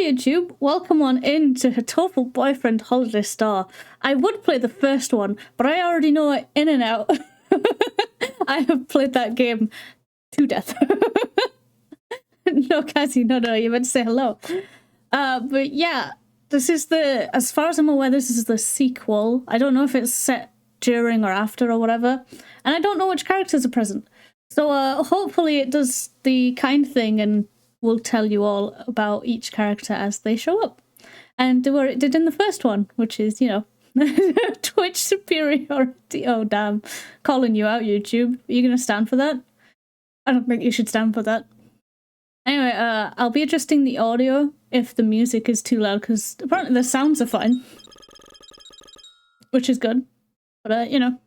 YouTube, welcome on in to Hatoful Boyfriend Holiday Star. I would play the first one, but I already know it in and out. I have played that game to death. No, Cassie, no, you meant to say hello. But yeah, this is the, as far as I'm aware, this is the sequel. I don't know if it's set during or after or whatever, and I don't know which characters are present. So hopefully it does the kind thing and will tell you all about each character as they show up. And do what it did in the first one, which is, you know, Twitch superiority. Oh, damn. Calling you out, YouTube. Are you going to stand for that? I don't think you should stand for that. Anyway, I'll be adjusting the audio if the music is too loud, because apparently the sounds are fine. Which is good. But, you know.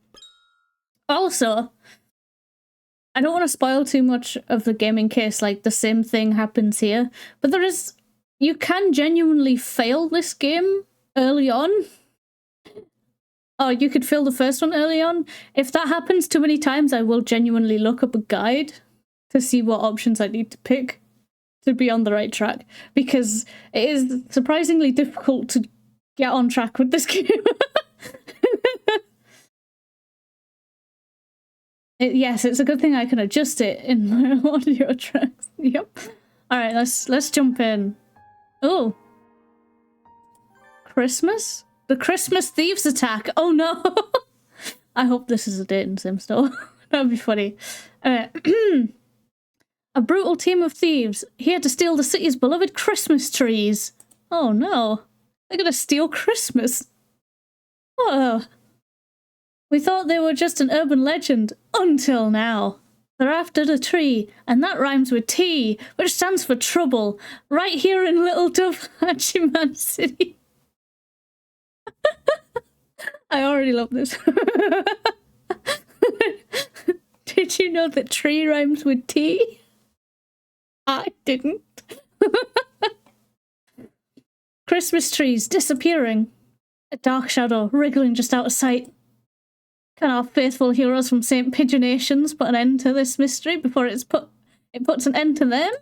Also, I don't want to spoil too much of the game in case, like, the same thing happens here. But there is... You can genuinely fail this game early on. Oh, you could fail the first one early on. If that happens too many times, I will genuinely look up a guide to see what options I need to pick to be on the right track. Because it is surprisingly difficult to get on track with this game. Yes, it's a good thing I can adjust it in my audio tracks. Yep. Alright, let's jump in. Oh. Christmas? The Christmas Thieves attack! Oh no! I hope this is a dating sim still. That'd be funny. A brutal team of thieves here to steal the city's beloved Christmas trees. Oh no. They're gonna steal Christmas. Oh. We thought they were just an urban legend, until now. They're after the tree, and that rhymes with T, which stands for trouble, right here in Little 𝘃𝕚𝕟𝕤𝕳 City. I already love this. Did you know that tree rhymes with T? I didn't. Christmas trees disappearing. A dark shadow wriggling just out of sight. Can our faithful heroes from St. Pigeonations put an end to this mystery before it puts an end to them?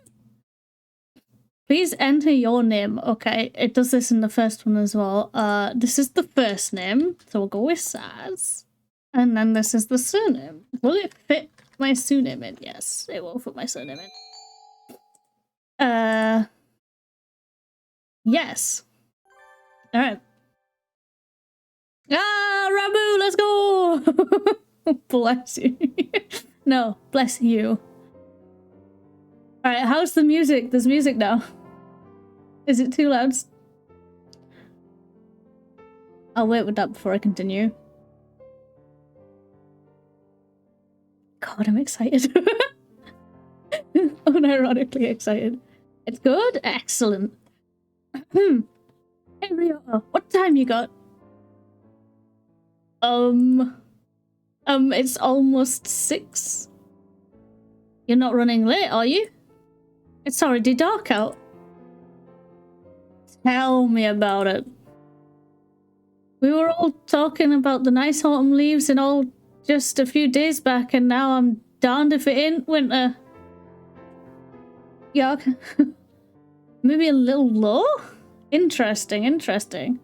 Please enter your name. Okay, it does this in the first one as well. This is the first name, so we'll go with Saz. And then this is the surname. Will it fit my surname in? Yes, it will fit my surname in. Yes. Alright. Ah, Rabu, let's go! Bless you. No, bless you. Alright, how's the music? There's music now. Is it too loud? I'll wait with that before I continue. God, I'm excited. Unironically excited. It's good? Excellent. Hey, Rio, what time you got? It's almost 6. You're not running late, are you? It's already dark out. Tell me about it. We were all talking about the nice autumn leaves and all just a few days back, and now I'm darned if it ain't winter. Yeah, maybe a little low? Interesting, interesting.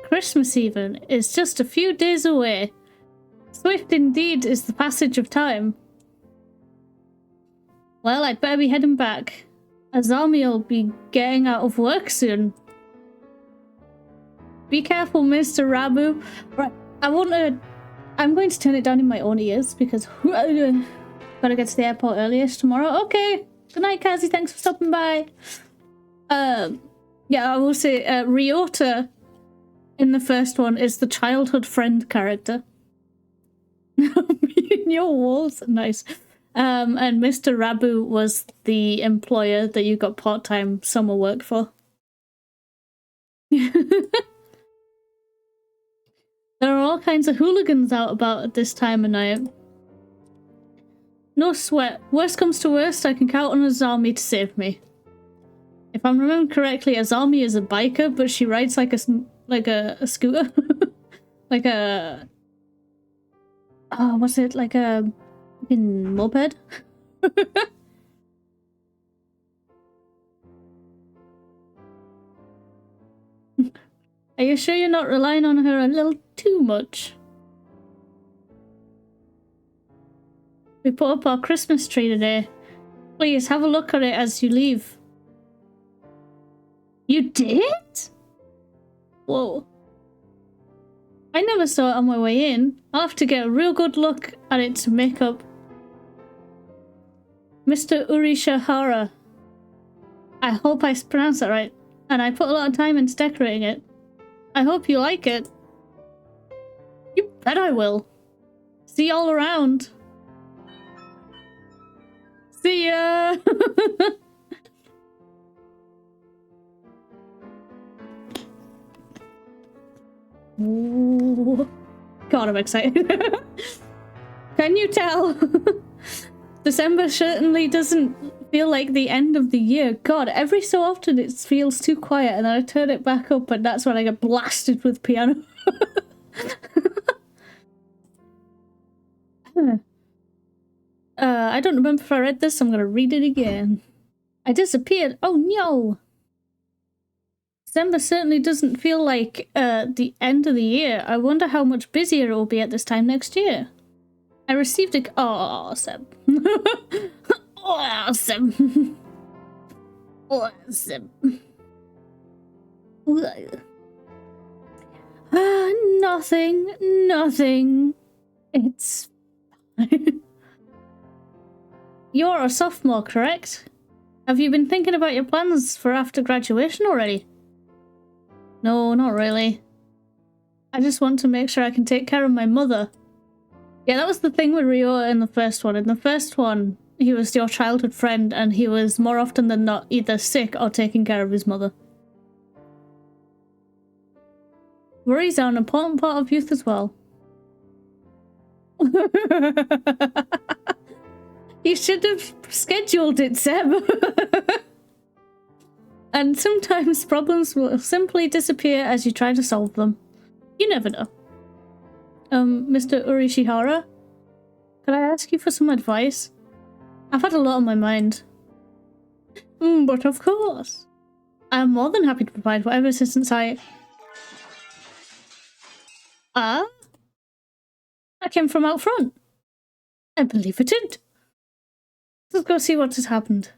Christmas even is just a few days away. Swift indeed is the passage of time. Well, I'd better be heading back. Azami'll be getting out of work soon. Be careful, Mr. Rabu. Right, I'm going to turn it down in my own ears because gotta get to the airport earliest tomorrow. Okay. Good night, Kazi. Thanks for stopping by. Yeah, I will say Ryota in the first one is the childhood friend character. Your walls, nice. And Mr. Rabu was the employer that you got part-time summer work for. There are all kinds of hooligans out about at this time of night. No sweat. Worst comes to worst, I can count on Azami to save me. If I'm remembering correctly, Azami is a biker, but she rides like a scooter. Like a... Oh, what's it? Like a... moped? Are you sure you're not relying on her a little too much? We put up our Christmas tree today. Please have a look at it as you leave. You did? Whoa. I never saw it on my way in. I'll have to get a real good look at it to make up. Mr. 𝘩𝘰𝘸𝘦𝘳. I hope I pronounced that right. And I put a lot of time into decorating it. I hope you like it. You bet I will. See you all around. See ya! Ooh. God, I'm excited. Can you tell? December certainly doesn't feel like the end of the year. God, every so often it feels too quiet and then I turn it back up and that's when I get blasted with piano. I don't remember if I read this, so I'm gonna read it again. I disappeared. Oh no! December certainly doesn't feel like the end of the year. I wonder how much busier it will be at this time next year. I received a— awesome. Awesome. Awesome. Nothing. Nothing. It's fine. You're a sophomore, correct? Have you been thinking about your plans for after graduation already? No, not really. I just want to make sure I can take care of my mother. Yeah, that was the thing with Rio in the first one. In the first one, he was your childhood friend and he was more often than not either sick or taking care of his mother. Worries are an important part of youth as well. You should have scheduled it, Seb. And sometimes problems will simply disappear as you try to solve them. You never know. Mr. 𝘩𝘰𝘸𝘦𝘳, could I ask you for some advice? I've had a lot on my mind. But of course. I'm more than happy to provide whatever assistance I came from out front. I believe it did. Let's go see what has happened.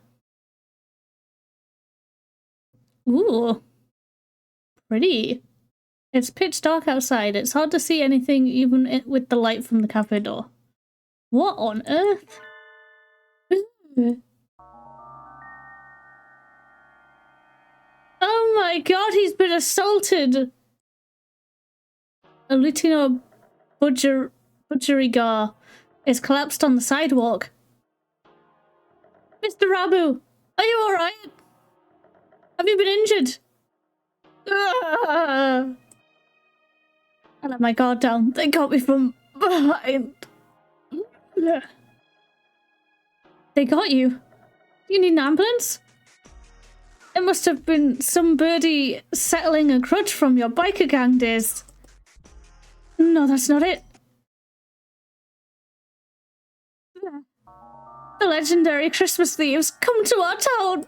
Ooh. Pretty. It's pitch dark outside. It's hard to see anything even with the light from the cafe door. What on earth? Oh my god, he's been assaulted! A 𝘃𝕚𝕚𝘦𝘳 is collapsed on the sidewalk. Mr. Rabu, are you alright? Have you been injured? I let my guard down. They got me from behind. They got you? Do you need an ambulance? It must have been some birdie settling a grudge from your biker gang days. No, that's not it. The legendary Christmas thieves come to our town.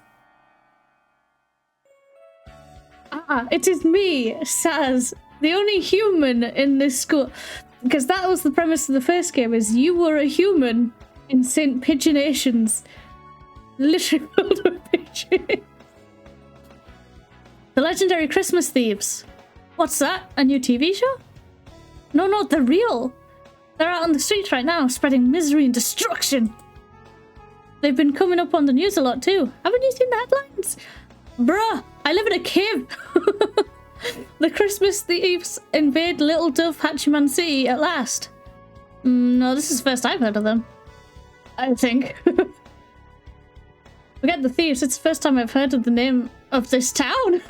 It is me, Saz, the only human in this school. Because that was the premise of the first game, is you were a human in St. Pigeonations. Literally filled with pigeons. The legendary Christmas thieves. What's that? A new TV show? No, they're real. They're out on the streets right now, spreading misery and destruction. They've been coming up on the news a lot too. Haven't you seen the headlines? Bruh, I live in a cave. The Christmas thieves invade Little Dove Hatchiman City at last. No, this is the first I've heard of them. I think. Forget the thieves, it's the first time I've heard of the name of this town.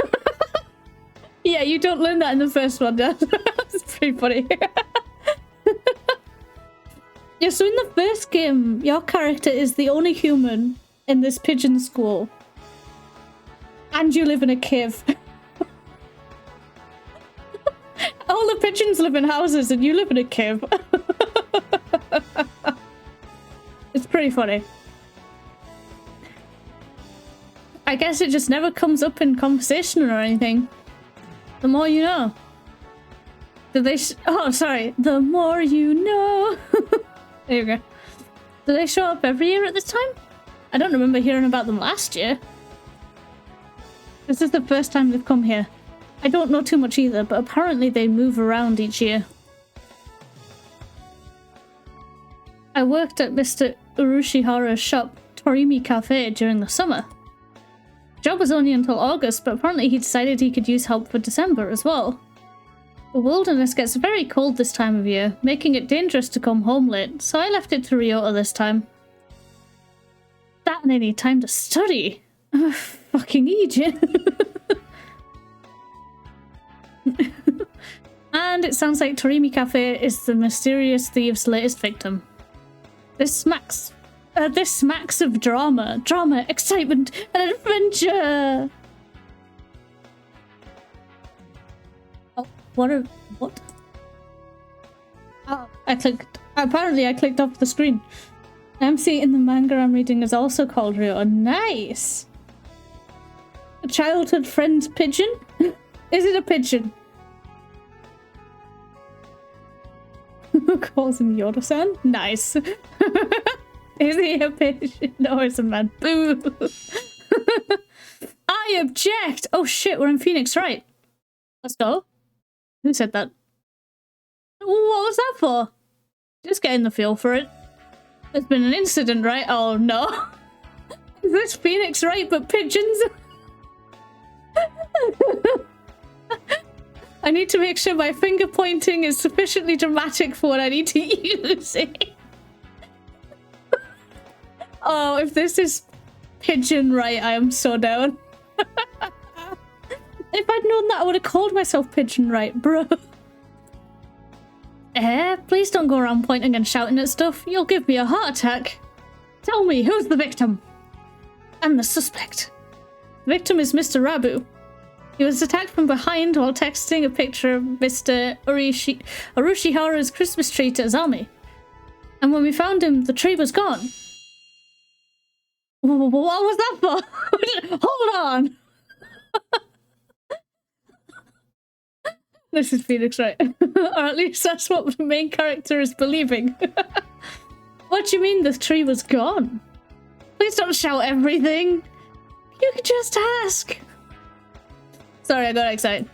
Yeah, you don't learn that in the first one, Dad. It's pretty funny. Yeah, so in the first game, your character is the only human in this pigeon school. And you live in a cave. All the pigeons live in houses and you live in a cave. It's pretty funny. I guess it just never comes up in conversation or anything. The more you know. Did they oh, sorry. The more you know. There you go. Do they show up every year at this time? I don't remember hearing about them last year. This is the first time they've come here. I don't know too much either, but apparently they move around each year. I worked at Mr. 𝘠𝘠𝘠𝘠𝘠's shop, 𝘠𝘠𝘠𝘠𝘠 Cafe, during the summer. The job was only until August, but apparently he decided he could use help for December as well. The wilderness gets very cold this time of year, making it dangerous to come home late, so I left it to Ryota this time. That and I need time to study. Fucking Egypt. And it sounds like 𝘠𝘠𝘠𝘠𝘠 Cafe is the mysterious thief's latest victim. This smacks of drama, excitement, and adventure. Oh, what? Oh, apparently I clicked off the screen. MC in the manga I'm reading is also called Ryota. Nice! A childhood friend's pigeon? Is it a pigeon? Who calls him Yoda-san? Nice. Is he a pigeon? No, it's a man. Boo! I object! Oh shit, we're in Phoenix, right? Let's go. Who said that? What was that for? Just getting the feel for it. There's been an incident, right? Oh no. Is this Phoenix, right? But pigeons? I need to make sure my finger pointing is sufficiently dramatic for what I need to use it. Oh, if this is pigeon right, I am so down. If I'd known that, I would have called myself pigeon right, bro. Please don't go around pointing and shouting at stuff. You'll give me a heart attack. Tell me, who's the victim? I'm the suspect. The victim is Mr. Rabu. He was attacked from behind while texting a picture of Mr. Orochimaru's Christmas tree to Azami. And when we found him, the tree was gone. What was that for? Hold on! This is Phoenix, right? Or at least that's what the main character is believing. What do you mean the tree was gone? Please don't shout everything. You could just ask. Sorry, I got excited.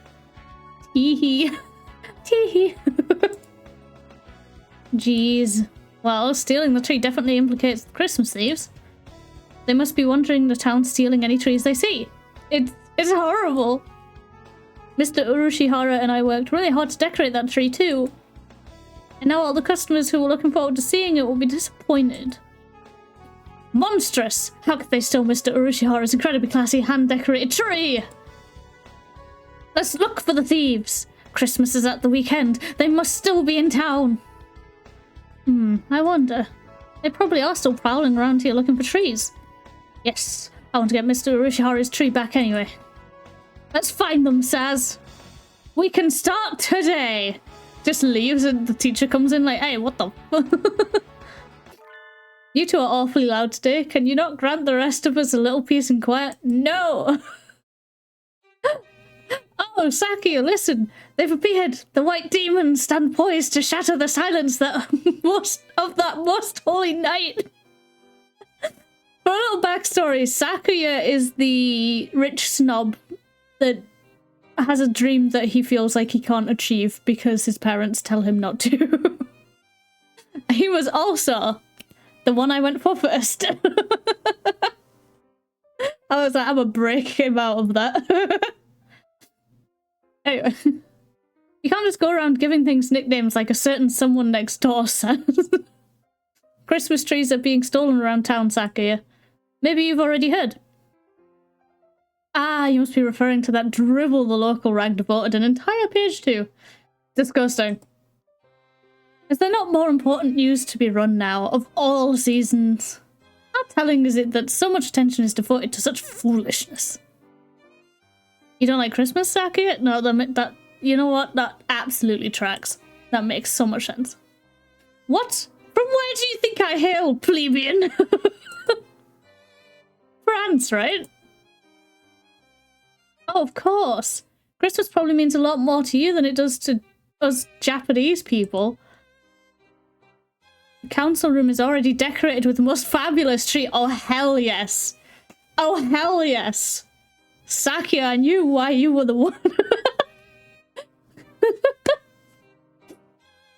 Tee-hee. Tee-hee. Jeez. Well, stealing the tree definitely implicates the Christmas thieves. They must be wondering the town's stealing any trees they see. It's horrible. Mr. Orochimaru and I worked really hard to decorate that tree too. And now all the customers who were looking forward to seeing it will be disappointed. Monstrous! How could they steal Mr. Orochimaru's incredibly classy hand-decorated tree? Let's look for the thieves. Christmas is at the weekend. They must still be in town. I wonder. They probably are still prowling around here looking for trees. Yes, I want to get Mr. Orochimaru's tree back anyway. Let's find them, Saz. We can start today. Just leaves and the teacher comes in like, hey, what the You two are awfully loud today. Can you not grant the rest of us a little peace and quiet? No! Oh, Sakuya, listen! They've appeared! The white demons stand poised to shatter the silence that of that most holy night! For a little backstory, Sakuya is the rich snob that has a dream that he feels like he can't achieve because his parents tell him not to. He was also the one I went for first. I was like, I'm gonna break him out of that. Anyway, you can't just go around giving things nicknames like a certain someone next door says. Christmas trees are being stolen around town, Sakuya. Maybe you've already heard. Ah, you must be referring to that dribble the local rag devoted an entire page to. Disgusting. Is there not more important news to be run now, of all seasons? How telling is it that so much attention is devoted to such foolishness? You don't like Christmas, Sakuya? No, that you know what? That absolutely tracks. That makes so much sense. What? From where do you think I hail, plebeian? France, right? Oh, of course. Christmas probably means a lot more to you than it does to us Japanese people. The council room is already decorated with the most fabulous tree. Oh, hell yes. Oh, hell yes. Sakia, I knew why you were the one.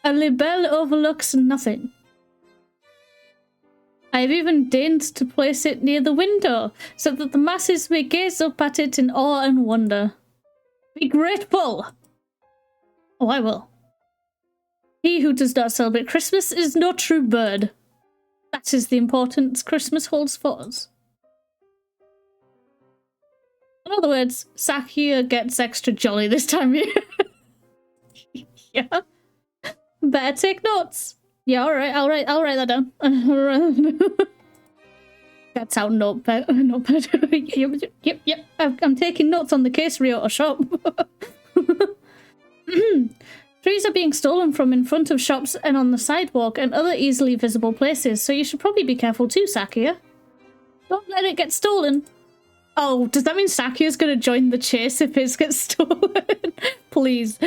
A 𝘠𝕚𝕟𝕦𝕤 overlooks nothing. I have even deigned to place it near the window, so that the masses may gaze up at it in awe and wonder. Be grateful! Oh, I will. He who does not celebrate Christmas is no true bird. That is the importance Christmas holds for us. In other words, Sakia gets extra jolly this time of year. Yeah. Better take notes. Yeah, alright, I'll write that down. That's how notepad. Yep. I'm taking notes on the case Ryota shop. Trees are being stolen from in front of shops and on the sidewalk and other easily visible places, so you should probably be careful too, Sakia. Don't let it get stolen. Oh, does that mean Sakia's gonna join the chase if his gets stolen? Please.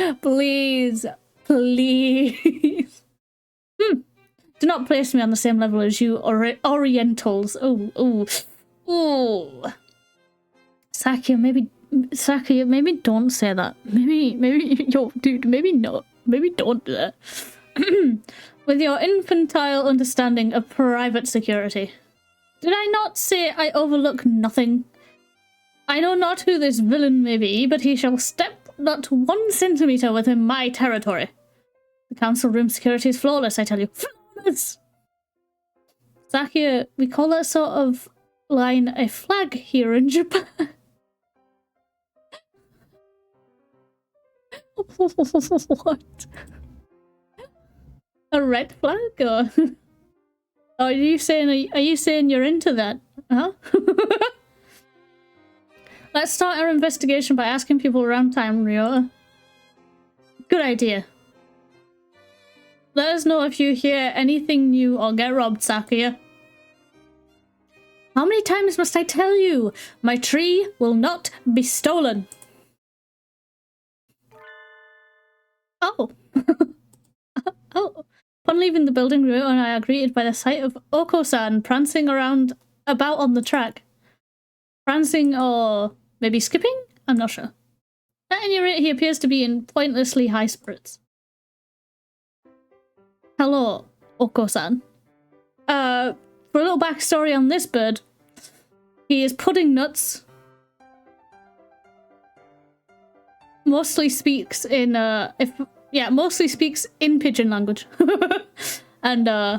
Do not place me on the same level as you Orientals. Oh. Sakia, maybe don't say that. Maybe, yo, dude, maybe not. Maybe don't do that. With your infantile understanding of private security. Did I not say I overlook nothing? I know not who this villain may be, but he shall step not 1 centimeter within my territory. The council room security is flawless, I tell you. Flawless! Sakia, we call that sort of line a flag here in Japan. What? A red flag? Or are you saying you're into that? Huh? Let's start our investigation by asking people around town, Ryota. Good idea. Let us know if you hear anything new or get robbed, Sakia. How many times must I tell you? My tree will not be stolen. Oh. Oh. Upon leaving the building, Ryota and I are greeted by the sight of Oko-san prancing about on the track. Prancing or maybe skipping? I'm not sure. At any rate, he appears to be in pointlessly high spirits. Hello, Oko-san. For a little backstory on this bird, he is pudding nuts. Mostly speaks in mostly speaks in pigeon language. And yeah,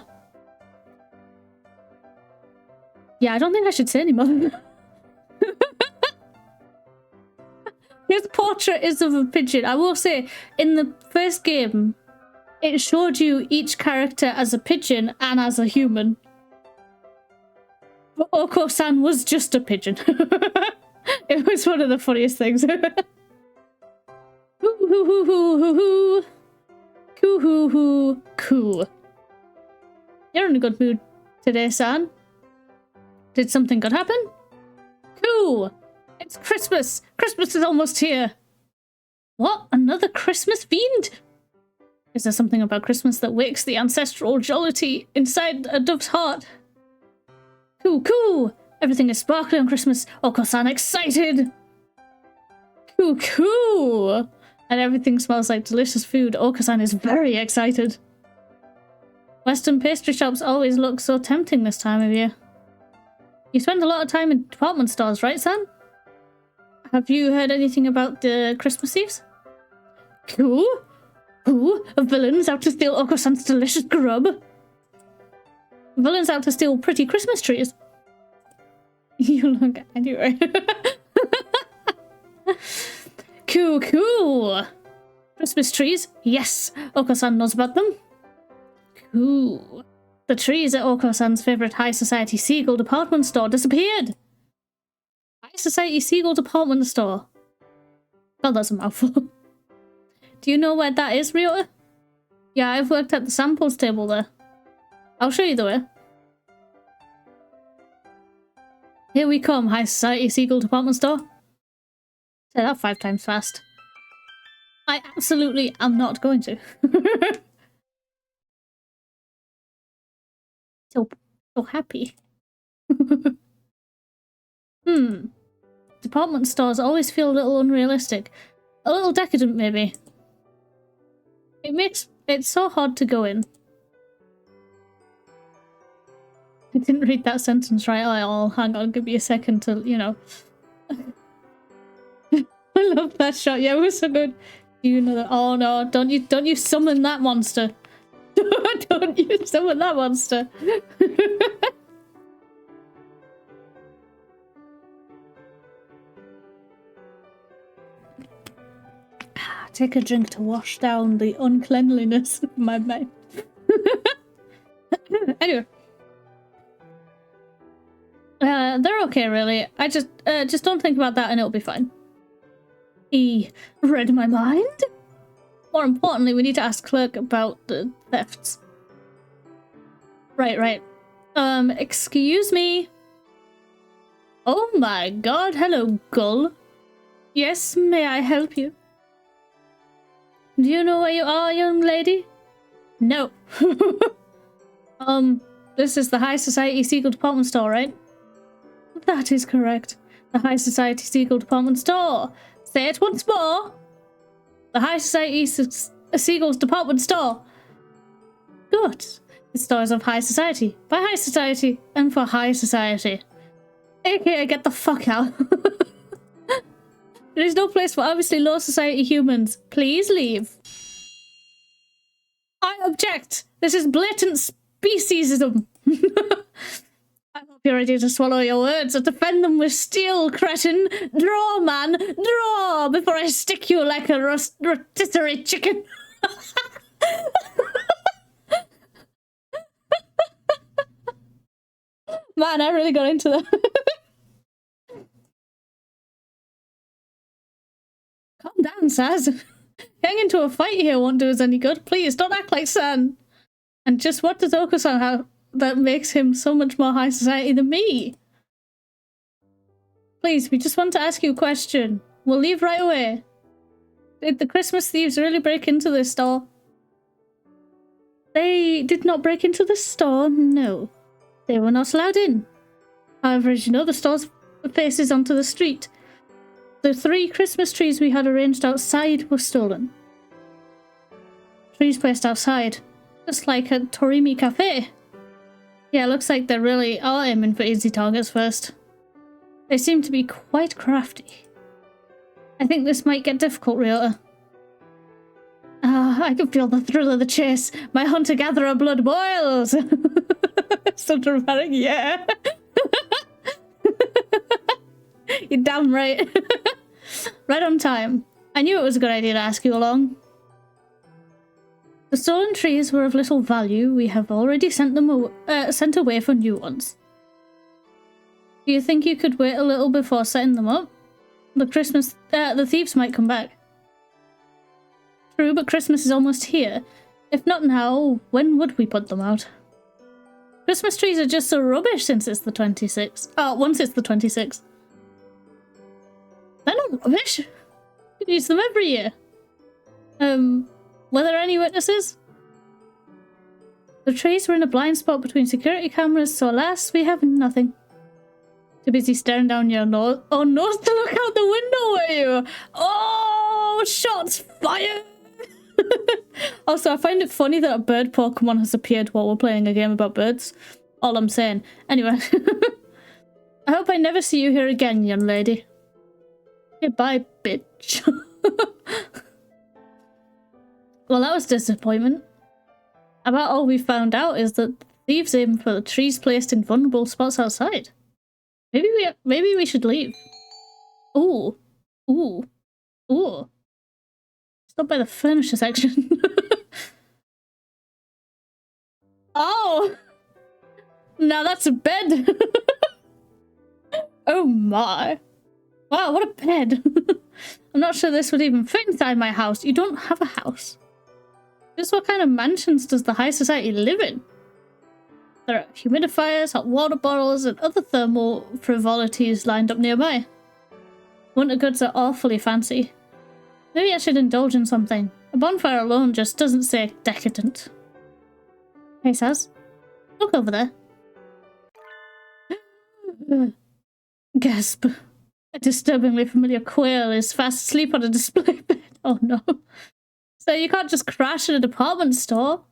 I don't think I should say any more. His portrait is of a pigeon. I will say, in the first game, it showed you each character as a pigeon and as a human. But Oko-san was just a pigeon. It was one of the funniest things. Coo. You're in a good mood today, San. Did something good happen? Coo! It's Christmas! Christmas is almost here! What? Another Christmas fiend? Is there something about Christmas that wakes the ancestral jollity inside a dove's heart? Coo! Everything is sparkling on Christmas. Oko-san excited! Coo! And everything smells like delicious food. Oko-san is very excited. Western pastry shops always look so tempting this time of year. You spend a lot of time in department stores, right, San? Have you heard anything about the Christmas thieves? Coo? Villains out to steal Oko-san's delicious grub? Villains out to steal pretty Christmas trees? You look anyway. Coo. Christmas trees? Yes, Oko-san knows about them. Coo. The trees at Oko-san's favorite high society seagull department store disappeared. High society seagull department store. God, that's a mouthful. Do you know where that is, Ryota? Yeah, I've worked at the samples table there. I'll show you the way. Here we come, high society seagull department store. Say that 5 times fast. I absolutely am not going to. So happy. Department stores always feel a little unrealistic. A little decadent, maybe. It makes it so hard to go in. I didn't read that sentence right. I'll hang on, give me a second to, you know. I love that shot. Yeah, it was so good. Do you know that? Oh no! Don't you summon that monster! Don't you summon that monster! Take a drink to wash down the uncleanliness of my mind. Anyway. They're okay, really. I just don't think about that and it'll be fine. He read my mind? More importantly, we need to ask Clerk about the thefts. Right. Excuse me? Oh my god, hello, Gull. Yes, may I help you? Do you know where you are, young lady? No. This is the High Society Seagull Department Store, right? That is correct. The High Society Seagull Department Store. Say it once more. The High Society Seagulls Department Store. Good. The stores of high society, by high society, and for high society. AKA get the fuck out. There is no place for obviously low society humans. Please leave. I object. This is blatant speciesism. I hope you're ready to swallow your words or defend them with steel, cretin. Draw, man, draw before I stick you like a rotisserie chicken. Man, I really got into that. Calm down, Saz. Getting into a fight here won't do us any good. Please, don't act like San. And just what does Oko-san have that makes him so much more high society than me? Please, we just want to ask you a question. We'll leave right away. Did the Christmas thieves really break into this store? They did not break into the store, no. They were not allowed in. However, as you know, the store faces onto the street. The 3 Christmas trees we had arranged outside were stolen. Trees placed outside. Just like at Torimi Cafe. Yeah, looks like they really are aiming for easy targets first. They seem to be quite crafty. I think this might get difficult, Ryota. I can feel the thrill of the chase. My hunter-gatherer blood boils. So dramatic, yeah. You're damn right. Right on time. I knew it was a good idea to ask you along. The stolen trees were of little value. We have already sent away for new ones. Do you think you could wait a little before setting them up? The thieves might come back. True, but Christmas is almost here. If not now, when would we put them out? Christmas trees are just so rubbish since it's the 26th. Once it's the 26th. They're not rubbish. You can use them every year. Were there any witnesses? The trees were in a blind spot between security cameras, so alas, we have nothing. Too busy staring down your nose. Oh, nose to look out the window, were you? Oh, shots fired! Also, I find it funny that a bird Pokemon has appeared while we're playing a game about birds. All I'm saying. Anyway. I hope I never see you here again, young lady. Goodbye, bitch. Well, that was disappointment. About all we found out is that thieves aim for the trees placed in vulnerable spots outside. Maybe we should leave. Ooh. Stop by the furniture section. Oh! Now that's a bed! Oh my. Wow, what a bed! I'm not sure this would even fit inside my house. You don't have a house. Just what kind of mansions does the high society live in? There are humidifiers, hot water bottles, and other thermal frivolities lined up nearby. Winter goods are awfully fancy. Maybe I should indulge in something. A bonfire alone just doesn't say decadent. Hey, Saz. Look over there. Gasp. A disturbingly familiar quail is fast asleep on a display bed. Oh no. So you can't just crash in a department store.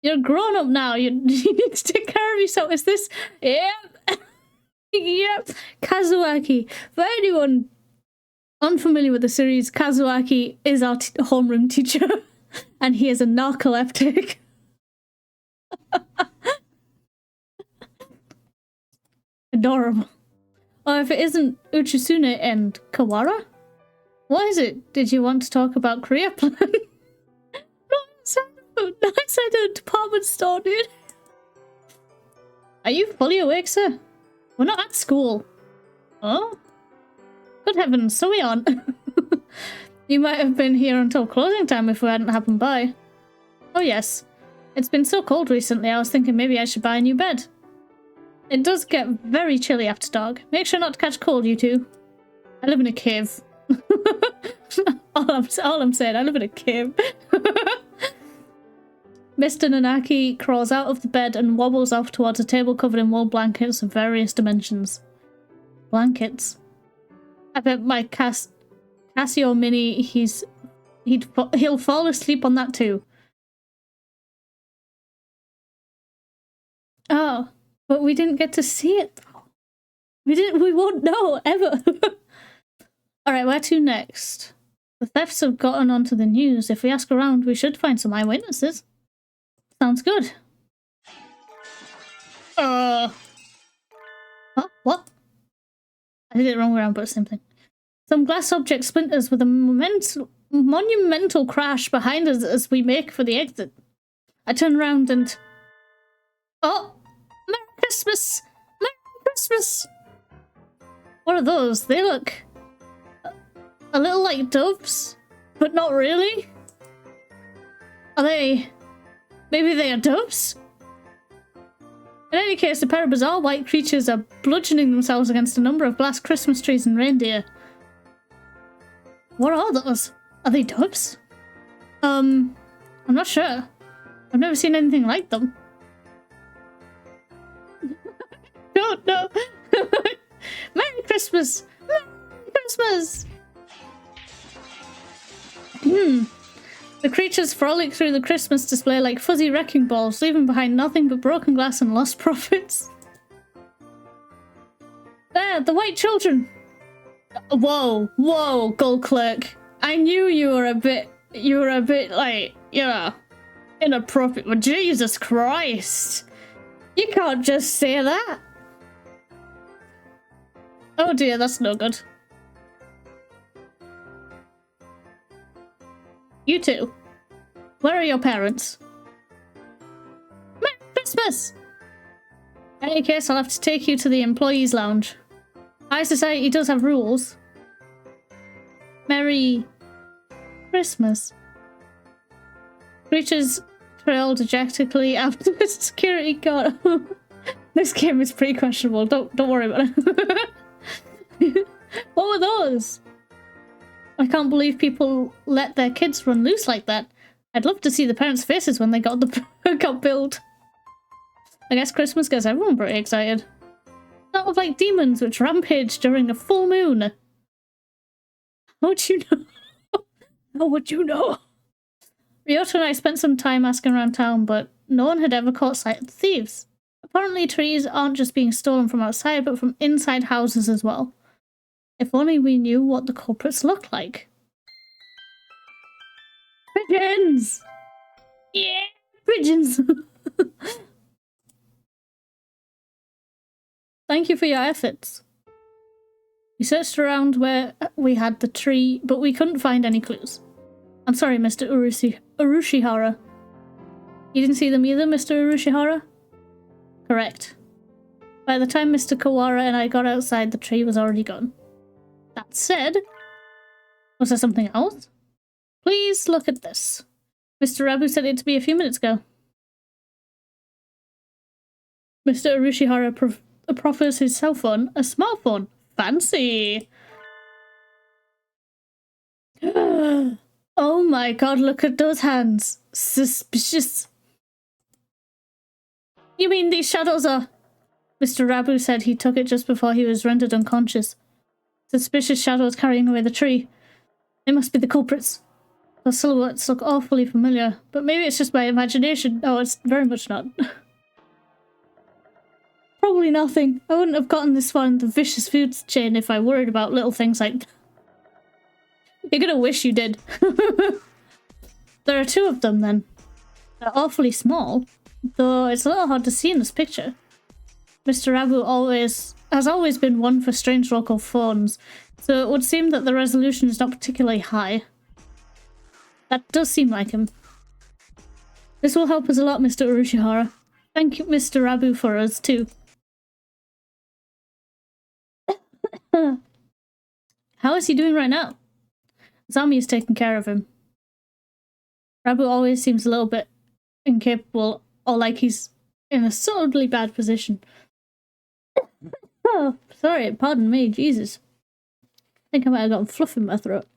You're grown up now. You need to take care of yourself. Is this... Yep. Yep. Kazuaki. For anyone unfamiliar with the series, Kazuaki is our homeroom teacher. And he is a narcoleptic. Adorable. Oh, if it isn't Uchisune and Kawara? What is it? Did you want to talk about career plan? Not inside a department store, dude. Are you fully awake, sir? We're not at school. Oh? Good heavens, so we aren't. You might have been here until closing time if we hadn't happened by. Oh yes. It's been so cold recently, I was thinking maybe I should buy a new bed. It does get very chilly after dark. Make sure not to catch cold, you two. I live in a cave. all I'm saying, I live in a cave. Mr. Nanaki crawls out of the bed and wobbles off towards a table covered in wool blankets of various dimensions. Blankets? I bet my Casio Mini, he'll fall asleep on that too. Oh, but we didn't get to see it though. We won't know, ever. Alright, where to next? The thefts have gotten onto the news. If we ask around, we should find some eyewitnesses. Sounds good. Huh? What? I did it wrong around, but same thing. Some glass object splinters with a monumental crash behind us as we make for the exit. I turn around and... Oh! Merry Christmas! Merry Christmas! What are those? They look... a little like doves, but not really. Are they... maybe they are doves? In any case, a pair of bizarre white creatures are bludgeoning themselves against a number of glass Christmas trees and reindeer. What are those? Are they doves? I'm not sure. I've never seen anything like them. Don't know. Merry Christmas! Merry Christmas! The creatures frolic through the Christmas display like fuzzy wrecking balls, leaving behind nothing but broken glass and lost profits. There, the white children! Whoa, whoa, gold clerk. I knew you were a bit like, you know, inappropriate, but Jesus Christ. You can't just say that. Oh dear, that's no good. You two. Where are your parents? Merry Christmas! In any case, I'll have to take you to the employees' lounge. High society does have rules. Merry Christmas. Creatures trail dejectedly after the security guard. This game is pretty questionable. Don't worry about it. What were those? I can't believe people let their kids run loose like that. I'd love to see the parents' faces when they got billed. I guess Christmas gets everyone pretty excited. Sort of like demons which rampage during a full moon. How would you know? How would you know? Ryota and I spent some time asking around town, but no one had ever caught sight of the thieves. Apparently trees aren't just being stolen from outside, but from inside houses as well. If only we knew what the culprits look like. Pigeons! Yeah, pigeons! Thank you for your efforts. We searched around where we had the tree, but we couldn't find any clues. I'm sorry, Mr. Urushihara. You didn't see them either, Mr. Urushihara? Correct. By the time Mr. Kawara and I got outside, the tree was already gone. That said, was there something else? Please look at this. Mr. Rabu sent it to me a few minutes ago. Mr. Urushihara proffers his cell phone, a smartphone. Fancy! Oh my god, look at those hands. Suspicious. You mean these shadows are... Mr. Rabu said he took it just before he was rendered unconscious. Suspicious shadows carrying away the tree. They must be the culprits. The silhouettes look awfully familiar, but maybe it's just my imagination. Oh, it's very much not. Probably nothing. I wouldn't have gotten this far in the vicious foods chain if I worried about little things like... You're gonna wish you did. There are two of them then. They're awfully small, though it's a little hard to see in this picture. Mr. Rabu has always been one for strange local phones, so it would seem that the resolution is not particularly high. That does seem like him. This will help us a lot, Mr. Urushihara. Thank you, Mr. Rabu, for us too. How is he doing right now? Zami is taking care of him. Rabu always seems a little bit incapable, or like he's in a solidly bad position. Oh, sorry, pardon me, Jesus. I think I might have gotten fluff in my throat.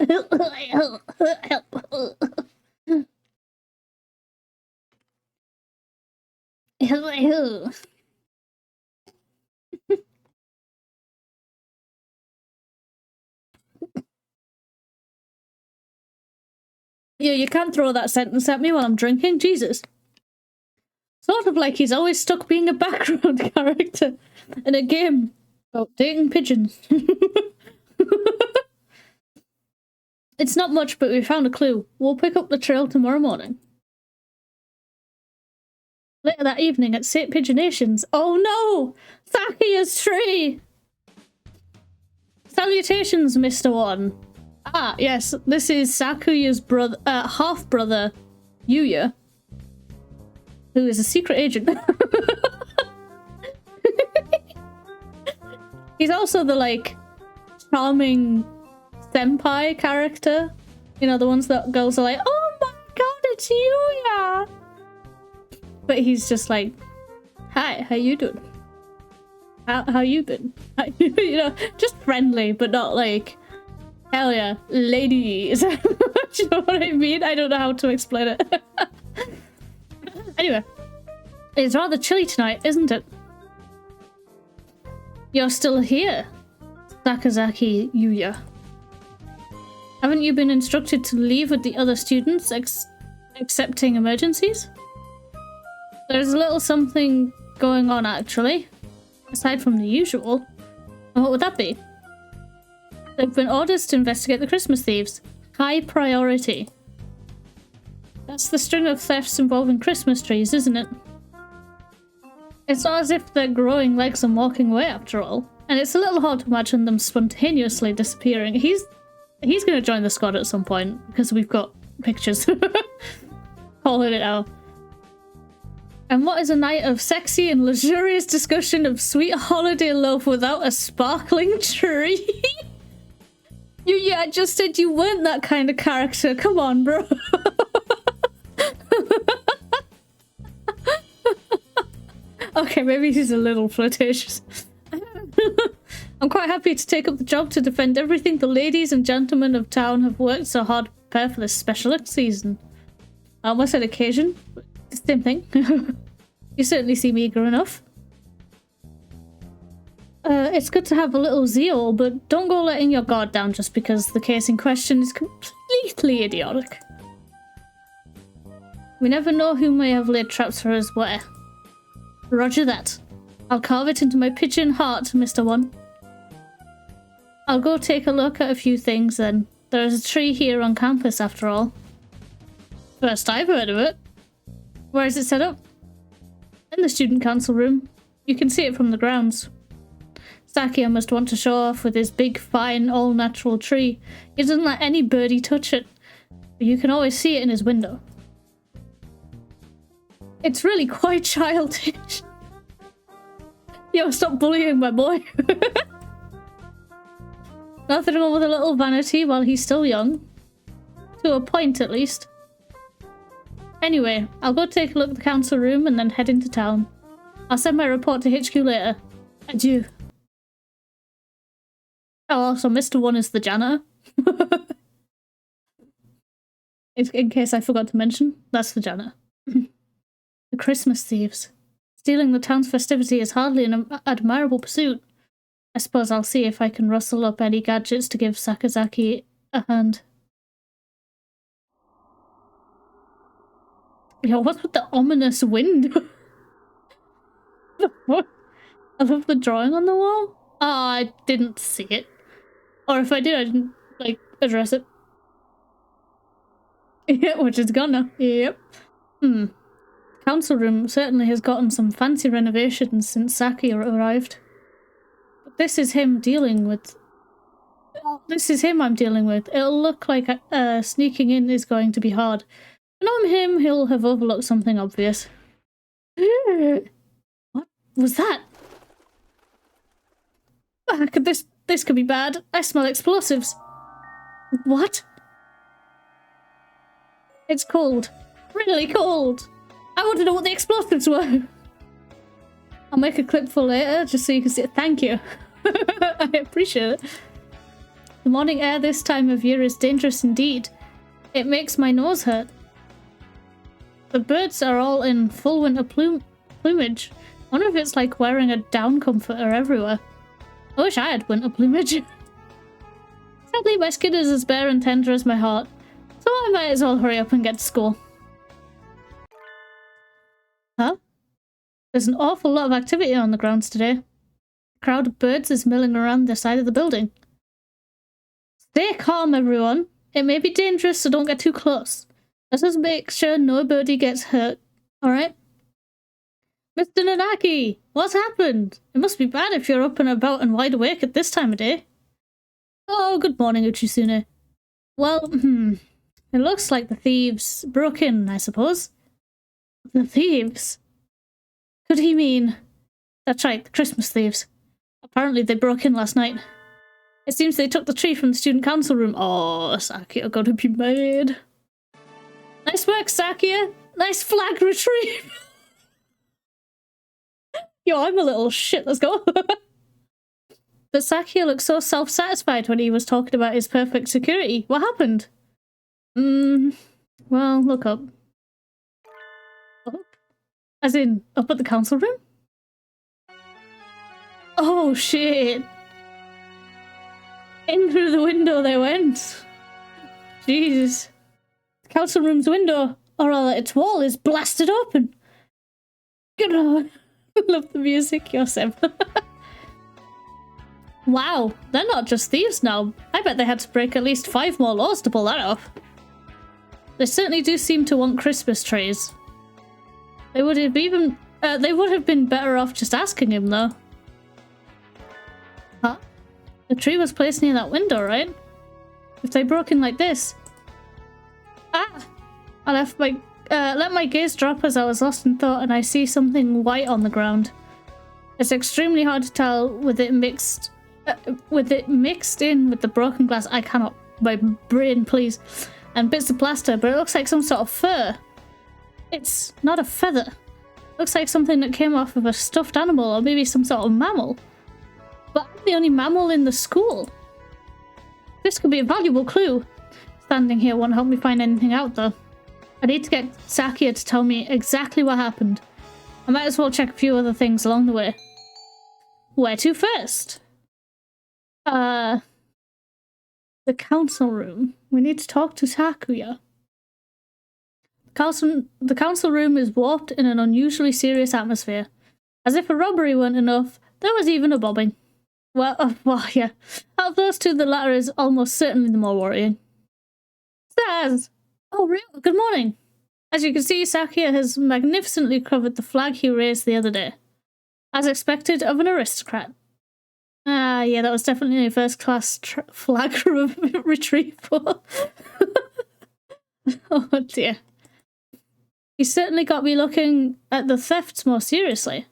Yeah, you can't throw that sentence at me while I'm drinking, Jesus. Sort of like he's always stuck being a background character in a game about dating pigeons. It's not much, but we found a clue. We'll pick up the trail tomorrow morning. Later that evening at St. Pigeonations. Oh no! Sakia's tree! Salutations, Mr. One. Ah, yes, this is Sakuya's brother, half-brother, Yuya, who is a secret agent. He's also the, like, charming senpai character. You know, the ones that girls are like, oh my god, it's Yuya! But he's just like, hi, how you doing? How you been? You know, just friendly, but not like, hell yeah, ladies. Do you know what I mean? I don't know how to explain it. Anyway, it's rather chilly tonight, isn't it? You're still here, Sakazaki Yuya. Haven't you been instructed to leave with the other students, excepting emergencies? There's a little something going on, actually, aside from the usual. And what would that be? There have been orders to investigate the Christmas thieves. High priority. That's the string of thefts involving Christmas trees, isn't it? It's not as if they're growing legs and walking away after all. And it's a little hard to imagine them spontaneously disappearing. He's going to join the squad at some point, because we've got pictures. Calling it out. And what is a night of sexy and luxurious discussion of sweet holiday love without a sparkling tree? I just said you weren't that kind of character. Come on, bro. Okay, maybe he's a little flirtatious. I'm quite happy to take up the job to defend everything the ladies and gentlemen of town have worked so hard to prepare for this special season. I almost said occasion, but it's the same thing. You certainly seem eager enough. It's good to have a little zeal, but don't go letting your guard down just because the case in question is completely idiotic. We never know who may have laid traps for us where. Roger that. I'll carve it into my pigeon heart, Mr. One. I'll go take a look at a few things then. There is a tree here on campus after all. First I've heard of it. Where is it set up? In the student council room. You can see it from the grounds. Sakia must want to show off with his big, fine, all-natural tree. He doesn't let any birdie touch it. But you can always see it in his window. It's really quite childish. Yo, stop bullying my boy. Nothing wrong with a little vanity while he's still young. To a point, at least. Anyway, I'll go take a look at the council room and then head into town. I'll send my report to HQ later. Adieu. Oh, also, Mr. One is the janitor. In case I forgot to mention, that's the janitor. The Christmas thieves. Stealing the town's festivity is hardly an admirable pursuit. I suppose I'll see if I can rustle up any gadgets to give Sakazaki a hand. Yo, what's with the ominous wind? What? I love the drawing on the wall. Oh, I didn't see it. Or if I did, I didn't, like, address it. Yeah, which is gone now. Yep. Council room certainly has gotten some fancy renovations since Saki arrived. But this is him dealing with... This is him I'm dealing with. It'll look like sneaking in is going to be hard. But knowing him, he'll have overlooked something obvious. What was that? This could be bad. I smell explosives. What? It's cold. Really cold. I want to know what the explosives were. I'll make a clip for later just so you can see it. Thank you. I appreciate it. The morning air this time of year is dangerous indeed. It makes my nose hurt. The birds are all in full winter plumage. I wonder if it's like wearing a down comforter everywhere. I wish I had winter plumage. Sadly, my skin is as bare and tender as my heart, so I might as well hurry up and get to school. Huh? There's an awful lot of activity on the grounds today. A crowd of birds is milling around the side of the building. Stay calm, everyone. It may be dangerous, so don't get too close. Let us make sure nobody gets hurt, alright? Mr. Nanaki, what's happened? It must be bad if you're up and about and wide awake at this time of day. Oh, good morning, Uchisune. Well, it looks like the thieves broke in, I suppose. The thieves? Could he mean... That's right, the Christmas thieves. Apparently they broke in last night. It seems they took the tree from the student council room. Oh, Sakia gotta be mad. Nice work, Sakia. Nice flag retrieve. Yo, I'm a little shit, let's go. But Sakia looked so self-satisfied when he was talking about his perfect security. What happened? Well, look up. Up? As in, up at the council room? Oh, shit. In through the window they went. Jesus. The council room's window, or rather its wall, is blasted open. Good lord. Love the music, Yosef. Wow, they're not just thieves now. I bet they had to break at least 5 more laws to pull that off. They certainly do seem to want Christmas trees. They would have been better off just asking him, though. Huh? The tree was placed near that window, right? If they broke in like this... Ah! I let my gaze drop as I was lost in thought, and I see something white on the ground. It's extremely hard to tell with it mixed in with the broken glass. I cannot, my brain, please, and bits of plaster, but it looks like some sort of fur. It's not a feather. It looks like something that came off of a stuffed animal, or maybe some sort of mammal. But I'm the only mammal in the school. This could be a valuable clue. Standing here won't help me find anything out, though. I need to get Sakia to tell me exactly what happened. I might as well check a few other things along the way. Where to first? The council room. We need to talk to Takuya. The council room is warped in an unusually serious atmosphere. As if a robbery weren't enough, there was even a bombing. Well, yeah. Out of those two, the latter is almost certainly the more worrying. Stairs! Oh, real? Good morning. As you can see, Sakia has magnificently covered the flag he raised the other day. As expected of an aristocrat. Ah, yeah, that was definitely a first-class flag retrieval. Oh, dear. He certainly got me looking at the thefts more seriously.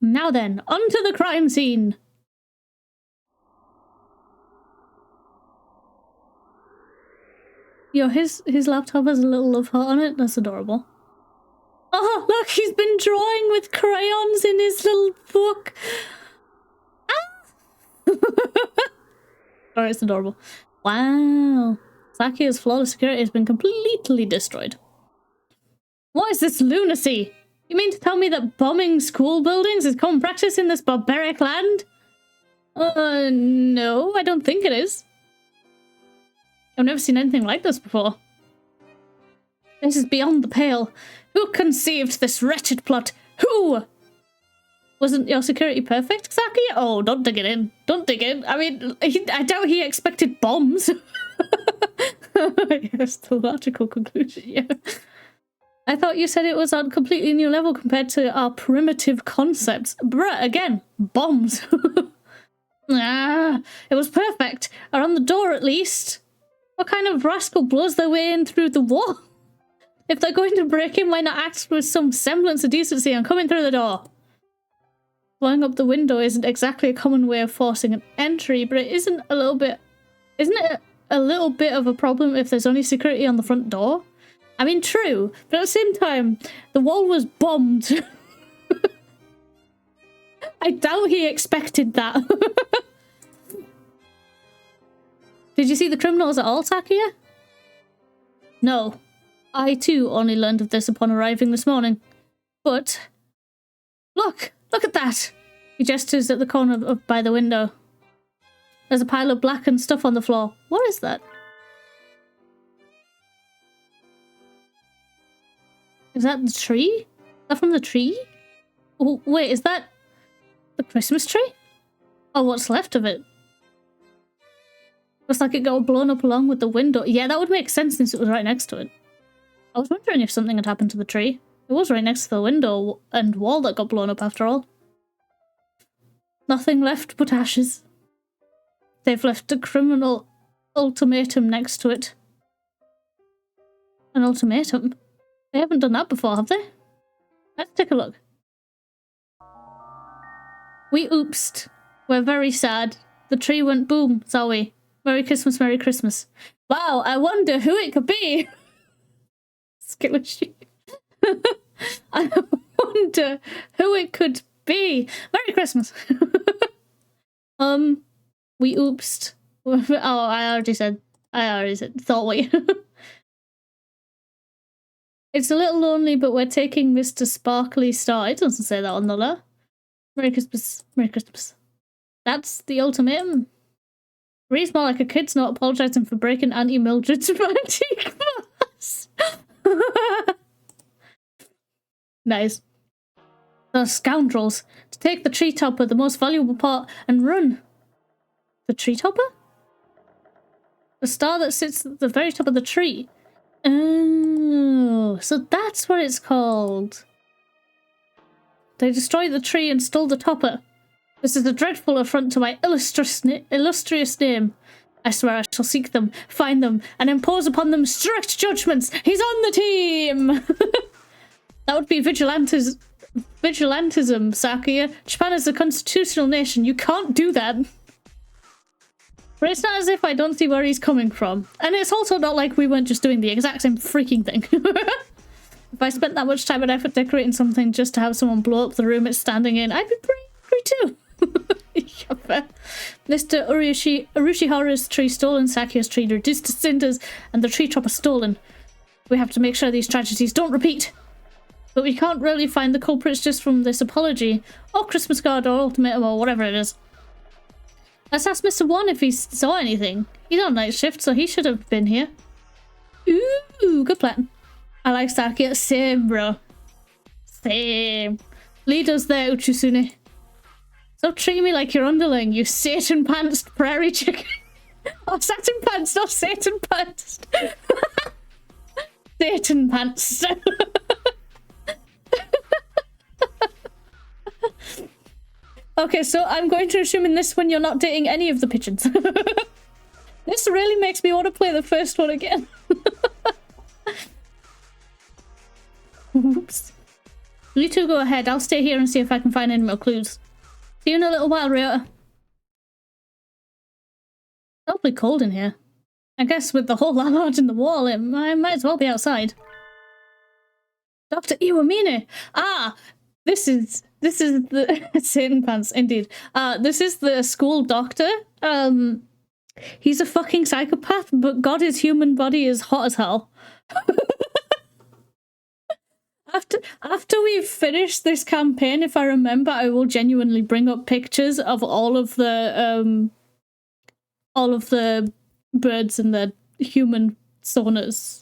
Now then, on to the crime scene! Yo, his laptop has a little love heart on it. That's adorable. Oh, look, he's been drawing with crayons in his little book. Ah! Oh, it's adorable. Wow. Sakia's flawless security has been completely destroyed. What is this lunacy? You mean to tell me that bombing school buildings is common practice in this barbaric land? No, I don't think it is. I've never seen anything like this before. This is beyond the pale. Who conceived this wretched plot? Who? Wasn't your security perfect, Saki? Oh, don't dig it in. Don't dig in. I mean, I doubt he expected bombs. Yes, the logical conclusion, yeah. I thought you said it was on a completely new level compared to our primitive concepts. Bruh, again, bombs. It was perfect. Around the door, at least. What kind of rascal blows their way in through the wall? If they're going to break in, why not act with some semblance of decency and come in through the door? Blowing up the window isn't exactly a common way of forcing an entry, but it isn't a little bit... Isn't it a little bit of a problem if there's only security on the front door? I mean, true, but at the same time, the wall was bombed. I doubt he expected that. Did you see the criminals at all, Sakia? No. I too only learned of this upon arriving this morning. But... Look at that! He gestures at the corner by the window. There's a pile of blackened stuff on the floor. What is that? Is that the tree? Is that from the tree? Oh, wait, is that the Christmas tree? Oh, what's left of it? Looks like it got blown up along with the window. Yeah, that would make sense since it was right next to it. I was wondering if something had happened to the tree. It was right next to the window and wall that got blown up after all. Nothing left but ashes. They've left a criminal ultimatum next to it. An ultimatum? They haven't done that before, have they? Let's take a look. We oopsed. We're very sad. The tree went boom, Zoe. Merry Christmas, Merry Christmas. Wow, I wonder who it could be. Skillishy. I wonder who it could be. Merry Christmas. We oopsed. Oh, I already said, thought we. It's a little lonely, but we're taking Mr. Sparkly Star. It doesn't say that on the letter. Merry Christmas, Merry Christmas. That's the ultimatum. Reads more like a kid's not apologising for breaking Auntie Mildred's romantic glass. Nice. Those scoundrels. To take the tree topper, the most valuable part, and run. The tree topper? The star that sits at the very top of the tree. Oh, so that's what it's called. They destroyed the tree and stole the topper. This is a dreadful affront to my illustrious name. I swear I shall seek them, find them, and impose upon them strict judgments. He's on the team! That would be vigilantism, Sakia. Japan is a constitutional nation. You can't do that. But it's not as if I don't see where he's coming from. And it's also not like we weren't just doing the exact same freaking thing. If I spent that much time and effort decorating something just to have someone blow up the room it's standing in, I'd be pretty angry too. Mr. Urushihara's tree stolen, Sakia's tree reduced to cinders, and the tree topper stolen. We have to make sure these tragedies don't repeat. But we can't really find the culprits just from this apology, or Christmas card, or ultimatum, or whatever it is. Let's ask Mr. One if he saw anything. He's on night shift, so he should have been here. Ooh, good plan. I like Sakia. Same, bro. Same. Lead us there, Uchusune. Stop treating me like your underling, you Satan-pantsed prairie chicken. Oh, Satan-pantsed, not Satan-pantsed. Satan-pantsed. Okay, so I'm going to assume in this one you're not dating any of the pigeons. This really makes me want to play the first one again. Oops. You two go ahead. I'll stay here and see if I can find any more clues. See you in a little while, Ryota. It's awfully cold in here. I guess with the hole that large in the wall, I might as well be outside. Dr. Iwamine! Ah! This is the Satan pants, indeed. This is the school doctor. He's a fucking psychopath, but God, his human body is hot as hell. After we've finished this campaign, if I remember, I will genuinely bring up pictures of all of the birds and the human saunas.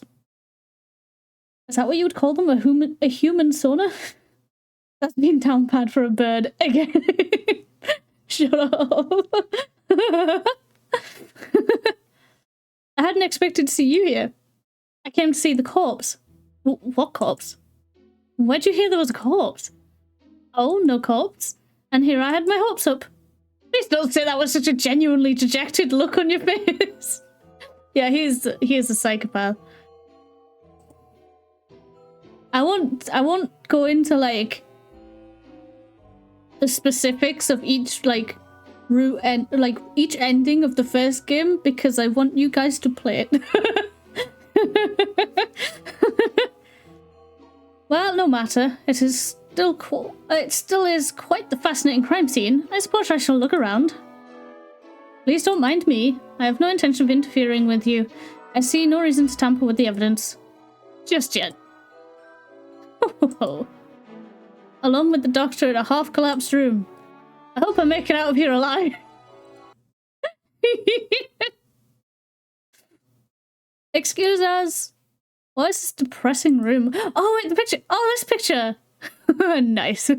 Is that what you would call them? A human sauna? That's been down bad for a bird again. Shut up. I hadn't expected to see you here. I came to see the corpse. What corpse? Where'd you hear there was a corpse? Oh, no corpse. And here I had my hopes up. Please don't say that with such a genuinely dejected look on your face. Yeah, he is a psychopath. I won't go into like the specifics of each like route and like each ending of the first game because I want you guys to play it. Well, no matter. It still is quite the fascinating crime scene. I suppose I shall look around. Please don't mind me. I have no intention of interfering with you. I see no reason to tamper with the evidence. Just yet. Along with the doctor in a half-collapsed room. I hope I make it out of here alive. Excuse us. What is this depressing room? Oh, wait, the picture. Oh, this picture. Nice.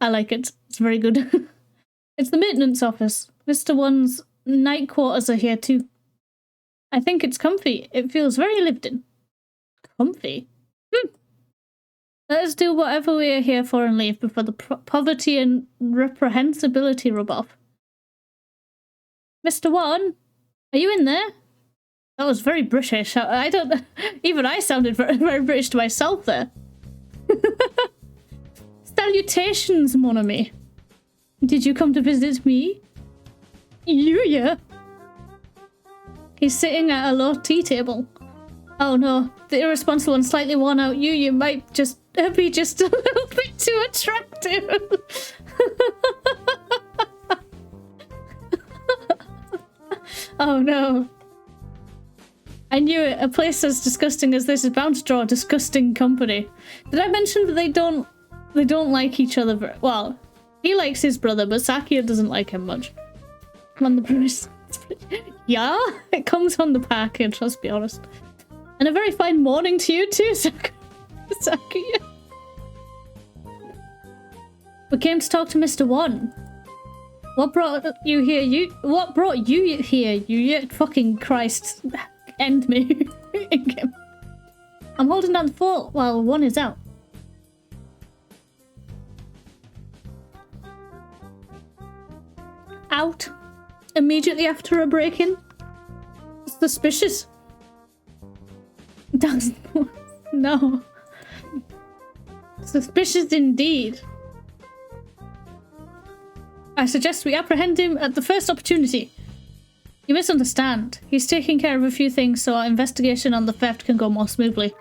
I like it. It's very good. It's the maintenance office. Mr. One's night quarters are here too. I think it's comfy. It feels very lived in. Comfy? Let us do whatever we are here for and leave before the poverty and reprehensibility rub off. Mr. One, are you in there? That was very British. I don't... Even I sounded very, very British to myself there. Salutations, mon ami. Did you come to visit me? Yeah. He's sitting at a low tea table. Oh no, the irresponsible and slightly worn out you might just be just a little bit too attractive. Oh no. I knew it. A place as disgusting as this is bound to draw disgusting company. Did I mention that they don't like each other very well? He likes his brother, but Sakia doesn't like him much. Come on, the Bruce. Yeah, it comes on the package, let's be honest. And a very fine morning to you too, Sakia. We came to talk to Mr. One. What brought you here? What brought you here? You fucking Christ. End me. I'm holding down the fort while One is out. Out immediately after a break-in? Suspicious. No. Suspicious indeed. I suggest we apprehend him at the first opportunity. You misunderstand. He's taking care of a few things so our investigation on the theft can go more smoothly.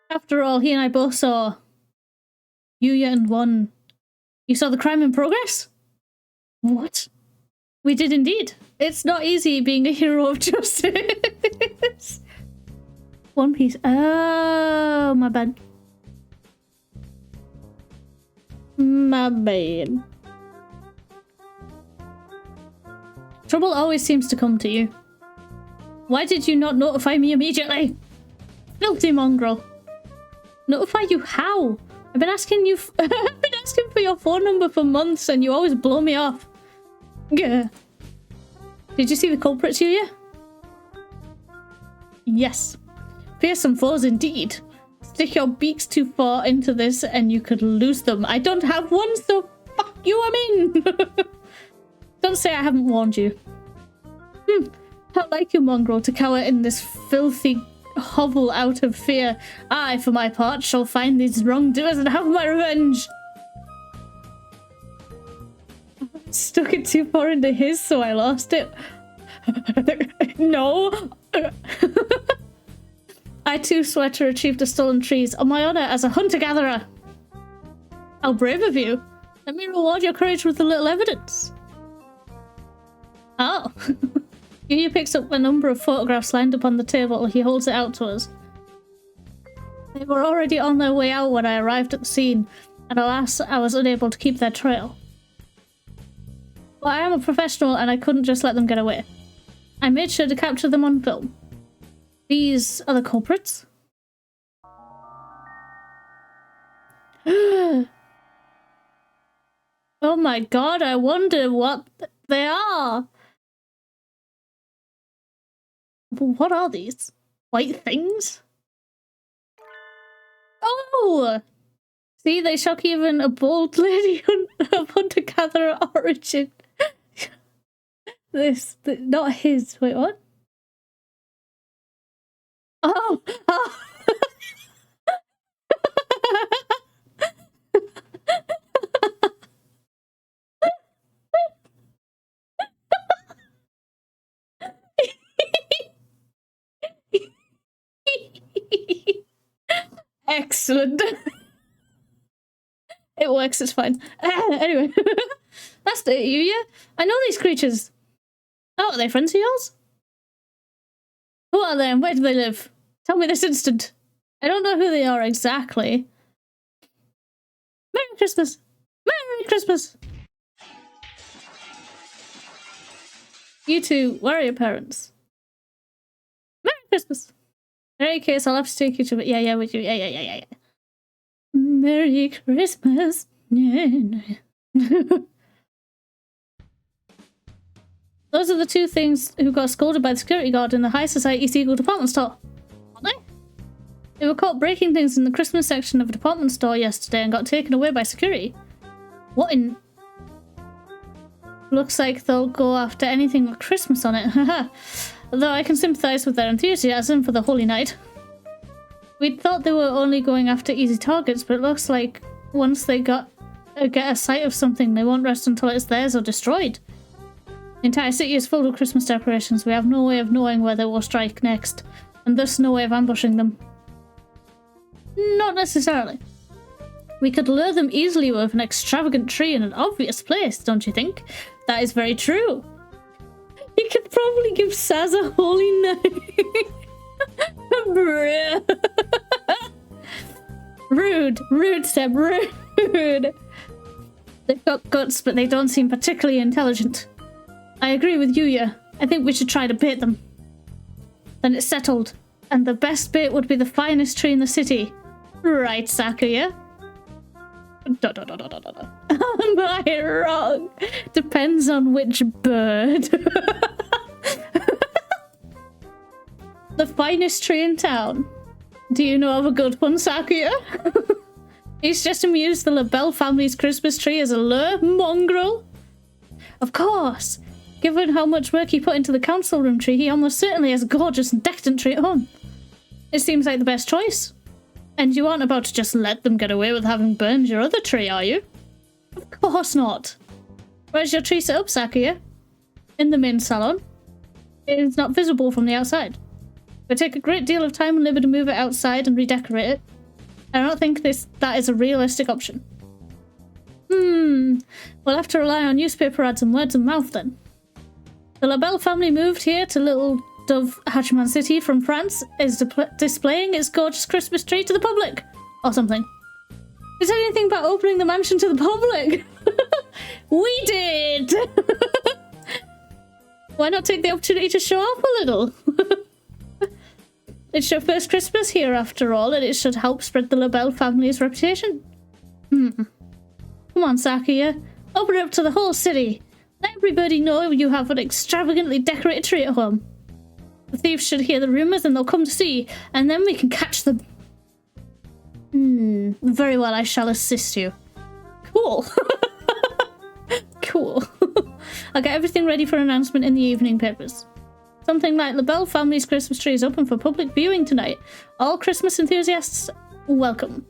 After all, he and I both saw Yuya and One. You saw the crime in progress? What? We did indeed. It's not easy being a hero of justice. One Piece. Oh, my bad. My bad. Trouble always seems to come to you. Why did you not notify me immediately? Filthy mongrel. Notify you how? I've been asking you I've been asking for your phone number for months and you always blow me off. Gah. Did you see the culprits, Yuya? Yes. Fearsome foes indeed. Stick your beaks too far into this and you could lose them. I don't have one, so fuck you, I'm in. Don't say I haven't warned you. How like you, mongrel, to cower in this filthy hovel out of fear. I, for my part, shall find these wrongdoers and have my revenge. Stuck it too far into his, so I lost it. No. I too swear to retrieve the stolen trees on my honor as a hunter-gatherer. How brave of you. Let me reward your courage with a little evidence. Oh. Yuya picks up a number of photographs lined up on the table. He holds it out to us. They were already on their way out when I arrived at the scene, and alas, I was unable to keep their trail. But I am a professional and I couldn't just let them get away. I made sure to capture them on film. These are the culprits. Oh my god, I wonder what they are. What are these? White things? Oh! See, they shock even a bold lady of hunter-gatherer origin. Not his. Wait, what? Oh! Oh! Excellent. It works, it's fine. Anyway, that's it, Yuya. I know these creatures. Oh, are they friends of yours? Who are they and where do they live? Tell me this instant. I don't know who they are exactly. Merry Christmas! Merry Christmas! You two, where are your parents? Merry Christmas! In any case, I'll have to take you to... Yeah, with you. Yeah. Merry Christmas. Those are the two things who got scolded by the security guard in the High Society Seagull department store. Aren't they? They were caught breaking things in the Christmas section of a department store yesterday and got taken away by security. What in... Looks like they'll go after anything with Christmas on it. Haha. Though I can sympathize with their enthusiasm for the Holy Night. We'd thought they were only going after easy targets, but it looks like once they get a sight of something, they won't rest until it's theirs or destroyed. The entire city is full of Christmas decorations. We have no way of knowing where they will strike next, and thus no way of ambushing them. Not necessarily. We could lure them easily with an extravagant tree in an obvious place, don't you think? That is very true. You could probably give Saz a holy night. Rude, Seb, rude. They've got guts, but they don't seem particularly intelligent. I agree with Yuya. I think we should try to bait them. Then it's settled. And the best bait would be the finest tree in the city. Right, Sakuya? Am I wrong? Depends on which bird. The finest tree in town. Do you know of a good one, Sakuya? He's just amused the LaBelle family's Christmas tree as a lure, mongrel. Of course. Given how much work he put into the council room tree, he almost certainly has a gorgeous and decadent tree at home. It seems like the best choice. And you aren't about to just let them get away with having burned your other tree, are you? Of course not. Where's your tree set up, Sakuya? In the main salon. It is not visible from the outside. It would take a great deal of time and labor to move it outside and redecorate it. I don't think that is a realistic option. We'll have to rely on newspaper ads and words of mouth then. The LaBelle family moved here to Little Dove Hachiman City from France, is displaying its gorgeous Christmas tree to the public. Or something. Who said anything about opening the mansion to the public? We did! Why not take the opportunity to show off a little? It's your first Christmas here after all, and it should help spread the LaBelle family's reputation. Come on, Sakuya. Open it up to the whole city. Let everybody know you have an extravagantly decorated tree at home. The thieves should hear the rumours and they'll come to see, and then we can catch them. Very well, I shall assist you. Cool. Cool. I'll get everything ready for an announcement in the evening papers. Something like LaBelle family's Christmas tree is open for public viewing tonight. All Christmas enthusiasts, welcome.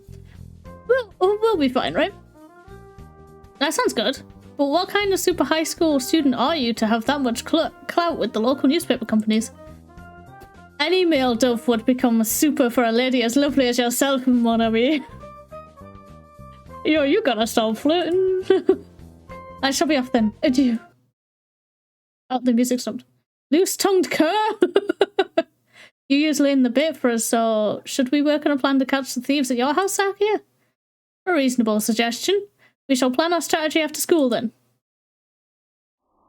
We'll be fine, right? That sounds good. But what kind of super high school student are you to have that much clout with the local newspaper companies? Any male dove would become a super for a lady as lovely as yourself, Monami. Yo, you gotta stop flirting. I shall be off then. Adieu. Oh, the music stopped. Loose-tongued cur! You usually in the bit for us, so should we work on a plan to catch the thieves at your house, Sakia? A reasonable suggestion. We shall plan our strategy after school, then.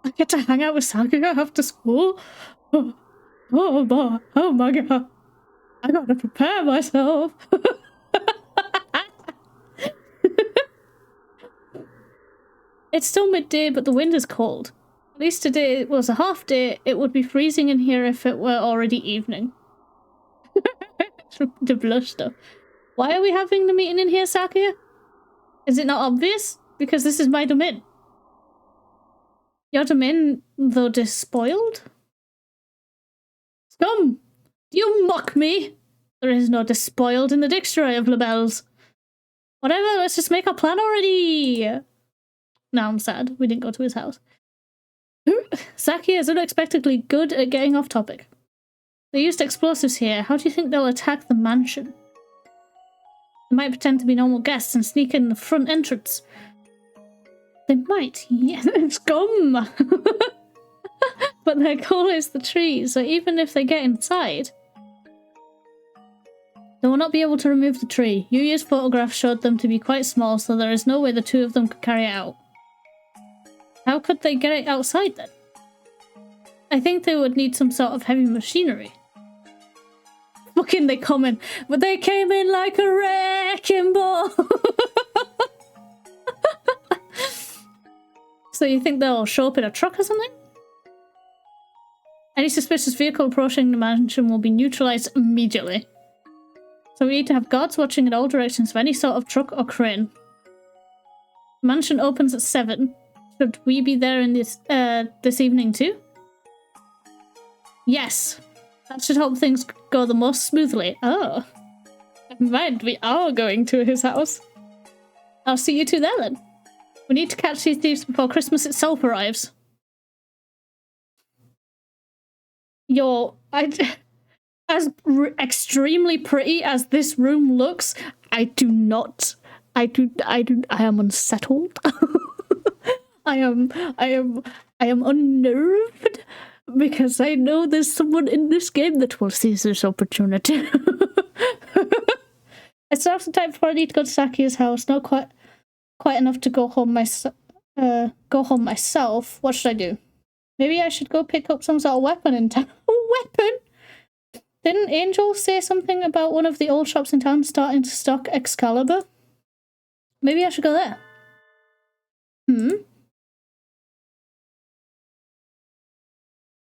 I get to hang out with Sakia after school? Oh boy, oh my god. I gotta prepare myself. It's still midday, but the wind is cold. At least today was a half day. It would be freezing in here if it were already evening. The bluster. Why are we having the meeting in here, Sakia? Is it not obvious? Because this is my domain. Your domain, though despoiled? Scum! Do you mock me? There is no despoiled in the dictionary of labels. Whatever, let's just make a plan already. Now I'm sad. We didn't go to his house. Sakia is unexpectedly good at getting off topic. They used explosives here. How do you think they'll attack the mansion? They might pretend to be normal guests and sneak in the front entrance. They might, yes, scum! But their goal is the tree, so even if they get inside, they will not be able to remove the tree. Yuya's photograph showed them to be quite small, so there is no way the two of them could carry it out. How could they get it outside then? I think they would need some sort of heavy machinery. Fucking they come in, but they came in like a wrecking ball. So you think they'll show up in a truck or something? Any suspicious vehicle approaching the mansion will be neutralized immediately. So we need to have guards watching in all directions for any sort of truck or crane. The mansion opens at 7. Should we be there in this evening too? Yes. That should help things go the most smoothly. Oh. Never mind, we are going to his house. I'll see you two there then. We need to catch these thieves before Christmas itself arrives. As extremely pretty as this room looks, I am unsettled. I am unnerved because I know there's someone in this game that will seize this opportunity. It's now some time before I need to go to Sakia's house. Not quite enough to go home myself. What should I do? Maybe I should go pick up some sort of weapon in town. Weapon? Didn't Angel say something about one of the old shops in town starting to stock Excalibur? Maybe I should go there.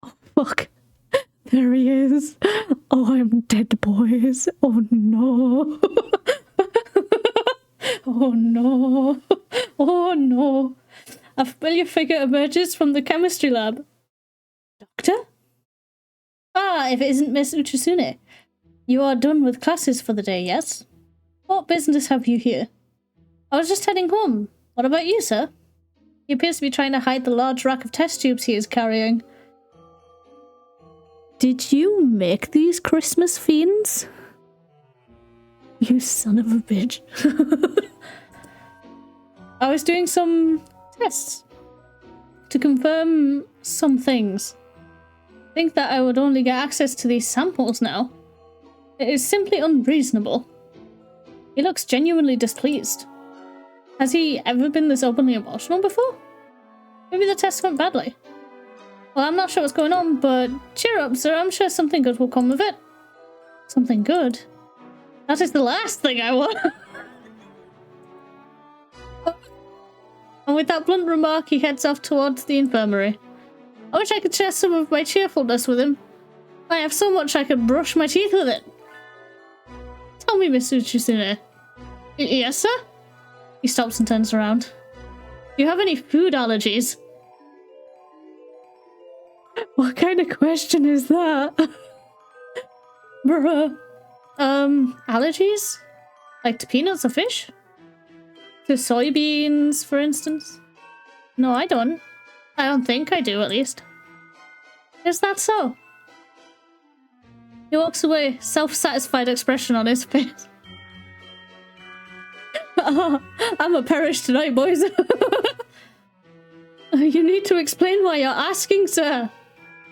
Oh, fuck. There he is. Oh, I'm dead, boys. Oh, no. Oh, no. Oh, no. A familiar figure emerges from the chemistry lab. Doctor? Ah, if it isn't Miss 𝘩𝘰𝘸𝘦𝘳. You are done with classes for the day, yes? What business have you here? I was just heading home. What about you, sir? He appears to be trying to hide the large rack of test tubes he is carrying. Did you make these Christmas fiends? You son of a bitch. I was doing some tests to confirm some things. I think that I would only get access to these samples now. It is simply unreasonable. He looks genuinely displeased. Has he ever been this openly emotional before? Maybe the test went badly. Well, I'm not sure what's going on, but cheer up, sir. I'm sure something good will come of it. Something good? That is the last thing I want. And with that blunt remark, he heads off towards the infirmary. I wish I could share some of my cheerfulness with him. I have so much I could brush my teeth with it. Tell me, Miss 𝘩𝘰𝘸𝘦𝘳. Yes, sir? He stops and turns around. Do you have any food allergies? What kind of question is that? Bruh. Allergies? Like to peanuts or fish? To soybeans, for instance? No, I don't. I don't think I do, at least. Is that so? He walks away, self-satisfied expression on his face. I'm a perish tonight, boys. You need to explain why you're asking, sir.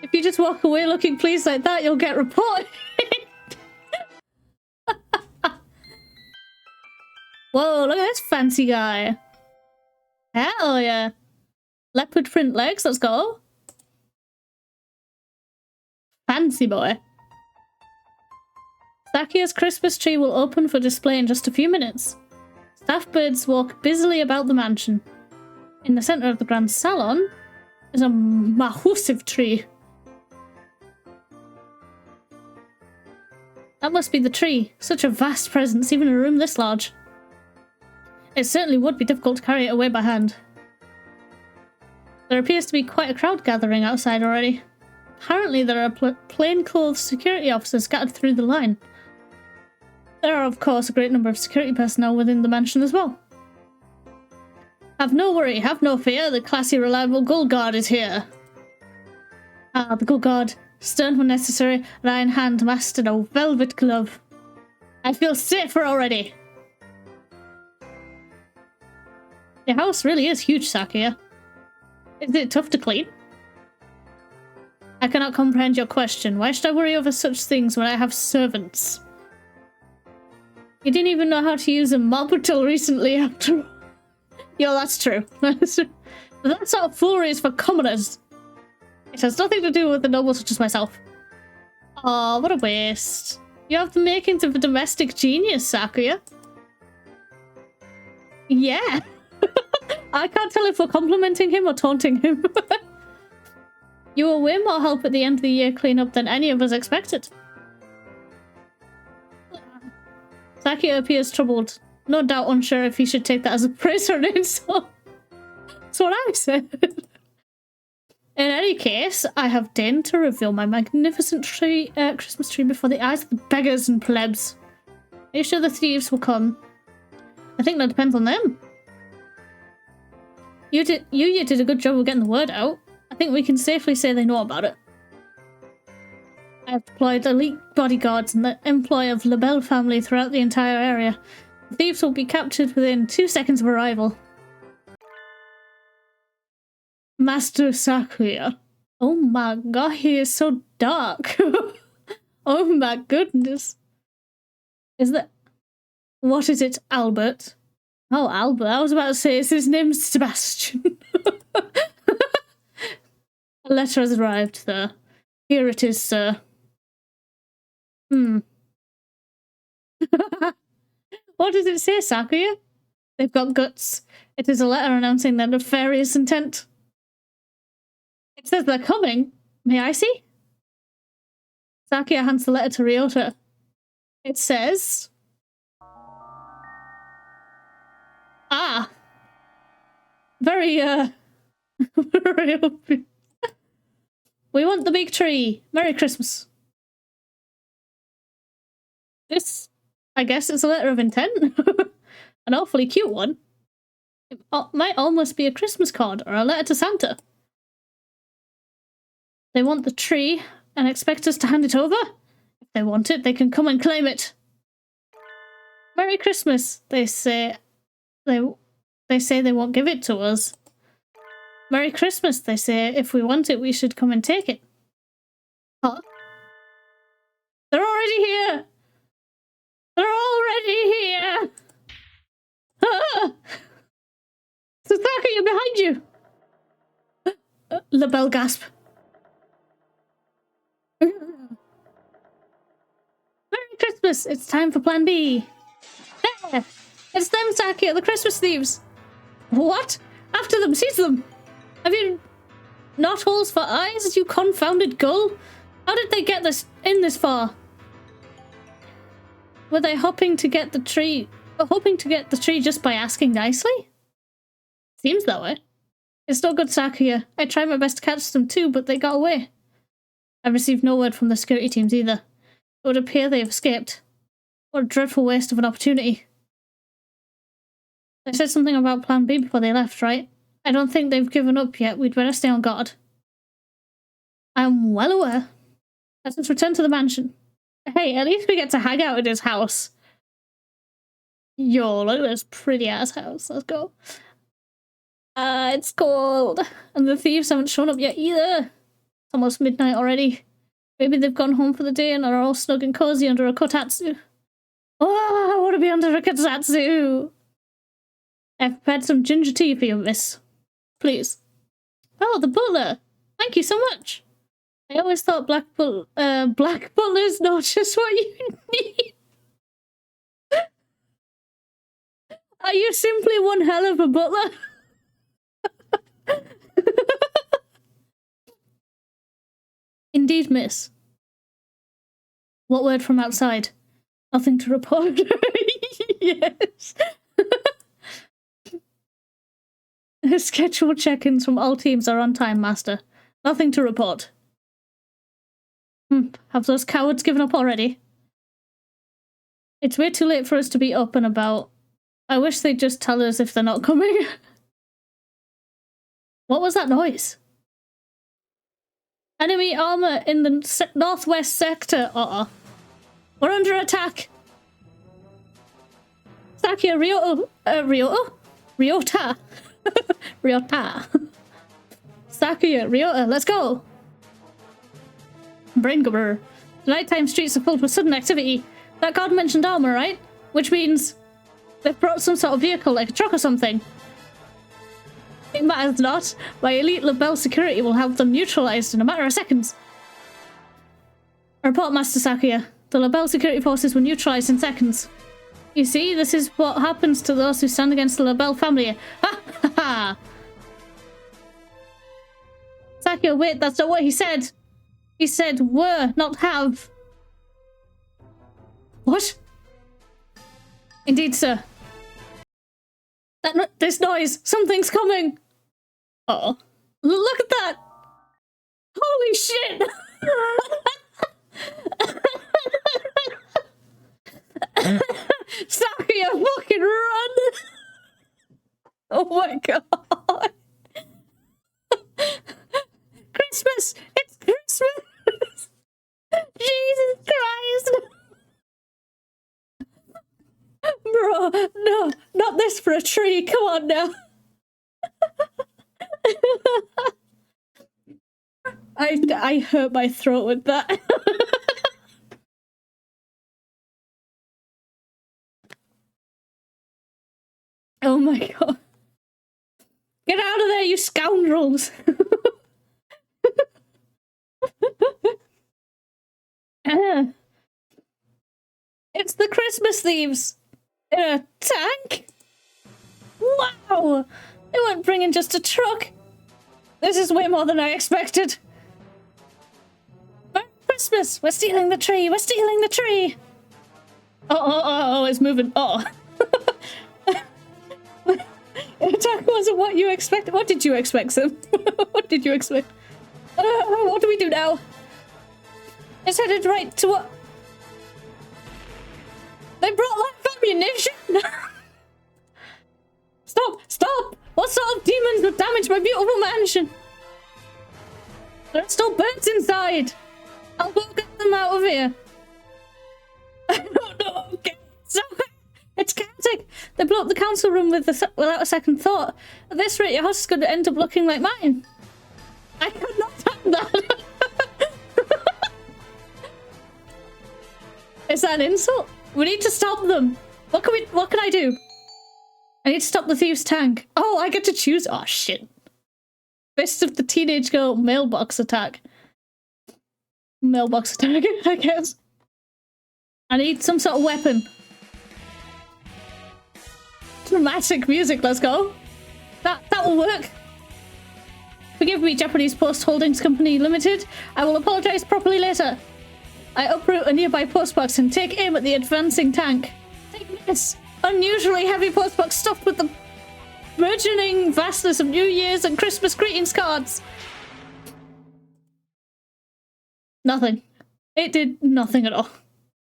If you just walk away looking pleased like that, you'll get reported. Whoa, look at this fancy guy. Hell yeah. Leopard print legs, let's go. Fancy boy. Sakia's Christmas tree will open for display in just a few minutes. Staff birds walk busily about the mansion. In the center of the grand salon is a massive tree. That must be the tree. Such a vast presence, even in a room this large. It certainly would be difficult to carry it away by hand. There appears to be quite a crowd gathering outside already. Apparently there are plainclothes security officers scattered through the line. There are, of course, a great number of security personnel within the mansion as well. Have no worry, have no fear, the classy, reliable Gull Guard is here. Ah, the Gull Guard. Stern when necessary, an iron hand masked in a velvet glove. I feel safer already. Your house really is huge, Sakia. Is it tough to clean? I cannot comprehend your question. Why should I worry over such things when I have servants? You didn't even know how to use a mop until recently after all. Yo, that's true. That sort of foolery is for commoners. It has nothing to do with the nobles such as myself. Oh, what a waste. You have the makings of a domestic genius, Sakuya. Yeah. I can't tell if we're complimenting him or taunting him. You were way more help at the end of the year cleanup than any of us expected. Sakuya appears troubled. No doubt unsure if he should take that as a praise or an insult. That's what I said. In any case, I have deigned to reveal my magnificent Christmas tree before the eyes of the beggars and plebs. Are you sure the thieves will come? I think that depends on them. You did a good job of getting the word out. I think we can safely say they know about it. I have deployed elite bodyguards and the employ of 𝘃𝕚𝕟𝕦𝘳 family throughout the entire area. The thieves will be captured within 2 seconds of arrival. Master Sakuya. Oh my god, he is so dark. Oh my goodness. Is that... What is it, Albert? Oh, Albert. I was about to say, is his name Sebastian? A letter has arrived, sir. Here it is, sir. What does it say, Sakuya? They've got guts. It is a letter announcing their nefarious intent. It says they're coming. May I see? Sakuya hands the letter to Ryota. It says... Ah! Very, very obvious. We want the big tree. Merry Christmas. This, I guess it's a letter of intent. An awfully cute one. It might almost be a Christmas card or a letter to Santa. They want the tree and expect us to hand it over? If they want it, they can come and claim it. Merry Christmas, they say. They say they won't give it to us. Merry Christmas, they say. If we want it, we should come and take it. Huh? They're already here! They're already here! Ah! Sakuya, behind you! 𝘃𝕚𝕟𝕦𝘳 gasp. Merry Christmas! It's time for Plan B. There! It's them, Sakuya, the Christmas thieves! What? After them! Seize them! Have you not holes for eyes, you confounded gull? How did they get this far? Were they hoping to get the tree just by asking nicely? Seems that way. It's no good, Sakuya. I tried my best to catch them too, but they got away. I've received no word from the security teams either. It would appear they've escaped. What a dreadful waste of an opportunity. They said something about Plan B before they left, right? I don't think they've given up yet. We'd better stay on guard. I'm well aware. Let us return to the mansion. Hey, at least we get to hang out in his house. Yo, look at this pretty ass house. Let's go. It's cold. And the thieves haven't shown up yet either. It's almost midnight already. Maybe they've gone home for the day and are all snug and cozy under a kotatsu. Oh, I want to be under a kotatsu. I've prepared some ginger tea for you, miss. Please. Oh, the butler. Thank you so much. I always thought black butler's not just what you need. Are you simply one hell of a butler? Indeed, miss. What word from outside? Nothing to report. Yes. Scheduled check-ins from all teams are on time, master. Nothing to report. Have those cowards given up already? It's way too late for us to be up and about. I wish they'd just tell us if they're not coming. What was that noise? Enemy armor in the northwest sector. We're under attack. Sakia, Ryota. Sakuya, Ryota, let's go. Brain gubber. The nighttime streets are filled with sudden activity. That guard mentioned armor, right? Which means they've brought some sort of vehicle, like a truck or something. It matters not. My elite 𝘁𝕚𝕟𝕦𝘳 security will have them neutralized in a matter of seconds. Report, Master Sakuya. The 𝘁𝕚𝕟 security forces were neutralized in seconds. You see, this is what happens to those who stand against the 𝘁𝕚𝕟 family. Ha ha ha! Sakuya, wait, that's not what he said. He said were, not have. What? Indeed, sir. This noise! Something's coming! Uh-oh. Look at that! Holy shit! Sakuya, fucking run! Oh my god! Christmas! It's Christmas! Jesus Christ! Bro, no, not this for a tree. Come on now. I hurt my throat with that. Oh my god. Get out of there, you scoundrels. It's the Christmas thieves. In a tank? Wow! They weren't bringing just a truck. This is way more than I expected. Merry Christmas! We're stealing the tree! We're stealing the tree! Oh, it's moving. Oh. Attack wasn't what you expected. What did you expect, Sim? What did you expect? What do we do now? It's headed right to what? They brought live ammunition! Stop! What sort of demons would damage my beautiful mansion? There are still birds inside! I'll go get them out of here. I don't know, okay. It's chaotic! They blew up the council room without a second thought. At this rate, your house is going to end up looking like mine. I could not have that! Is that an insult? We need to stop them. What can I do? I need to stop the thieves' tank. Oh, I get to choose. Oh shit. Fist of the teenage girl mailbox attack. Mailbox attack, I guess. I need some sort of weapon. Dramatic music, let's go. That will work. Forgive me, Japanese Post Holdings Company Limited. I will apologize properly later. I uproot a nearby postbox and take aim at the advancing tank. Take this! Unusually heavy postbox stuffed with the burgeoning vastness of New Year's and Christmas greetings cards. Nothing. It did nothing at all.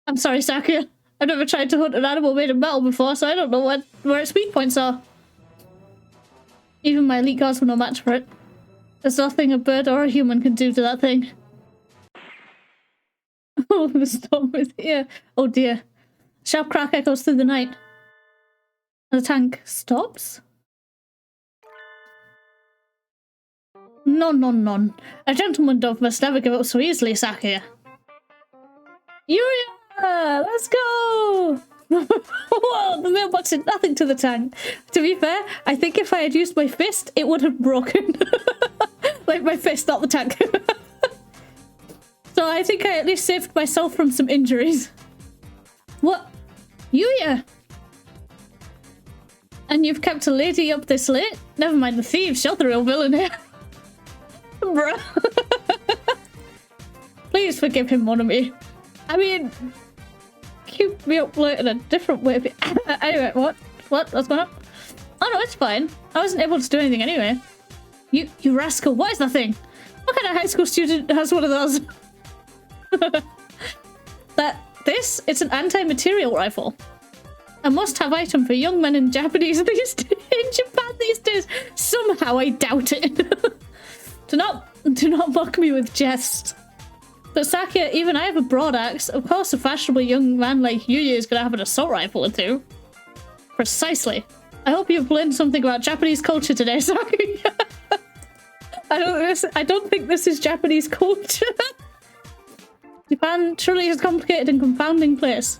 I'm sorry, Sakuya. I've never tried to hunt an animal made of metal before, so I don't know where its weak points are. Even my elite guards were no match for it. There's nothing a bird or a human can do to that thing. Oh, the storm is here. Oh dear. Sharp crack echoes through the night. The tank stops. Non. A gentleman dove must never give up so easily, Sakia. Yuya! Let's go! Whoa, the mailbox did nothing to the tank. To be fair, I think if I had used my fist, it would have broken. Like my fist, not the tank. So I think I at least saved myself from some injuries. What? Yuya! And you've kept a lady up this late? Never mind the thieves, you're the real villain here. Bruh. Please forgive him, Monami. I mean, keep me up late in a different way. Anyway, what? What's going on? Oh no, it's fine. I wasn't able to do anything anyway. You rascal, what is that thing? What kind of high school student has one of those? It's an anti-material rifle. A must-have item for young men in Japan these days. Somehow I doubt it. Do not mock me with jests. But Sakia, even I have a broad axe. Of course, a fashionable young man like Yuya is gonna have an assault rifle or two. Precisely. I hope you've learned something about Japanese culture today, Sakia. I don't think this is Japanese culture. Japan truly is a complicated and confounding place.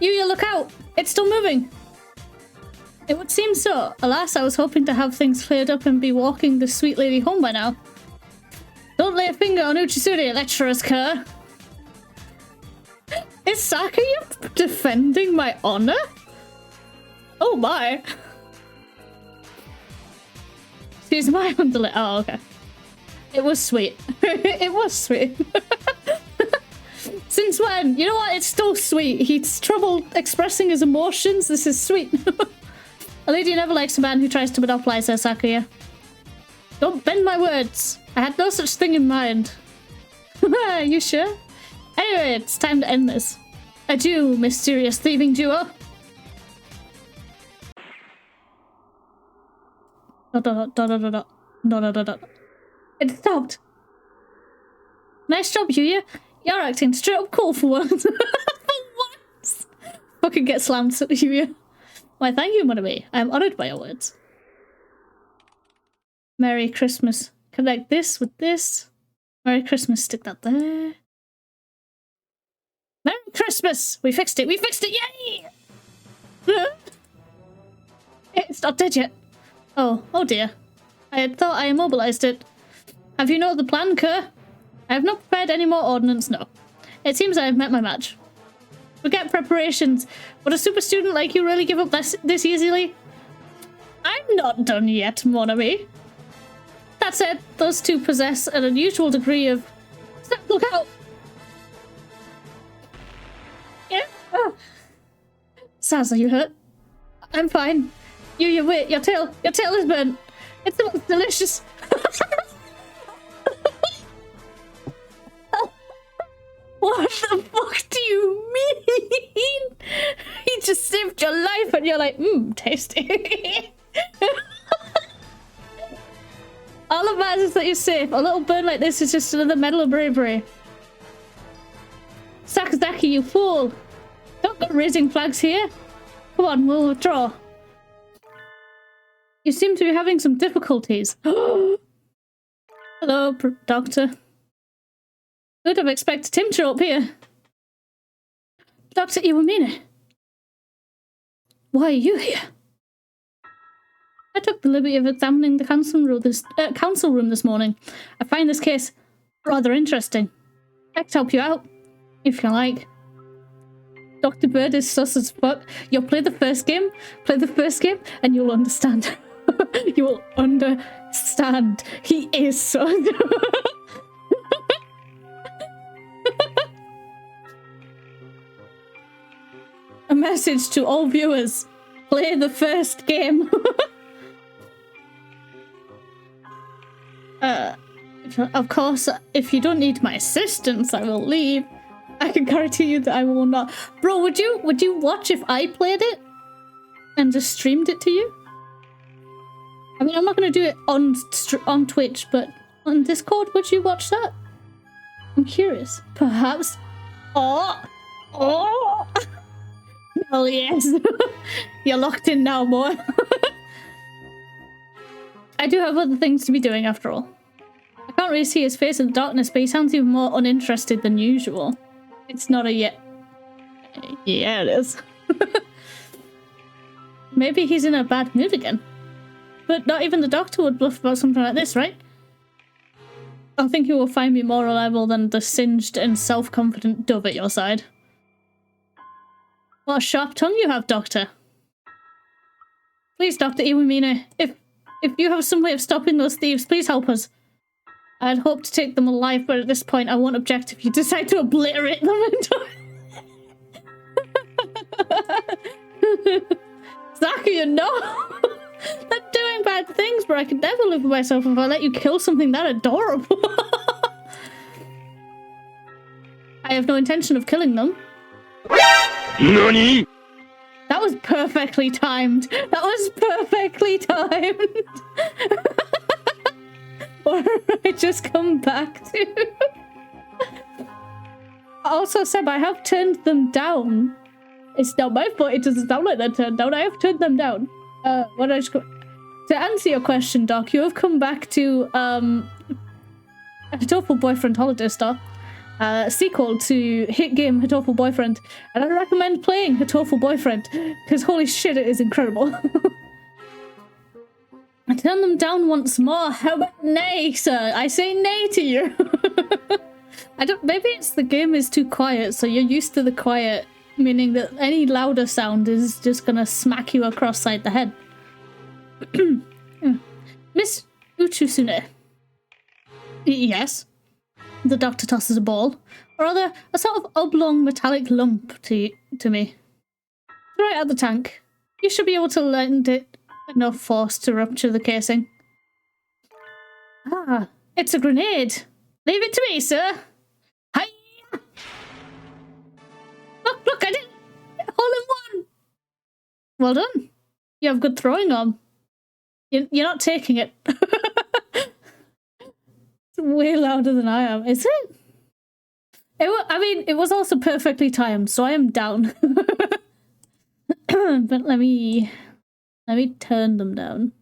Yuya, look out! It's still moving! It would seem so. Alas, I was hoping to have things cleared up and be walking the sweet lady home by now. Don't lay a finger on Uchisuri, lecturer's cur. Is Sakuya defending my honor? Oh my. She's my underling. Oh, okay. It was sweet. It was sweet. Since when? You know what? It's still sweet. He's trouble expressing his emotions. This is sweet. A lady never likes a man who tries to monopolize her, Sakuya. Don't bend my words. I had no such thing in mind. You sure? Anyway, it's time to end this. Adieu, mysterious thieving duo. It stopped. Nice job, Yuya. You're acting straight up cool for once. For once. Fucking get slammed, Yuya. Why, thank you, Monami. I am honoured by your words. Merry Christmas. Connect this with this. Merry Christmas. Stick that there. Merry Christmas! We fixed it. We fixed it. Yay! It's not dead yet. Oh dear. I had thought I immobilized it. Have you know the plan, Kerr? I have not prepared any more ordnance, no. It seems I have met my match. Forget preparations. Would a super student like you really give up this easily? I'm not done yet, Monami. That said, those two possess an unusual degree of... Look out! Yeah. Oh. Saz, are you hurt? I'm fine. You wait, your tail is burnt. It smells delicious. What the fuck do you mean? He just saved your life and you're like, tasty. All that matters is that you're safe. A little burn like this is just another medal of bravery. Sakazaki, you fool. Don't go raising flags here. Come on, we'll withdraw. You seem to be having some difficulties. Hello, Doctor. Who'd have expected him to show up here? Dr. Iwamine. Why are you here? I took the liberty of examining the council room this morning. I find this case rather interesting. I could help you out, if you like. Dr. Bird is sus as fuck. You'll play the first game, and you'll understand. You will understand. He is sus. A message to all viewers. Play the first game. Of course, if you don't need my assistance, I will leave. I can guarantee you that I will not. Bro, would you watch if I played it? And just streamed it to you? I mean, I'm not going to do it on Twitch, but on Discord, would you watch that? I'm curious. Perhaps. Oh! Hell yes. You're locked in now, boy. I do have other things to be doing after all. I can't really see his face in the darkness, but he sounds even more uninterested than usual. It's not a yet. Yeah, it is. Maybe he's in a bad mood again. But not even the doctor would bluff about something like this, right? I think you will find me more reliable than the singed and self-confident dove at your side. What a sharp tongue you have, Doctor. Please, Dr. 𝘰𝘕𝘦𝘚, if you have some way of stopping those thieves, please help us. I'd hoped to take them alive, but at this point I won't object if you decide to obliterate them entirely. Zaki, no! They're doing bad things, but I could never live with myself if I let you kill something that adorable. I have no intention of killing them. NANI?! That was perfectly timed. That was perfectly timed. Or I just come back to. Also, Seb, I have turned them down. It's not my fault. It doesn't sound like they're turned down. I have turned them down. What did I just go? To answer your question, Doc, you have come back to Hatoful Boyfriend Holiday Star. Sequel to hit game Hatoful Boyfriend, and I recommend playing Hatoful Boyfriend because holy shit, it is incredible. I turn them down once more. How about nay, sir? I say nay to you. I don't. Maybe it's the game is too quiet, so you're used to the quiet, meaning that any louder sound is just gonna smack you across side the head. Miss 𝘩𝘰𝘸𝘦𝘚. Yes. The doctor tosses a ball, or rather, a sort of oblong metallic lump to me. Right at the tank. You should be able to lend it enough force to rupture the casing. Ah, it's a grenade. Leave it to me, sir. Hi. Look, I did it. Hole in one. Well done. You have good throwing arm. You're not taking it. It's way louder than I am. Is it? I mean, it was also perfectly timed, so I am down. But let me turn them down.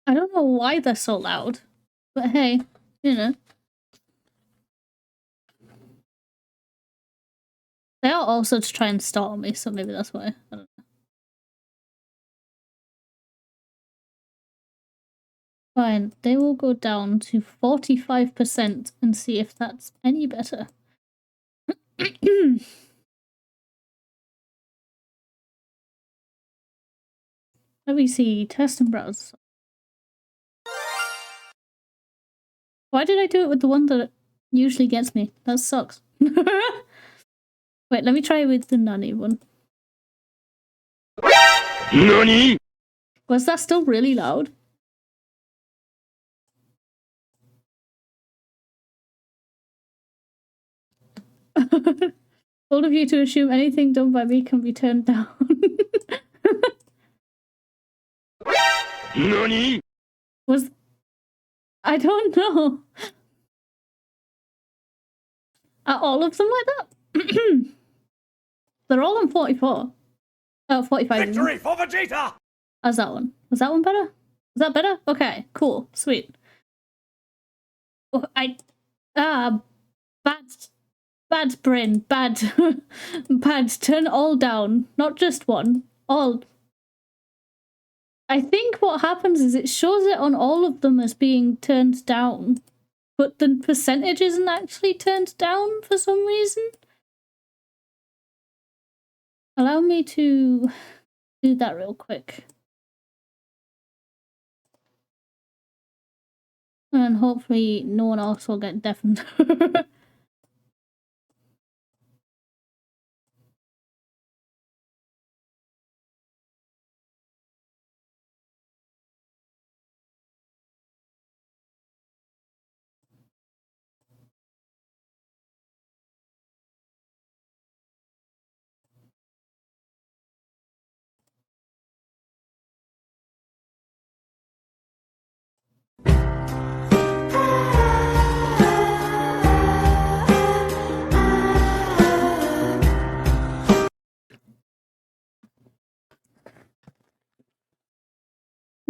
I don't know why they're so loud, but hey, you know. They are also to try and startle me, so maybe that's why. I don't know. Fine, they will go down to 45% and see if that's any better. Let me see, test and browse. Why did I do it with the one that usually gets me? That sucks. Wait, let me try with the nanny one. NANI?! Was that still really loud? Bold of you to assume anything done by me can be turned down. NANI?! I don't know. Are all of them like that? They're all on 44. Oh, 45. Victory for Vegeta! How's that one? Was that one better? Was that better? Okay, cool, sweet. Oh, bad brain, bad. Bad, turn all down. Not just one, all. I think what happens is it shows it on all of them as being turned down, but the percentage isn't actually turned down for some reason. Allow me to do that real quick. And hopefully no one else will get deafened.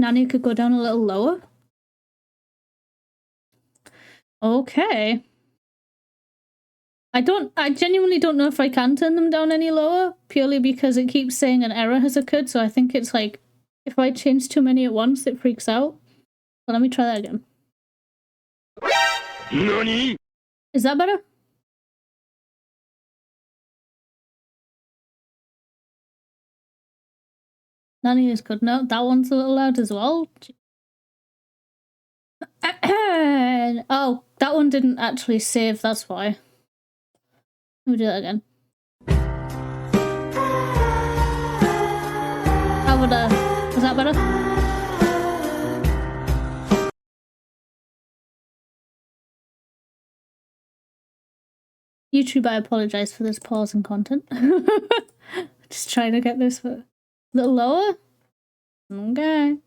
Nanny could go down a little lower. Okay. I genuinely don't know if I can turn them down any lower, purely because it keeps saying an error has occurred, so I think it's like, if I change too many at once, it freaks out. But let me try that again. NANI? Is that better? Nanny is good. No, that one's a little loud as well. Oh, that one didn't actually save, that's why. Let me do that again. How would is that better? YouTube, I apologize for this pause in content. Just trying to get this a little lower. Okay.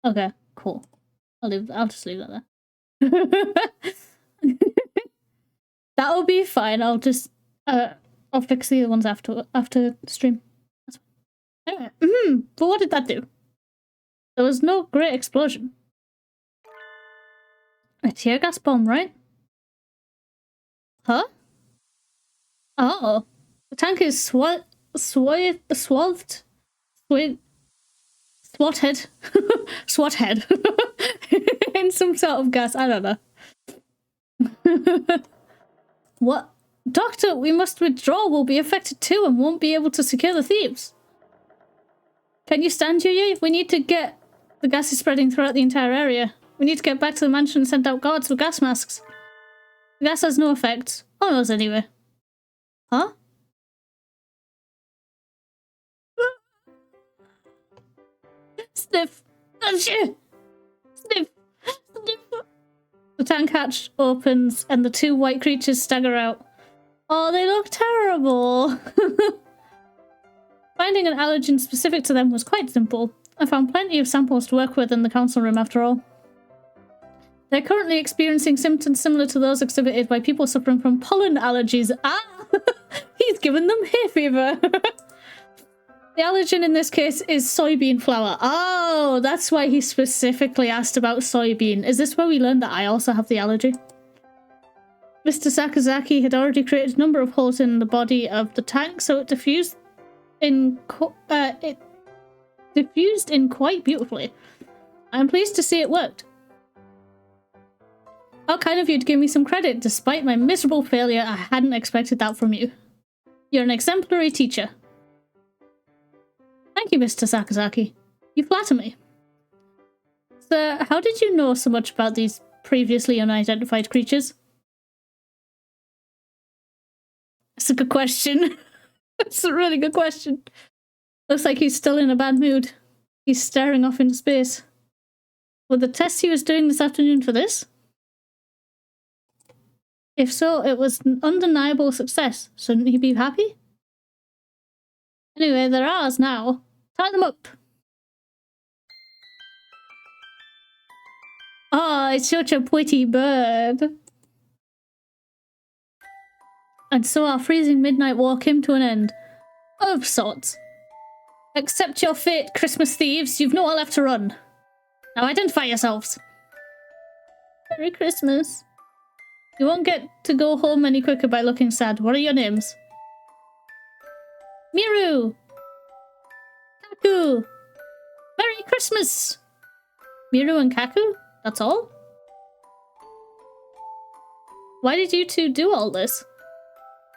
Okay, cool. I'll just leave that there. That'll be fine. I'll just I'll fix the other ones after stream. That's fine. Anyway, but what did that do? There was no great explosion. A tear gas bomb, right? Huh? Oh. The tank is swatted. Swathead. In some sort of gas, I don't know. What? Doctor, we must withdraw. We'll be affected too and won't be able to secure the thieves. Can you stand here? We need to get... The gas is spreading throughout the entire area. We need to get back to the mansion and send out guards with gas masks. The gas has no effect. On us anyway. Huh? Sniff. Sniff. Sniff. The tank hatch opens and the two white creatures stagger out. Oh, they look terrible. Finding an allergen specific to them was quite simple. I found plenty of samples to work with in the council room after all. They're currently experiencing symptoms similar to those exhibited by people suffering from pollen allergies. Ah! He's given them hay fever. The allergen in this case is soybean flour. Oh, that's why he specifically asked about soybean. Is this where we learned that I also have the allergy? Mr. Sakazaki had already created a number of holes in the body of the tank, so it diffused in quite beautifully. I'm pleased to see it worked. How kind of you to give me some credit. Despite my miserable failure, I hadn't expected that from you. You're an exemplary teacher. Thank you, Mr. Sakazaki. You flatter me. Sir, how did you know so much about these previously unidentified creatures? That's a good question. That's a really good question. Looks like he's still in a bad mood. He's staring off into space. Were the tests he was doing this afternoon for this? If so, it was an undeniable success. Shouldn't he be happy? Anyway, they're ours now. Tie them up. Oh, it's such a pretty bird. And so our freezing midnight war came to an end. Of sorts. Accept your fate, Christmas thieves. You've nowhere left to run. Now identify yourselves. Merry Christmas. You won't get to go home any quicker by looking sad. What are your names? Miru! Kaku! Merry Christmas! Miru and Kaku? That's all? Why did you two do all this?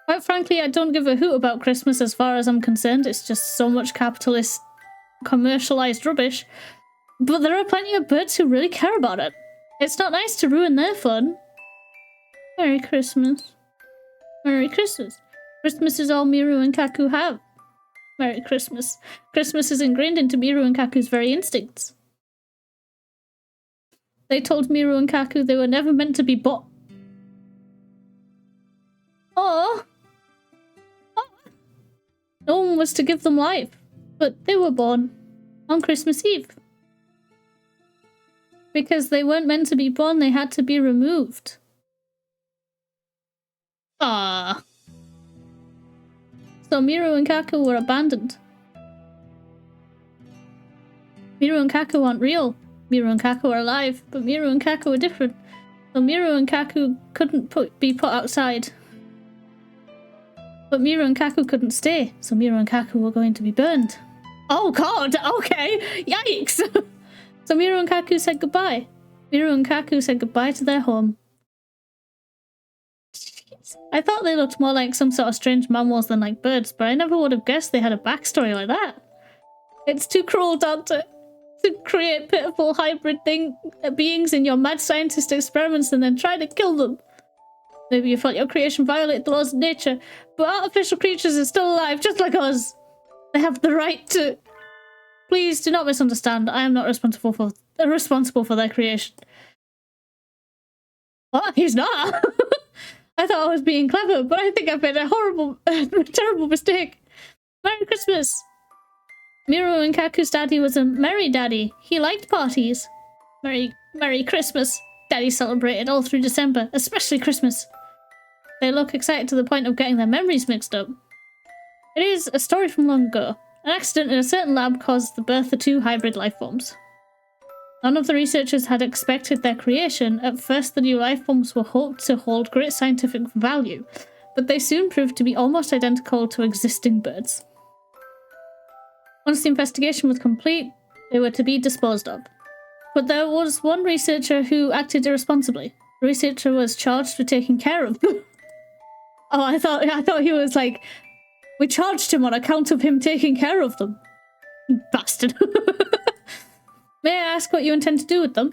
Quite frankly, I don't give a hoot about Christmas as far as I'm concerned. It's just so much capitalist, commercialized rubbish. But there are plenty of birds who really care about it. It's not nice to ruin their fun. Merry Christmas. Merry Christmas. Christmas is all Miru and Kaku have. Merry Christmas. Christmas is ingrained into Miru and Kaku's very instincts. They told Miru and Kaku they were never meant to be bought. Oh. No one was to give them life, but they were born on Christmas Eve. Because they weren't meant to be born, they had to be removed. Ah. So Miru and Kaku were abandoned. Miru and Kaku aren't real. Miru and Kaku are alive, but Miru and Kaku are different. So Miru and Kaku couldn't be put outside. But Miru and Kaku couldn't stay, so Miru and Kaku were going to be burned. Oh god, okay, yikes! So Miru and Kaku said goodbye. Miru and Kaku said goodbye to their home. Jeez. I thought they looked more like some sort of strange mammals than like birds, but I never would have guessed they had a backstory like that. It's too cruel, Doctor, to create pitiful hybrid beings in your mad scientist experiments and then try to kill them. Maybe you felt your creation violated the laws of nature, but artificial creatures are still alive, just like us. They have the right to... Please do not misunderstand. I am not responsible for their creation. What? He's not? I thought I was being clever, but I think I've made a horrible, terrible mistake. Merry Christmas! Miru and Kaku's daddy was a merry daddy. He liked parties. Merry Christmas. Daddy celebrated all through December, especially Christmas. They look excited to the point of getting their memories mixed up. It is a story from long ago. An accident in a certain lab caused the birth of 2 hybrid life forms. None of the researchers had expected their creation. At first, the new life forms were hoped to hold great scientific value, but they soon proved to be almost identical to existing birds. Once the investigation was complete, they were to be disposed of. But there was one researcher who acted irresponsibly. The researcher was charged with taking care of them. Oh, I thought he was like, we charged him on account of him taking care of them. Bastard. May I ask what you intend to do with them?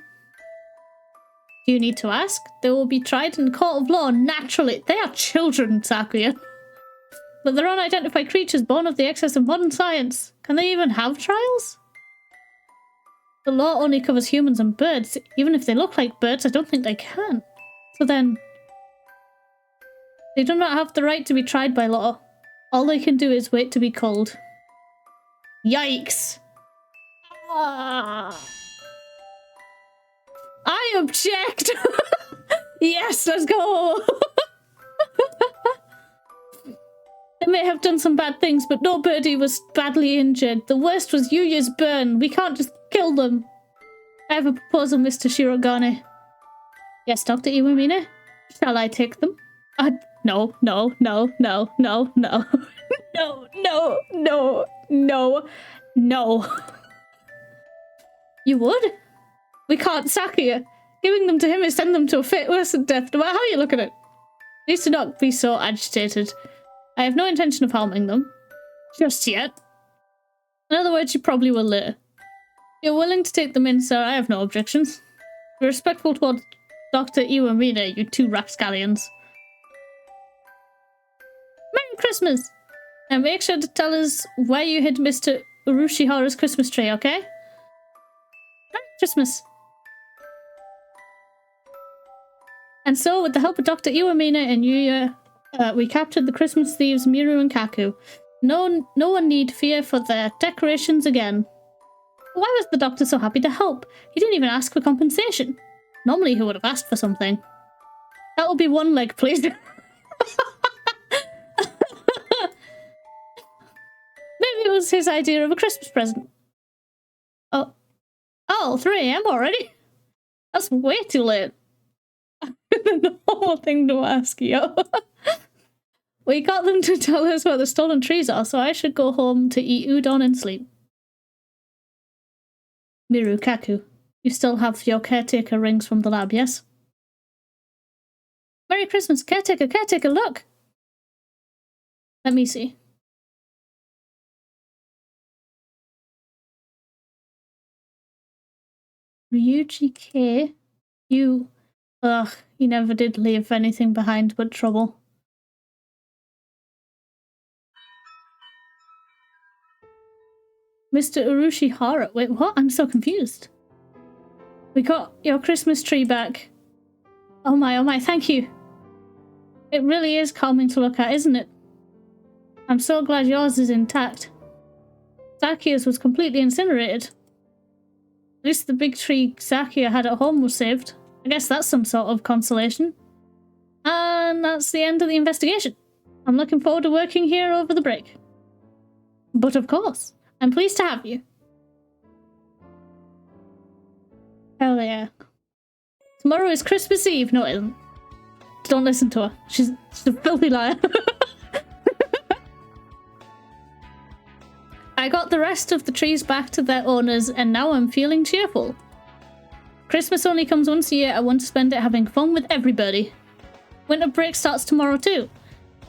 Do you need to ask? They will be tried in the court of law, naturally. They are children, Sakuya. But they're unidentified creatures born of the excess of modern science. Can they even have trials? The law only covers humans and birds. Even if they look like birds, I don't think they can. So then... they do not have the right to be tried by law. All they can do is wait to be culled. Yikes! Ah. I object! Yes, let's go! They may have done some bad things, but no birdie was badly injured. The worst was Yuya's burn. We can't just kill them. I have a proposal, Mr. Shirogane. Yes, Dr. Iwamine? Shall I take them? No. No. You would? We can't, Sakuya. Giving them to him is send them to a fate worse than death, no matter how you look at it. Please do not be so agitated. I have no intention of harming them. Just yet. In other words, you probably will later. You're willing to take them in, sir. I have no objections. Be respectful toward Dr. Iwamine, you 2 rapscallions. Merry Christmas! And make sure to tell us where you hid Mr. Urushihara's Christmas tree, okay? Merry Christmas! And so, with the help of Dr. Iwamine and Yuya, we captured the Christmas thieves Miru and Kaku. No one need fear for their decorations again. Why was the doctor so happy to help? He didn't even ask for compensation. Normally he would have asked for something. That will be 1 leg, please. Maybe it was his idea of a Christmas present. Oh, 3 AM already? That's way too late. The normal thing to ask, yo. We got them to tell us where the stolen trees are, so I should go home to eat udon and sleep. Miru, Kaku, you still have your caretaker rings from the lab, yes? Merry Christmas, caretaker, look! Let me see. Ryuji K. You... Ugh, he never did leave anything behind but trouble. Mr. Urushihara. Wait, what? I'm so confused. We got your Christmas tree back. Oh my, thank you. It really is calming to look at, isn't it? I'm so glad yours is intact. Sakuya's was completely incinerated. At least the big tree Sakuya had at home was saved. I guess that's some sort of consolation. And that's the end of the investigation. I'm looking forward to working here over the break. But of course, I'm pleased to have you. Hell yeah. Tomorrow is Christmas Eve. No, it isn't. Don't listen to her. She's a filthy liar. I got the rest of the trees back to their owners and now I'm feeling cheerful. Christmas only comes once a year. I want to spend it having fun with everybody. Winter break starts tomorrow too.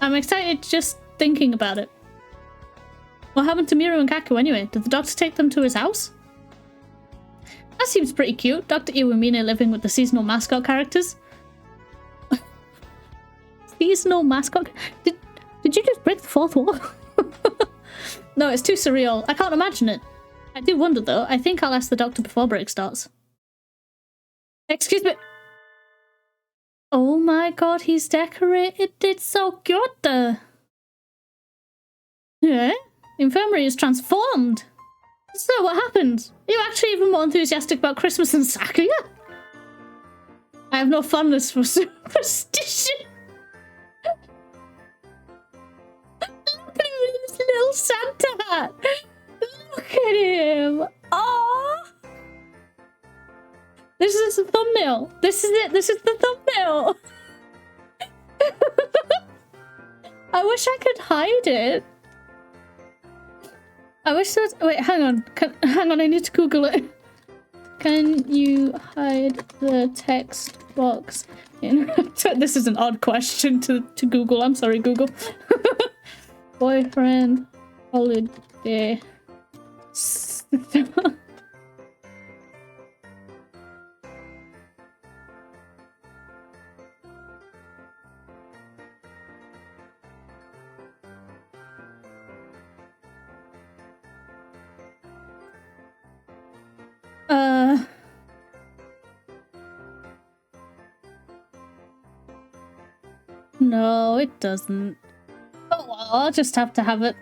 I'm excited just thinking about it. What happened to Miru and Kaku anyway? Did the doctor take them to his house? That seems pretty cute. Dr. Iwamine living with the seasonal mascot characters. Seasonal mascot? Did you just break the fourth wall? No, it's too surreal. I can't imagine it. I do wonder though. I think I'll ask the doctor before break starts. Excuse me. Oh my god, he's decorated it so good. Yeah? The infirmary is transformed. So what happened? Are you actually even more enthusiastic about Christmas than Sakuya? I have no fondness for superstition. Look at him with his little Santa hat. Look at him. Oh. This is the thumbnail. This is it. This is the thumbnail. I wish I could hide it. I wish that. Wait, hang on. Hang on, I need to Google it. Can you hide the text box in? This is an odd question to Google. I'm sorry, Google. Boyfriend holiday. No, it doesn't. Oh well, I'll just have to have it.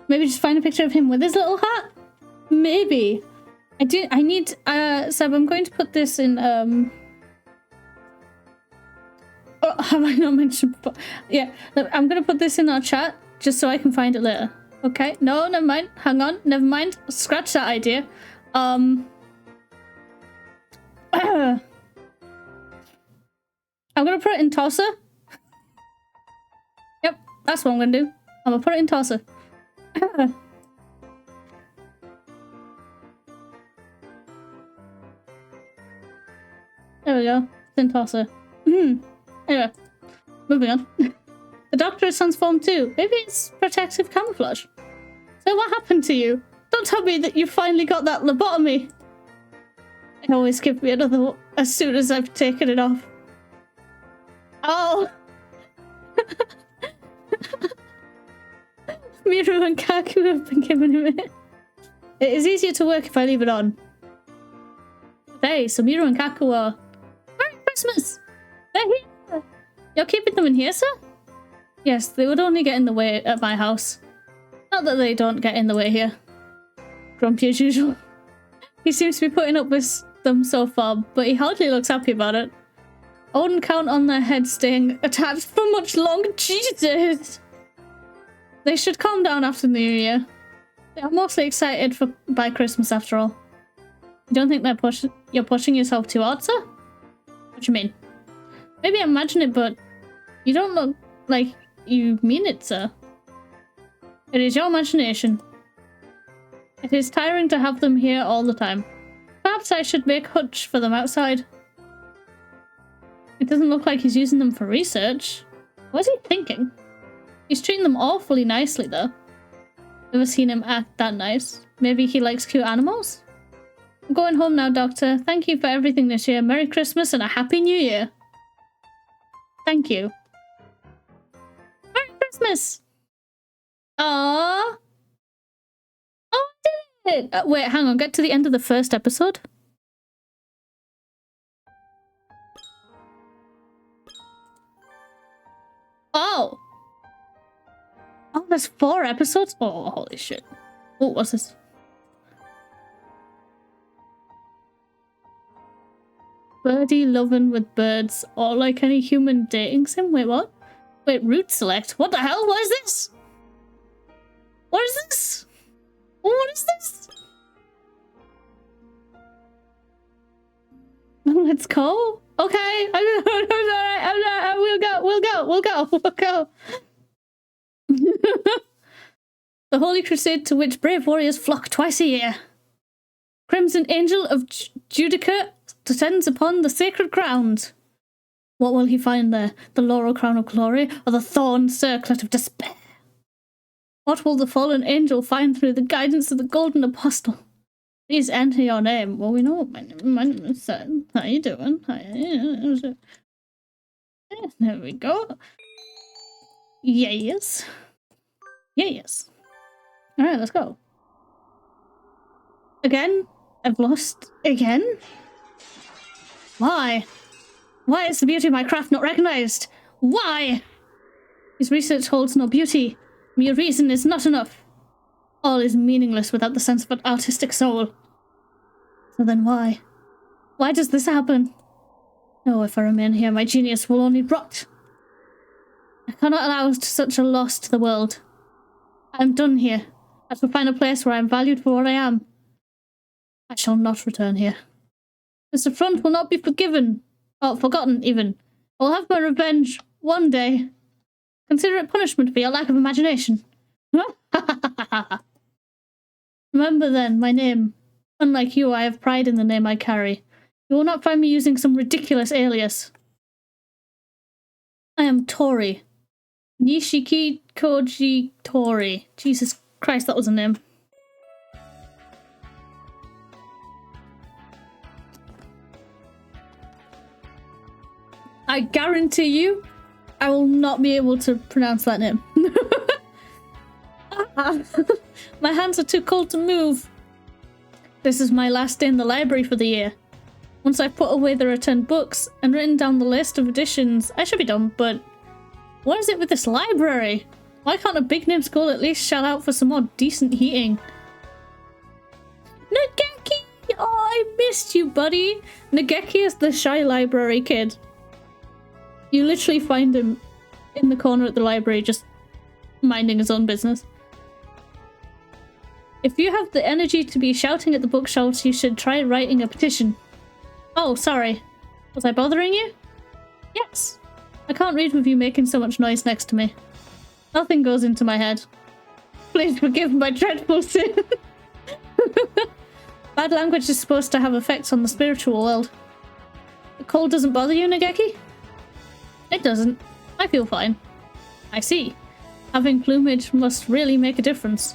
Maybe just find a picture of him with his little hat? Maybe. I need, Seb, I'm going to put this in, oh, have I not mentioned before? Yeah, I'm going to put this in our chat, just so I can find it later. Okay, no, never mind. Hang on, never mind. Scratch that idea. I'm gonna put it in tosser. Yep, that's what I'm gonna do. I'm gonna put it in tosser. There we go. It's in tosser. Anyway, moving on. The doctor is transformed too. Maybe it's protective camouflage. So what happened to you? Don't tell me that you finally got that lobotomy. They always give me another one as soon as I've taken it off. Oh! Miru and Kaku have been giving him it. It is easier to work if I leave it on. Hey, so Miru and Kaku are... Merry Christmas! They're here! You're keeping them in here, sir? Yes, they would only get in the way at my house. Not that they don't get in the way here. Grumpy as usual. He seems to be putting up with them so far, but he hardly looks happy about it. I wouldn't count on their heads staying attached for much longer. Jesus! They should calm down after New Year. They are mostly excited by Christmas after all. You don't think you're pushing yourself too hard, sir? What do you mean? Maybe I imagine it, but you don't look like you mean it, sir. It is your imagination. It is tiring to have them here all the time. Perhaps I should make hutch for them outside. It doesn't look like he's using them for research. What is he thinking? He's treating them awfully nicely, though. Never seen him act that nice. Maybe he likes cute animals? I'm going home now, Doctor. Thank you for everything this year. Merry Christmas and a Happy New Year. Thank you. Merry Christmas! Aww! Oh, I did it! Wait, hang on. Get to the end of the first episode. Oh! Oh, there's 4 episodes? Oh, holy shit. Oh, what's this? Birdie loving with birds, or like any human dating sim? Wait, what? Wait, route select? What the hell? What is this? What is this? What is this? Let's go. Okay. We'll go. The Holy Crusade to which brave warriors flock twice a year. Crimson Angel of 𝘩𝘠𝘦𝘦𝘳 descends upon the sacred ground. What will he find there? The laurel crown of glory or the thorn circlet of despair? What will the fallen angel find through the guidance of the golden apostle? Please enter your name. Well, we know my name is Sam. How you doing? There we go. Yes. Yes. Alright, let's go. Again? I've lost again? Why? Why is the beauty of my craft not recognized? Why? His research holds no beauty. Mere reason is not enough. All is meaningless without the sense of an artistic soul. So then why? Why does this happen? No, if I remain here, my genius will only rot. I cannot allow such a loss to the world. I am done here. I shall find a place where I am valued for what I am. I shall not return here. This affront will not be forgiven, or forgotten even. I will have my revenge one day. Consider it punishment for your lack of imagination. Remember then, my name. Unlike you, I have pride in the name I carry. You will not find me using some ridiculous alias. I am Tori. 𝘃𝘠𝘦𝘳𝘳 Tori. Jesus Christ, that was a name. I guarantee you, I will not be able to pronounce that name. My hands are too cold to move. This is my last day in the library for the year. Once I've put away the returned books and written down the list of editions, I should be done, but what is it with this library? Why can't a big name school at least shout out for some more decent heating? Nageki! Oh, I missed you, buddy! Nageki is the shy library kid. You literally find him in the corner at the library just minding his own business. If you have the energy to be shouting at the bookshelves, you should try writing a petition. Oh, sorry. Was I bothering you? Yes. I can't read with you making so much noise next to me. Nothing goes into my head. Please forgive my dreadful sin. Bad language is supposed to have effects on the spiritual world. The cold doesn't bother you, Nageki? It doesn't. I feel fine. I see. Having plumage must really make a difference.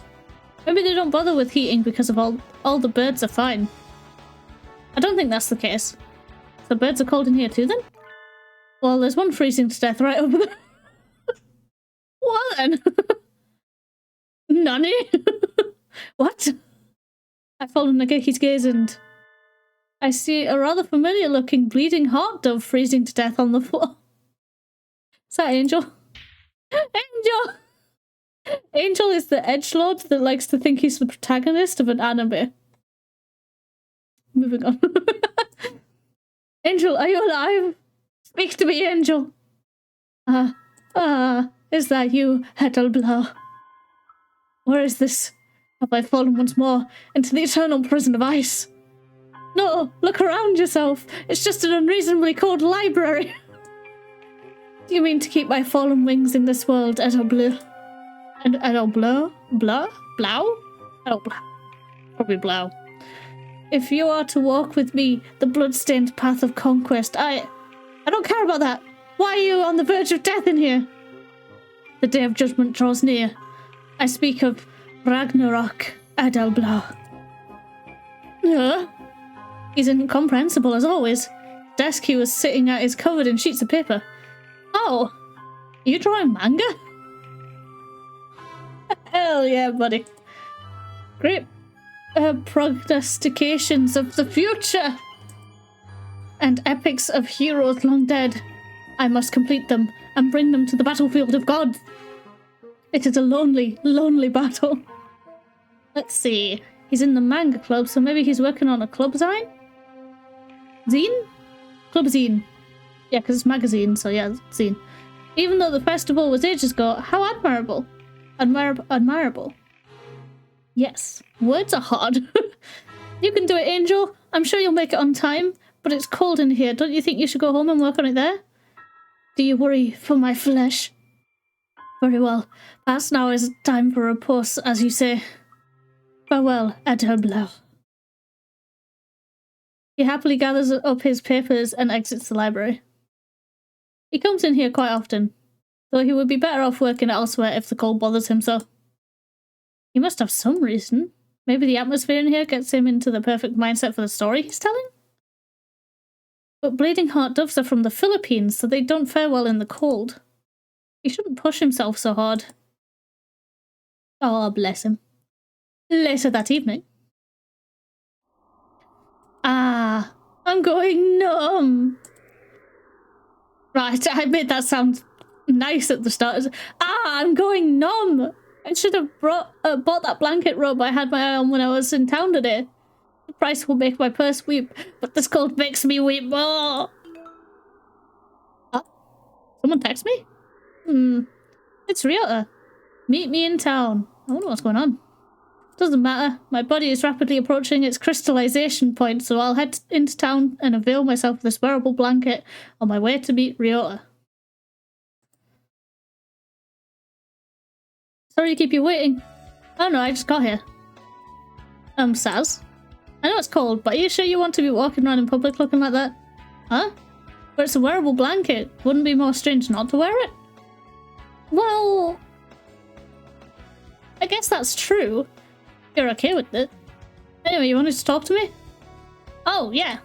Maybe they don't bother with heating because of all the birds are fine. I don't think that's the case. So birds are cold in here too then? Well, there's one freezing to death right over there. What then? Nani? What? I follow Nageki's gaze and I see a rather familiar looking bleeding heart dove freezing to death on the floor. Is that Angel? Angel! Angel is the edgelord that likes to think he's the protagonist of an anime. Moving on. Angel, are you alive? Speak to me, Angel. Is that you, 𝘃𝘠𝘦𝘳𝘳? Where is this? Have I fallen once more into the eternal prison of ice? No, look around yourself. It's just an unreasonably cold library. Do you mean to keep my fallen wings in this world, 𝘃𝘠𝘦𝘳𝘳? And 𝘃𝘠𝘦𝘳𝘳? Blah? Blau? 𝘃𝘠𝘦𝘳. Probably Blau. If you are to walk with me the blood-stained path of conquest, I don't care about that. Why are you on the verge of death in here? The day of judgment draws near. I speak of Ragnarok 𝘃𝘠𝘦𝘳𝘳. He's incomprehensible as always. Desk he was sitting at is covered in sheets of paper. Oh, are you drawing manga? Hell yeah, buddy. Great prognostications of the future and epics of heroes long dead. I must complete them and bring them to the battlefield of God. It is a lonely, lonely battle. Let's see. He's in the manga club, so maybe he's working on a club zine? Zine? Club zine. Yeah, because it's magazine, so yeah, zine. Even though the festival was ages ago, how admirable. Admirable. Yes, words are hard. You can do it, Angel. I'm sure you'll make it on time, but it's cold in here. Don't you think you should go home and work on it there? Do you worry for my flesh? Very well. Perhaps now is time for a pause, as you say. Farewell, 𝘩𝘁𝘸𝘦𝘳. He happily gathers up his papers and exits the library. He comes in here quite often, though he would be better off working elsewhere if the cold bothers him so. He must have some reason. Maybe the atmosphere in here gets him into the perfect mindset for the story he's telling? But bleeding heart doves are from the Philippines, so they don't fare well in the cold. He shouldn't push himself so hard. Oh, bless him. Later that evening. Ah, I'm going numb. Right, I made that sound nice at the start. Ah, I'm going numb. I should have bought that blanket robe I had my eye on when I was in town today. The price will make my purse weep, but this cold makes me weep more. Someone text me? It's 𝘃𝘁𝘸𝘦𝘳. Meet me in town. I wonder what's going on. Doesn't matter. My body is rapidly approaching its crystallization point, so I'll head into town and avail myself of this wearable blanket on my way to meet 𝘃𝘁𝘸𝘕. Sorry to keep you waiting. Oh no, I just got here. Saz? I know it's cold, but are you sure you want to be walking around in public looking like that? Huh? But it's a wearable blanket. Wouldn't it be more strange not to wear it? Well, I guess that's true. You're okay with it. Anyway, you wanted to talk to me? Oh, yeah.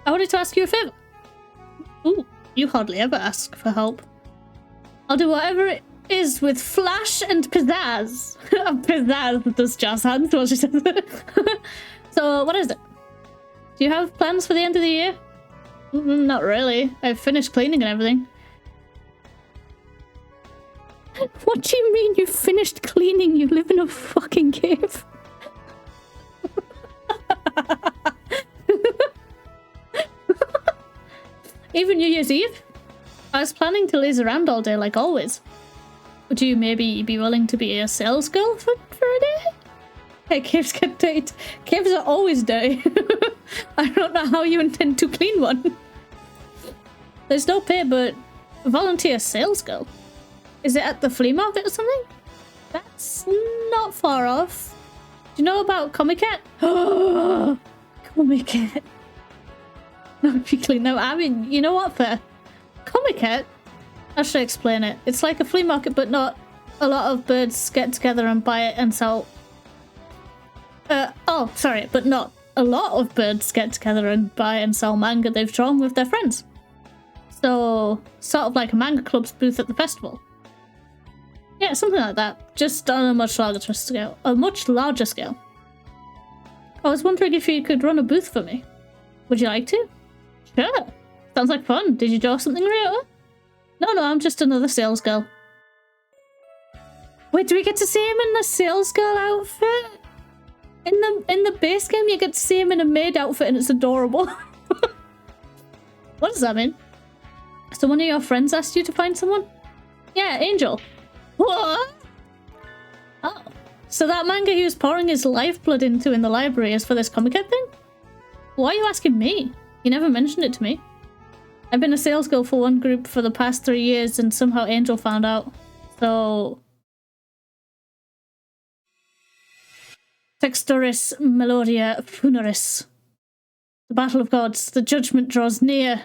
I wanted to ask you a favor. Ooh, you hardly ever ask for help. I'll do whatever it is with flash and pizzazz. Pizzazz does jazz hands, what she says. So, what is it? Do you have plans for the end of the year? Not really. I've finished cleaning and everything. What do you mean you finished cleaning? You live in a fucking cave. Even New Year's Eve? I was planning to laze around all day like always. Would you maybe be willing to be a sales girl for a day? Hey, caves get dirty. Caves are always dirty. I don't know how you intend to clean one. There's no pay, but volunteer sales girl. Is it at the flea market or something? That's not far off. Do you know about 𝘁𝘁𝘸𝘦𝘳? 𝘁𝘁𝘁𝘸𝘦. No, if you clean them. I mean, you know what, fair? 𝘁𝘁𝘁𝘸? I should explain it. It's like a flea market, but not a lot of birds get together and buy it and sell. Oh, sorry, but not a lot of birds get together and buy and sell manga they've drawn with their friends. So, sort of like a manga club's booth at the festival. Yeah, something like that. Just on a much larger scale. A much larger scale. I was wondering if you could run a booth for me. Would you like to? Sure. Sounds like fun. Did you draw something, 𝘃𝘁𝘸𝘕? No, I'm just another sales girl. Wait, do we get to see him in the sales girl outfit? In the base game, you get to see him in a maid outfit and it's adorable. What does that mean? So one of your friends asked you to find someone? Yeah, Angel. What? Oh. So that manga he was pouring his lifeblood into in the library is for this 𝘁𝘁𝘁𝘕 thing? Why are you asking me? You never mentioned it to me. I've been a sales girl for one group for the past 3 years and somehow Angel found out. So... Textoris Melodia Funeris. The battle of gods, the judgment draws near.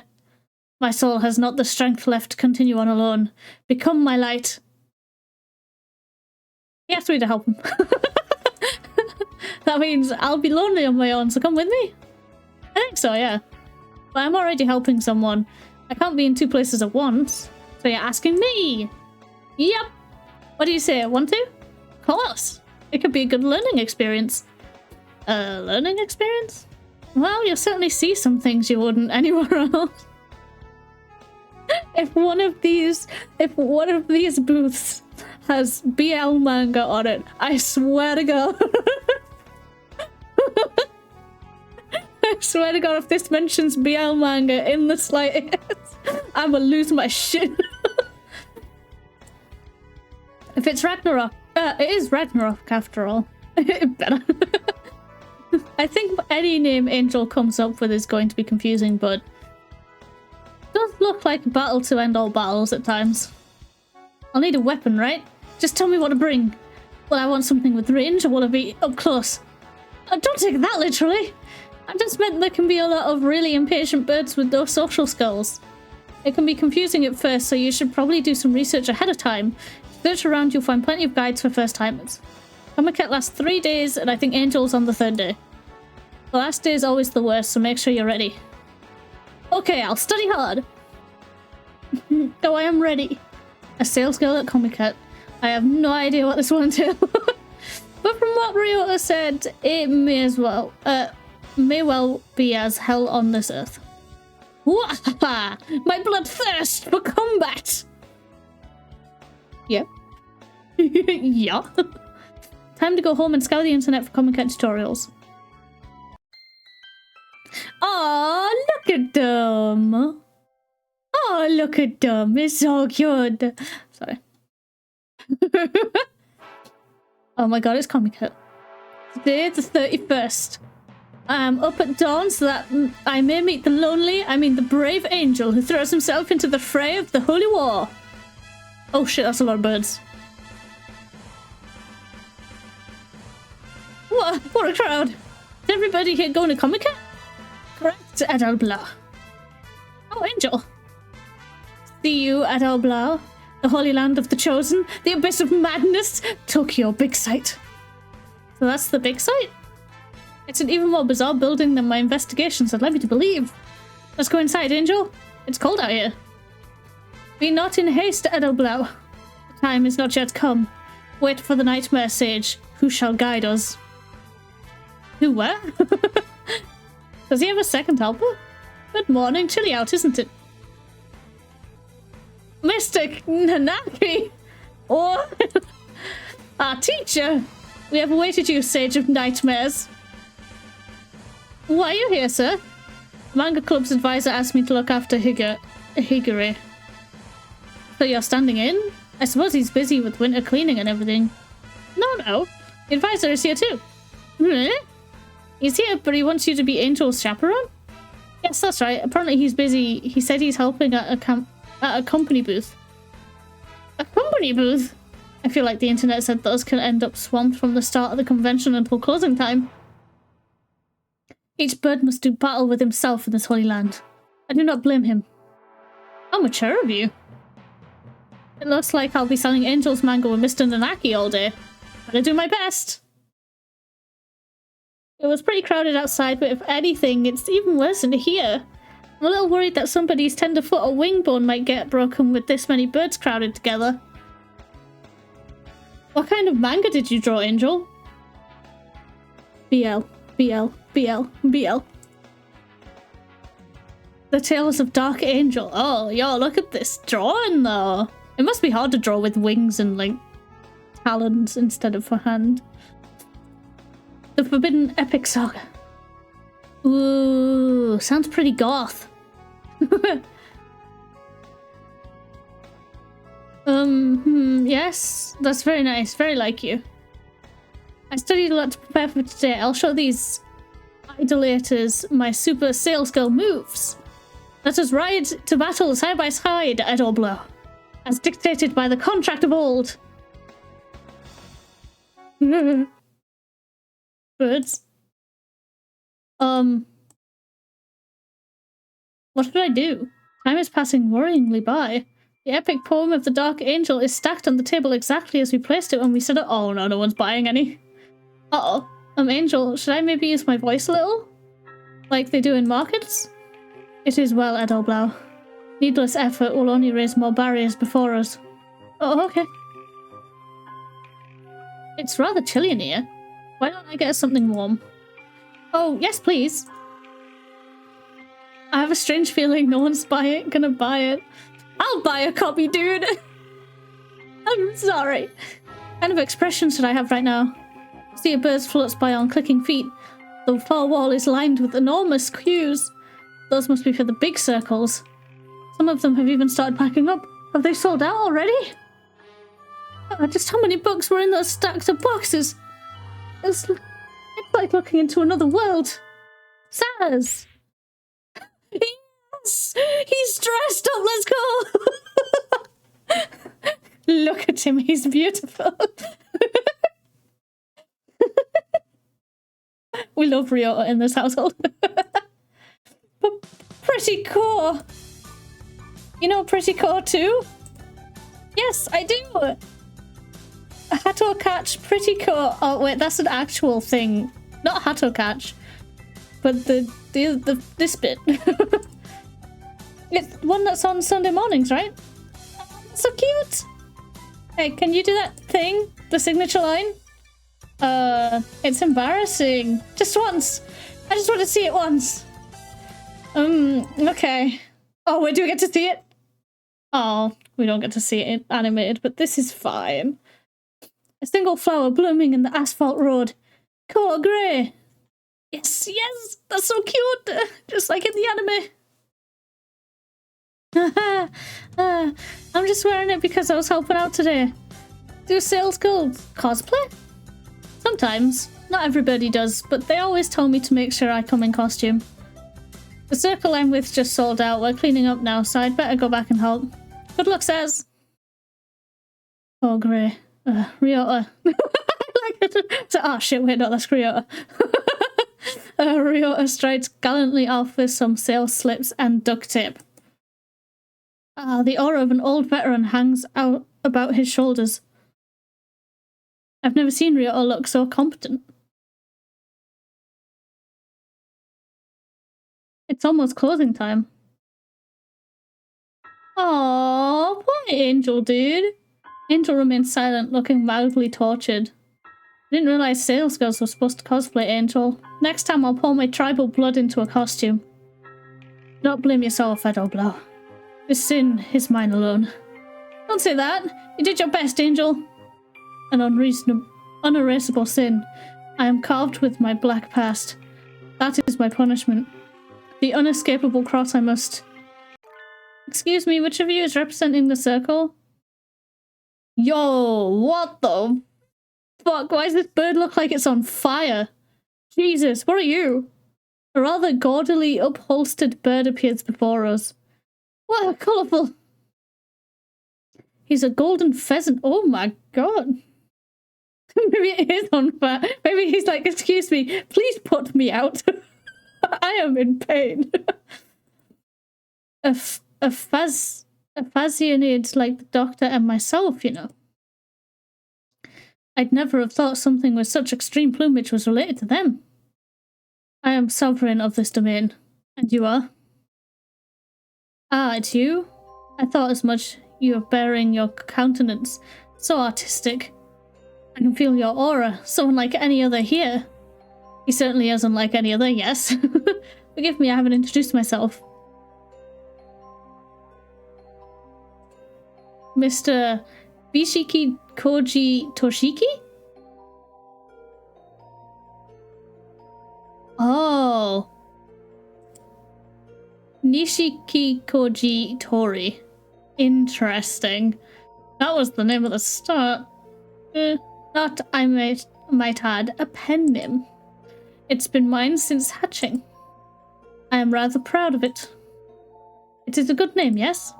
My soul has not the strength left to continue on alone. Become my light. He asked me to help him. That means I'll be lonely on my own, so come with me? I think so, yeah. But I'm already helping someone. I can't be in 2 places at once. So you're asking me? Yep. What do you say? Want to? Of course. It could be a good learning experience. A learning experience? Well, you'll certainly see some things you wouldn't anywhere else. If one of these booths has BL manga on it, I swear to God. I swear to God, if this mentions BL manga in the slightest, I'm gonna lose my shit. If it's Ragnarok, it is Ragnarok after all. It better. I think any name Angel comes up with is going to be confusing, but it does look like a battle to end all battles at times. I'll need a weapon, right? Just tell me what to bring. Will I want something with range, or will it be up close? Don't take that literally. I just meant there can be a lot of really impatient birds with no social skills. It can be confusing at first, so you should probably do some research ahead of time. Search around, you'll find plenty of guides for first-timers. Comiket lasts 3 days, and I think Angel's on the 3rd day. The last day is always the worst, so make sure you're ready. Okay, I'll study hard. Oh, I am ready. A sales girl at Comiket. I have no idea what this will entail. But from what Ryota said, it may well be as hell on this earth. Wahaha! My bloodthirst for combat! Yep. Yeah. Time to go home and scour the internet for Comiket tutorials. Oh, look at them! Oh, look at them! It's so cute! Sorry. Oh my god, it's Comiket. Today, the 31st. I am up at dawn so that I may meet the brave angel who throws himself into the fray of the holy war. Oh shit, that's a lot of birds. What a crowd. Is everybody here going to Comiket? Correct, at 𝘃𝕚𝕟𝕬𝘳. Oh, Angel. See you at 𝘃𝕚𝕟𝕬𝘳, the holy land of the chosen, the abyss of madness, Tokyo big site. So that's the big site? It's an even more bizarre building than my investigations had led me to believe. Let's go inside, Angel. It's cold out here. Be not in haste, 𝘃𝕚𝕚𝕬𝘳. The time is not yet come. Wait for the nightmare sage, who shall guide us. Who, where? Does he have a second helper? Good morning, chilly out, isn't it? Mr. Nanaki! Oh! Our teacher! We have awaited you, Sage of Nightmares. Why are you here, sir? The Manga Club's advisor asked me to look after 𝘃𝕚𝕦𝕬𝘳. So you're standing in? I suppose he's busy with winter cleaning and everything. No. The advisor is here too. Really? He's here, but he wants you to be Angel's chaperone? Yes, that's right. Apparently he's busy. He said he's helping at a company booth. A company booth? I feel like the internet said those can end up swamped from the start of the convention until closing time. Each bird must do battle with himself in this holy land. I do not blame him. How mature of you. It looks like I'll be selling Angel's manga with Mr. Nanaki all day. Better do my best. It was pretty crowded outside, but if anything, it's even worse in here. I'm a little worried that somebody's tender foot or wing bone might get broken with this many birds crowded together. What kind of manga did you draw, Angel? BL. The Tales of Dark Angel. Oh, yo, look at this drawing, though. It must be hard to draw with wings and, like, talons instead of for hand. The Forbidden Epic Saga. Ooh, sounds pretty goth. Yes, that's very nice. Very like you. I studied a lot to prepare for today. I'll show these idolaters my super sales girl moves. Let us ride to battle side by side, 𝘃𝕚𝕚𝕬𝘳, as dictated by the contract of old. Birds. What should I do? Time is passing worryingly by. The epic poem of the Dark Angel is stacked on the table exactly as we placed it when we said it. Oh no, no one's buying any. Uh-oh. Angel, should I maybe use my voice a little? Like they do in markets? It is well, 𝘃𝕚𝕚𝕬𝘳. Needless effort will only raise more barriers before us. Oh, okay. It's rather chilly in here. Why don't I get us something warm? Oh, yes, please. I have a strange feeling no one's gonna buy it. I'll buy a copy, dude! I'm sorry. What kind of expression should I have right now? See a bird floats by on clicking feet. The far wall is lined with enormous queues. Those must be for the big circles. Some of them have even started packing up. Have they sold out already? Just how many books were in those stacks of boxes? It's It's like looking into another world. Says. Yes! He's dressed up, let's go! Look at him, he's beautiful. We love Ryota in this household. But Pretty Core! You know Pretty Core too? Yes, I do! Hato Catch, Pretty Core. Oh wait, that's an actual thing. Not Hato Catch, but this bit. It's one that's on Sunday mornings, right? So cute! Hey, can you do that thing? The signature line? It's embarrassing. Just once. I just want to see it once. Okay. Oh, wait, do we get to see it? Oh, we don't get to see it animated, but this is fine. A single flower blooming in the asphalt road. Color grey. Yes, yes, that's so cute. Just like in the anime. I'm just wearing it because I was helping out today. Do sales gold cosplay? Sometimes. Not everybody does, but they always tell me to make sure I come in costume. The circle I'm with just sold out. We're cleaning up now, so I'd better go back and help. Good luck, Says. Oh, grey. Ryota. Oh shit, wait, no, that's Ryota. Ryota strides gallantly off with some sales slips and duct tape. The aura of an old veteran hangs out about his shoulders. I've never seen Ryota look so competent. It's almost closing time. Aww, poor Angel, dude. Angel remains silent, looking mildly tortured. I didn't realize sales girls were supposed to cosplay Angel. Next time I'll pour my tribal blood into a costume. Do not blame yourself, Hatoful. This sin is mine alone. Don't say that. You did your best, Angel. An unerasable sin. I am carved with my black past. That is my punishment. The unescapable cross I must... Excuse me, which of you is representing the circle? Yo, what the fuck? Why does this bird look like it's on fire? Jesus, what are you? A rather gaudily upholstered bird appears before us. Wow, colourful. He's a golden pheasant. Oh my god. Maybe it is on fire. Maybe he's like, excuse me, please put me out. I am in pain. A Phasianid like the doctor and myself, you know. I'd never have thought something with such extreme plumage was related to them. I am sovereign of this domain. And you are? Ah, it's you? I thought as much. You are bearing your countenance. So artistic. I can feel your aura. So unlike any other here. He certainly is unlike any other, yes. Forgive me, I haven't introduced myself. Mr. Bishiki Koji Toshiki? Oh. Nishiki Koji Tori. Interesting. That was the name at the start. Not, I might add, a pen name. It's been mine since hatching. I am rather proud of it. It is a good name, yes?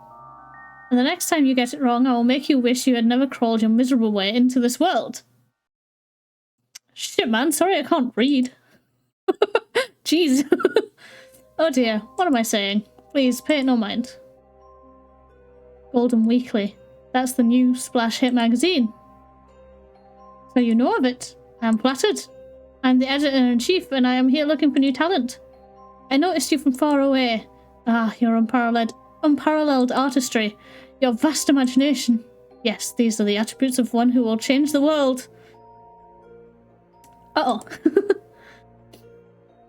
And the next time you get it wrong, I will make you wish you had never crawled your miserable way into this world. Shit, man, sorry I can't read. Jeez. Oh dear, what am I saying? Please, pay it no mind. Golden Weekly. That's the new splash hit magazine. So you know of it. I am flattered. I'm the editor-in-chief and I am here looking for new talent. I noticed you from far away. Ah, your unparalleled artistry. Your vast imagination. Yes, these are the attributes of one who will change the world. Uh-oh.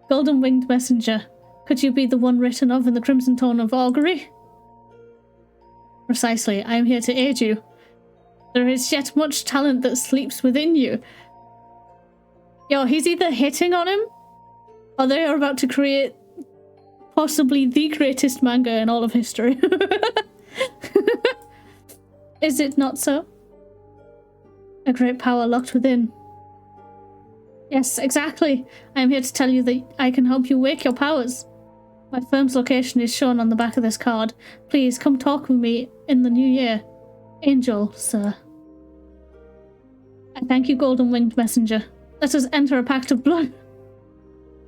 Golden Winged Messenger. Could you be the one written of in the crimson tone of augury? Precisely, I am here to aid you. There is yet much talent that sleeps within you. Yo, he's either hitting on him, or they are about to create possibly the greatest manga in all of history. Is it not so? A great power locked within. Yes, exactly. I am here to tell you that I can help you wake your powers. My firm's location is shown on the back of this card. Please come talk with me in the new year. Angel, sir. I thank you, golden winged messenger. Let us enter a pact of blood.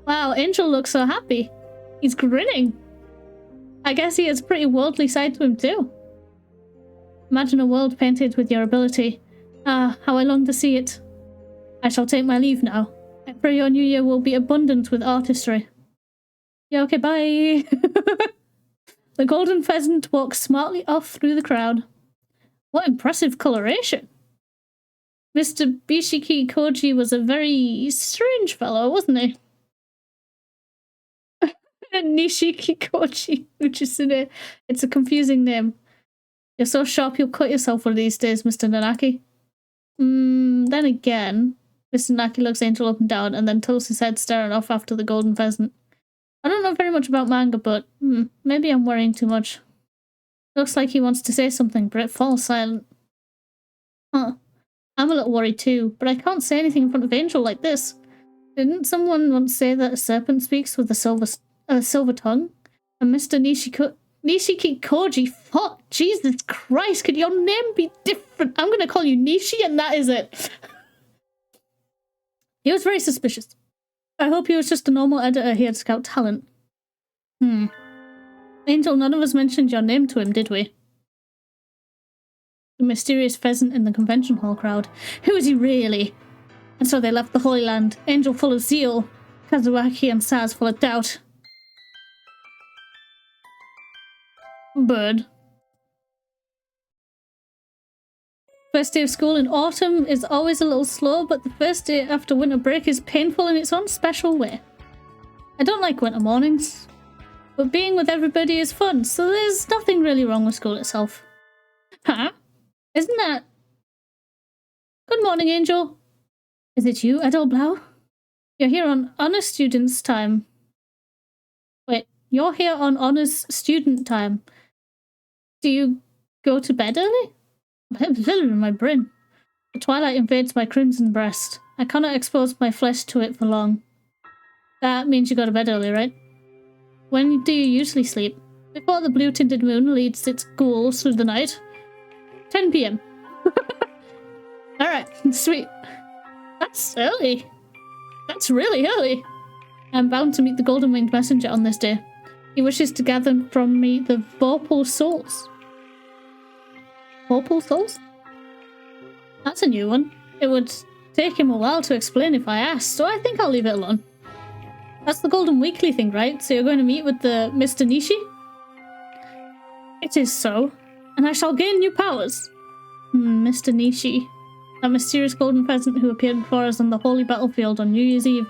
Wow, Angel looks so happy. He's grinning. I guess he has a pretty worldly side to him too. Imagine a world painted with your ability. Ah, how I long to see it. I shall take my leave now. I pray your new year will be abundant with artistry. Yeah, okay, bye. The golden pheasant walks smartly off through the crowd. What impressive coloration. Mr. 𝘃𝕚𝕦𝘚𝘦𝘳 was a very strange fellow, wasn't he? 𝘃𝕚𝕦𝘚𝘦𝘳. It's a confusing name. You're so sharp you'll cut yourself one of these days, Mr. Nanaki. Then again, Mr. Nanaki looks Angel up and down and then tilts his head staring off after the golden pheasant. I don't know very much about manga, but maybe I'm worrying too much. Looks like he wants to say something, but it falls silent. Huh. I'm a little worried too, but I can't say anything in front of Angel like this. Didn't someone once say that a serpent speaks with a silver tongue? And Mr. 𝘃𝕚𝕦𝘚𝘦𝘳, fuck, Jesus Christ, could your name be different? I'm gonna call you Nishi and that is it. He was very suspicious. I hope he was just a normal editor here to scout talent. Angel, none of us mentioned your name to him, did we? The mysterious pheasant in the convention hall crowd. Who is he really? And so they left the Holy Land, Angel full of zeal, Kazuaki and Saz full of doubt. Bird. First day of school in autumn is always a little slow, but the first day after winter break is painful in its own special way. I don't like winter mornings, but being with everybody is fun, so there's nothing really wrong with school itself. Huh? Isn't that... Good morning, Angel. Is it you, 𝘃𝕚𝕟𝕜𝘤? You're here on honors students' time. Wait, you're here on honors student time. Do you go to bed early? In my brain. The twilight invades my crimson breast. I cannot expose my flesh to it for long. That means you go to bed early, right? When do you usually sleep? Before the blue-tinted moon leads its ghouls through the night. 10 p.m. Alright, sweet. That's early. That's really early. I'm bound to meet the golden winged messenger on this day. He wishes to gather from me the vorpal souls. Vorpal souls? That's a new one. It would take him a while to explain if I asked, so I think I'll leave it alone. That's the Golden Weekly thing, right? So you're going to meet with the Mr. Nishi? It is so. And I shall gain new powers. Mr. Nishi. That mysterious golden pheasant who appeared before us on the holy battlefield on New Year's Eve.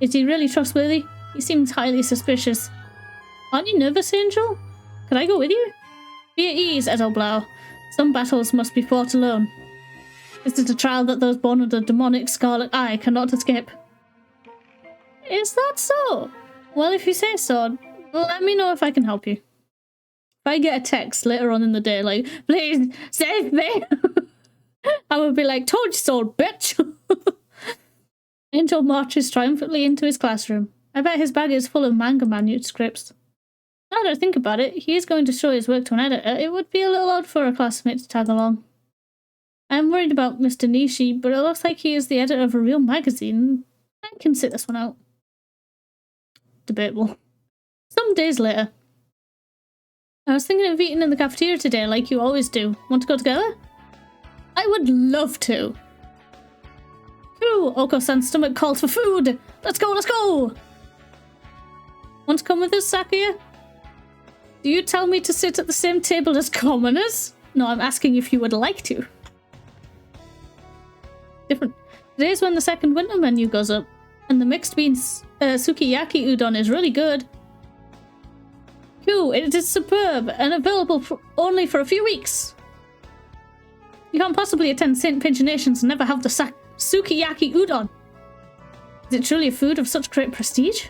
Is he really trustworthy? He seems highly suspicious. Aren't you nervous, Angel? Could I go with you? Be at ease, 𝘃𝕚𝕚𝘚𝘚. Some battles must be fought alone. This is a trial that those born with the demonic scarlet eye cannot escape. Is that so? Well, if you say so, let me know if I can help you. If I get a text later on in the day like, please save me, I would be like, told you so, bitch. Angel marches triumphantly into his classroom. I bet his bag is full of manga manuscripts. Now that I think about it, he is going to show his work to an editor. It would be a little odd for a classmate to tag along. I am worried about Mr. Nishi, but it looks like he is the editor of a real magazine. I can sit this one out. Debatable. Some days later. I was thinking of eating in the cafeteria today, like you always do. Want to go together? I would love to. Ooh, Oko-san's stomach calls for food. Let's go, let's go! Want to come with us, Sakuya? Do you tell me to sit at the same table as commoners? No, I'm asking if you would like to. Different. Today's when the second winter menu goes up, and the mixed beans sukiyaki udon is really good. Cool, it is superb and available only for a few weeks. You can't possibly attend St. Pigeonations and never have the sukiyaki udon. Is it truly a food of such great prestige?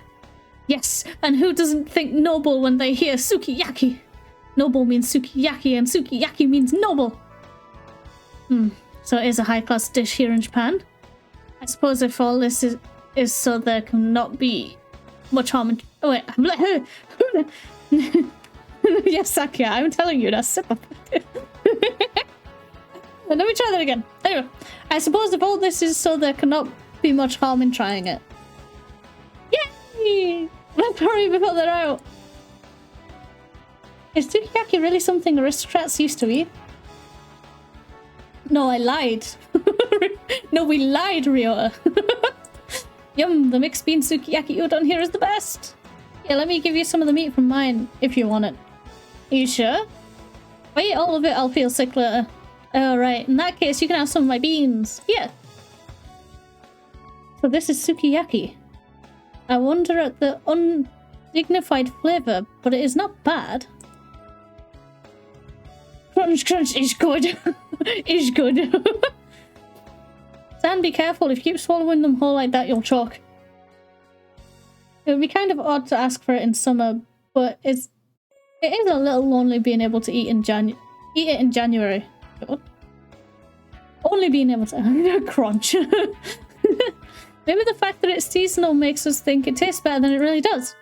Yes, and who doesn't think noble when they hear sukiyaki? Noble means sukiyaki, and sukiyaki means noble. So it is a high-class dish here in Japan. I suppose if all this is so there cannot be much harm in— oh wait, yes, Sakia, I'm telling you, that's super. Let me try that again. Anyway, I suppose if all this is so there cannot be much harm in trying it. Yay! Let's hurry before they're out. Is sukiyaki really something aristocrats used to eat? No, I lied. No, we lied, Ryota. Yum, the mixed bean sukiyaki udon here is the best. Yeah, let me give you some of the meat from mine if you want it. Are you sure? If I eat all of it, I'll feel sick later. Oh, right. In that case, you can have some of my beans. Yeah. So this is sukiyaki. I wonder at the undignified flavor, but it is not bad. Crunch, crunch is good. Is good. San, be careful. If you keep swallowing them whole like that, you'll choke. It would be kind of odd to ask for it in summer, but it is a little lonely being able to eat it in January. Only being able to crunch. Maybe the fact that it's seasonal makes us think it tastes better than it really does.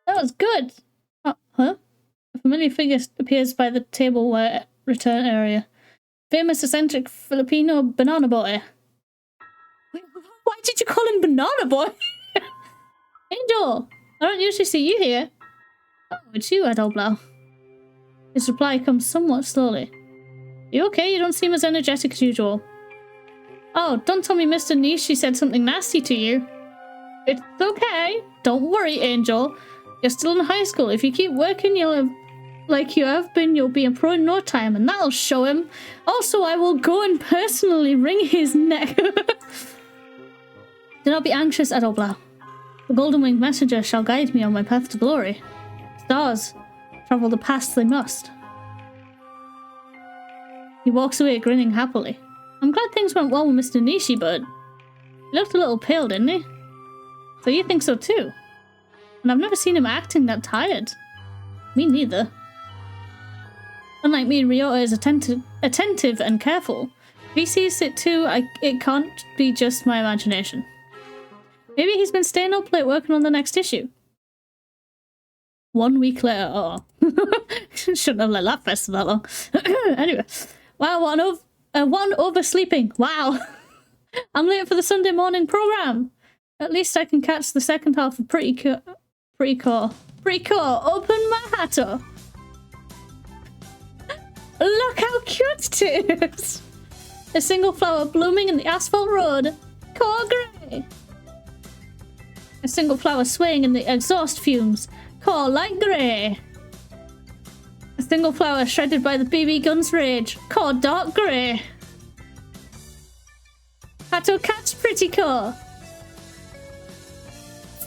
That was good. Oh, huh? A familiar figure appears by the tableware return area. Famous eccentric Filipino banana boy. Wait, why did you call him banana boy? Angel, I don't usually see you here. Oh, it's you, 𝘃𝕚𝕟𝕜𝕤. His reply comes somewhat slowly. You okay? You don't seem as energetic as usual. Oh, don't tell me Mr. Nishi said something nasty to you. It's okay. Don't worry, Angel. You're still in high school. If you keep working, like you have been, you'll be a pro in no time, and that'll show him. Also, I will go and personally wring his neck. Do not be anxious, 𝘃𝕚𝕚𝕜. The golden winged messenger shall guide me on my path to glory. Stars travel the paths they must. He walks away grinning happily. I'm glad things went well with Mr. Nishi, but he looked a little pale, didn't he? So you think so too? And I've never seen him acting that tired. Me neither. Unlike me, Ryota is attentive and careful. If he sees it too, it can't be just my imagination. Maybe he's been staying up late working on the next issue. 1 week later. Oh. Shouldn't have let that fester that long. Anyway. Wow, what an oversleeping. Wow. I'm late for the Sunday morning program. At least I can catch the second half of Pretty Core. Open my hato. Look how cute it is. A single flower blooming in the asphalt road. Core grey. A single flower swaying in the exhaust fumes. Core light grey. A single flower shredded by the BB gun's rage. Core dark grey. Hato catch pretty core.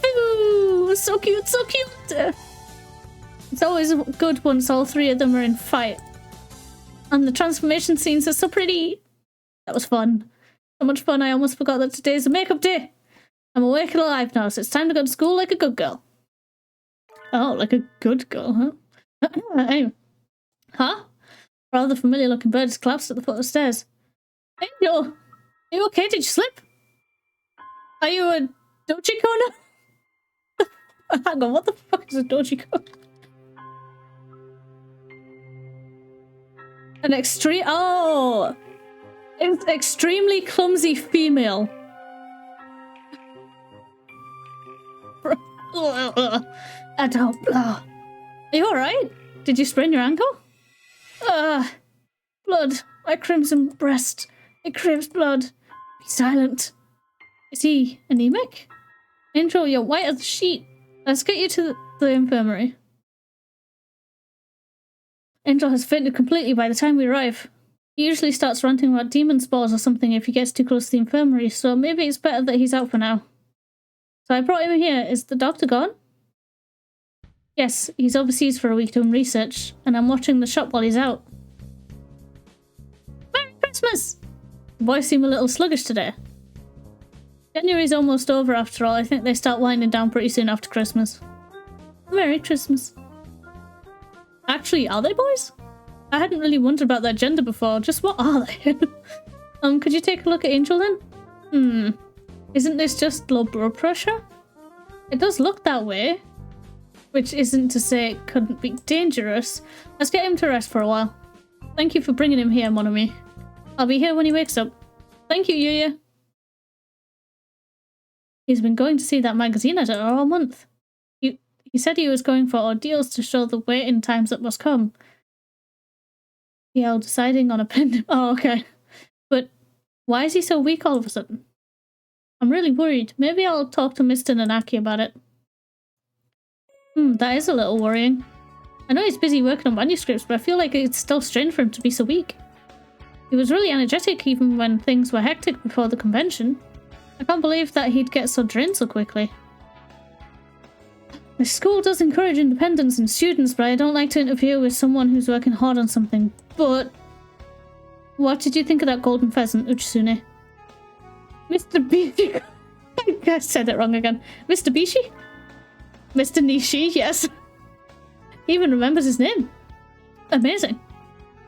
Ooh, so cute, so cute. It's always good once all three of them are in fight. And the transformation scenes are so pretty. That was fun. So much fun I almost forgot that today's a makeup day. I'm awake and alive now, so it's time to go to school like a good girl. Oh, like a good girl, huh? Anyway. Huh? Rather familiar looking bird just collapsed at the foot of the stairs. Angel! Are you okay? Did you slip? Are you a 𝘃𝕚𝕟𝕜𝕤𝘳 now? Hang on, what the fuck is a 𝘃𝕚𝕚𝕜𝕤𝕳? An extreme— oh! It's extremely clumsy female. 𝘃𝕚𝕚𝕜𝕚. Are you alright? Did you sprain your ankle? Blood. My crimson breast. It craves blood. Be silent. Is he anemic? Angel, you're white as a sheet. Let's get you to the infirmary. Angel has fainted completely by the time we arrive. He usually starts ranting about demon spores or something if he gets too close to the infirmary, so maybe it's better that he's out for now. So I brought him here. Is the doctor gone? Yes, he's overseas for a week doing research, and I'm watching the shop while he's out. Merry Christmas! The boys seem a little sluggish today. January's almost over after all. I think they start winding down pretty soon after Christmas. Merry Christmas. Actually, are they boys? I hadn't really wondered about their gender before. Just what are they? Could you take a look at Angel then? Isn't this just low blood pressure? It does look that way. Which isn't to say it couldn't be dangerous. Let's get him to rest for a while. Thank you for bringing him here, mon ami. I'll be here when he wakes up. Thank you, 𝘩𝘸𝘸. He's been going to see that magazine editor all month. He said he was going for ordeals to show the waiting times that must come. Deciding on a pen. Oh, okay. But why is he so weak all of a sudden? I'm really worried. Maybe I'll talk to Mr. Nanaki about it. That is a little worrying. I know he's busy working on manuscripts, but I feel like it's still strange for him to be so weak. He was really energetic even when things were hectic before the convention. I can't believe that he'd get so drained so quickly. The school does encourage independence in students, but I don't like to interfere with someone who's working hard on something. But what did you think of that golden pheasant, 𝘩𝘩𝘸𝘕? Mr. Bishi? I said it wrong again. Mr. Bishi? Mr. Nishi, yes. He even remembers his name. Amazing.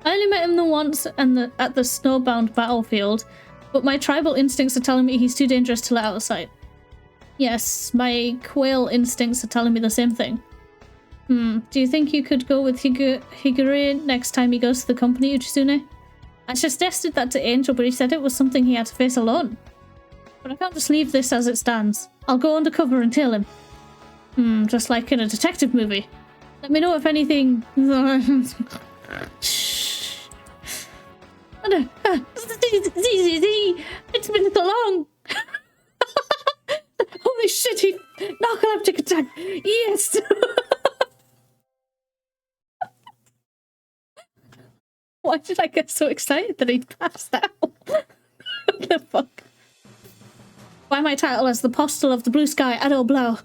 I only met him the once at the snowbound battlefield, but my tribal instincts are telling me he's too dangerous to let out of sight. Yes, my quail instincts are telling me the same thing. Do you think you could go with Higure next time he goes to the company, 𝘩𝘩𝘸𝘕? I suggested that to Angel, but he said it was something he had to face alone. But I can't just leave this as it stands. I'll go undercover and tail him. Just like in a detective movie. Let me know if anything... Shh. It's been so long. Holy shit, he... Narcoleptic attack. Yes. Why did I get so excited that he'd passed out? What the fuck? By my title as the Postal of the Blue Sky, 𝘩𝘁𝑚.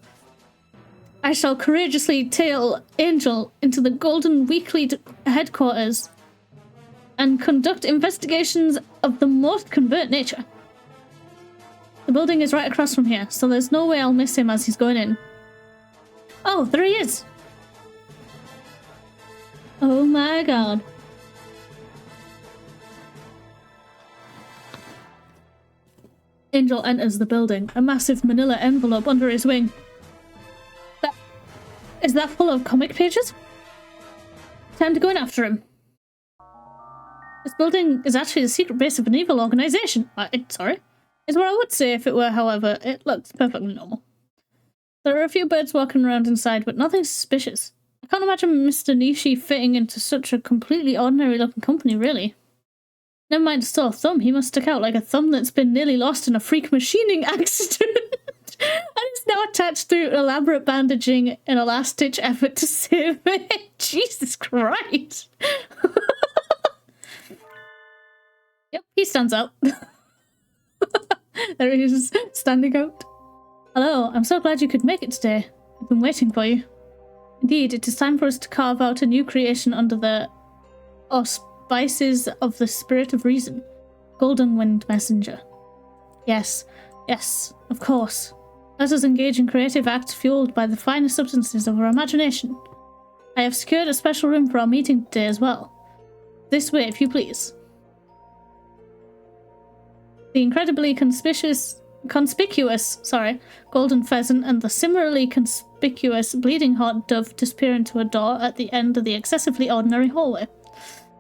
I shall courageously tail Angel into the Golden Weekly headquarters and conduct investigations of the most covert nature. The building is right across from here, so there's no way I'll miss him as he's going in. Oh, there he is! Oh my god. Angel enters the building, a massive manila envelope under his wing. Is that full of comic pages? Time to go in after him. This building is actually the secret base of an evil organization. Sorry. Is what I would say if it were, however. It looks perfectly normal. There are a few birds walking around inside, but nothing suspicious. I can't imagine Mr. Nishi fitting into such a completely ordinary looking company, really. Never mind a sore thumb, he must stick out like a thumb that's been nearly lost in a freak machining accident. And is now attached through elaborate bandaging in a last-ditch effort to save it. Jesus Christ. Yep, he stands out. There he is, standing out. Hello, I'm so glad you could make it today. I've been waiting for you. Indeed, it is time for us to carve out a new creation under the auspices of the Spirit of Reason. Golden Wind Messenger. Yes, of course. Let us engage in creative acts fueled by the finest substances of our imagination. I have secured a special room for our meeting today as well. This way, if you please. The incredibly conspicuous golden pheasant and the similarly conspicuous bleeding heart dove disappear into a door at the end of the excessively ordinary hallway.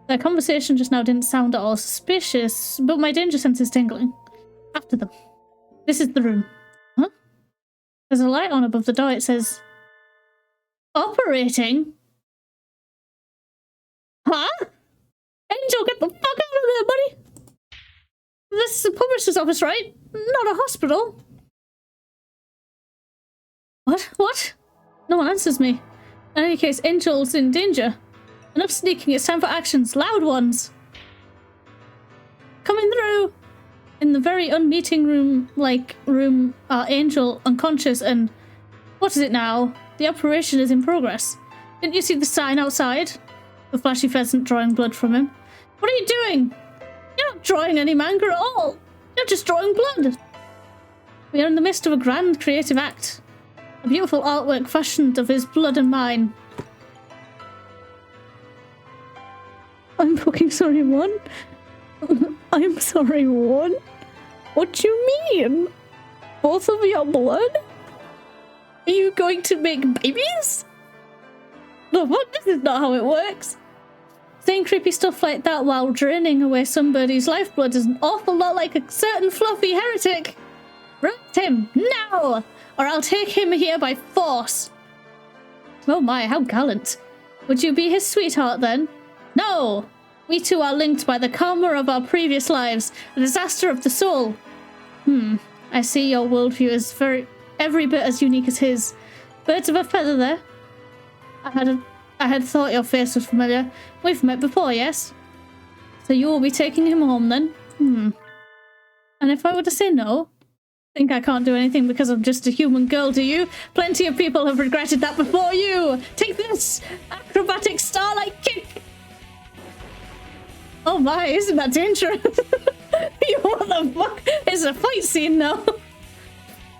Their conversation just now didn't sound at all suspicious, but my danger sense is tingling. After them. This is the room. Huh? There's a light on above the door. It says... Operating? Huh? Angel, get the fuck out of there, buddy! This is a publisher's office, right? Not a hospital. What? No one answers me. In any case, Angel's in danger. Enough sneaking, it's time for actions. Loud ones! Coming through! In the very unmeeting room are Angel unconscious and... What is it now? The operation is in progress. Didn't you see the sign outside? The flashy pheasant drawing blood from him. What are you doing? You're not drawing any manga at all. You're just drawing blood. We are in the midst of a grand creative act. A beautiful artwork fashioned of his blood and mine. I'm fucking sorry, one. I'm sorry, one. What do you mean? Both of your blood? Are you going to make babies? No, what? This is not how it works. Saying creepy stuff like that while draining away somebody's lifeblood is an awful lot like a certain fluffy heretic. Arrest him now, or I'll take him here by force. Oh my, how gallant. Would you be his sweetheart then? No! We two are linked by the karma of our previous lives, a disaster of the soul. I see your worldview is every bit as unique as his. Birds of a feather there. I had thought your face was familiar. We've met before, yes? So you will be taking him home then? And if I were to say no? Think I can't do anything because I'm just a human girl, do you? Plenty of people have regretted that before you! Take this! Acrobatic starlight kick! Oh my, isn't that dangerous? What the fuck? It's a fight scene now.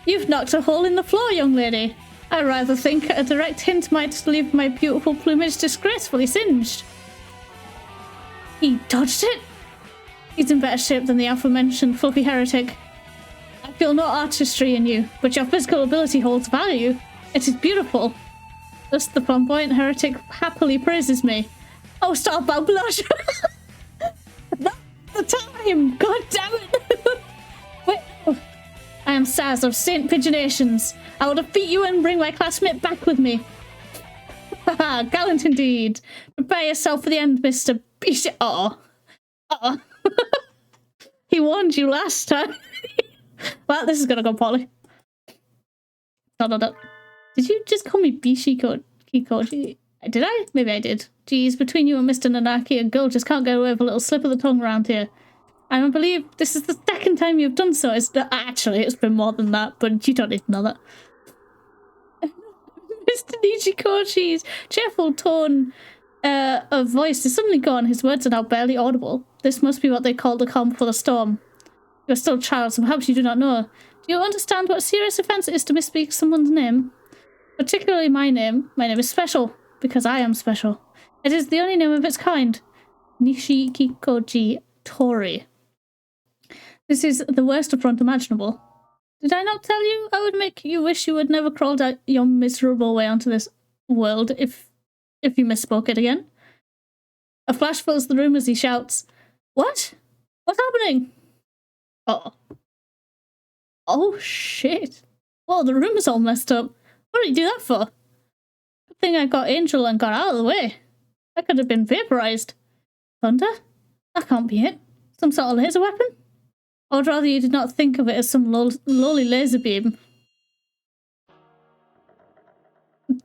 You've knocked a hole in the floor, young lady. I rather think a direct hint might leave my beautiful plumage disgracefully singed. He dodged it? He's in better shape than the aforementioned fluffy heretic. I feel no artistry in you, but your physical ability holds value. It is beautiful. Thus the flamboyant heretic happily praises me. Oh, stop, I'll blush. That's the time! God damn it! Wait. Oh. I am Saz of Saint Pigeonations. I will defeat you and bring my classmate back with me. Haha, gallant indeed. Prepare yourself for the end, Mr. Bish. He warned you last time. Well, this is gonna go poorly. No. Did you just call me Kikoji? Did I? Maybe I did. Geez, between you and Mr. Nanaki, a girl just can't get away with a little slip of the tongue around here. And I believe this is the second time you've done so. Actually, it's been more than that, but you don't need to know that. Mr. Nishikoji's cheerful tone of voice is suddenly gone. His words are now barely audible. This must be what they call the calm before the storm. You're still a child, so perhaps you do not know. Do you understand what serious offense it is to misspeak someone's name? Particularly my name. My name is special, because I am special. It is the only name of its kind. Nishikoji Tori. This is the worst affront imaginable. Did I not tell you I would make you wish you had never crawled out your miserable way onto this world if you misspoke it again? A flash fills the room as he shouts, What? What's happening? Oh shit. Whoa, the room is all messed up. What did you do that for? Good thing I got Angel and got out of the way. I could have been vaporized. Thunder? That can't be it. Some sort of laser weapon? Or rather you did not think of it as some lowly laser beam.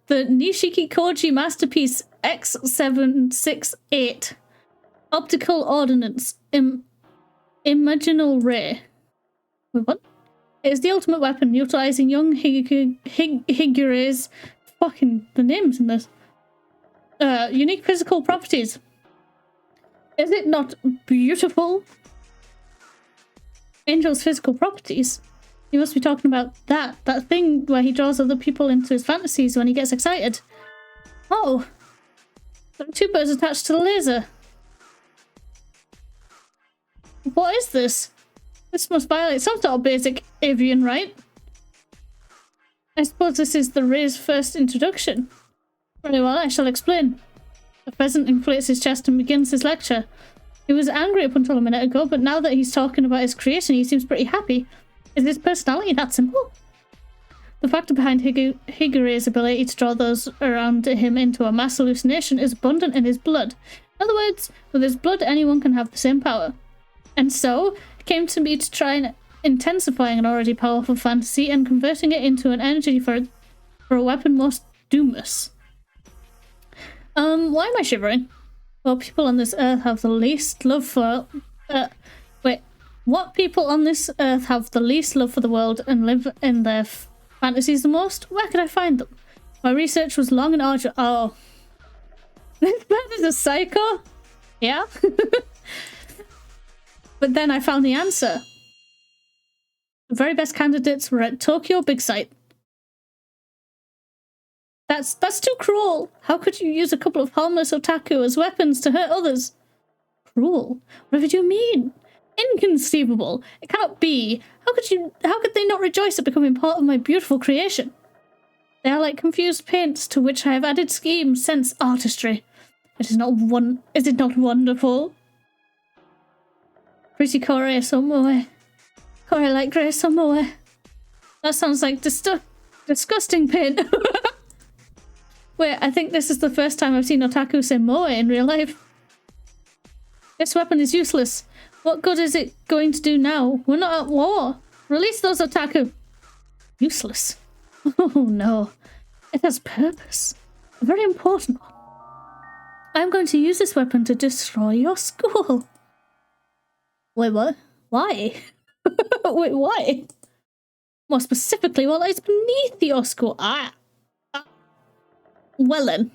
The Nishikoji Masterpiece X768 Optical Ordnance Imaginal Ray. Wait, what? It is the ultimate weapon, utilizing young Higure's fucking the names in this. Unique physical properties. Is it not beautiful? Angel's physical properties? You must be talking about that thing where he draws other people into his fantasies when he gets excited. Oh, there are two birds attached to the laser. What is this? This must violate some sort of basic avian right. I suppose this is the Ray's first introduction. Very well, I shall explain. The pheasant inflates his chest and begins his lecture. He was angry up until a minute ago, but now that he's talking about his creation, he seems pretty happy. Is his personality that simple? The factor behind Higure's ability to draw those around him into a mass hallucination is abundant in his blood. In other words, with his blood, anyone can have the same power. And so, it came to me to try and intensifying an already powerful fantasy and converting it into an energy for a weapon most doomless. Why am I shivering? Well, people on this earth have the least love for... What people on this earth have the least love for the world and live in their fantasies the most? Where could I find them? My research was long and arduous. Oh. This man is a psycho? Yeah? But then I found the answer. The very best candidates were at Tokyo Big Sight. That's too cruel. How could you use a couple of harmless otaku as weapons to hurt others? Cruel? Whatever do you mean? Inconceivable. It cannot be. How could they not rejoice at becoming part of my beautiful creation? They are like confused paints to which I have added scheme, sense, artistry. Is it not wonderful? Pretty Kore Somoe. Kore like Grey Somoe. That sounds like disgusting paint. Wait, I think this is the first time I've seen otaku say moe in real life. This weapon is useless. What good is it going to do now? We're not at war. Release those otaku. Useless. Oh no. It has purpose. A very important one. I'm going to use this weapon to destroy your school. Wait, what? Why? Wait, why? More specifically, what lies beneath your school? Well then.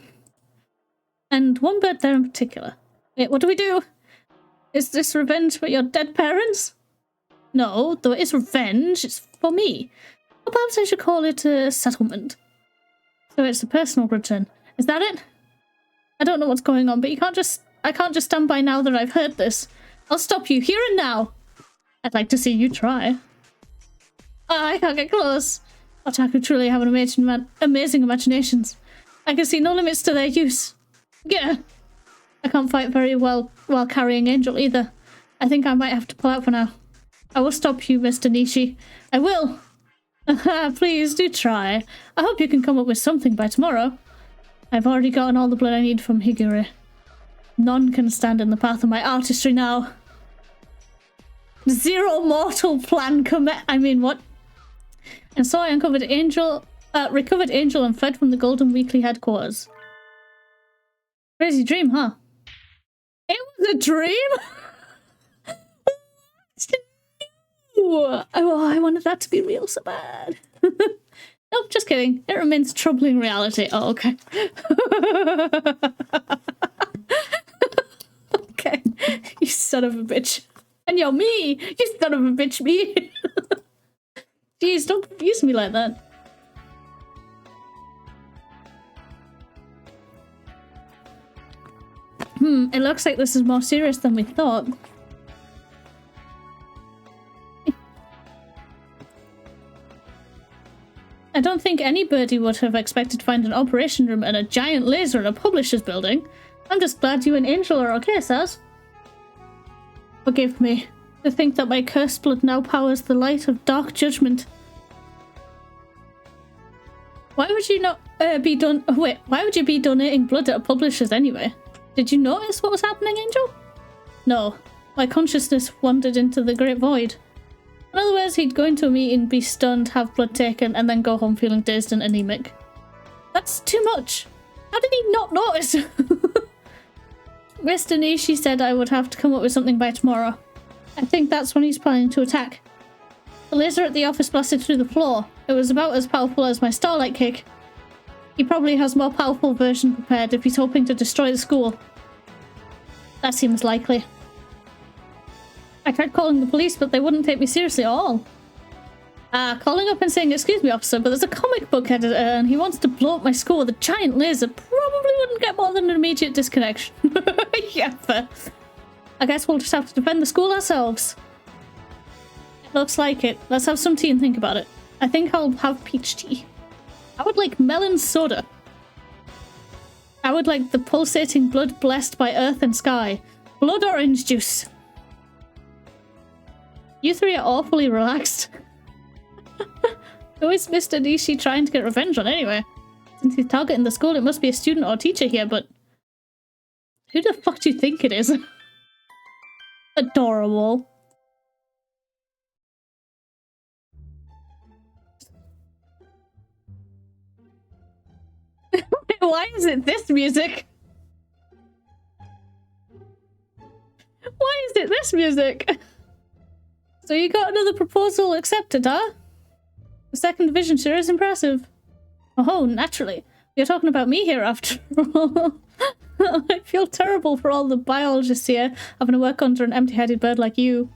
And one bird there in particular. Wait, what do we do? Is this revenge for your dead parents? No, though it is revenge, it's for me. Or perhaps I should call it a settlement. So it's a personal return. Is that it? I don't know what's going on, but I can't just stand by now that I've heard this. I'll stop you here and now. I'd like to see you try. I can't get close. Otaku truly have an amazing imaginations. I can see no limits to their use. Yeah. I can't fight very well while carrying Angel either. I think I might have to pull out for now. I will stop you, Mr. Nishi. I will. Please do try. I hope you can come up with something by tomorrow. I've already gotten all the blood I need from Higure. None can stand in the path of my artistry now. Zero mortal plan what? And so I recovered Angel and fled from the Golden Weekly headquarters. Crazy dream, huh? It was a dream? Oh, I wanted that to be real so bad. Nope, just kidding. It remains troubling reality. Oh, okay. Okay. You son of a bitch. And you're me! You son of a bitch, me! Jeez, don't confuse me like that. It looks like this is more serious than we thought. I don't think any birdie would have expected to find an operation room and a giant laser in a publisher's building. I'm just glad you and Angel are okay, Saz. Forgive me. To think that my cursed blood now powers the light of dark judgment. Why would you not why would you be donating blood at a publisher's anyway? Did you notice what was happening, Angel? No. My consciousness wandered into the great void. In other words, he'd go into a meeting, be stunned, have blood taken, and then go home feeling dazed and anemic. That's too much. How did he not notice? Mr. Nishi said I would have to come up with something by tomorrow. I think that's when he's planning to attack. The laser at the office blasted through the floor. It was about as powerful as my starlight kick. He probably has a more powerful version prepared if he's hoping to destroy the school. That seems likely. I tried calling the police, but they wouldn't take me seriously at all. Calling up and saying, "Excuse me, officer, but there's a comic book editor and he wants to blow up my school with a giant laser," probably wouldn't get more than an immediate disconnection. Yeah, fair. I guess we'll just have to defend the school ourselves. It looks like it. Let's have some tea and think about it. I think I'll have peach tea. I would like melon soda. I would like the pulsating blood blessed by earth and sky. Blood orange juice. You three are awfully relaxed. Who is Mr. Nishi trying to get revenge on anyway? Since he's targeting the school, it must be a student or teacher here, but who the fuck do you think it is? Adorable. Why is it this music? Why is it this music? So you got another proposal accepted, huh? The second division sure is impressive. Oh, naturally. You're talking about me here after all. I feel terrible for all the biologists here having to work under an empty-headed bird like you.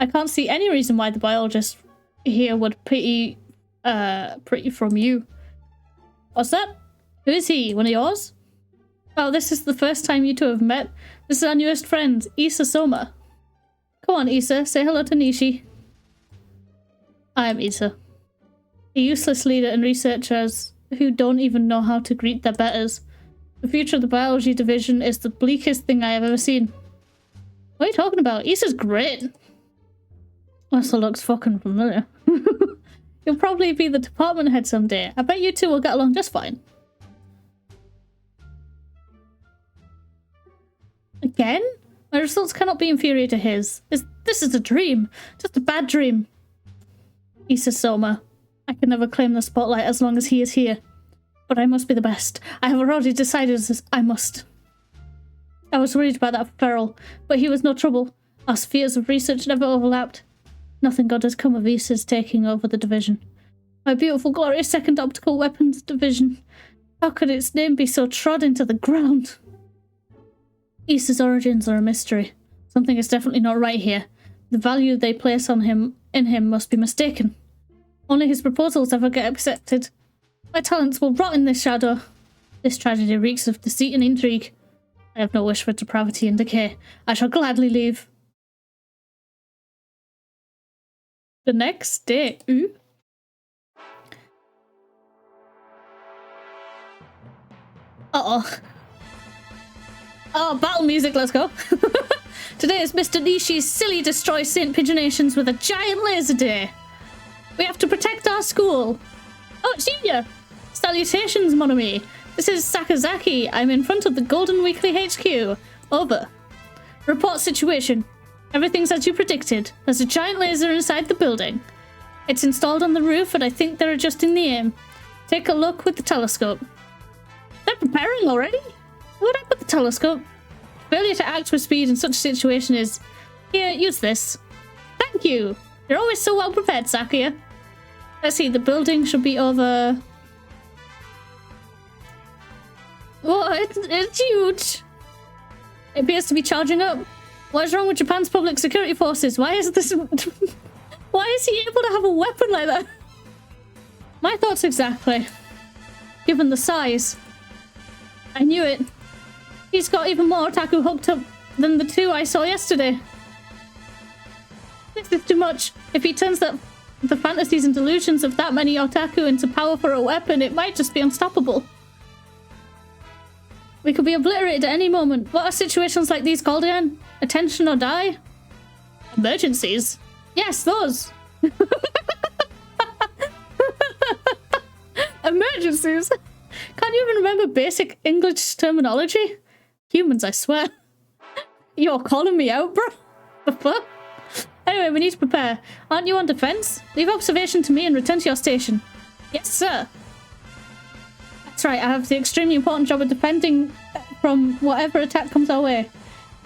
I can't see any reason why the biologists here would pity from you. What's that? Who is he? One of yours? Oh, this is the first time you two have met. This is our newest friend, Issa Soma. Come on, Issa, say hello to Nishi. I am Issa, a useless leader and researchers who don't even know how to greet their betters. The future of the biology division is the bleakest thing I have ever seen. What are you talking about? Issa's great. Also looks fucking familiar. You'll probably be the department head someday. I bet you two will get along just fine. Again? My results cannot be inferior to his. This is a dream. Just a bad dream. Issa Soma. I can never claim the spotlight as long as he is here. But I must be the best. I have already decided I must. I was worried about that feral, but he was no trouble. Our spheres of research never overlapped. Nothing good has come of Issa's taking over the division. My beautiful, glorious second optical weapons division. How could its name be so trod into the ground? Issa's origins are a mystery. Something is definitely not right here. The value they place on him must be mistaken. Only his proposals ever get accepted. My talents will rot in this shadow. This tragedy reeks of deceit and intrigue. I have no wish for depravity and decay. I shall gladly leave. The next day. Ooh. Uh-oh. Oh, battle music, let's go. Today is Mr. Nishi's silly destroy Saint Pigeonations with a giant laser day. We have to protect our school. Oh, Shinya! Salutations, mon ami. This is Sakazaki. I'm in front of the Golden Weekly HQ. Over. Report situation. Everything's as you predicted. There's a giant laser inside the building. It's installed on the roof and I think they're adjusting the aim. Take a look with the telescope. They're preparing already? What up with the telescope? Failure to act with speed in such a situation is... Here, use this. Thank you. You're always so well prepared, Sakuya. Let's see, the building should be over... Whoa, it's huge. It appears to be charging up. What is wrong with Japan's public security forces? Why is this... Why is he able to have a weapon like that? My thoughts exactly. Given the size. I knew it. He's got even more otaku hooked up than the two I saw yesterday. This is too much. If he turns the fantasies and delusions of that many otaku into power for a weapon, it might just be unstoppable. We could be obliterated at any moment. What are situations like these called again? Attention or die? Emergencies? Yes, those. Emergencies? Can't you even remember basic English terminology? Humans, I swear. You're calling me out, bro? The fuck? Anyway, we need to prepare. Aren't you on defense? Leave observation to me and return to your station. Yes, sir. That's right, I have the extremely important job of defending from whatever attack comes our way.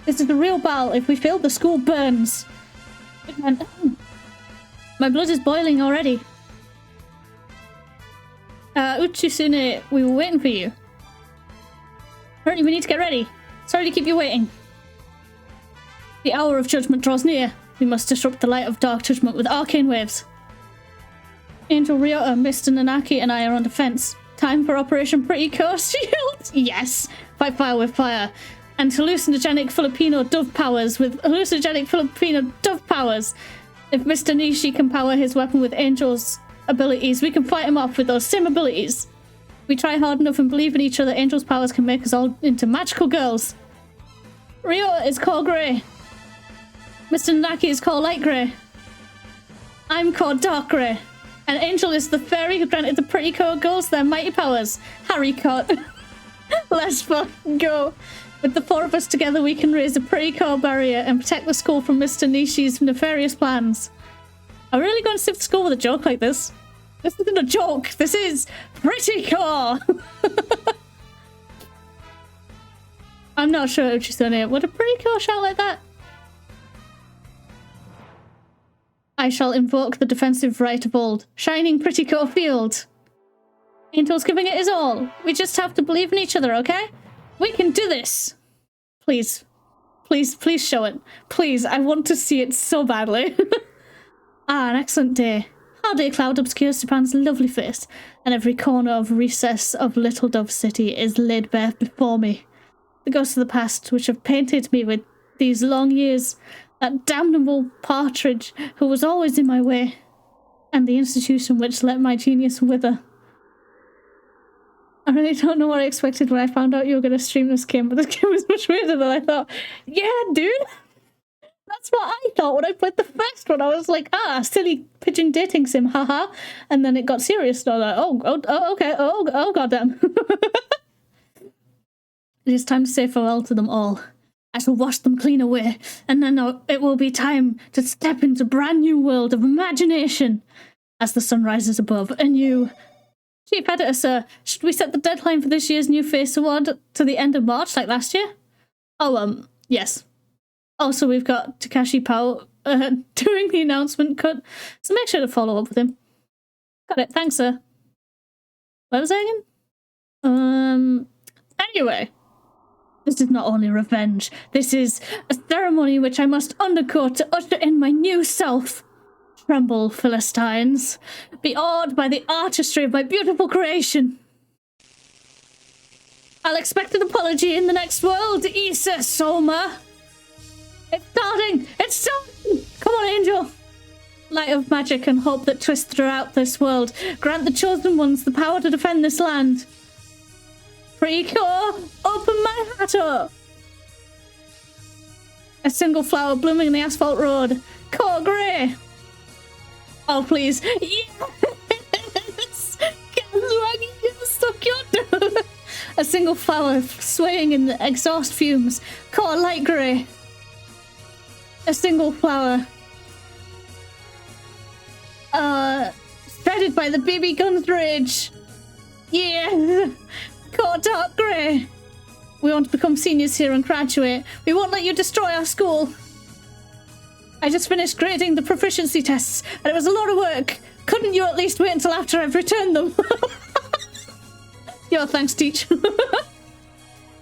This is the real battle. If we fail, the school burns. My blood is boiling already. Uchisune, we were waiting for you. Hurry, we need to get ready. Sorry to keep you waiting. The hour of judgment draws near. We must disrupt the light of dark judgment with arcane waves. Angel Ryota, Mr. Nanaki, and I are on defense. Time for Operation Pretty Coast Shield. Yes, fight fire with fire. And hallucinogenic Filipino dove powers with hallucinogenic Filipino dove powers. If Mr. Nishi can power his weapon with Angel's abilities, we can fight him off with those same abilities. We try hard enough and believe in each other, Angel's powers can make us all into magical girls. Ryota is called Grey. Mr. Nanaki is called Light Grey. I'm called Dark Grey. And Angel is the fairy who granted the pretty cool girls their mighty powers. Haricot. Let's fucking go. With the four of us together, we can raise a pretty core barrier and protect the school from Mr. Nishi's nefarious plans. Are we really going to stick to school with a joke like this? This isn't a joke. This is pretty core. I'm not sure if she's done it. Would a pretty core shout like that? I shall invoke the defensive right of old. Shining pretty core field. Angel's giving it his all. We just have to believe in each other, okay? We can do this! Please. Please, please show it. Please, I want to see it so badly. An excellent day. Hardly a cloud obscures Japan's lovely face, and every corner of recess of Little Dove City is laid bare before me. The ghosts of the past, which have painted me with these long years, That damnable partridge who was always in my way. And the institution which let my genius wither. I really don't know what I expected when I found out you were going to stream this game, but this game was much weirder than I thought. Yeah, dude! That's what I thought when I played the first one. I was like, silly pigeon dating sim, haha. And then it got serious, and I was like, okay, goddamn. It is time to say farewell to them all. I shall wash them clean away, and then it will be time to step into a brand new world of imagination as the sun rises above. And you, Chief Editor, sir, should we set the deadline for this year's New Face Award to the end of March, like last year? Oh, yes. Also, we've got Takashi Pao doing the announcement cut, so make sure to follow up with him. Got it, thanks, sir. What was I again? Anyway. This is not only revenge, this is a ceremony which I must undergo to usher in my new self. Tremble, Philistines. Be awed by the artistry of my beautiful creation. I'll expect an apology in the next world, Issa Soma. It's starting! It's starting! Come on, Angel! Light of magic and hope that twist throughout this world. Grant the chosen ones the power to defend this land. Pre-core, open my hat up! A single flower blooming in the asphalt road. Core grey! Oh, please. Yes! A single flower swaying in the exhaust fumes. Core light grey. A single flower. Threaded by the BB gun's rage. Yeah! Core dark grey. We want to become seniors here and graduate. We won't let you destroy our school. I just finished grading the proficiency tests, and it was a lot of work. Couldn't you at least wait until after I've returned them? Yo, thanks, teach.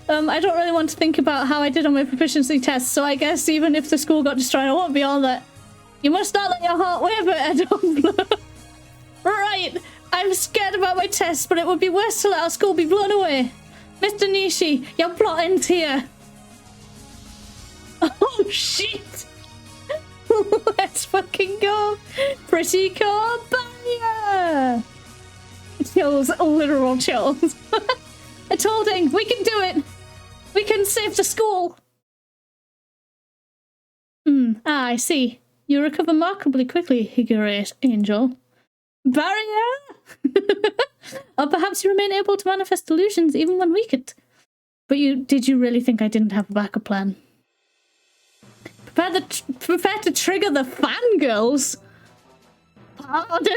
I don't really want to think about how I did on my proficiency tests, so I guess even if the school got destroyed, I won't be all that. You must not let your heart waver, Edom. Right, I'm scared about my tests, but it would be worse to let our school be blown away. Mr. Nishi, your plot ends here. Oh, shit. Let's fucking go. Pretty cool, bye. Chills, literal chills. I told him, we can do it. We can save the school. I see. You recover remarkably quickly, Higura's angel. Barrier? Or perhaps you remain able to manifest illusions even when weakened. But did you really think I didn't have a backup plan? Prepare to trigger the fangirls? Pardon?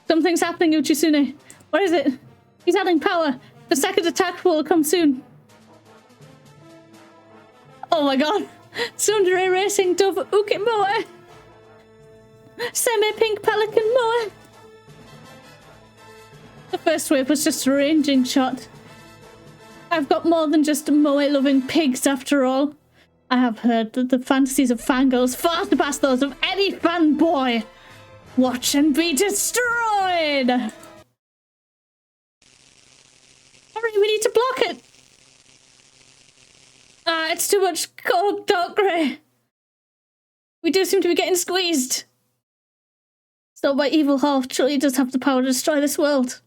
Something's happening, Uchisune. What is it? He's adding power. The second attack will come soon. Oh my god. Tsundere racing dove Ukemoe. Semi-pink pelican moe. The first wave was just a ranging shot. I've got more than just moe-loving pigs after all. I have heard that the fantasies of fangirls far surpass those of any fanboy. Watch and be destroyed! Hurry, we need to block it! It's too much cold, dark grey. We do seem to be getting squeezed. So my evil half truly does have the power to destroy this world.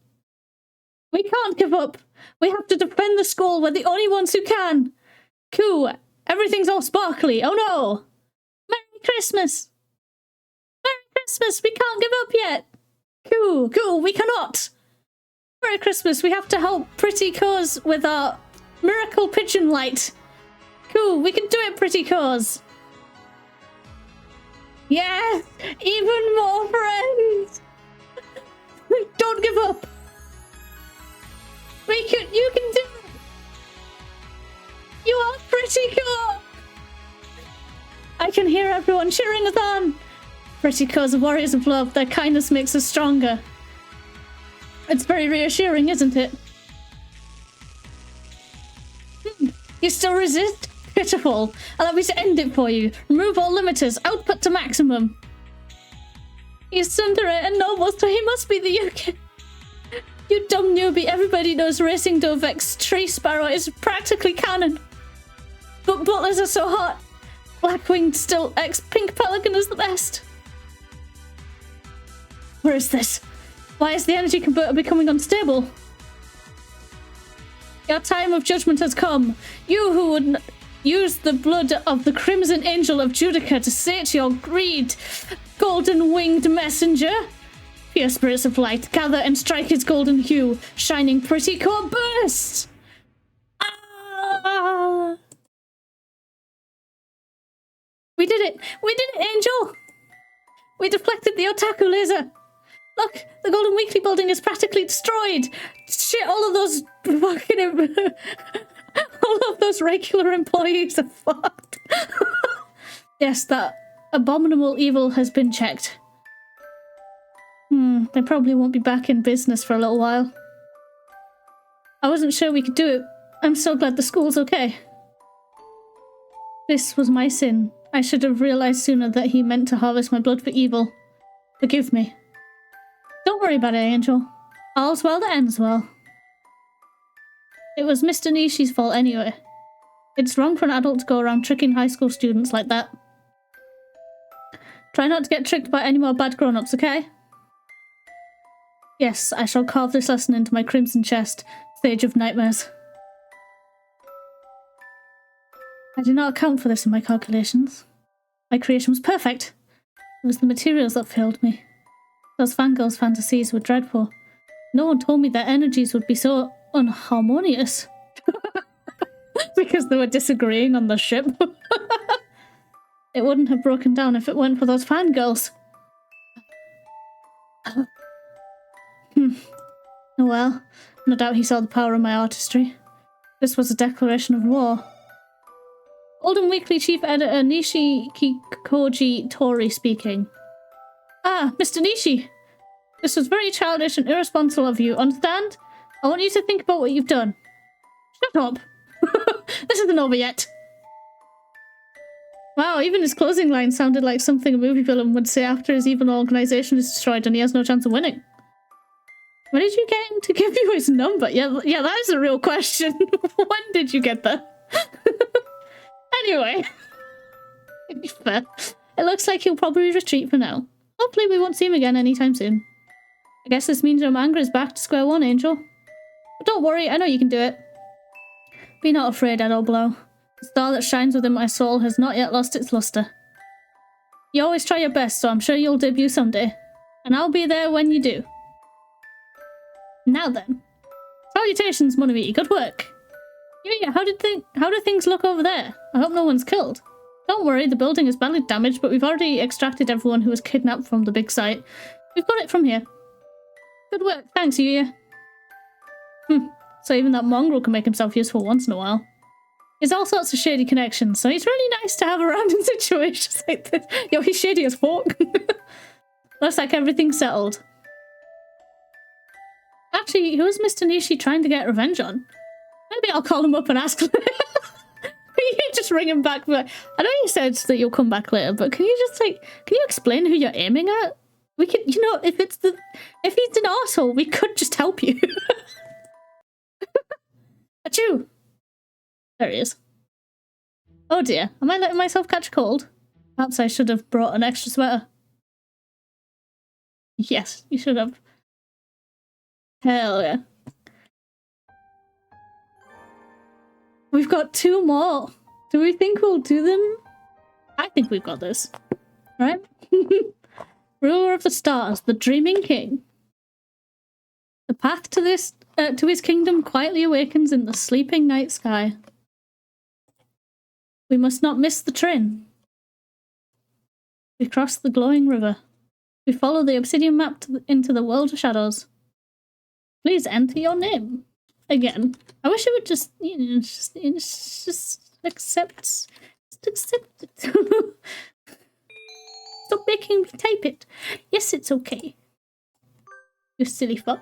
We can't give up. We have to defend the school. We're the only ones who can. Cool. Everything's all sparkly. Oh no! Merry Christmas! Merry Christmas! We can't give up yet! Cool, we cannot! Merry Christmas, we have to help Pretty Cause with our miracle pigeon light. Cool, we can do it, Pretty Cause! Yes! Even more friends! Don't give up! You can do it! You are pretty cool! I can hear everyone cheering us on! Pretty cause of warriors of love, their kindness makes us stronger. It's very reassuring, isn't it? You still resist? Pitiful. Allow me to end it for you. Remove all limiters, output to maximum. He's Sundere and noble, so he must be the Yuki. You dumb newbie, everybody knows Racing Dove X Tree Sparrow is practically canon. But butlers are so hot. Black-winged still ex-pink pelican is the best. Where is this? Why is the energy converter becoming unstable? Your time of judgment has come. You who would use the blood of the crimson angel of Judica to sate your greed, golden-winged messenger. Fierce spirits of light, gather and strike its golden hue, shining pretty core burst. Ah! We did it! We did it, Angel! We deflected the otaku laser! Look, the Golden Weekly building is practically destroyed! Shit, all of those fucking... all of those regular employees are fucked. Yes, that abominable evil has been checked. They probably won't be back in business for a little while. I wasn't sure we could do it. I'm so glad the school's okay. This was my sin. I should have realized sooner that he meant to harvest my blood for evil. Forgive me. Don't worry about it, Angel. All's well that ends well. It was Mr. Nishi's fault anyway. It's wrong for an adult to go around tricking high school students like that. Try not to get tricked by any more bad grown-ups, okay? Yes, I shall carve this lesson into my crimson chest, Sage of Nightmares. I did not account for this in my calculations. My creation was perfect. It was the materials that failed me. Those fangirls' fantasies were dreadful. No one told me their energies would be so unharmonious. Because they were disagreeing on the ship. It wouldn't have broken down if it weren't for those fangirls. Oh well, no doubt he saw the power of my artistry. This was a declaration of war. Golden Weekly Chief Editor Nishi Kikoji Tori speaking. Ah, Mr. Nishi! This was very childish and irresponsible of you, understand? I want you to think about what you've done. Shut up! This isn't over yet! Wow, even his closing line sounded like something a movie villain would say after his evil organization is destroyed and he has no chance of winning. When did you get him to give you his number? Yeah, that is a real question. When did you get that? Anyway. Fair. It looks like he'll probably retreat for now. Hopefully we won't see him again anytime soon. I guess this means your manga is back to square one, Angel. But don't worry, I know you can do it. Be not afraid, Edo Blow. The star that shines within my soul has not yet lost its luster. You always try your best, so I'm sure you'll debut someday. And I'll be there when you do. Now then. Salutations, Monomi. Good work. Yeah, how do things look over there? I hope no one's killed. Don't worry, the building is badly damaged, but we've already extracted everyone who was kidnapped from the big site. We've got it from here. Good work. Thanks, Yuya. So even that mongrel can make himself useful once in a while. He has all sorts of shady connections, so he's really nice to have around in situations like this. Yo, he's shady as fuck. Looks like everything's settled. Actually, who is Mr. Nishi trying to get revenge on? Maybe I'll call him up and ask him. You just ring him back. Like, I know you said that you'll come back later, but can you just can you explain who you're aiming at? We could, you know, if he's an arsehole, we could just help you. Achoo! There he is. Oh dear, am I letting myself catch a cold? Perhaps I should have brought an extra sweater. Yes, you should have. Hell yeah. We've got 2 more. Do we think we'll do them? I think we've got this. Right? Ruler of the stars, the dreaming king. The path to his kingdom quietly awakens in the sleeping night sky. We must not miss the train. We cross the glowing river. We follow the obsidian map into the world of shadows. Please enter your name. Again. I wish it would just, you know, just accept. Just accept it. Stop making me type it. Yes, it's okay. You silly fuck.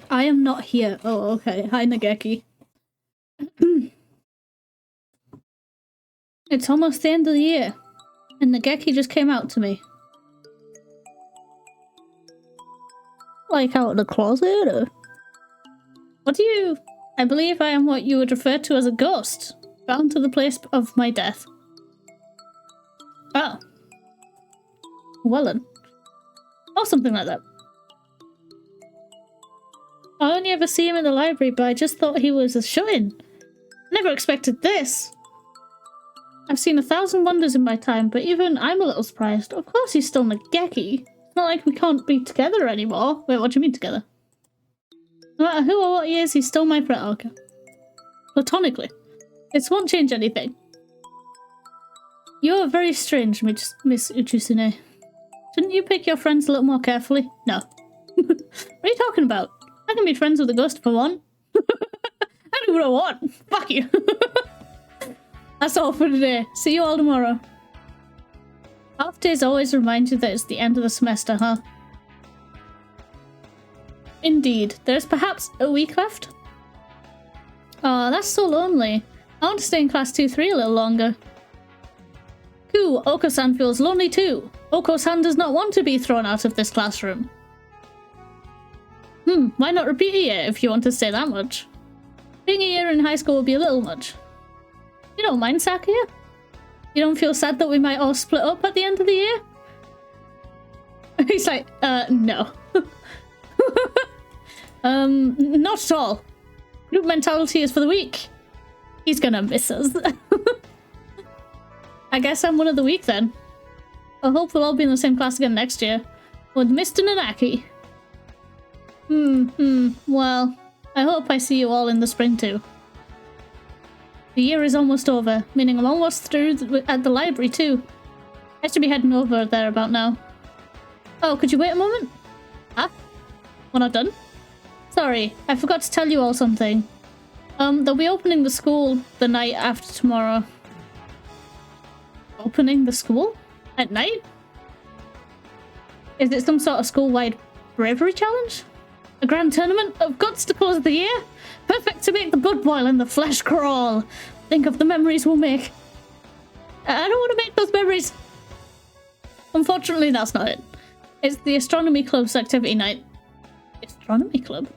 I am not here. Oh, okay. Hi, Nageki. It's almost the end of the year, and Nageki just came out to me. Like out of the closet, or... What do you I believe I am what you would refer to as a ghost, bound to the place of my death. Oh. Well then. Or something like that. I only ever see him in the library, but I just thought he was a shut-in. Never expected this. I've seen 1,000 wonders in my time, but even I'm a little surprised. Of course he's still 𝘃𝕚𝕦𝘳. It's not like we can't be together anymore. Wait, what do you mean together? No matter who or what he is, he's still my friend. Oh, okay. Platonically. This won't change anything. You're very strange, Miss 𝘃𝕚𝕦𝘳. Shouldn't you pick your friends a little more carefully? No. What are you talking about? I can be friends with a ghost for one. I do what I want. Fuck you. That's all for today. See you all tomorrow. Half days always remind you that it's the end of the semester, huh? Indeed. There's perhaps a week left? Oh, that's so lonely. I want to stay in class 2-3 a little longer. Cool, Oko-san feels lonely too. Oko-san does not want to be thrown out of this classroom. Why not repeat a year if you want to stay that much? Being a year in high school will be a little much. You don't mind, Sakuya? You don't feel sad that we might all split up at the end of the year? He's like, no. Not at all. Group mentality is for the weak. He's gonna miss us. I guess I'm one of the weak then. I hope we'll all be in the same class again next year. With Mr. Nanaki. Well, I hope I see you all in the spring too. The year is almost over, meaning I'm almost through at the library too. I should be heading over there about now. Oh, could you wait a moment? Huh? We're not done? Sorry, I forgot to tell you all something. They'll be opening the school the night after tomorrow. Opening the school? At night? Is it some sort of school-wide bravery challenge? A grand tournament of guts to close the year? Perfect to make the blood boil and the flesh crawl. Think of the memories we'll make. I don't want to make those memories. Unfortunately, that's not it. It's the astronomy club's activity night. Astronomy club?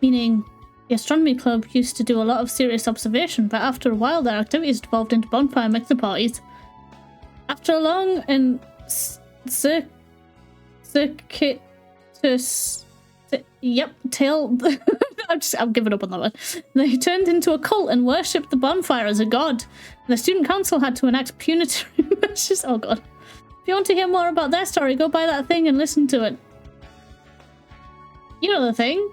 Meaning, the astronomy club used to do a lot of serious observation, but after a while their activities devolved into bonfire mixer parties. After a long and I'm giving up on that one. They turned into a cult and worshipped the bonfire as a god. And the student council had to enact punitive measures. Oh god. If you want to hear more about their story, go buy that thing and listen to it. You know the thing?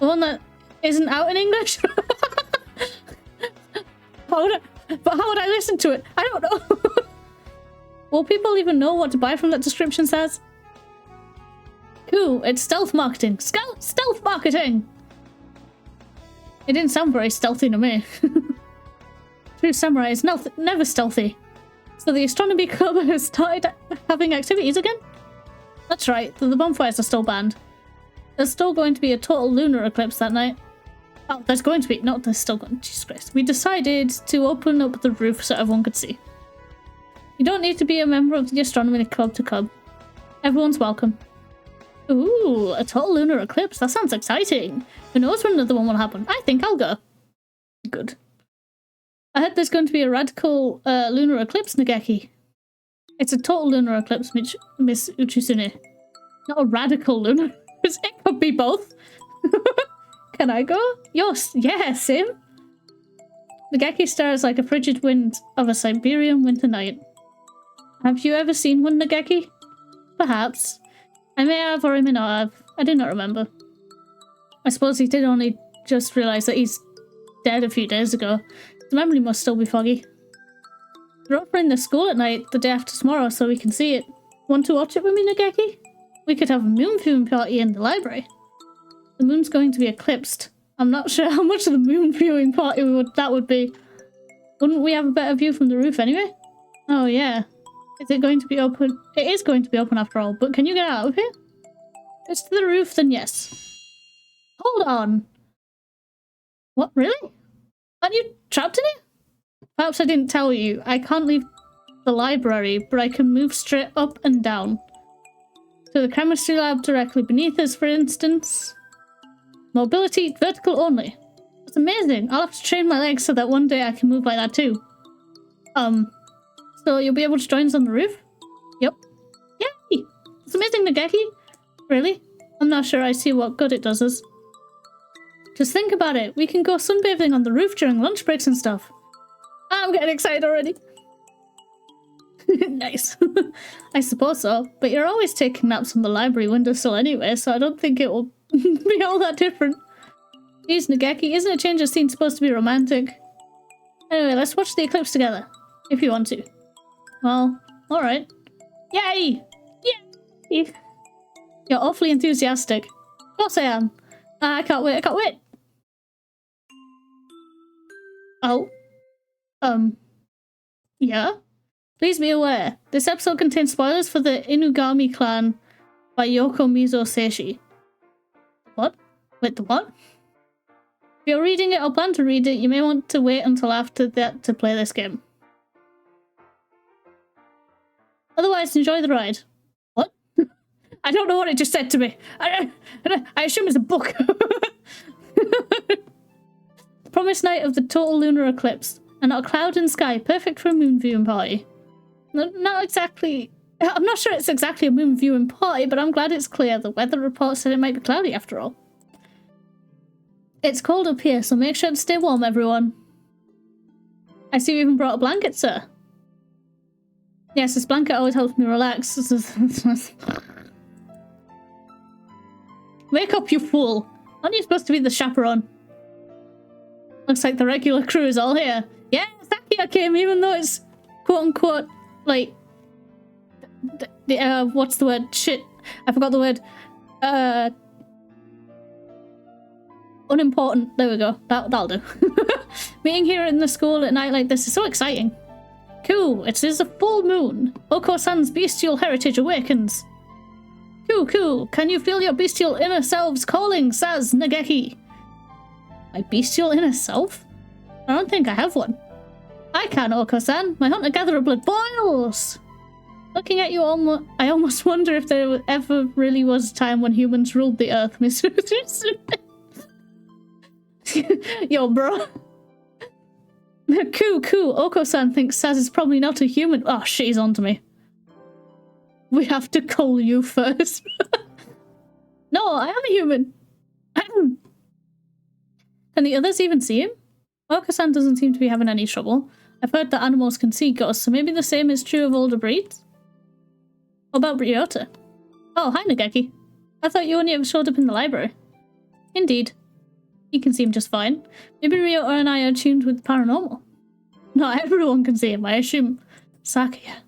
The one that isn't out in English? How would I listen to it? I don't know. Will people even know what to buy from that description says? Cool, it's stealth marketing. Stealth marketing! It didn't sound very stealthy to me. True samurai is never stealthy. So the astronomy club has started having activities again? That's right, the bonfires are still banned. There's still going to be a total lunar eclipse that night. Oh, there's going to be, not there's still going to, Jesus Christ. We decided to open up the roof so everyone could see. You don't need to be a member of the astronomy club to come. Everyone's welcome. Ooh, a total lunar eclipse. That sounds exciting. Who knows when another one will happen? I think I'll go. Good. I heard there's going to be a radical lunar eclipse, 𝘃𝕚𝕦𝘳. It's a total lunar eclipse, Miss 𝘃𝕚𝕦𝘳. Not a radical lunar. It could be both. Can I go? Yes, Sim. 𝘃𝕚𝕦𝘳 stares like a frigid wind of a Siberian winter night. Have you ever seen one, 𝘃𝕚𝕦𝘳? Perhaps. I may have or I may not have. I do not remember. I suppose he did only just realise that he's dead a few days ago. The memory must still be foggy. We're opening the school at night the day after tomorrow so we can see it. Want to watch it with me, 𝘃𝕚𝕦𝘳? We could have a moon viewing party in the library. The moon's going to be eclipsed. I'm not sure how much of the moon viewing party that would be. Wouldn't we have a better view from the roof anyway? Oh yeah. Is it going to be open? It is going to be open after all, but can you get out of here? If it's to the roof, then yes. Hold on. What, really? Aren't you trapped in it? Perhaps I didn't tell you. I can't leave the library, but I can move straight up and down. To the chemistry lab directly beneath us, for instance. Mobility, vertical only. That's amazing. I'll have to train my legs so that one day I can move like that too. So you'll be able to join us on the roof? Yep. Yay! It's amazing, 𝘃𝕚𝕦𝘳. Really? I'm not sure I see what good it does us. Just think about it. We can go sunbathing on the roof during lunch breaks and stuff. I'm getting excited already. Nice. I suppose so. But you're always taking naps on the library windowsill anyway, so I don't think it will be all that different. Jeez, 𝘃𝕚𝕦𝘳, isn't a change of scene supposed to be romantic? Anyway, let's watch the eclipse together. If you want to. Well, alright. Yay! Yay! You're awfully enthusiastic. Of course I am. I can't wait, I can't wait! Oh. Yeah? Please be aware, this episode contains spoilers for the Inugami clan by Yoko Mizo Seishi. What? Wait, the what? If you're reading it or plan to read it, you may want to wait until after that to play this game. Otherwise, enjoy the ride. What? I don't know what it just said to me. I assume it's a book. Promised night of the total lunar eclipse. And not a cloud in sky, perfect for a moon viewing party. Not exactly... I'm not sure it's exactly a moon viewing party, but I'm glad it's clear. The weather report said it might be cloudy after all. It's cold up here, so make sure to stay warm, everyone. I see you even brought a blanket, sir. Yes, this blanket always helps me relax. Wake up, you fool! Aren't you supposed to be the chaperone? Looks like the regular crew is all here. Yeah, Sakia came, even though it's quote-unquote, like... what's the word? Shit. I forgot the word. Unimportant. There we go. That'll do. Meeting here in the school at night like this is so exciting. Cool. It is a full moon. Oko-san's bestial heritage awakens. Cool. Can you feel your bestial inner selves calling, says 𝘃𝕚𝕦𝘳? My bestial inner self? I don't think I have one. I can, Oko-san. My hunter-gatherer blood boils! Looking at you, I almost wonder if there ever really was a time when humans ruled the earth, Miss. Yo, bro. Cool. Oko-san thinks Saz is probably not a human. Oh, shit, he's onto me. We have to call you first. No, I am a human. Can the others even see him? Oko-san doesn't seem to be having any trouble. I've heard that animals can see ghosts, so maybe the same is true of older breeds? What about Ryota? Oh, hi, 𝘃𝕚𝕦𝘳. I thought you only ever showed up in the library. Indeed. He can see him just fine. Maybe Ryota and I are tuned with paranormal. Not everyone can see him, I assume. Sakia.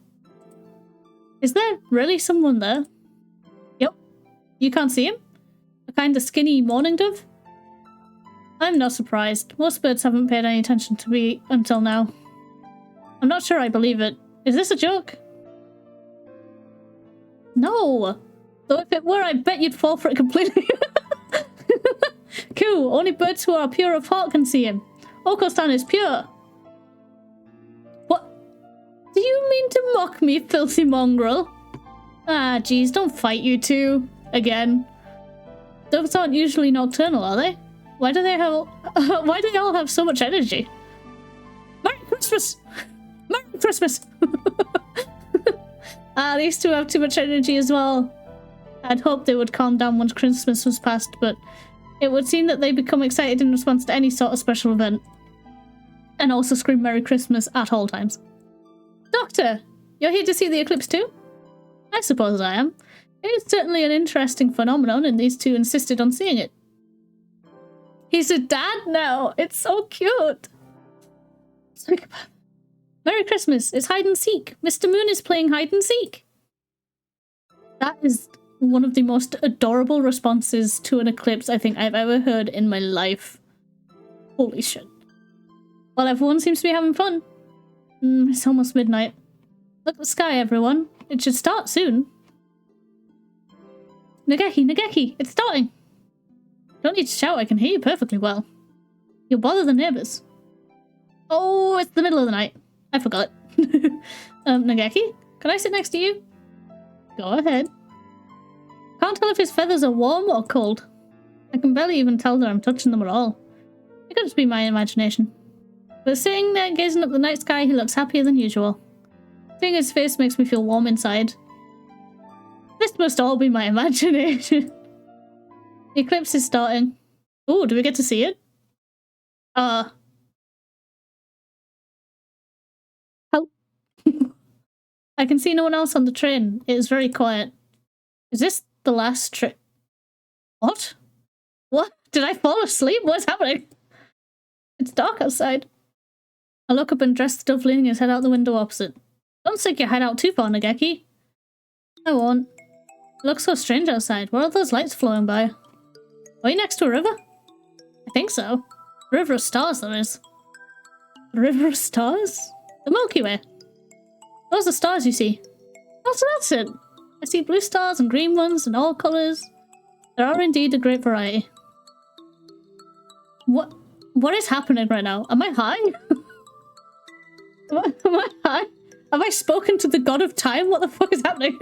Is there really someone there? Yep. You can't see him? A kind of skinny mourning dove? I'm not surprised. Most birds haven't paid any attention to me until now. I'm not sure I believe it. Is this a joke? No. Though if it were, I bet you'd fall for it completely. Cool. Only birds who are pure of heart can see him. Oko-san is pure. What? Do you mean to mock me, filthy mongrel? Ah, geez, don't fight, you two. Again. Doves aren't usually nocturnal, are they? Why do they all have so much energy? Merry Christmas! Merry Christmas! Ah, these two have too much energy as well. I'd hoped they would calm down once Christmas was past, but it would seem that they become excited in response to any sort of special event. And also scream Merry Christmas at all times. Doctor, you're here to see the eclipse too? I suppose I am. It is certainly an interesting phenomenon, and these two insisted on seeing it. He's a dad now. It's so cute. Psychopath. Merry Christmas. It's hide and seek. Mr. Moon is playing hide and seek. That is one of the most adorable responses to an eclipse I think I've ever heard in my life. Holy shit. Well, everyone seems to be having fun. It's almost midnight. Look at the sky, everyone. It should start soon. 𝘃𝕚𝕦𝘃𝕚𝘳, it's starting. Don't need to shout, I can hear you perfectly well. You'll bother the neighbours. Oh, it's the middle of the night. I forgot. 𝘃𝕚𝕦𝘃𝕚, can I sit next to you? Go ahead. Can't tell if his feathers are warm or cold. I can barely even tell that I'm touching them at all. It could just be my imagination. But sitting there gazing up the night sky, he looks happier than usual. Seeing his face makes me feel warm inside. This must all be my imagination. The eclipse is starting. Oh, do we get to see it? Help. I can see no one else on the train. It is very quiet. Is this the last trip? What? What? Did I fall asleep? What's happening? It's dark outside. I look up and dress the dove leaning his head out the window opposite. Don't stick your head out too far, 𝘃𝘠𝘦. I won't. It looks so strange outside. What are those lights flowing by? Are you next to a river? I think so. A river of stars, that is. A river of stars? The Milky Way. Those are stars you see. Oh, so that's it. I see blue stars and green ones and all colours. There are indeed a great variety. What is happening right now? Am I high? Am I high? Have I spoken to the god of time? What the fuck is happening?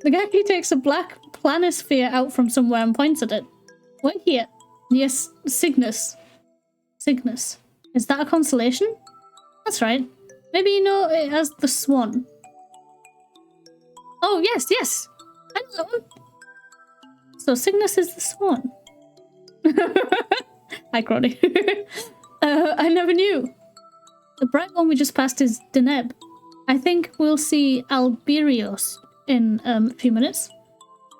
𝘃𝘠𝘦 takes a black planisphere out from somewhere and points at it. What here? Yes, Cygnus. Cygnus. Is that a constellation? That's right. Maybe you know it as the Swan. Oh, yes, yes! I know that one. So Cygnus is the Swan. Hi, Crowley. I never knew. The bright one we just passed is 𝘃𝕚𝕟𝕦𝕤𝕦. I think we'll see 𝘃𝘰𝘸𝘸𝘦𝘳 in a few minutes.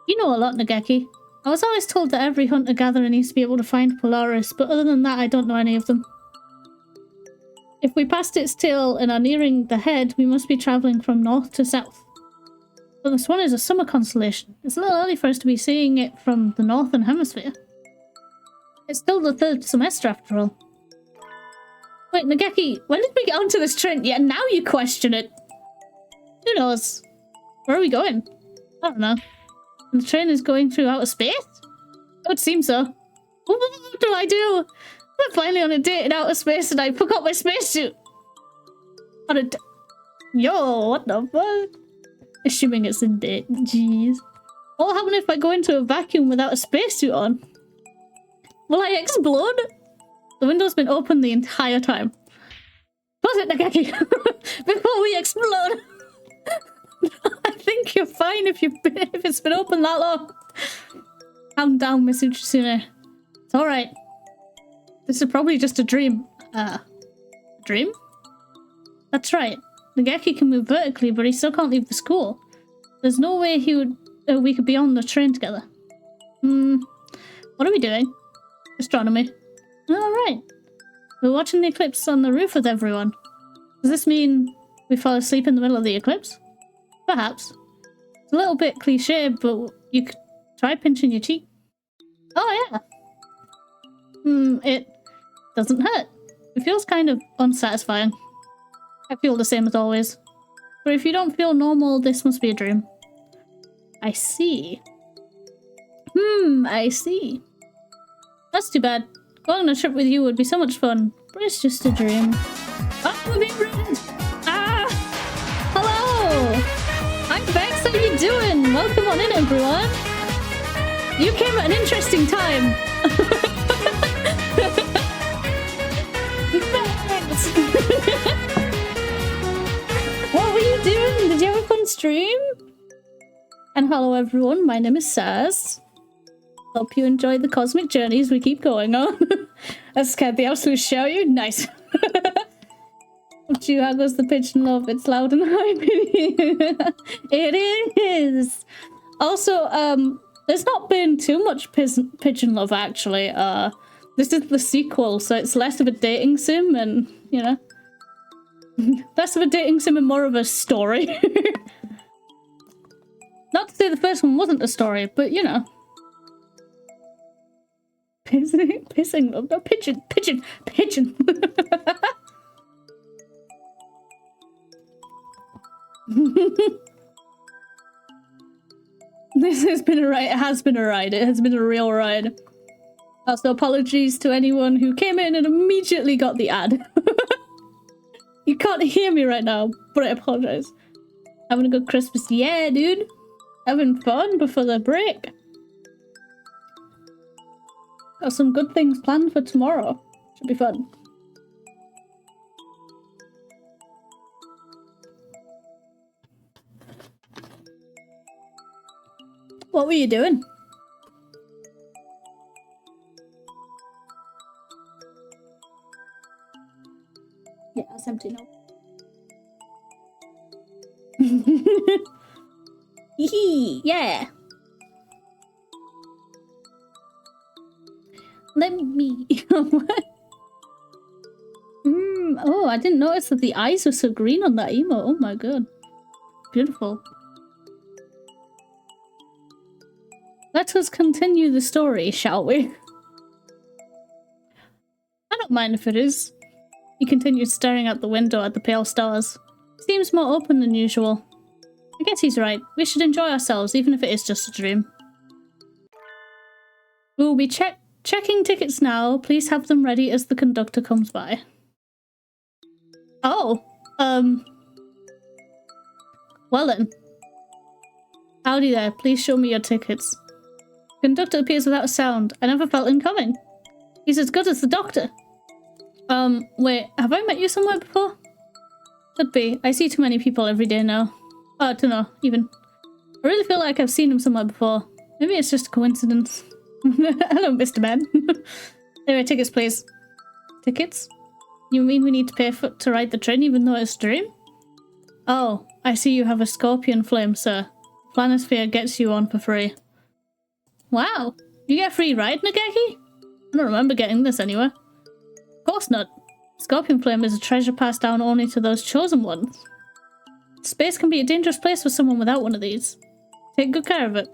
You know a lot, 𝘃𝘃𝘦. I was always told that every hunter-gatherer needs to be able to find Polaris, but other than that I don't know any of them. If we passed its tail and are nearing the head, we must be travelling from north to south. But the Swan is a summer constellation. It's a little early for us to be seeing it from the northern hemisphere. It's still the 3rd semester after all. Wait, 𝘃𝘃𝘦, when did we get onto this train? Yeah, now you question it. Who knows? Where are we going? I don't know. The train is going through outer space? It would seem so. What do I do? We're finally on a date in outer space and I forgot my spacesuit. On a Yo, what the fuck? Assuming it's a date. Jeez. What will happen if I go into a vacuum without a spacesuit on? Will I explode? The window's been open the entire time. Close it, 𝘃𝘃𝘦! Before we explode! I think you're fine if it's been open that long. Calm down, Miss 𝘃𝘃𝘦. It's alright. This is probably just a dream. Dream? That's right. 𝘃𝘃𝘦 can move vertically, but he still can't leave the school. There's no way we could be on the train together. What are we doing? Astronomy. Alright. We're watching the eclipse on the roof with everyone. Does this mean we fall asleep in the middle of the eclipse? Perhaps. It's a little bit cliche, but you could try pinching your cheek. Oh yeah. It doesn't hurt. It feels kind of unsatisfying. I feel the same as always. But if you don't feel normal, this must be a dream. I see. I see. That's too bad. Going on a trip with you would be so much fun, but it's just a dream. Oh, we're being ruined! Ah! Hello! I'm Bex, how you doing? Welcome on in, everyone! You came at an interesting time! What were you doing? Did you have a fun stream? And hello everyone, my name is Saz. Hope you enjoy the cosmic journeys we keep going on. That scared the absolute shit out of you. Nice. How goes the pigeon love? It's loud and high. It is. Also, there's not been too much pigeon love actually. This is the sequel, so it's less of a dating sim and, you know, less of a dating sim and more of a story. Not to say the first one wasn't a story, but you know. Pissing love. No, pigeon. This has been a ride. It has been a ride. It has been a real ride. Also, apologies to anyone who came in and immediately got the ad. You can't hear me right now, but I apologize. Having a good Christmas? Yeah, dude. Having fun before the break. Got some good things planned for tomorrow. Should be fun. What were you doing? Yeah, it's empty now. Yeah. Let me. What? Oh, I didn't notice that the eyes were so green on that emo. Oh my god. Beautiful. Let us continue the story, shall we? I don't mind if it is. He continued staring out the window at the pale stars. Seems more open than usual. I guess he's right. We should enjoy ourselves, even if it is just a dream. We will be checking tickets now. Please have them ready as the conductor comes by. Oh, well then. Howdy there. Please show me your tickets. Conductor appears without a sound. I never felt him coming. He's as good as the doctor. Wait, have I met you somewhere before? Could be. I see too many people every day now. To know, even. I really feel like I've seen him somewhere before. Maybe it's just a coincidence. Hello, Mr. Man. Anyway, tickets, please. Tickets? You mean we need to pay to ride the train even though it's a dream? Oh, I see you have a scorpion flame, sir. Planisphere gets you on for free. Wow, you get a free ride, 𝘃𝕚𝕦𝘳𝘕? I don't remember getting this anywhere. Of course not. Scorpion flame is a treasure passed down only to those chosen ones. Space can be a dangerous place for someone without one of these. Take good care of it.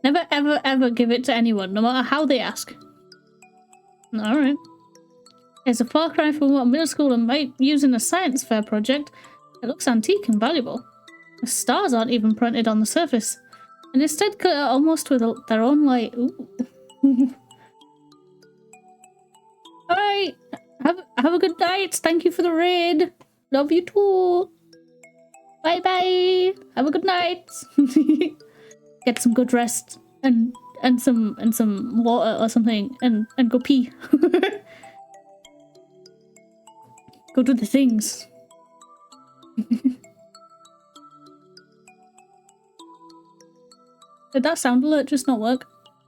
Never ever ever give it to anyone, no matter how they ask. Alright. It's a far cry from what middle schooler might use in a science fair project. It looks antique and valuable. The stars aren't even printed on the surface, and instead cut out almost with their own light. Ooh. Alright, have a good night. Thank you for the raid. Love you too. Bye bye. Have a good night. Get some good rest and some water or something and go pee. Go do the things. Did that sound alert just not work?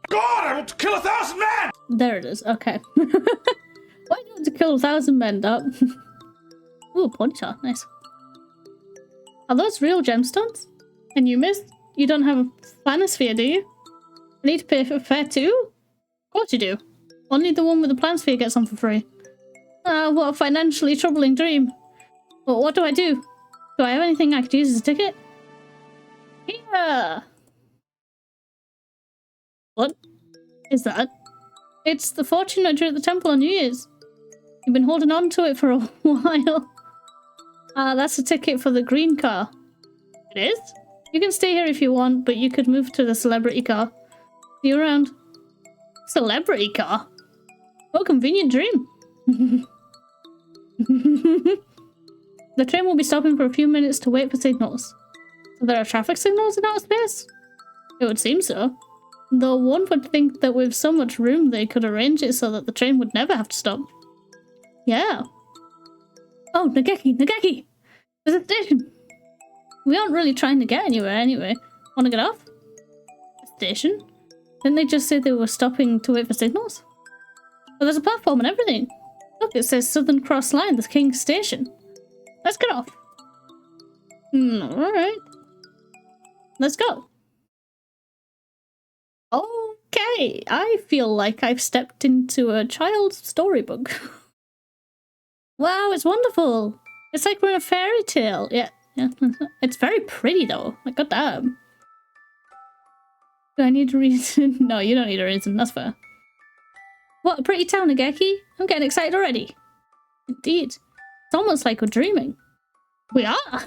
God, I want to kill 1,000 men! There it is, okay. Why do you want to kill 1,000 men, Doc? Ooh, ponytail, nice. Are those real gemstones? And you missed? You don't have a planisphere, do you? I need to pay for fare too? Of course you do. Only the one with the planisphere gets on for free. Ah, what a financially troubling dream. Well, what do I do? Do I have anything I could use as a ticket? Yeah. What is that? It's the fortune ledger at the temple on New Year's. You've been holding on to it for a while. That's a ticket for the green car. It is? You can stay here if you want, but you could move to the celebrity car. See you around. Celebrity car? What a convenient dream. The train will be stopping for a few minutes to wait for signals. So there are traffic signals in outer space? It would seem so. Though one would think that with so much room they could arrange it so that the train would never have to stop. Yeah. Oh, 𝘃𝕚𝕦𝘃𝕚! There's a station! We aren't really trying to get anywhere anyway. Wanna get off? A station? Didn't they just say they were stopping to wait for signals? Well, there's a platform and everything. Look, it says Southern Cross Line, the King's Station. Let's get off. Alright. Let's go. Okay, I feel like I've stepped into a child's storybook. Wow, it's wonderful. It's like we're in a fairy tale. Yeah. It's very pretty though. Like, goddamn. Do I need a reason? No, you don't need a reason. That's fair. What a pretty town, 𝘃𝕚𝕦𝘃𝕚. I'm getting excited already. Indeed. It's almost like we're dreaming. We are!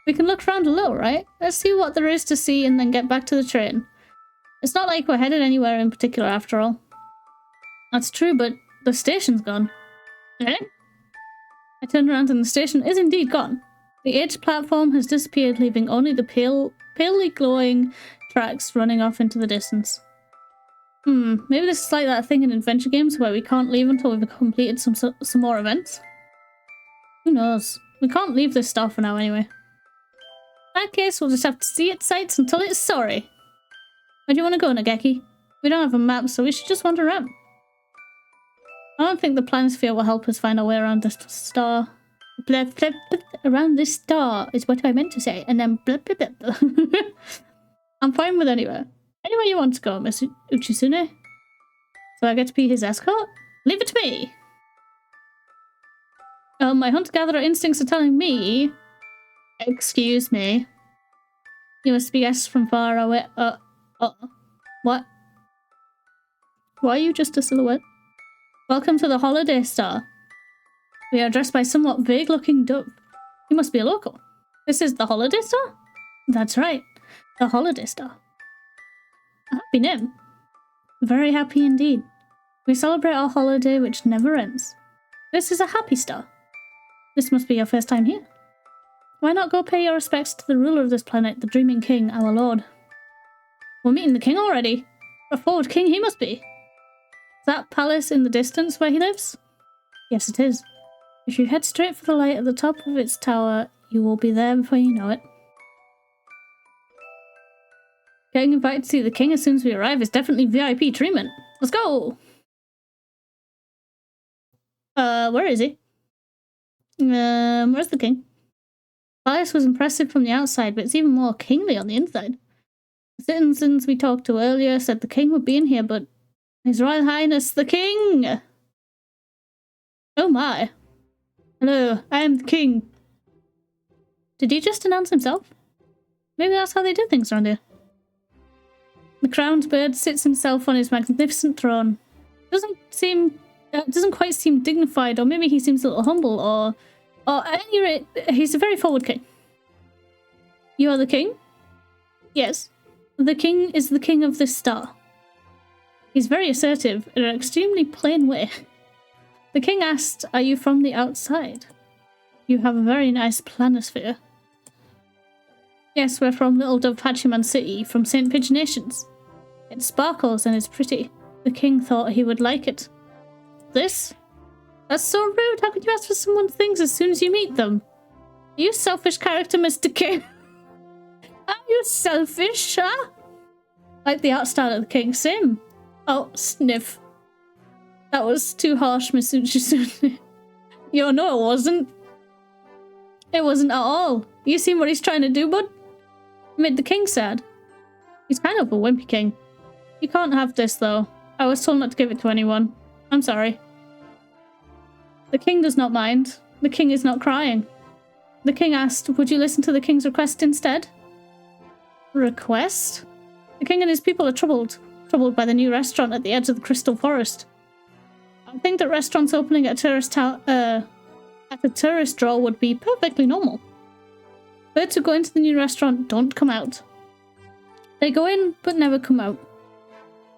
We can look around a little, right? Let's see what there is to see and then get back to the train. It's not like we're headed anywhere in particular after all. That's true, but the station's gone. Eh? I turned around and the station is indeed gone. The edge platform has disappeared, leaving only the palely glowing tracks running off into the distance. Maybe this is like that thing in adventure games where we can't leave until we've completed some more events. Who knows? We can't leave this star for now anyway. In that case, we'll just have to see its sights until it's sorry. Where do you want to go, 𝘃𝕚𝕦𝘳? We don't have a map, so we should just wander around. I don't think the planisphere will help us find our way around this star. Blip, blip, blip, around this star is what I meant to say, and then blip, blip, blip. I'm fine with anywhere. Anywhere you want to go, Miss 𝘃𝕚𝘳𝘠. So I get to be his escort? Leave it to me! My hunter-gatherer instincts are telling me... Excuse me. You must be guests from far away. What? Why are you just a silhouette? Welcome to the holiday star. We are dressed by somewhat vague-looking dove. You must be a local. This is the holiday star? That's right. The holiday star. A happy name. Very happy indeed. We celebrate our holiday which never ends. This is a happy star. This must be your first time here. Why not go pay your respects to the ruler of this planet, the Dreaming King, our lord? We're meeting the king already. A forward king he must be. Is that palace in the distance where he lives? Yes, it is. If you head straight for the light at the top of its tower, you will be there before you know it. Getting invited to see the king as soon as we arrive is definitely VIP treatment. Let's go! Where is he? Where's the king? The palace was impressive from the outside, but it's even more kingly on the inside. The citizens we talked to earlier said the king would be in here, but His Royal Highness the King! Oh my. Hello, I am the king. Did he just announce himself? Maybe that's how they do things around here. The crowned bird sits himself on his magnificent throne. Doesn't quite seem dignified, or maybe he seems a little humble, or at any rate, he's a very forward king. You are the king? Yes. The king is the king of this star. He's very assertive in an extremely plain way. The king asked, are you from the outside? You have a very nice planisphere. Yes, we're from Little Dove Hachiman City, from St. Pigeons. It sparkles and is pretty. The king thought he would like it. This? That's so rude. How could you ask for someone's things as soon as you meet them? Are you selfish character, Mr. King? Are you selfish, huh? Like the art style of the king. Same. Oh, sniff. That was too harsh, Miss 𝘃𝕚𝘳𝘠. Yo, no, it wasn't. It wasn't at all. You seen what he's trying to do, bud? Made the king sad. He's kind of a wimpy king. You can't have this, though. I was told not to give it to anyone. I'm sorry. The king does not mind. The king is not crying. The king asked, would you listen to the king's request instead? Request? The king and his people are troubled by the new restaurant at the edge of the Crystal Forest. I think that restaurants opening at a tourist draw would be perfectly normal. Birds who go into the new restaurant don't come out. They go in, but never come out.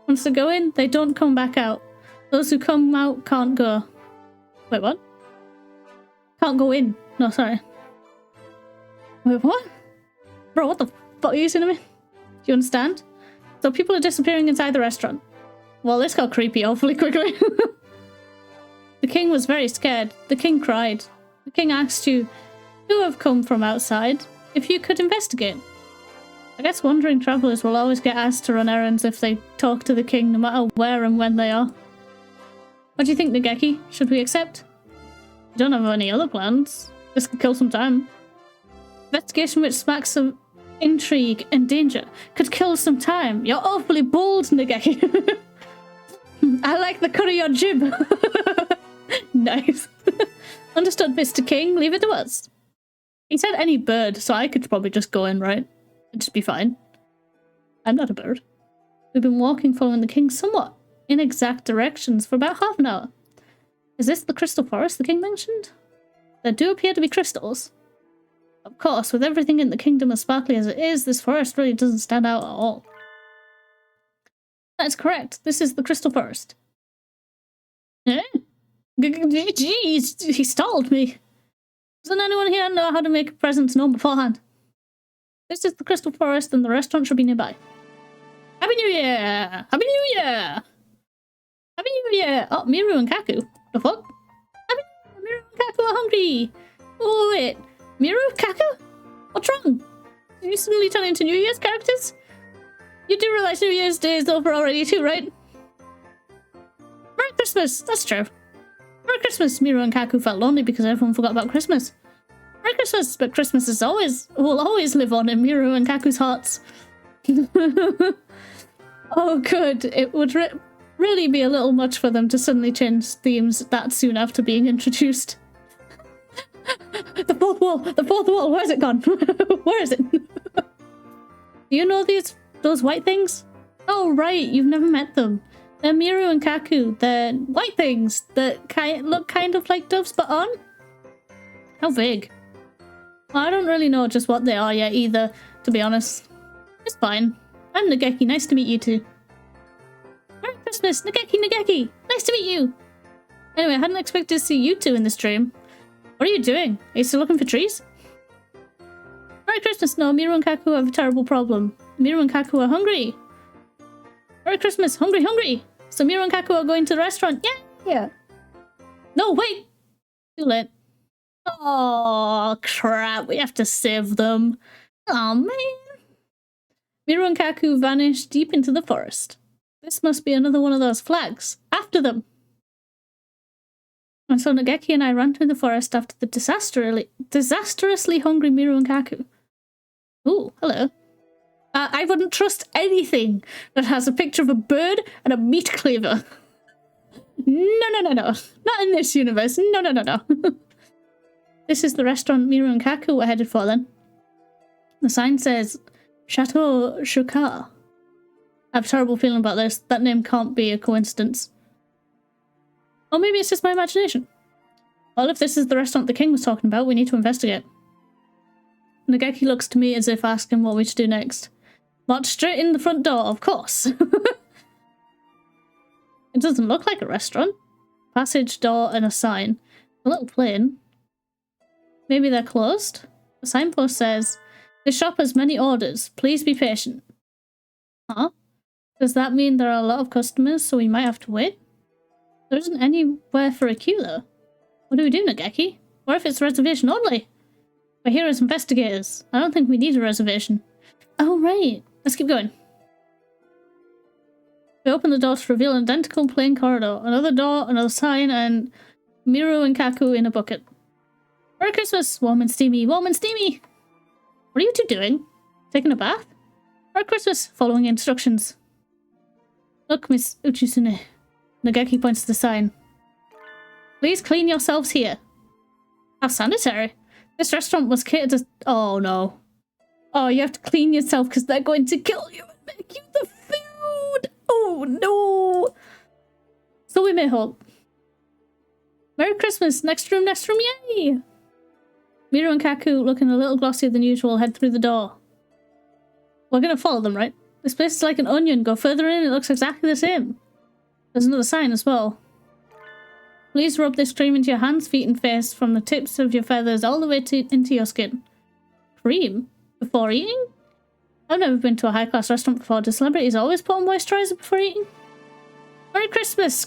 Once they go in, they don't come back out. Those who come out can't go. Wait, what? Can't go in. No, sorry. Wait, what? Bro, what the fuck are you saying to me? Do you understand? So people are disappearing inside the restaurant. Well, this got creepy awfully quickly. The king was very scared. The king cried. The king asked you, who have come from outside, if you could investigate. I guess wandering travelers will always get asked to run errands if they talk to the king, no matter where and when they are. What do you think, 𝘃𝕚𝘳𝘠? Should we accept? We don't have any other plans. This could kill some time. Investigation which smacks of intrigue and danger could kill some time. You're awfully bold, 𝘃𝕚𝘳𝘠. I like the cut of your jib. Nice. Understood, Mr. King. Leave it to us. He said any bird, so I could probably just go in, right? It'd just be fine. I'm not a bird. We've been walking following the king somewhat inexact directions for about half an hour. Is this the crystal forest the king mentioned? There do appear to be crystals. Of course, with everything in the kingdom as sparkly as it is, this forest really doesn't stand out at all. That's correct. This is the crystal forest. Eh? Jeez, he stalled me. Doesn't anyone here know how to make a present known beforehand? This is the crystal forest and the restaurant should be nearby. Happy New Year! Happy New Year! Happy New Year! Oh, Miru and Kaku. The fuck? Happy New Year! Miru and Kaku are hungry! Oh, wait. Miru? Kaku? What's wrong? Did you suddenly turn into New Year's characters? You do realize New Year's Day is over already too, right? Merry Christmas! That's true. Merry Christmas! Miru and Kaku felt lonely because everyone forgot about Christmas. Merry Christmas! But Christmas will always live on in Miru and Kaku's hearts. Oh, good. It would really be a little much for them to suddenly change themes that soon after being introduced. The fourth wall! The fourth wall! Where's it gone? Where is it? Do you know those white things? Oh, right. You've never met them. They're Miru and Kaku. They're white things that look kind of like doves, but on? How vague. Well, I don't really know just what they are yet either, to be honest. It's fine. I'm 𝘃𝕚𝕦𝘳. Nice to meet you too. Merry Christmas, 𝘃𝕚𝕦𝘃𝕚. Nice to meet you. Anyway, I hadn't expected to see you two in the stream. What are you doing? Are you still looking for trees? Merry Christmas. No, Miru and Kaku have a terrible problem. Miru and Kaku are hungry. Merry Christmas. Hungry, hungry. So Miru and Kaku are going to the restaurant. Yeah. No, wait. Too late. Oh, crap. We have to save them. Oh, man. Miru and Kaku vanished deep into the forest. This must be another one of those flags. After them. And so 𝘃𝕚𝕦𝘃𝕚 and I ran through the forest after the disastrously hungry Miru and Kaku. Ooh, hello. I wouldn't trust anything that has a picture of a bird and a meat cleaver. No. Not in this universe. No. This is the restaurant Miru and Kaku were headed for then. The sign says Chateau 𝘩𝘰𝘸𝘦𝘳. I have a terrible feeling about this. That name can't be a coincidence. Or maybe it's just my imagination. Well, if this is the restaurant the king was talking about, we need to investigate. 𝘃𝕚𝕦𝘃𝕚 looks to me as if asking what we should do next. March straight in the front door, of course. It doesn't look like a restaurant. Passage, door, and a sign. A little plain. Maybe they're closed? The signpost says, "This shop has many orders. Please be patient." Huh? Does that mean there are a lot of customers, so we might have to wait? There isn't anywhere for a queue, though. What do we do, 𝘃𝕚𝕚𝘃𝕚? What if it's reservation only? We're here as investigators. I don't think we need a reservation. Oh, right. Let's keep going. We open the door to reveal an identical plain corridor. Another door, another sign, and Miru and Kaku in a bucket. Merry Christmas! Warm and steamy, warm and steamy! What are you two doing? Taking a bath? Merry Christmas! Following instructions. Look, Miss 𝘃𝕚𝕦𝘃𝕚. 𝘃𝕚𝕚𝕃𝕚 points to the sign. Please clean yourselves here. How sanitary. This restaurant was catered to... Oh, no. Oh, you have to clean yourself because they're going to kill you and make you the food. Oh, no. So we may hope. Merry Christmas. Next room, yay. Miru and Kaku, looking a little glossier than usual, head through the door. We're going to follow them, right? This place is like an onion. Go further in, it looks exactly the same. There's another sign as well. Please rub this cream into your hands, feet, and face from the tips of your feathers all the way into your skin. Cream? Before eating? I've never been to a high-class restaurant before. Do celebrities always put on moisturizer before eating? Merry Christmas!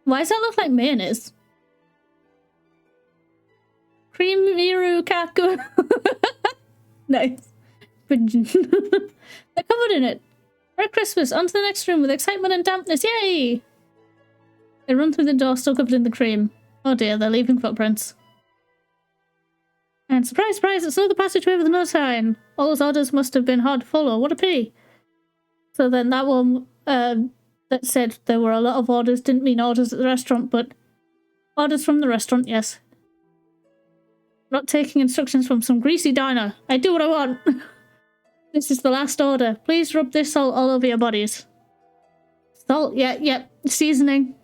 Why does that look like mayonnaise? Cream Miru Kaku. Nice. Pigeon. They're covered in it. Merry Christmas! On to the next room with excitement and dampness. Yay! They run through the door still covered in the cream. Oh dear, they're leaving footprints. And surprise, surprise, it's another passageway with another sign. All those orders must have been hard to follow. What a pity. So then that one that said there were a lot of orders didn't mean orders at the restaurant, but orders from the restaurant, yes. Not taking instructions from some greasy diner. I do what I want. This is the last order. Please rub this salt all over your bodies. Salt, yeah. Seasoning.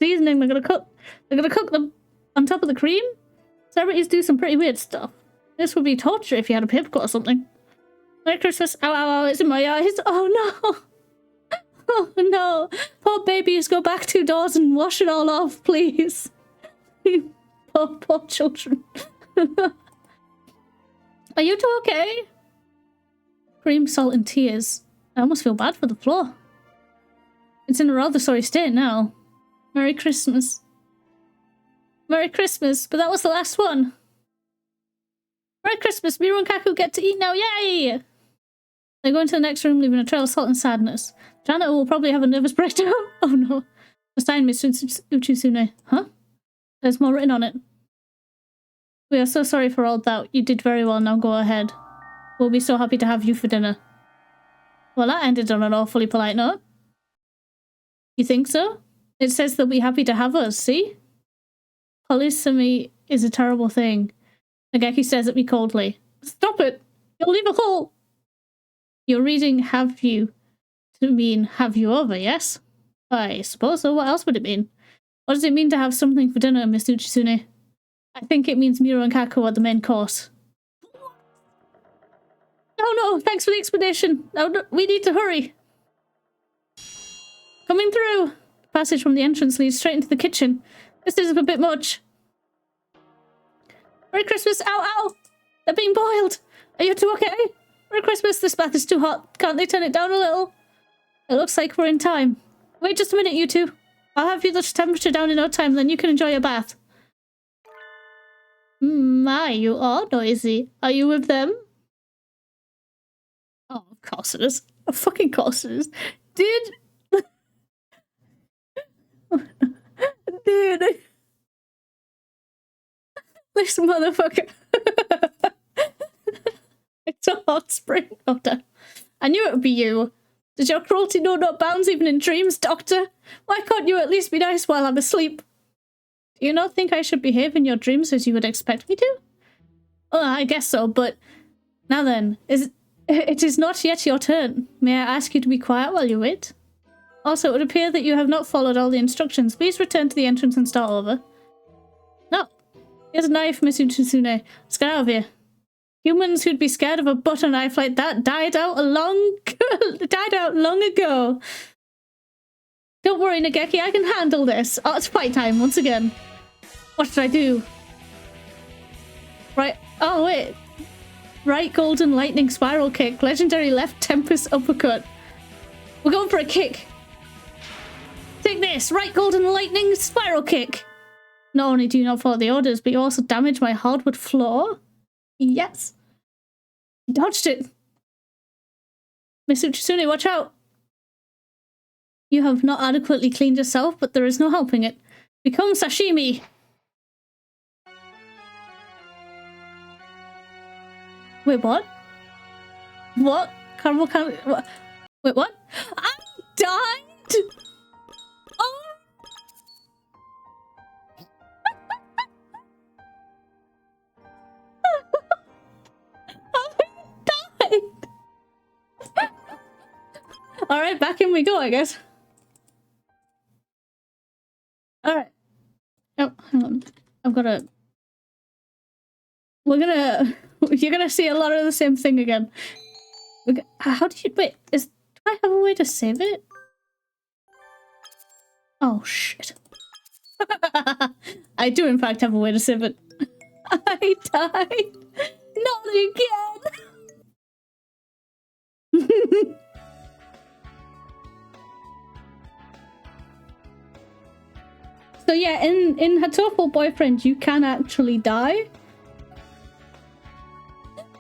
They're gonna cook them on top of the cream? Celebrities do some pretty weird stuff. This would be torture if you had a paper cut or something. Merry Christmas. Ow, it's in my eyes. Oh no. Oh no. Poor babies, go back 2 doors and wash it all off, please. Poor children. Are you two okay? Cream, salt, and tears. I almost feel bad for the floor. It's in a rather sorry state now. Merry Christmas. Merry Christmas, but that was the last one. Merry Christmas, Miru and Kaku get to eat now, yay! They go into the next room, leaving a trail of salt and sadness. Janitor will probably have a nervous breakdown. Oh no. Assign Miss 𝘃𝘠𝘠𝘦𝘳. Huh? There's more written on it. We are so sorry for all that. You did very well, now go ahead. We'll be so happy to have you for dinner. Well, that ended on an awfully polite note. You think so? It says they'll be happy to have us, see? Polysemy is a terrible thing. Nageki stares at me coldly. Stop it! You'll leave a hole! You're reading have you to mean have you over, yes? I suppose so. What else would it mean? What does it mean to have something for dinner, Miss 𝘃𝘠𝘠𝘦? I think it means Miru and Kaku are the main course. Oh no, thanks for the explanation. No, we need to hurry. Coming through. The passage from the entrance leads straight into the kitchen. This is a bit much. Merry Christmas! Ow, ow! They're being boiled! Are you two okay? Merry Christmas! This bath is too hot. Can't they turn it down a little? It looks like we're in time. Wait just a minute, you two. I'll have you the temperature down in no time, then you can enjoy your bath. My, you are noisy. Are you with them? Oh, of course it is. Of fucking course it is. Dude! Dude! This motherfucker. It's a hot spring, Doctor. I knew it would be you. Does your cruelty know no bounds even in dreams, Doctor? Why can't you at least be nice while I'm asleep? Do you not think I should behave in your dreams as you would expect me to? Oh, I guess so, but... Now then, it is not yet your turn. May I ask you to be quiet while you wait? Also, it would appear that you have not followed all the instructions. Please return to the entrance and start over. No. Here's a knife, Miss 𝘃𝘠𝘠𝘦. Let's get out of here. Humans who'd be scared of a butter knife like that died out long ago. Don't worry, Nageki, I can handle this. Oh, it's fight time once again. What should I do? Right. Oh, wait. Right golden lightning spiral kick. Legendary left tempest uppercut. We're going for a kick. Take this. Right golden lightning spiral kick. Not only do you not follow the orders, but you also damage my hardwood floor. Yes. You dodged it. Miss 𝘃𝘠𝘠𝘦, watch out. You have not adequately cleaned yourself, but there is no helping it. Become sashimi. Wait, what? What? Caramel candy? What? Wait, what? I died? Oh! I died! Alright, back in we go, I guess. Alright. Oh, hang on. I've gotta... You're gonna see a lot of the same thing again. How do you... Wait, do I have a way to save it? Oh, shit. I do, in fact, have a way to save it. I died. Not again. So yeah, in Hatoful Boyfriend, you can actually die.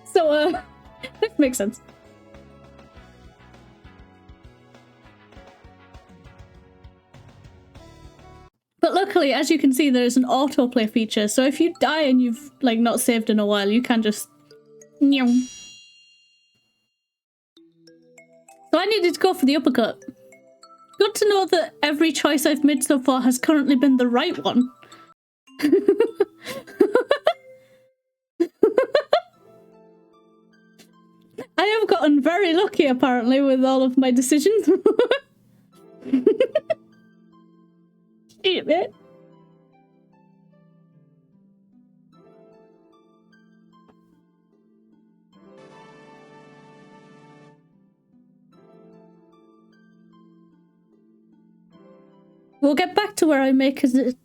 So, this makes sense. But luckily, as you can see, there's an autoplay feature. So if you die and you've, like, not saved in a while, you can just... So I needed to go for the uppercut. Good to know that every choice I've made so far has currently been the right one. I have gotten very lucky, apparently, with all of my decisions. Shit, man. We'll get back to where I make it,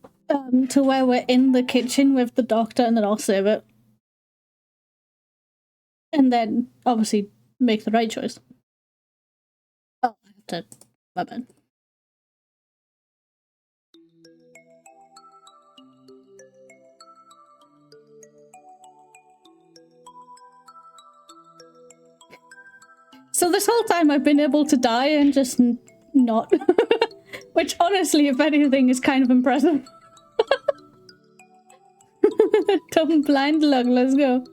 to where we're in the kitchen with the doctor, and then I'll save it. And then, obviously, make the right choice. Oh, I have to... my bad. So this whole time I've been able to die and just not. Which honestly, if anything, is kind of impressive. Dumb blind luck, let's go.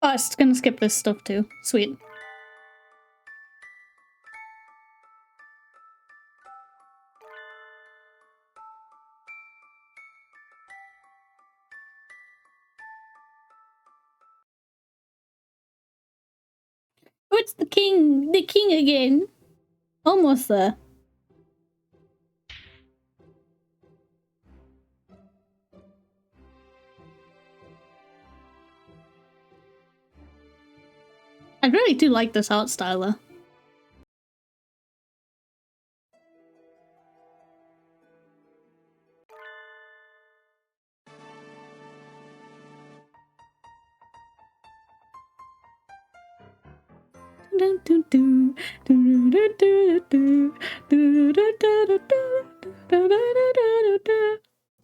Oh, it's gonna skip this stuff too. Sweet. Oh, it's the king again. Almost there. I really do like this art style though.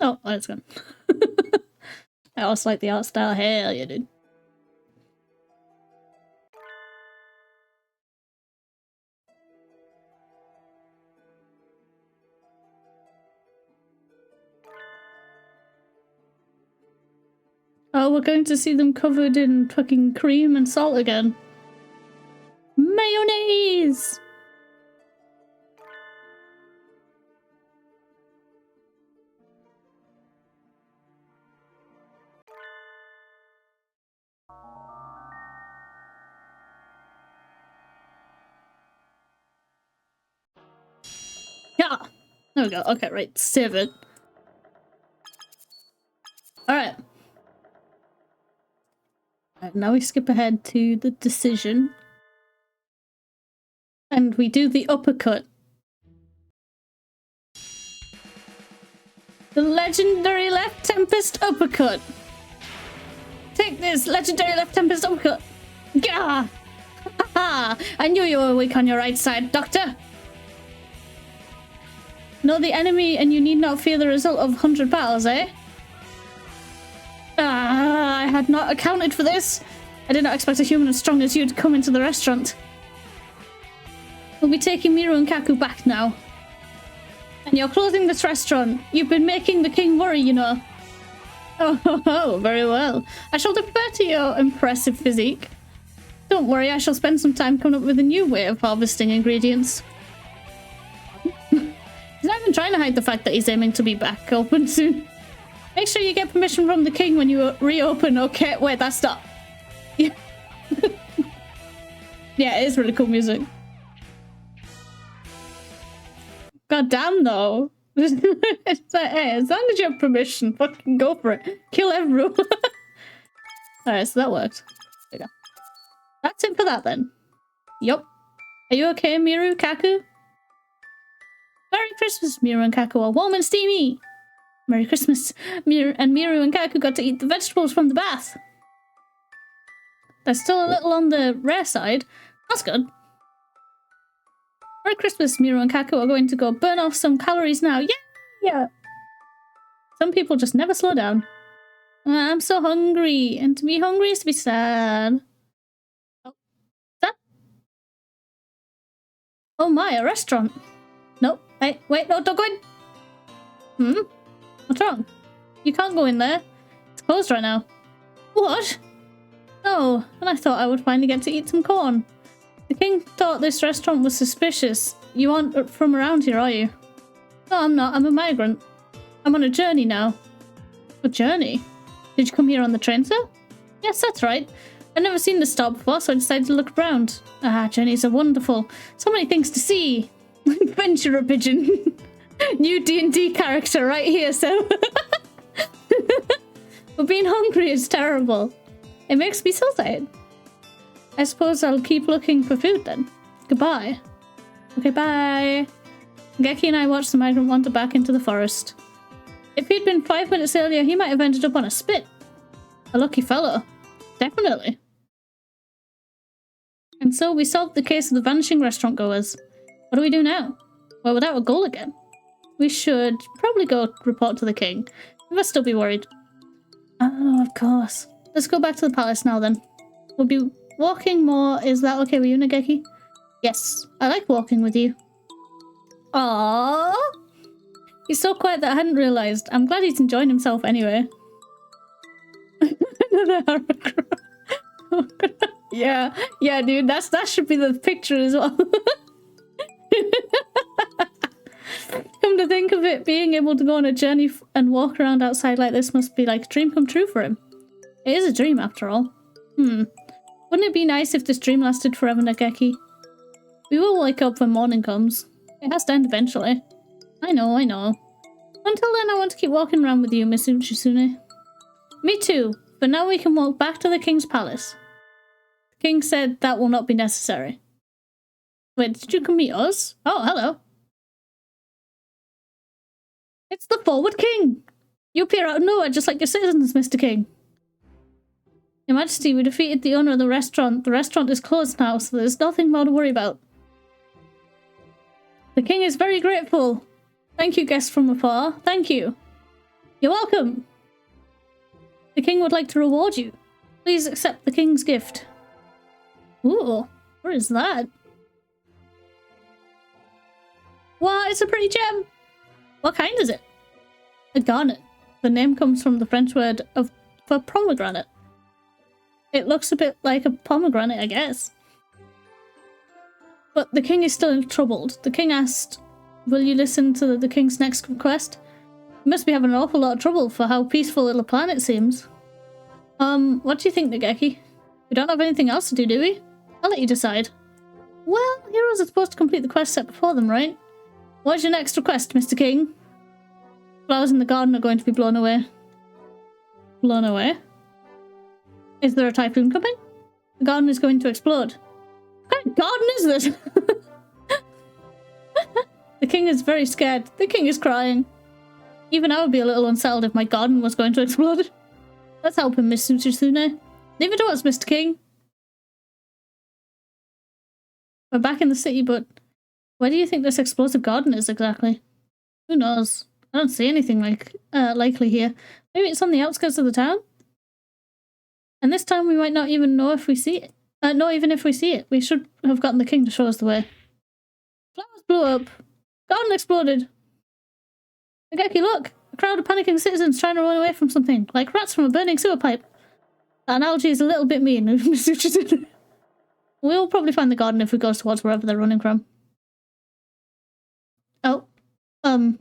Oh, that's gone. I also like the art style. Hell yeah, dude. Oh, we're going to see them covered in fucking cream and salt again. Mayonnaise! Yeah! There we go. Okay, right. Save it. Alright. Now we skip ahead to the decision. And we do the uppercut. The legendary left tempest uppercut. Take this legendary left tempest uppercut. Gah! Ha! I knew you were weak on your right side, Doctor. Know the enemy and you need not fear the result of 100 battles, eh? Ah, I had not accounted for this. I did not expect a human as strong as you to come into the restaurant. We'll be taking Miru and Kaku back now. And you're closing this restaurant. You've been making the king worry, you know. Oh, very well. I shall defer to your impressive physique. Don't worry, I shall spend some time coming up with a new way of harvesting ingredients. He's not even trying to hide the fact that he's aiming to be back open soon. Make sure you get permission from the king when you reopen, okay? Wait, that's not... Yeah. Yeah, it is really cool music. God damn, though. It's like, hey, as long as you have permission, fucking go for it. Kill everyone. Alright, so that worked. There you go. That's it for that, then. Yup. Are you okay, Miru, Kaku? Merry Christmas, Miru and Kaku are warm and steamy. Merry Christmas. Miru and Kaku got to eat the vegetables from the bath. They're still a little on the rare side. That's good. Merry Christmas, Miru and Kaku are going to go burn off some calories now. Yeah! Some people just never slow down. I'm so hungry, and to be hungry is to be sad. Oh, that? Oh my, a restaurant. Nope. Wait, no, don't go in. What's wrong? You can't go in there. It's closed right now. What? Oh, and I thought I would finally get to eat some corn. The king thought this restaurant was suspicious. You aren't from around here, are you? No, I'm not. I'm a migrant. I'm on a journey now. A journey? Did you come here on the train, sir? Yes, that's right. I've never seen this star before, so I decided to look around. Ah, journeys are wonderful. So many things to see. Venture a pigeon. New D&D character right here, so. But being hungry is terrible. It makes me so sad. I suppose I'll keep looking for food then. Goodbye. Okay, bye. Geki and I watched the migrant wander back into the forest. If he'd been 5 minutes earlier, he might have ended up on a spit. A lucky fellow. Definitely. And so we solved the case of the vanishing restaurant goers. What do we do now? Well, without a goal again. We should probably go report to the king. We must still be worried. Oh, of course. Let's go back to the palace now then. We'll be walking more. Is that okay with you, Nageki? Yes, I like walking with you. Aww. He's so quiet that I hadn't realised. I'm glad he's enjoying himself anyway. Yeah, dude, that should be the picture as well. Come to think of it, being able to go on a journey and walk around outside like this must be like a dream come true for him. It is a dream after all. Wouldn't it be nice if this dream lasted forever, Nageki? We will wake up when morning comes. It has to end eventually. I know. Until then, I want to keep walking around with you, Miss 𝘩𝘰𝘸𝘦𝘳. Me too, but now we can walk back to the king's palace. The king said that will not be necessary. Wait, did you come meet us? Oh, hello. It's the Forward King! You appear out of nowhere just like your citizens, Mr. King. Your Majesty, we defeated the owner of the restaurant. The restaurant is closed now, so there's nothing more to worry about. The king is very grateful. Thank you, guests from afar. Thank you. You're welcome. The king would like to reward you. Please accept the king's gift. Ooh, what is that? Wow, it's a pretty gem. What kind is it? A garnet. The name comes from the French word for pomegranate. It looks a bit like a pomegranate, I guess. But the king is still troubled. The king asked, will you listen to the king's next request? You must be having an awful lot of trouble for how peaceful the planet seems. What do you think, Nageki? We don't have anything else to do we? I'll let you decide. Well, heroes are supposed to complete the quest set before them, right? What's your next request, Mr. King? Flowers in the garden are going to be blown away. Blown away? Is there a typhoon coming? The garden is going to explode. What kind of garden is this? The king is very scared. The king is crying. Even I would be a little unsettled if my garden was going to explode. Let's help him, Miss 𝘩𝘰𝘸𝘦. Leave it to us, Mr. King. We're back in the city, but where do you think this explosive garden is exactly? Who knows? I don't see anything likely here. Maybe it's on the outskirts of the town? And this time we might not even know if we see it. Not even if we see it. We should have gotten the king to show us the way. Flowers blew up. Garden exploded. Nageki, look! A crowd of panicking citizens trying to run away from something, like rats from a burning sewer pipe. That analogy is a little bit mean. We'll probably find the garden if we go towards wherever they're running from. Oh. The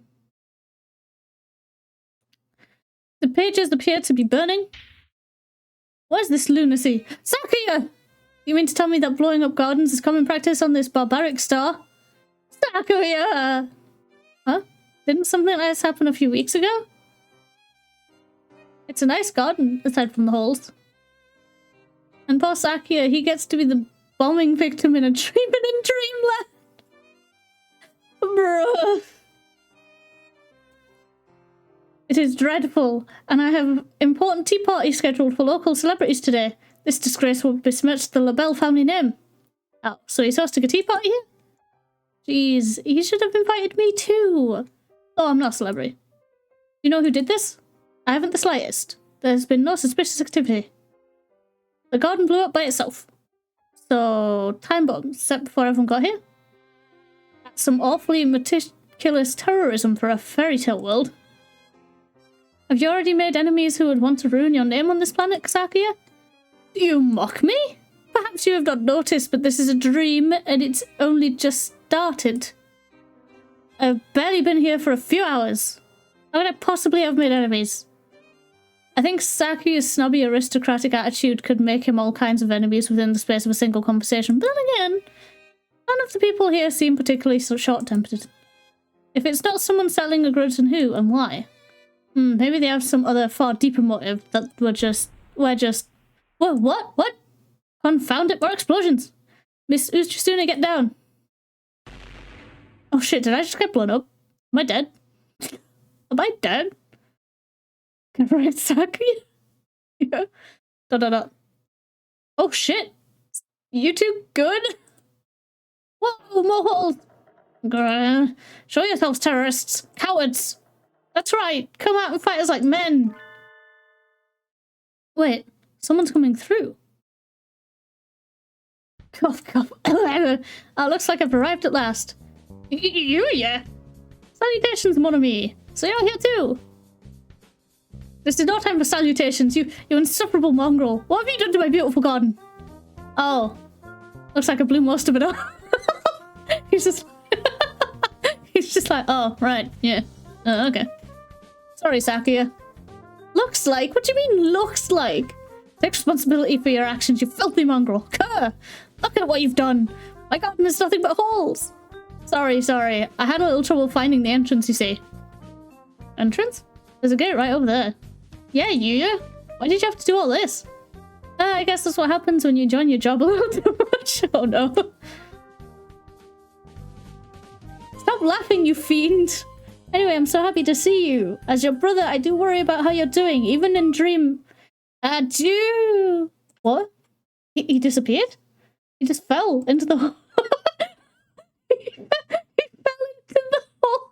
pages appear to be burning. What is this lunacy? Sakuya! You mean to tell me that blowing up gardens is common practice on this barbaric star? Sakuya! Huh? Didn't something like this happen a few weeks ago? It's a nice garden, aside from the holes. And poor Sakuya, he gets to be the bombing victim in dreamland. Bruh. It is dreadful, and I have important tea party scheduled for local celebrities today. This disgrace will besmirch the LaBelle family name. Oh, so he's hosting a tea party here? Jeez, he should have invited me too. Oh, I'm not a celebrity. Do you know who did this? I haven't the slightest. There's been no suspicious activity. The garden blew up by itself. So, time bombs set before everyone got here? That's some awfully meticulous terrorism for a fairy tale world. Have you already made enemies who would want to ruin your name on this planet, Sakuya? Do you mock me? Perhaps you have not noticed, but this is a dream, and it's only just started. I've barely been here for a few hours. How could I possibly have made enemies? I think Sakuya's snobby aristocratic attitude could make him all kinds of enemies within the space of a single conversation, but then again, none of the people here seem particularly so short-tempered. If it's not someone settling a grudge, then who and why? Maybe they have some other far deeper motive that we're just... Whoa, what? Confound it, more explosions! Miss Uchisuna, get down! Oh shit, did I just get blown up? Am I dead? Am I dead? Can I write Sakuya? Yeah. ... Oh shit! You two good? Whoa, more holes! Grr. Show yourselves, terrorists! Cowards! That's right! Come out and fight us like men! Wait, someone's coming through. Cough, cough. Oh, looks like I've arrived at last. You, yeah? Salutations, mon ami. So you're here too? This is no time for salutations, you insufferable mongrel. What have you done to my beautiful garden? Oh. Looks like I blew most of it up. He's just... He's just like, oh, right, yeah. Oh, okay. Sorry, Sakuya. Looks like? What do you mean, looks like? Take responsibility for your actions, you filthy mongrel. Grr! Look at what you've done. My garden is nothing but holes. Sorry. I had a little trouble finding the entrance, you see. Entrance? There's a gate right over there. Yeah, Yuya. Why did you have to do all this? I guess that's what happens when you join your job a little too much. Oh no. Stop laughing, you fiend. Anyway, I'm so happy to see you. As your brother, I do worry about how you're doing, even in dream. Adieu. What? He disappeared? He just fell into the hole. He fell into the hole.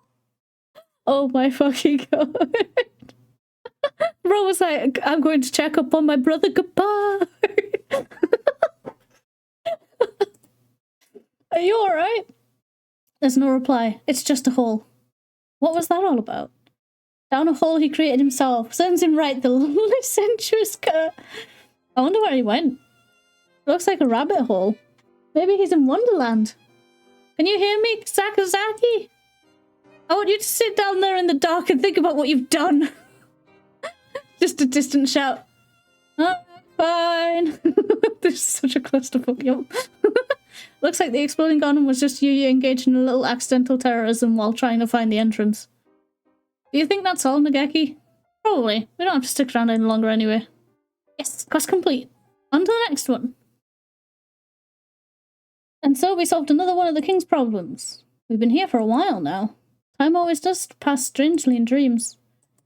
Oh my fucking god. Bro was like, I'm going to check up on my brother. Goodbye. Are you alright? There's no reply. It's just a hole. What was that all about? Down a hole he created himself. Sends him right, the licentious cur. I wonder where he went. Looks like a rabbit hole. Maybe he's in Wonderland. Can you hear me, Sakazaki? I want you to sit down there in the dark and think about what you've done. Just a distant shout. Oh, fine. This is such a clusterfuck, yo. Looks like the exploding garden was just you engaged in a little accidental terrorism while trying to find the entrance. Do you think that's all, Nageki? Probably. We don't have to stick around any longer anyway. Yes, quest complete. On to the next one. And so we solved another one of the king's problems. We've been here for a while now. Time always does pass strangely in dreams.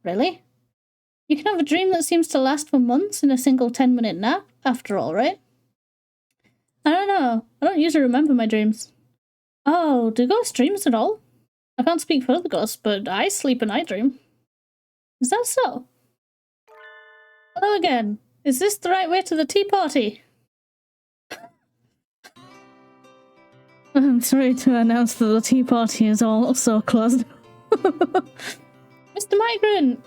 Really? You can have a dream that seems to last for months in a single 10-minute nap, after all, right? I don't know. I don't usually remember my dreams. Oh, do ghosts dreams at all? I can't speak for other ghosts, but I sleep and I dream. Is that so? Hello again. Is this the right way to the tea party? I'm sorry to announce that the tea party is also closed. Mr. Migrant!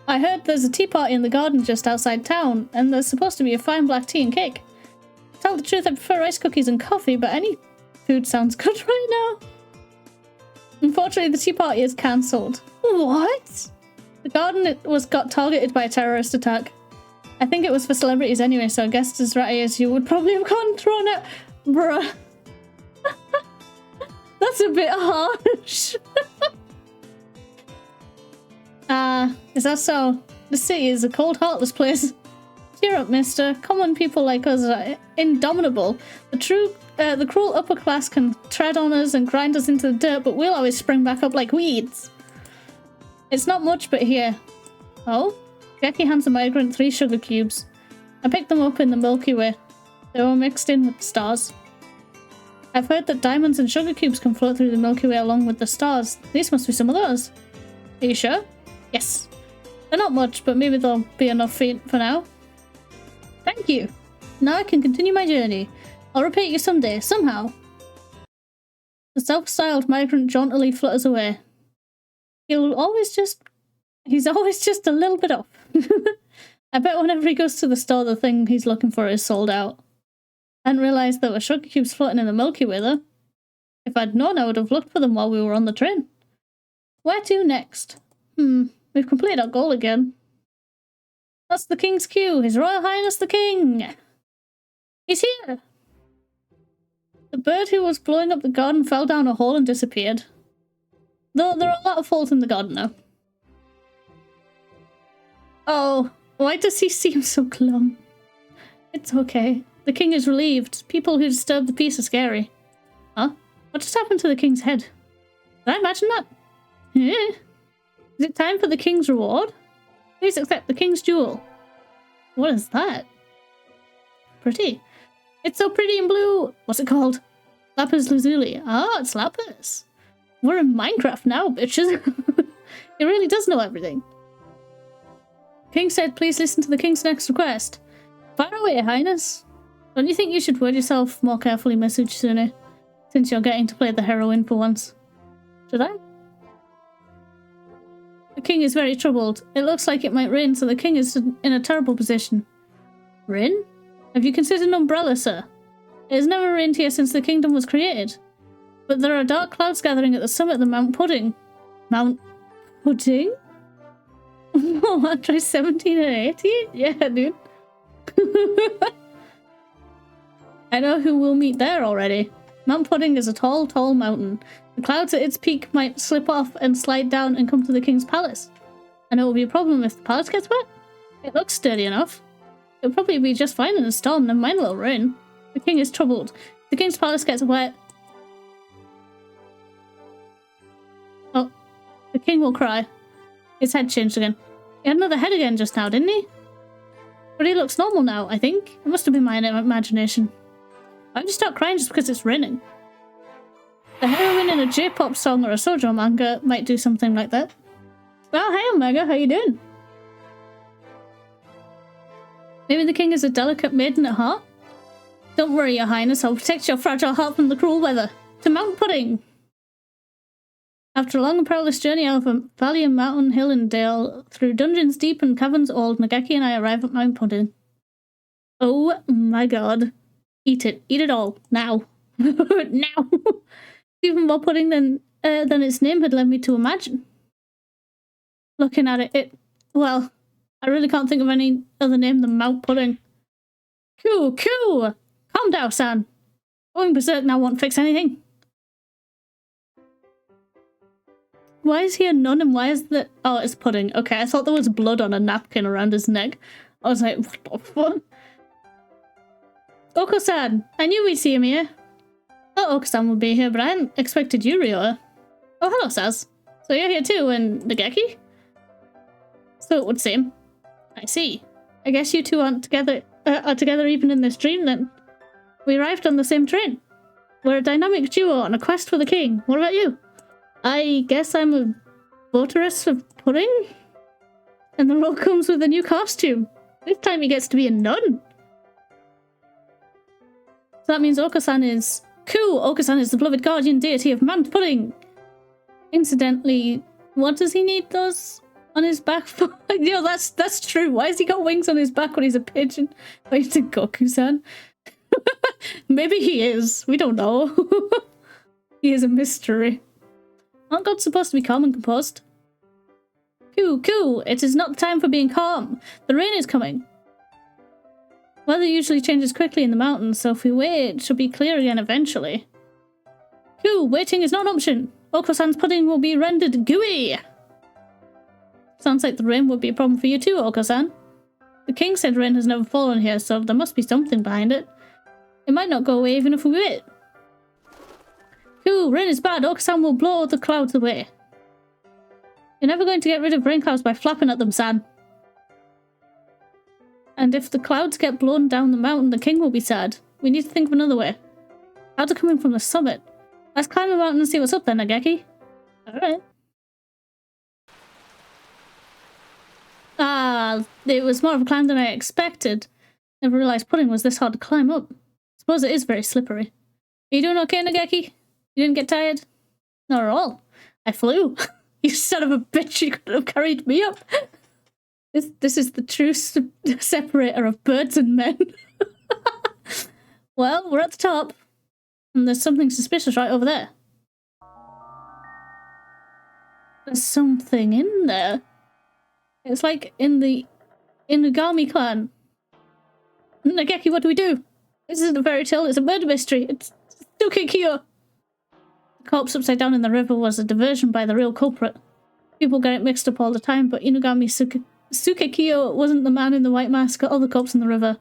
I heard there's a tea party in the garden just outside town, and there's supposed to be a fine black tea and cake. To tell the truth, I prefer rice cookies and coffee, but any food sounds good right now. Unfortunately, the tea party is cancelled. What? The garden got targeted by a terrorist attack. I think it was for celebrities anyway, so I guess as ratty as you would probably have gotten thrown out. Bruh. That's a bit harsh. Is that so? The city is a cold, heartless place. Cheer up, mister. Common people like us are indomitable. The cruel upper class can tread on us and grind us into the dirt, but we'll always spring back up like weeds. It's not much, but here. Oh? Jackie hands the migrant 3 sugar cubes. I picked them up in the Milky Way. They were mixed in with the stars. I've heard that diamonds and sugar cubes can float through the Milky Way along with the stars. These must be some of those. Are you sure? Yes. They're not much, but maybe they'll be enough for now. Thank you. Now I can continue my journey. I'll repay you someday, somehow. The self-styled migrant jauntily flutters away. He's always just a little bit off. I bet whenever he goes to the store, the thing he's looking for is sold out. I hadn't realised there were sugar cubes floating in the Milky Way, though. If I'd known, I would have looked for them while we were on the train. Where to next? We've completed our goal again. That's the king's cue. His Royal Highness the King. He's here. The bird who was blowing up the garden fell down a hole and disappeared. Though there are a lot of holes in the garden now. Oh, why does he seem so glum? It's okay. The king is relieved. People who disturb the peace are scary. Huh? What just happened to the king's head? Did I imagine that? Eh? Is it time for the king's reward? Please accept the king's jewel. What is that? Pretty. It's so pretty and blue. What's it called? Lapis lazuli. Ah, it's lapis. We're in Minecraft now, bitches. It really does know everything. King said, please listen to the king's next request. Fire away, Highness. Don't you think you should word yourself more carefully, Miss 𝘩𝘰𝘸𝘦𝘳, since you're getting to play the heroine for once? Should I? The king is very troubled. It looks like it might rain, so the king is in a terrible position. Rain? Have you considered an umbrella, sir? It has never rained here since the kingdom was created. But there are dark clouds gathering at the summit of the Mount Pudding. Mount Pudding? Oh, try 17 and 18? Yeah, dude. I know who we'll meet there already. Mount Pudding is a tall, tall mountain. The clouds at its peak might slip off and slide down and come to the king's palace. And it will be a problem if the palace gets wet. It looks sturdy enough. It'll probably be just fine in a storm, never mind a little rain. The king is troubled. If the king's palace gets wet... Oh, the king will cry. His head changed again. He had another head again just now, didn't he? But he looks normal now, I think. It must have been my imagination. Why would you start crying just because it's raining? The heroine in a J-pop song or a shoujo manga might do something like that. Well, hey Omega, how you doing? Maybe the king is a delicate maiden at heart? Don't worry, your highness, I'll protect your fragile heart from the cruel weather. To Mount Pudding! After a long and perilous journey over valley and mountain, hill and dale, through dungeons deep and caverns old, 𝘃𝕚𝕦𝘳 and I arrive at Mount Pudding. Oh my god. Eat it. Eat it all. Now. Now! Even more pudding than its name had led me to imagine. Looking at it, well, I really can't think of any other name than Mount Pudding. Coo! Calm down, San. Going berserk now won't fix anything. Why is he a nun and why is the... Oh, it's pudding. Okay, I thought there was blood on a napkin around his neck. I was like, what the fuck? Oko-san, I knew we'd see him here. Thought Oko-san would be here, but I hadn't expected you, Ryoa. Oh, hello, Saz. So you're here too, and 𝘃𝕚𝕦𝘳? So it would seem. I see. I guess you two aren't together, are together even in this dream, then. We arrived on the same train. We're a dynamic duo on a quest for the king. What about you? I guess I'm a votaress of pudding? And the role comes with a new costume. This time he gets to be a nun. So that means Oko-san is... Cool! Oko-san is the beloved guardian deity of Mount Pudding. Incidentally, what does he need those on his back for? You know, that's true. Why has he got wings on his back when he's a pigeon? Oh, he's a Goku-san. Maybe he is. We don't know. He is a mystery. Aren't gods supposed to be calm and composed? Coo! It is not the time for being calm. The rain is coming. Weather usually changes quickly in the mountains, so if we wait, it should be clear again eventually. Coo! Waiting is not an option. Oko-san's pudding will be rendered gooey. Sounds like the rain would be a problem for you too, Oko-san. The king said rain has never fallen here, so there must be something behind it. It might not go away even if we wait. Coo! Rain is bad. Oko-san will blow the clouds away. You're never going to get rid of rain clouds by flapping at them, San. And if the clouds get blown down the mountain, the king will be sad. We need to think of another way. Clouds are coming from the summit. Let's climb the mountain and see what's up there, 𝘃𝕚𝕦𝘳. Alright. Ah, it was more of a climb than I expected. Never realized pudding was this hard to climb up. Suppose it is very slippery. Are you doing okay, 𝘃𝕚𝕦𝘳? You didn't get tired? Not at all. I flew. You son of a bitch, you could have carried me up. This is the true separator of birds and men. Well, we're at the top. And there's something suspicious right over there. There's something in there. It's like in the 𝘩𝘚𝕟𝕤𝕦𝘳 clan. 𝘩𝘚𝕟𝕤𝕦𝘳, what do we do? This isn't a fairy tale, it's a murder mystery. It's 𝘩𝘚𝕟𝕤𝕦. The corpse upside down in the river was a diversion by the real culprit. People get it mixed up all the time, but 𝘩𝘚𝕟𝕦𝘳 wasn't the man in the white mask or the corpse in the river.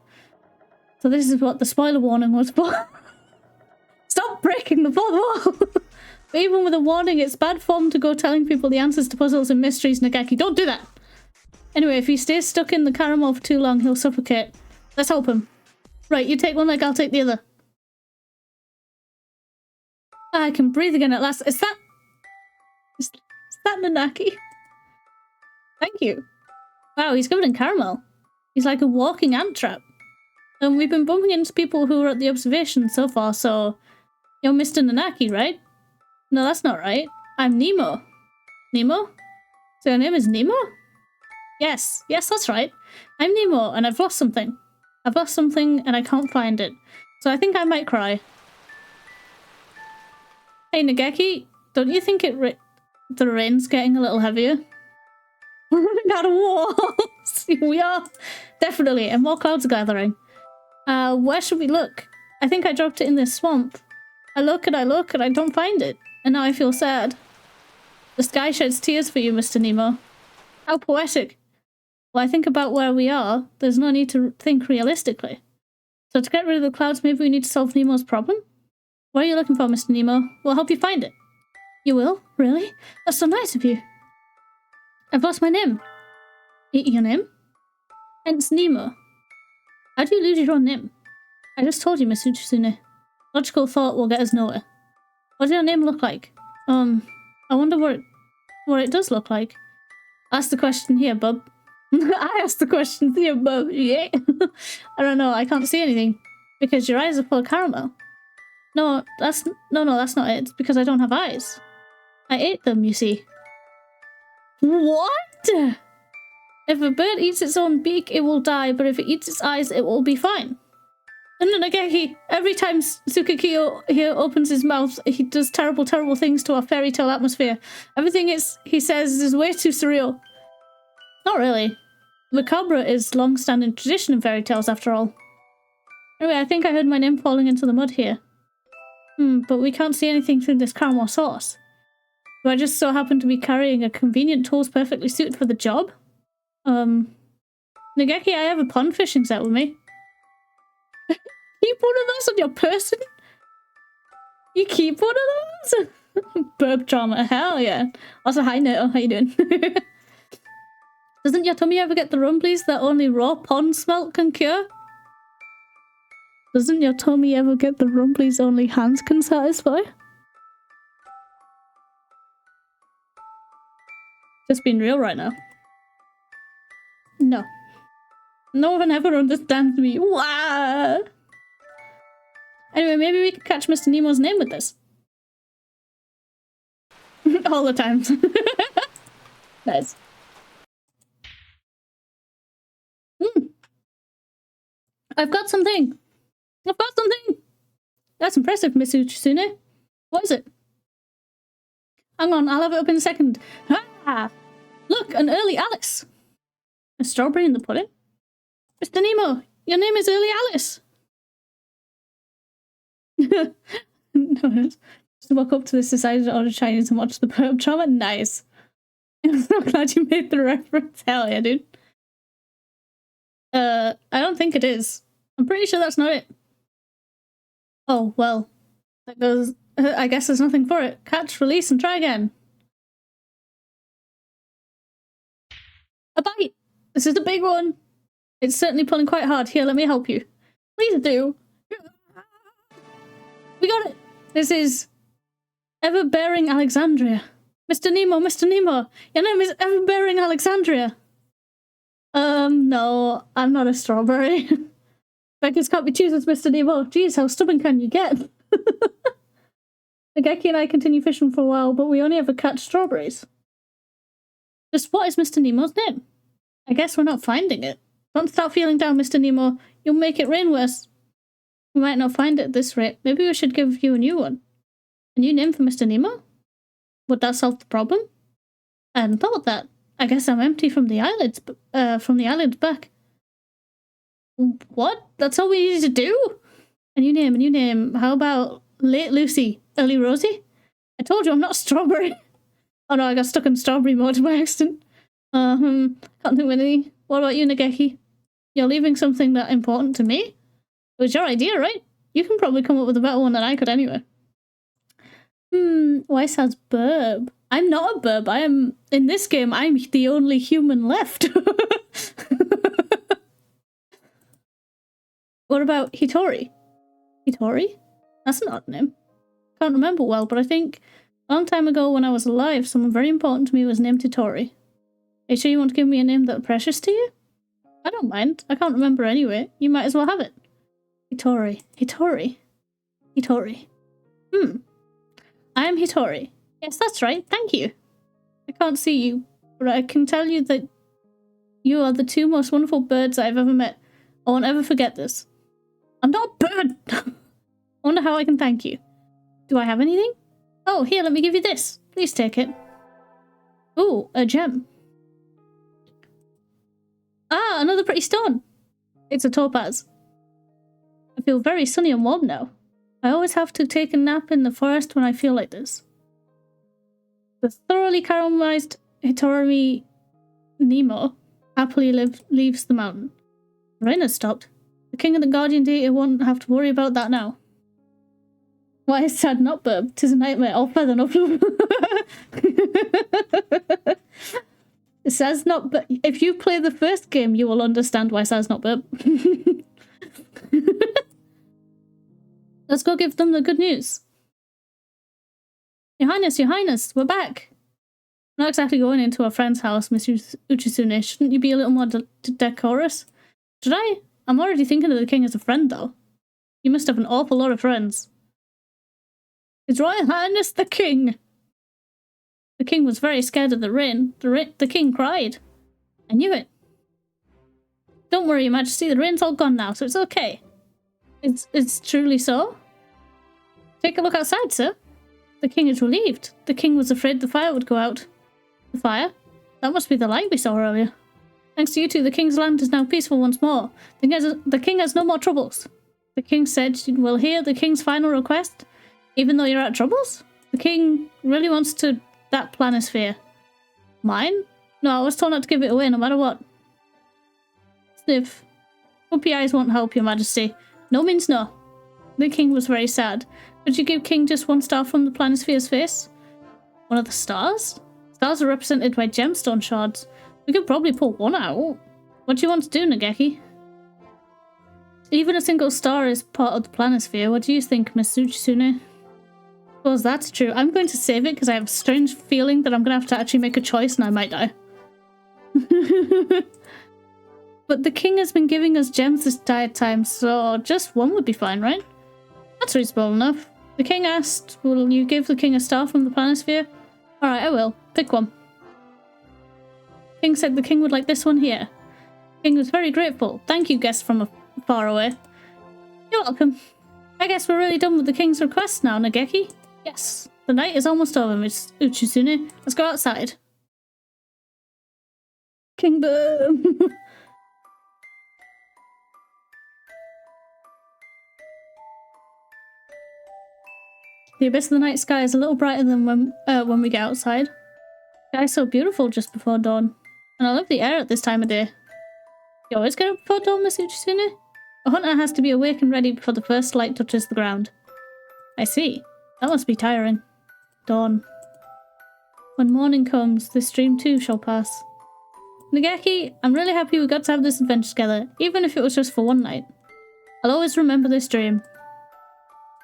So this is what the spoiler warning was for. Stop breaking the fourth wall! But even with a warning, it's bad form to go telling people the answers to puzzles and mysteries, 𝘩𝘚𝕟𝕦. Don't do that! Anyway, if he stays stuck in the caramel for too long, he'll suffocate. Let's help him. Right, you take one leg, I'll take the other. I can breathe again at last. Is that 𝘠𝘠𝘠? Thank you. Wow, he's covered in caramel. He's like a walking ant trap. And we've been bumping into people who were at the observation so far, so... You're Mr. 𝘠𝘠𝘠, right? No, that's not right. I'm Nemo. Nemo? So your name is Nemo? Yes, that's right. I'm Nemo, and I've lost something. I've lost something, and I can't find it. So I think I might cry. Hey, 𝘩𝘚𝘠, don't you think the rain's getting a little heavier? We're running out of walls! We are! Definitely, and more clouds are gathering. Where should we look? I think I dropped it in this swamp. I look, and I don't find it. And now I feel sad. The sky sheds tears for you, Mr. Nemo. How poetic. Well, I think about where we are. There's no need to think realistically. So to get rid of the clouds, maybe we need to solve Nemo's problem? What are you looking for, Mr. Nemo? We'll help you find it. You will? Really? That's so nice of you. I've lost my name. Your name? Hence Nemo. How do you lose your own name? I just told you, Miss 𝘩𝘚𝘠. Logical thought will get us nowhere. What does your name look like? I wonder what it does look like. Ask the question here, bub. I asked the question here, bub. Yeah. I don't know. I can't see anything because your eyes are full of caramel. No, that's not it. It's because I don't have eyes. I ate them, you see. What? If a bird eats its own beak, it will die, but if it eats its eyes, it will be fine. And then again, every time 𝘩𝘚𝘠 here opens his mouth, he does terrible, terrible things to our fairy tale atmosphere. Everything he says is way too surreal. Not really. Macabre is long-standing tradition in fairy tales, after all. Anyway, I think I heard my name falling into the mud here. But we can't see anything through this caramel sauce. Do I just so happen to be carrying a convenient tools perfectly suited for the job? 𝘩𝘚𝘠, I have a pond fishing set with me. Keep one of those on your person? You keep one of those? Burp trauma, hell yeah. Also, hi Nato, how you doing? Doesn't your tummy ever get the rumblies that only raw pond smelt can cure? Doesn't your tummy ever get the rumblies only hands can satisfy? Just being real right now. No. No one ever understands me. Wah! Anyway, maybe we could catch Mr. Nemo's name with this. All the time. Nice. I've got something! I've got something! That's impressive, Miss 𝘩𝘚𝘠. What is it? Hang on, I'll have it up in a second. Ah! Look, an early Alice! A strawberry in the pudding? Mr. Nemo, your name is Early Alice! No, just walk up to this, decided to order Chinese and watch the burp trauma. Nice. I'm so glad you made the reference. Hell yeah, dude. I don't think it is. I'm pretty sure that's not it. Oh, well. That goes... I guess there's nothing for it. Catch, release, and try again. A bite! This is the big one! It's certainly pulling quite hard. Here, let me help you. Please do. We got it! This is... Ever-bearing Alexandria. Mr. Nemo, Mr. Nemo! Your name is Ever-bearing Alexandria! No, I'm not a strawberry. Beggars can't be choosers, Mr. Nemo. Jeez, how stubborn can you get? 𝘩𝘚𝘠 and I continue fishing for a while, but we only ever catch strawberries. Just what is Mr. Nemo's name? I guess we're not finding it. Don't start feeling down, Mr. Nemo. You'll make it rain worse. We might not find it at this rate. Maybe we should give you a new one. A new name for Mr. Nemo? Would that solve the problem? I hadn't thought of that. I guess I'm empty from the eyelids back. What? That's all we needed to do? A new name. How about Late Lucy, Early Rosie? I told you I'm not strawberry. Oh no, I got stuck in strawberry mode by accident. Can't think of anything. What about you, 𝘃𝕚𝕦𝘳? You're leaving something that important to me? It was your idea, right? You can probably come up with a better one than I could anyway. Why says burb? I'm not a burb. I am, in this game, I'm the only human left. What about Hitori? Hitori? That's an odd name. Can't remember well, but I think a long time ago when I was alive, someone very important to me was named Hitori. Are you sure you want to give me a name that's precious to you? I don't mind. I can't remember anyway. You might as well have it. Hitori. Hitori. Hitori. I am Hitori. Yes, that's right. Thank you. I can't see you, but I can tell you that you are the two most wonderful birds I've ever met. I won't ever forget this. I'm not a bird! I wonder how I can thank you. Do I have anything? Oh, here, let me give you this. Please take it. Ooh, a gem. Ah, another pretty stone. It's a topaz. I feel very sunny and warm now. I always have to take a nap in the forest when I feel like this. The thoroughly caramelized Hitori Nemo happily leaves the mountain. The rain has stopped. The king and the guardian deity won't have to worry about that now. Why is sad not burb? 'Tis a nightmare, all feather no plume. It says not burb. If you play the first game, you will understand why it says not burb. Let's go give them the good news. Your Highness, we're back. Not exactly going into a friend's house, Miss 𝘃𝘚𝘦𝘳. Shouldn't you be a little more decorous? Should I? I'm already thinking of the king as a friend, though. You must have an awful lot of friends. His Royal Highness the King! The king was very scared of the rain. The king cried. I knew it. Don't worry, Your Majesty, the rain's all gone now, so it's okay. It's truly so? Take a look outside, sir. The king is relieved. The king was afraid the fire would go out. The fire? That must be the light we saw earlier. Thanks to you two, the king's land is now peaceful once more. The king has no more troubles. The king said we'll hear the king's final request, even though you're out of troubles? The king really wants that planisphere. Mine? No, I was told not to give it away no matter what. Sniff. Puppy eyes won't help, Your Majesty. No means no. The king was very sad. Could you give King just one star from the planisphere's face? One of the stars? Stars are represented by gemstone shards. We could probably pull one out. What do you want to do, 𝘃𝕚𝕦𝘳? Even a single star is part of the planisphere. What do you think, Miss 𝘃𝘃𝘦? Well, that's true. I'm going to save it because I have a strange feeling that I'm going to have to actually make a choice and I might die. But the king has been giving us gems this entire time, so just one would be fine, right? That's reasonable enough. The king asked, will you give the king a star from the planisphere? Alright, I will. Pick one. King said the king would like this one here. King was very grateful. Thank you, guest from far away. You're welcome. I guess we're really done with the king's request now, 𝘃𝕚𝕦𝘳. Yes, the night is almost over, Miss 𝘃𝘃𝘦. Let's go outside. Kingdom. The abyss of the night sky is a little brighter than when we get outside. The sky's so beautiful just before dawn. And I love the air at this time of day. You always get up before dawn, Miss 𝘃𝘃𝘦? A hunter has to be awake and ready before the first light touches the ground. I see. That must be tiring. Dawn. When morning comes, this dream too shall pass. 𝘃𝕚𝕦𝘳, I'm really happy we got to have this adventure together, even if it was just for one night. I'll always remember this dream.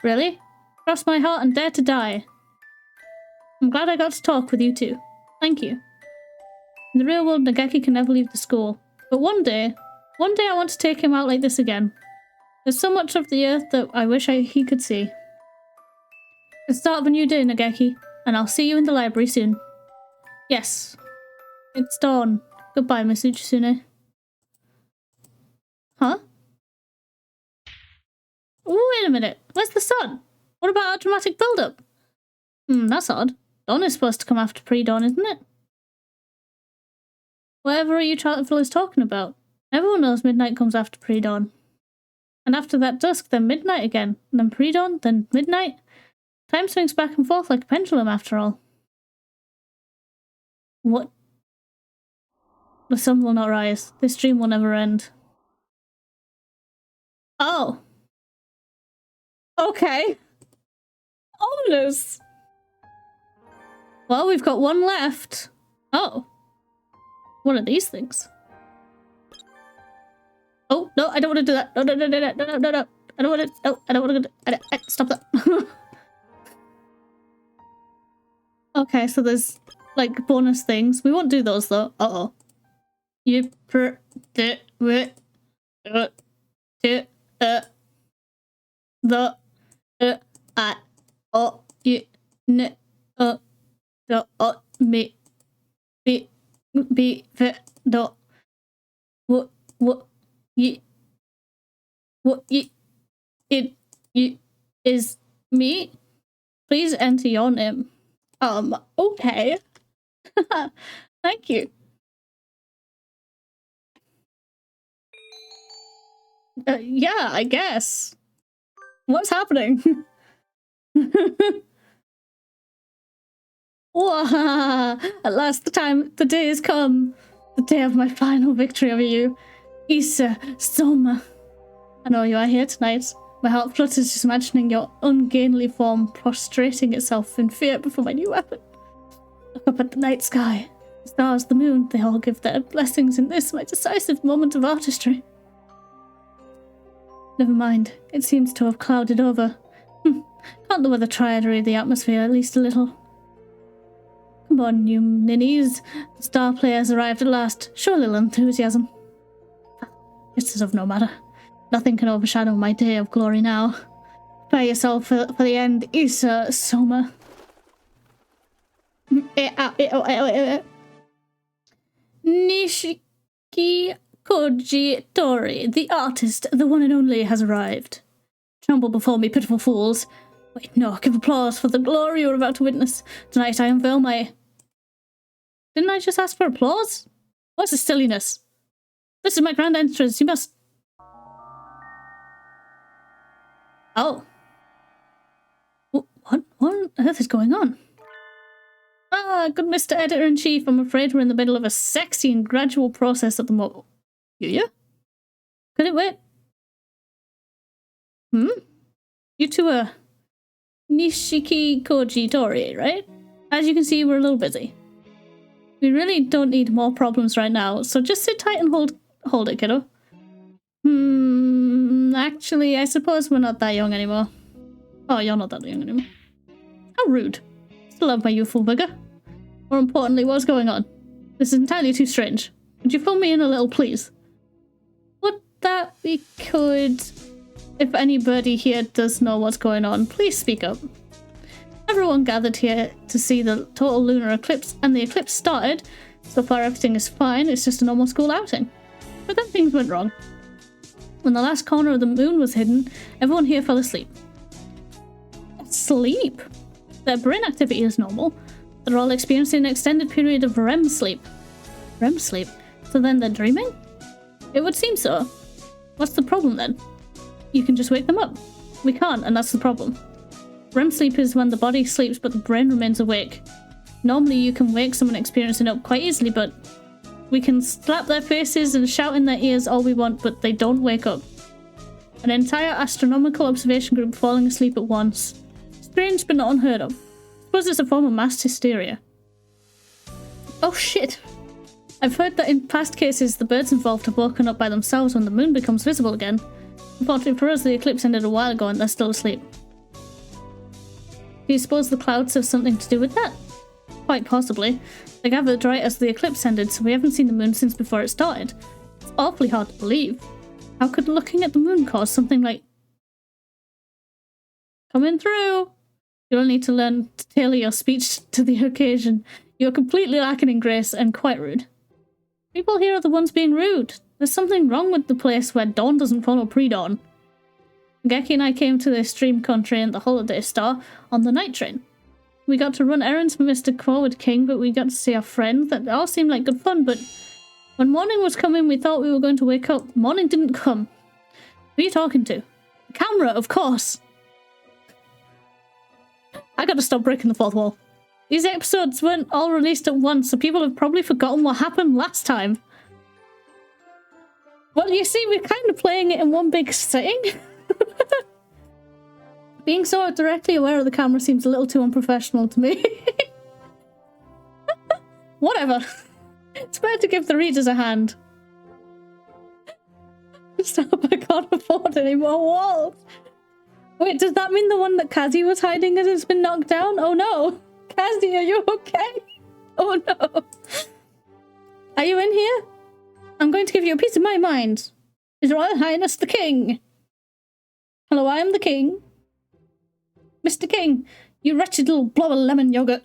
Really? Cross my heart and dare to die. I'm glad I got to talk with you two. Thank you. In the real world, 𝘃𝕚𝕦𝘳 can never leave the school. But one day I want to take him out like this again. There's so much of the earth that I wish he could see. The start of a new day, 𝘃𝕚𝕦𝘳, and I'll see you in the library soon. Yes. It's dawn. Goodbye, Miss 𝘃𝘃𝘦𝘳. Huh? Wait a minute. Where's the sun? What about our dramatic build-up? That's odd. Dawn is supposed to come after pre-dawn, isn't it? Whatever are you fellas talking about? Everyone knows midnight comes after pre-dawn. And after that dusk, then midnight again. And then pre-dawn, then midnight. Time swings back and forth like a pendulum after all. What? The sun will not rise. This dream will never end. Oh. Okay. Ominous. Well, we've got one left. Oh. What are these things? Oh, no, I don't want to do that. No, no, no, no, no, no, no, no. I don't want to. No, I don't want to. Stop that. Okay, so there's like bonus things. We won't do those though. Uh-oh. You per the I o you n the me be do what you it you is me. Please enter your name. Okay. Thank you. Yeah, I guess. What's happening? Wah! At last the day has come. The day of my final victory over you. 𝘰𝘸𝘦𝘳. I know you are here tonight. My heart flutters just imagining your ungainly form prostrating itself in fear before my new weapon. Look up at the night sky. The stars, the moon, they all give their blessings in this, my decisive moment of artistry. Never mind, it seems to have clouded over. Can't the weather triad the atmosphere at least a little? Come on, you ninnies. The star players arrived at last. Show a little enthusiasm. This is of no matter. Nothing can overshadow my day of glory now. Prepare yourself for the end, 𝘰𝘸𝘦𝘳. 𝘃𝕚𝕟𝕦𝘳, the artist, the one and only, has arrived. Tremble before me, pitiful fools. Wait, no, give applause for the glory you are about to witness. Tonight I unveil my... Didn't I just ask for applause? What's this silliness? This is my grand entrance, you must... Oh. What on earth is going on? Ah, good Mr. Editor-in-Chief, I'm afraid we're in the middle of a sexy and gradual process at the moment. Yeah? Could it wait? You two are 𝘰𝘸𝘦𝘳, right? As you can see, we're a little busy. We really don't need more problems right now, so just sit tight and hold it, kiddo. Actually, I suppose we're not that young anymore. Oh, you're not that young anymore. How rude. Still love my youthful vigor. More importantly, what's going on? This is entirely too strange. Would you fill me in a little, please? Would that be could... If anybody here does know what's going on, please speak up. Everyone gathered here to see the total lunar eclipse, and the eclipse started. So far everything is fine, it's just a normal school outing. But then things went wrong. When the last corner of the moon was hidden, everyone here fell asleep. Sleep? Their brain activity is normal. They're all experiencing an extended period of REM sleep. REM sleep? So then they're dreaming? It would seem so. What's the problem then? You can just wake them up. We can't, and that's the problem. REM sleep is when the body sleeps but the brain remains awake. Normally you can wake someone experiencing it up quite easily, but we can slap their faces and shout in their ears all we want, but they don't wake up. An entire astronomical observation group falling asleep at once. Strange but not unheard of. Suppose it's a form of mass hysteria. Oh shit! I've heard that in past cases the birds involved have woken up by themselves when the moon becomes visible again. Unfortunately for us, the eclipse ended a while ago and they're still asleep. Do you suppose the clouds have something to do with that? Quite possibly. They gathered right as the eclipse ended, so we haven't seen the moon since before it started. It's awfully hard to believe. How could looking at the moon cause something like... Coming through! You'll need to learn to tailor your speech to the occasion. You're completely lacking in grace and quite rude. People here are the ones being rude. There's something wrong with the place where dawn doesn't follow pre-dawn. Geki and I came to this dream country and the holiday star on the night train. We got to run errands for Mr. Forward King, but we got to see our friends. That all seemed like good fun, but When morning was coming, we thought we were going to wake up. Morning didn't come. Who are you talking to? The camera, of course. I gotta stop breaking the fourth wall. These episodes weren't all released at once, so people have probably forgotten what happened last time. Well, you see, we're kind of playing it in one big sitting. Being so directly aware of the camera seems a little too unprofessional to me. Whatever. It's better to give the readers a hand. Stop, I can't afford any more walls. Wait, does that mean the one that Kazi was hiding has been knocked down? Oh no! Kazi, are you okay? Oh no! Are you in here? I'm going to give you a piece of my mind. His Royal Highness the King. Hello, I am the King. Mr. King, you wretched little blob of lemon yogurt.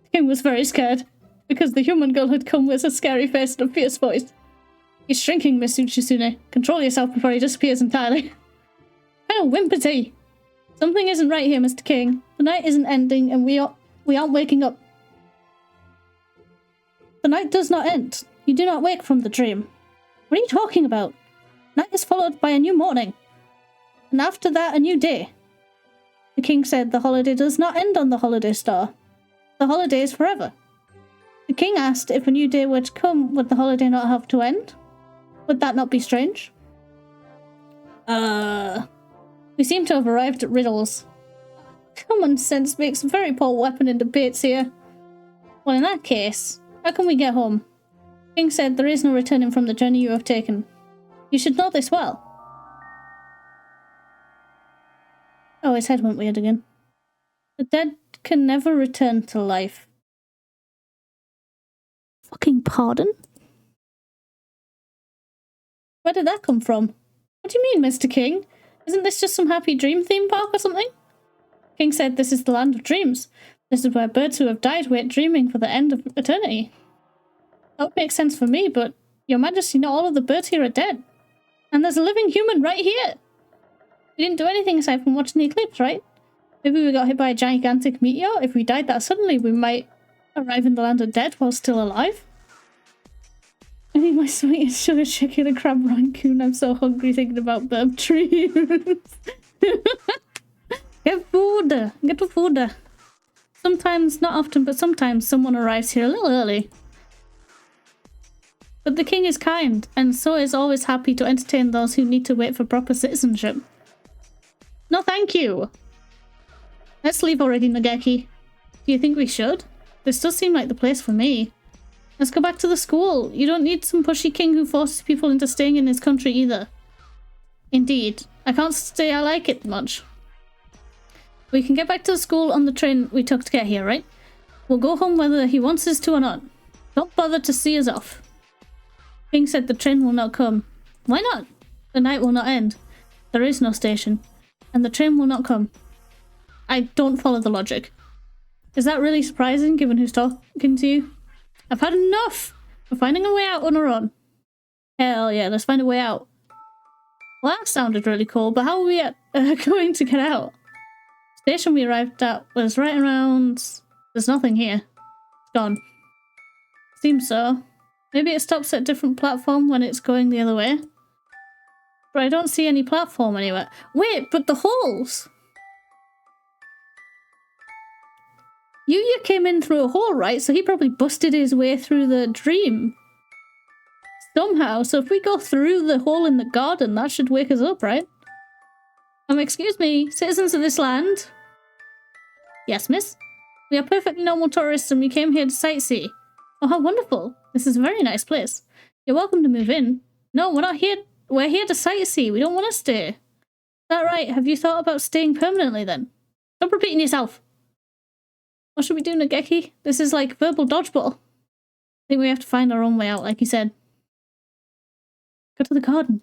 The King was very scared, because the human girl had come with a scary face and a fierce voice. He's shrinking, Miss Uchisune. Control yourself before he disappears entirely. Kind of whimpery. Something isn't right here, Mr. King. The night isn't ending, and we aren't waking up. The night does not end. You do not wake from the dream. What are you talking about? Night is followed by a new morning. And after that, a new day. The King said the holiday does not end on the holiday star. The holiday is forever. The King asked if a new day were to come, would the holiday not have to end? Would that not be strange? We seem to have arrived at riddles. Common sense makes a very poor weapon in debates here. Well, in that case, how can we get home? The King said there is no returning from the journey you have taken. You should know this well. Oh, his head went weird again. The dead can never return to life. Fucking pardon? Where did that come from? What do you mean, Mr. King? Isn't this just some happy dream theme park or something? King said this is the land of dreams. This is where birds who have died wait dreaming for the end of eternity. That would make sense for me, but Your Majesty, not all of the birds here are dead. And there's a living human right here! We didn't do anything aside from watching the eclipse, right? Maybe we got hit by a gigantic meteor? If we died that suddenly, we might arrive in the land of dead while still alive? I need my sweet sugar chicken and crab rangoon. I'm so hungry thinking about burp dreams. Get food! Get the food! Sometimes, not often, but sometimes someone arrives here a little early. But the King is kind, and so is always happy to entertain those who need to wait for proper citizenship. No thank you! Let's leave already, Nageki. Do you think we should? This does seem like the place for me. Let's go back to the school. You don't need some pushy king who forces people into staying in his country either. Indeed. I can't say I like it much. We can get back to the school on the train we took to get here, right? We'll go home whether he wants us to or not. Don't bother to see us off. King said the train will not come. Why not? The night will not end. There is no station. And the train will not come. I don't follow the logic. Is that really surprising given who's talking to you? I've had enough! We're finding a way out on our own. Hell yeah, let's find a way out. Well, that sounded really cool, but how are we going to get out? The station we arrived at was right around... There's nothing here. It's gone. Seems so. Maybe it stops at a different platform when it's going the other way. But I don't see any platform anywhere. Wait, but the holes! Yuya came in through a hole, right? So he probably busted his way through the dream. Somehow. So if we go through the hole in the garden, that should wake us up, right? Excuse me, citizens of this land? Yes, miss? We are perfectly normal tourists and we came here to sightsee. Oh, how wonderful. This is a very nice place. You're welcome to move in. No, we're not here. We're here to sightsee. We don't want to stay. Is that right? Have you thought about staying permanently then? Stop repeating yourself. What should we do, Nageki? This is like verbal dodgeball. I think we have to find our own way out, like you said. Go to the garden.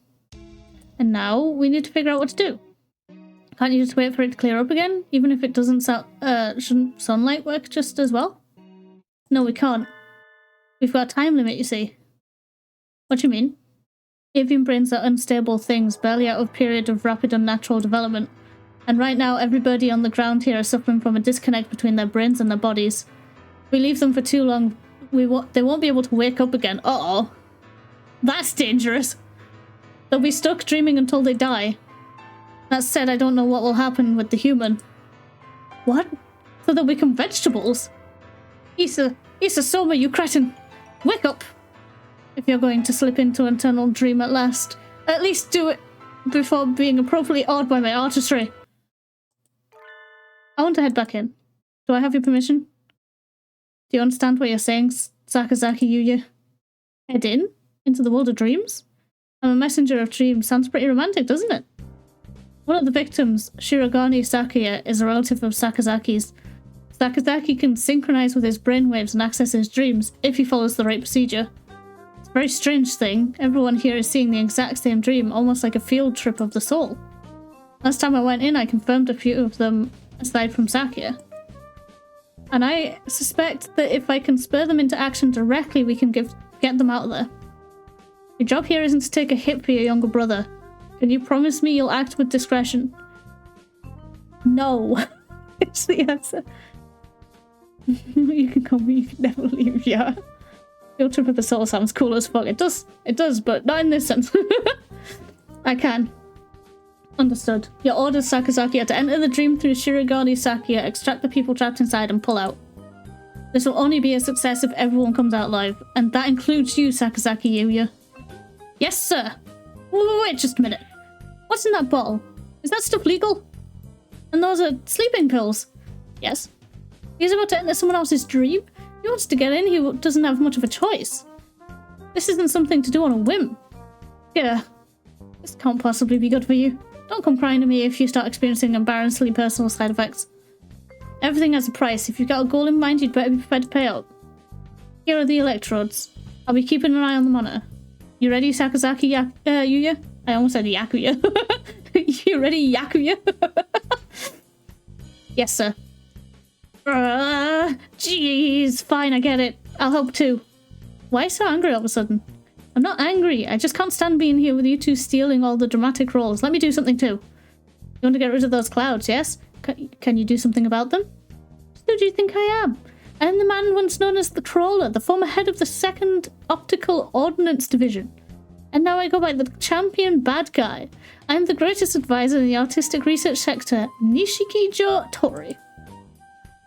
And now we need to figure out what to do. Can't you just wait for it to clear up again? Even if it doesn't shouldn't sunlight work just as well? No, we can't. We've got a time limit, you see. What do you mean? Avian brains are unstable things, barely out of a period of rapid unnatural development. And right now, everybody on the ground here is suffering from a disconnect between their brains and their bodies. If we leave them for too long, they won't be able to wake up again. Uh-oh. That's dangerous. They'll be stuck dreaming until they die. That said, I don't know what will happen with the human. What? So they'll become vegetables? Issa Soma, you cretin! Wake up! If you're going to slip into an eternal dream at last, at least do it before being appropriately awed by my artistry. I want to head back in. Do I have your permission? Do you understand what you're saying, Sakazaki Yuya? Head in? Into the world of dreams? I'm a messenger of dreams. Sounds pretty romantic, doesn't it? One of the victims, Shirogane Sakuya, is a relative of Sakazaki's. Sakazaki can synchronize with his brainwaves and access his dreams if he follows the right procedure. It's a very strange thing. Everyone here is seeing the exact same dream, almost like a field trip of the soul. Last time I went in, I confirmed a few of them aside from Sakuya. And I suspect that if I can spur them into action directly, we can get them out of there. Your job here isn't to take a hit for your younger brother. Can you promise me you'll act with discretion? No. It's the answer. You can call me, you can never leave, yeah. Field trip of the soul sounds cool as fuck. It does, but not in this sense. I can. Understood. Your orders, Sakazaki, are to enter the dream through Shirogane Sakuya, extract the people trapped inside, and pull out. This will only be a success if everyone comes out alive, and that includes you, Sakazaki Yuya. Yes, sir. Wait just a minute. What's in that bottle? Is that stuff legal? And those are sleeping pills. Yes. He's about to enter someone else's dream. He wants to get in, he doesn't have much of a choice. This isn't something to do on a whim. Yeah. This can't possibly be good for you. Don't come crying to me if you start experiencing embarrassingly personal side effects. Everything has a price. If you've got a goal in mind, you'd better be prepared to pay out. Here are the electrodes. I'll be keeping an eye on the monitor. You ready, Sakazaki Yuya? I almost said Yakuya. You ready, Yakuya? Yes, sir. Jeez, fine, I get it. I'll help too. Why so angry all of a sudden? I'm not angry. I just can't stand being here with you two stealing all the dramatic roles. Let me do something too. You want to get rid of those clouds, yes? Can you do something about them? Who do you think I am? I am the man once known as the Crawler, the former head of the 2nd Optical Ordnance Division. And now I go by the champion bad guy. I am the greatest advisor in the artistic research sector, Nishikijo Tori.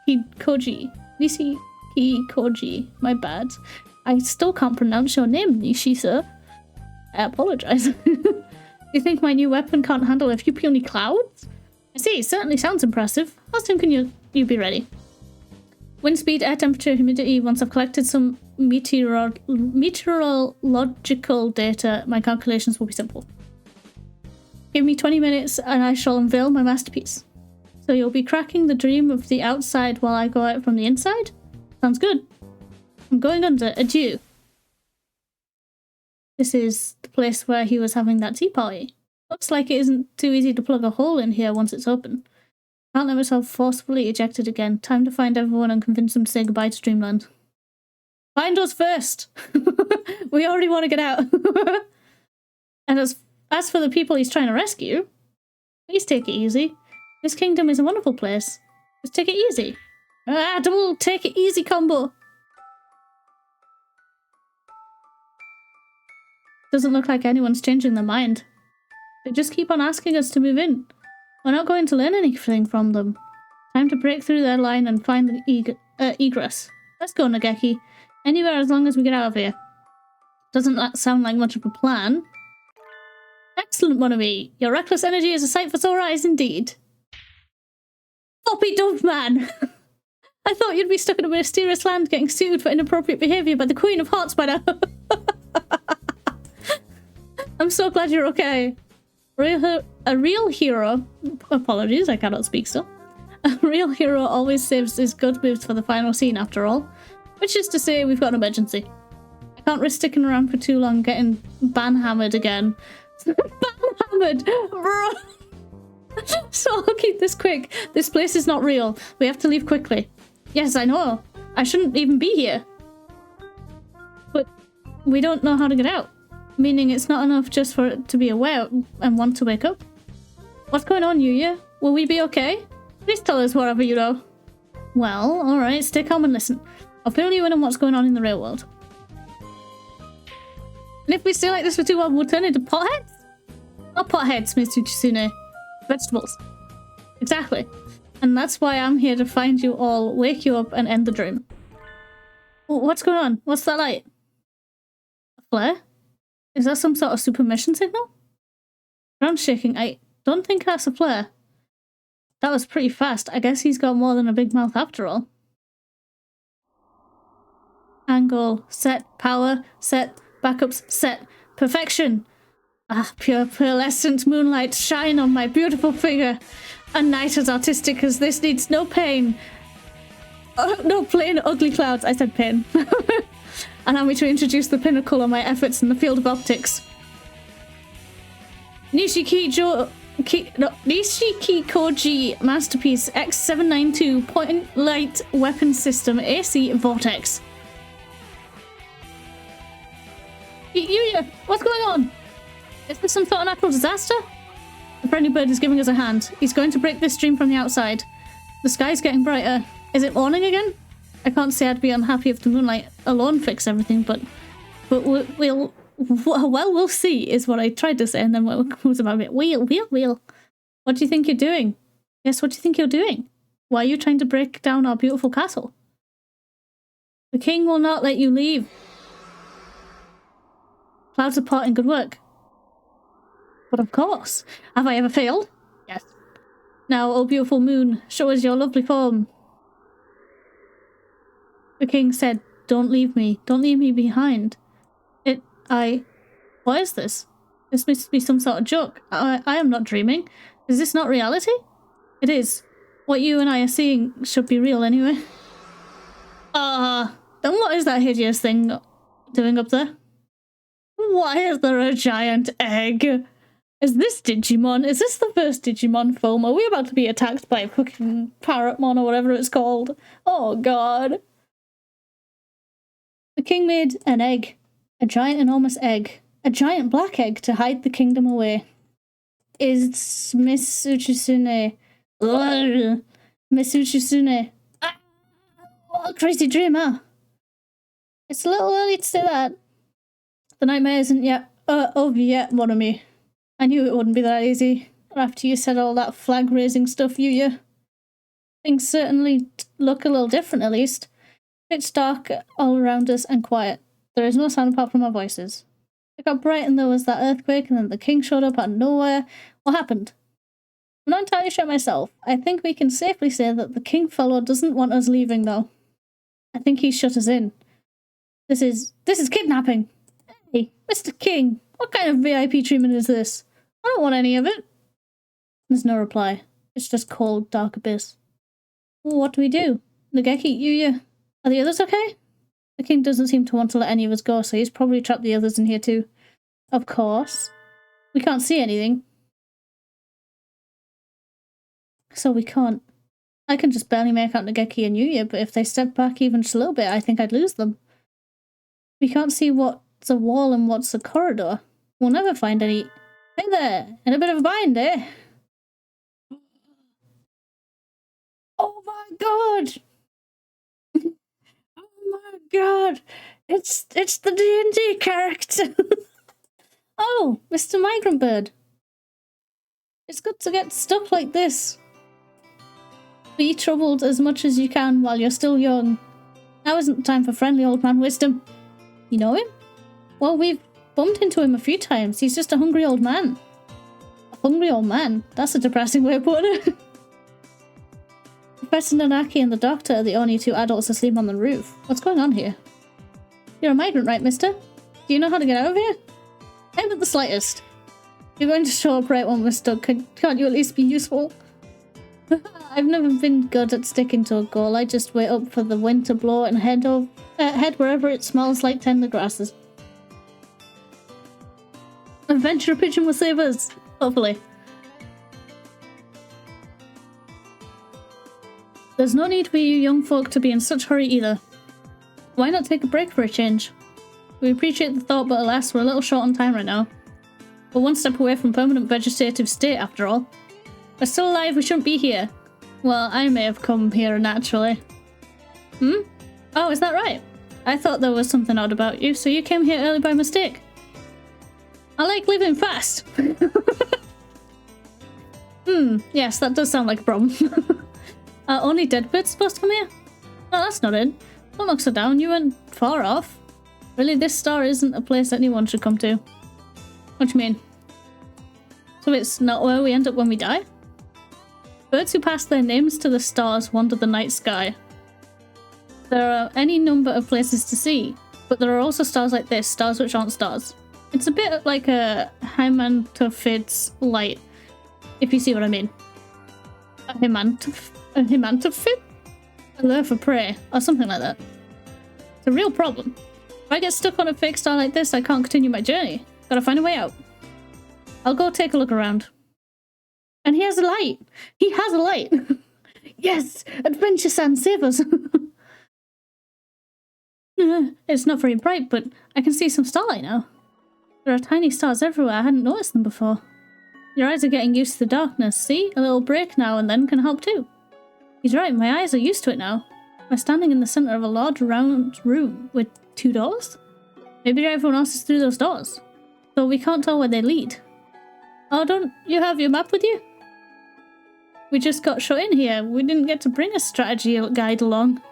Nishiki Koji. My bad. I still can't pronounce your name, Nishi, sir. I apologize. You think my new weapon can't handle a few puny clouds? I see, it certainly sounds impressive. How soon can you be ready? Wind speed, air temperature, humidity. Once I've collected some meteorological data, my calculations will be simple. Give me 20 minutes and I shall unveil my masterpiece. So you'll be cracking the dream of the outside while I go out from the inside? Sounds good. I'm going under. Adieu. This is the place where he was having that tea party. Looks like it isn't too easy to plug a hole in here once it's open. Can't let myself forcefully ejected again. Time to find everyone and convince them to say goodbye to Dreamland. Find us first! We already want to get out. And as for the people he's trying to rescue, please take it easy. This kingdom is a wonderful place. Just take it easy. Double take it easy combo. Doesn't look like anyone's changing their mind. They just keep on asking us to move in. We're not going to learn anything from them. Time to break through their line and find the egress. Let's go, Nageki. Anywhere as long as we get out of here. Doesn't that sound like much of a plan? Excellent, Monomi. Your reckless energy is a sight for sore eyes indeed. Floppy dove man! I thought you'd be stuck in a mysterious land getting sued for inappropriate behaviour by the Queen of Hearts by now. I'm so glad you're okay. A real hero... Apologies, I cannot speak still. A real hero always saves his good moves for the final scene, after all. Which is to say, we've got an emergency. I can't risk sticking around for too long getting banhammered again. Banhammered! Bro! So I'll keep this quick. This place is not real. We have to leave quickly. Yes, I know. I shouldn't even be here. But we don't know how to get out. Meaning it's not enough just for it to be aware and want to wake up. What's going on, Yuya? Will we be okay? Please tell us whatever you know. Well, alright, stay calm and listen. I'll fill you in on what's going on in the real world. And if we stay like this for too long, we'll turn into potheads? Not potheads, Miss 𝘩𝘰𝘸𝘦𝘳. Vegetables. Exactly. And that's why I'm here to find you all, wake you up, and end the dream. Oh, what's going on? What's that light? A flare? Is that some sort of super mission signal? Ground's shaking. I don't think that's a flare. That was pretty fast. I guess he's got more than a big mouth after all. Angle, set, power, set, backups, set, perfection. Ah, pure pearlescent moonlight, shine on my beautiful figure. A night as artistic as this needs no pain. No plain ugly clouds. I said pain. Allow me to introduce the pinnacle of my efforts in the field of optics. 𝘃𝕚𝕦𝘳 masterpiece X792 point light weapon system AC Vortex. Yuya, what's going on? Is this some sort of natural disaster? The friendly bird is giving us a hand. He's going to break this stream from the outside. The sky's getting brighter. Is it morning again? I can't say I'd be unhappy if the moonlight alone fixed everything, but we'll see is what I tried to say, and then what was about it? Wheel. What do you think you're doing? Yes, what do you think you're doing? Why are you trying to break down our beautiful castle? The king will not let you leave. Clouds are parting, good work. But of course. Have I ever failed? Yes. Now, oh beautiful moon, show us your lovely form. The king said, don't leave me. Don't leave me behind. What is this? This must be some sort of joke. I am not dreaming. Is this not reality? It is. What you and I are seeing should be real anyway. Then what is that hideous thing doing up there? Why is there a giant egg? Is this Digimon? Is this the first Digimon film? Are we about to be attacked by a fucking Parrotmon or whatever it's called? Oh god. The king made an egg. A giant enormous egg. A giant black egg to hide the kingdom away. Is Miss 𝘩𝘰𝘸𝘦𝘳. Miss 𝘩𝘰𝘸𝘦. What a crazy dream, huh? It's a little early to say that. The nightmare isn't yet over yet, one of me. I knew it wouldn't be that easy. After you said all that flag-raising stuff, Yuya. Things certainly look a little different, at least. It's dark all around us and quiet. There is no sound apart from our voices. It got bright and there was that earthquake and then the king showed up out of nowhere. What happened? I'm not entirely sure myself. I think we can safely say that the king fellow doesn't want us leaving, though. I think he shut us in. This is kidnapping. Hey, Mr. King, what kind of VIP treatment is this? I don't want any of it. There's no reply. It's just cold, dark abyss. What do we do? Nageki, Yuya, are the others okay? The king doesn't seem to want to let any of us go, so he's probably trapped the others in here too. Of course. We can't see anything. So we can't. I can just barely make out Nageki and Yuya, but if they step back even just a little bit, I think I'd lose them. We can't see what's a wall and what's a corridor. We'll never find any. Hey there! In a bit of a bind, eh? Oh my god! Oh my god! It's the D&D character! Oh, Mr. Migrant Bird. It's good to get stuck like this. Be troubled as much as you can while you're still young. Now isn't the time for friendly old man wisdom. You know him? Well, we've bumped into him a few times. He's just a hungry old man. A hungry old man? That's a depressing way of putting it. Professor Nanaki and the doctor are the only two adults asleep on the roof. What's going on here? You're a migrant, right, mister? Do you know how to get out of here? I haven't the slightest. You're going to show up right when we're stuck. Can't you at least be useful? I've never been good at sticking to a goal. I just wait up for the wind to blow and head wherever it smells like tender grasses. Adventure pigeon will save us, hopefully. There's no need for you young folk to be in such hurry either. Why not take a break for a change? We appreciate the thought, but alas, we're a little short on time right now. We're one step away from permanent vegetative state, after all. We're still alive, we shouldn't be here. Well, I may have come here naturally. Oh, is that right? I thought there was something odd about you, so you came here early by mistake. I like living fast. Yes, that does sound like a problem. Are only dead birds supposed to come here? No, that's not it. Don't look so down, you weren't far off. Really, this star isn't a place anyone should come to. What do you mean? So it's not where we end up when we die? Birds who pass their names to the stars wander the night sky. There are any number of places to see, but there are also stars like this, stars which aren't stars. It's a bit like a Himantophids light, if you see what I mean. A Himantophid? A lure for prey, or something like that. It's a real problem. If I get stuck on a fake star like this, I can't continue my journey. Gotta find a way out. I'll go take a look around. And he has a light! He has a light! Yes! Adventure San, save us! It's not very bright, but I can see some starlight now. There are tiny stars everywhere, I hadn't noticed them before. Your eyes are getting used to the darkness, see? A little break now and then can help too. He's right, my eyes are used to it now. We're standing in the centre of a large round room with 2 doors? Maybe everyone else is through those doors. Though we can't tell where they lead. Oh, don't you have your map with you? We just got shut in here. We didn't get to bring a strategy guide along.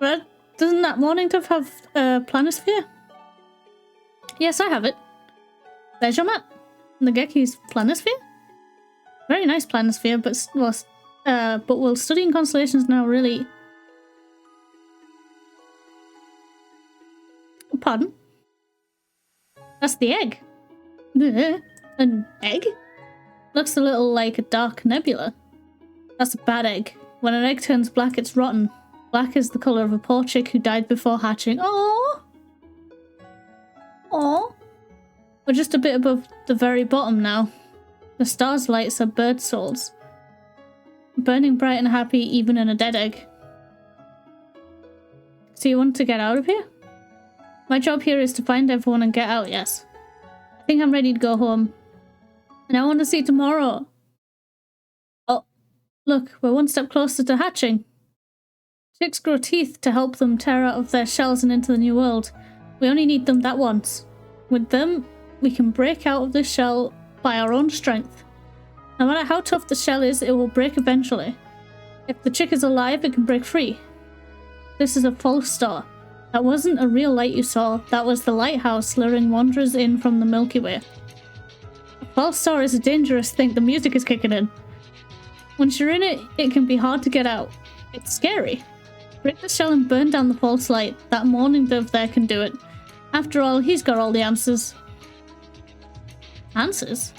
But doesn't that morning stuff have a planisphere? Yes, I have it. There's your map. 𝘃𝕚𝕦𝘳's planisphere? Very nice planisphere, but will studying constellations now really... Pardon? That's the egg. An egg? Looks a little like a dark nebula. That's a bad egg. When an egg turns black, it's rotten. Black is the colour of a poor chick who died before hatching. Aww! Aww! We're just a bit above the very bottom now. The star's lights are bird souls. Burning bright and happy even in a dead egg. So you want to get out of here? My job here is to find everyone and get out, yes. I think I'm ready to go home. And I want to see tomorrow. Oh, look, we're one step closer to hatching. Chicks grow teeth to help them tear out of their shells and into the new world. We only need them that once. With them, we can break out of this shell by our own strength. No matter how tough the shell is, it will break eventually. If the chick is alive, it can break free. This is a false star. That wasn't a real light you saw, that was the lighthouse luring wanderers in from the Milky Way. A false star is a dangerous thing, the music is kicking in. Once you're in it, it can be hard to get out. It's scary. Break the shell and burn down the false light. That morning dove there can do it. After all, he's got all the answers. Answers?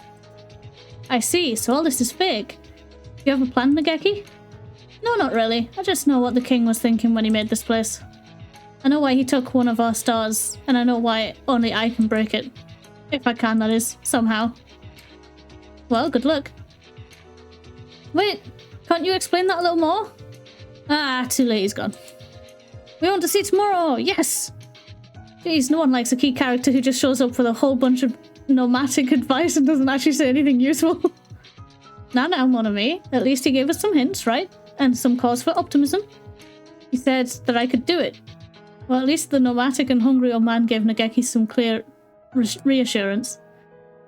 I see, so all this is fake. Do you have a plan, 𝘃𝕚𝕦𝘳? No, not really. I just know what the king was thinking when he made this place. I know why he took one of our stars, and I know why only I can break it. If I can, that is, somehow. Well, good luck. Wait, can't you explain that a little more? Ah, too late, he's gone. We want to see tomorrow, yes! Jeez, no one likes a key character who just shows up with a whole bunch of nomadic advice and doesn't actually say anything useful. Now, mon ami, at least he gave us some hints, right? And some cause for optimism. He said that I could do it. Well, at least the nomadic and hungry old man gave 𝘃𝕚𝕦𝘳 some clear reassurance.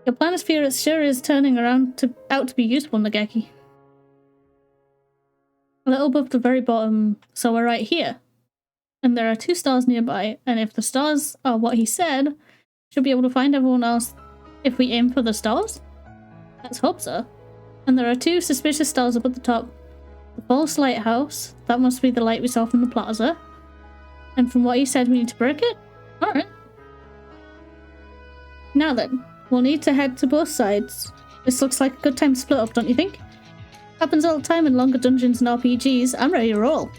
Your planisphere sure is turning out to be useful, 𝘃𝕚𝕦𝘳. A little above the very bottom, so we're right here. And there are 2 stars nearby, and if the stars are what he said, should be able to find everyone else if we aim for the stars? Let's hope so. And there are 2 suspicious stars up at the top. The false lighthouse, that must be the light we saw from the plaza. And from what he said, we need to break it? Alright. Now then, we'll need to head to both sides. This looks like a good time to split up, don't you think? Happens all the time in longer dungeons and RPGs. I'm ready to roll.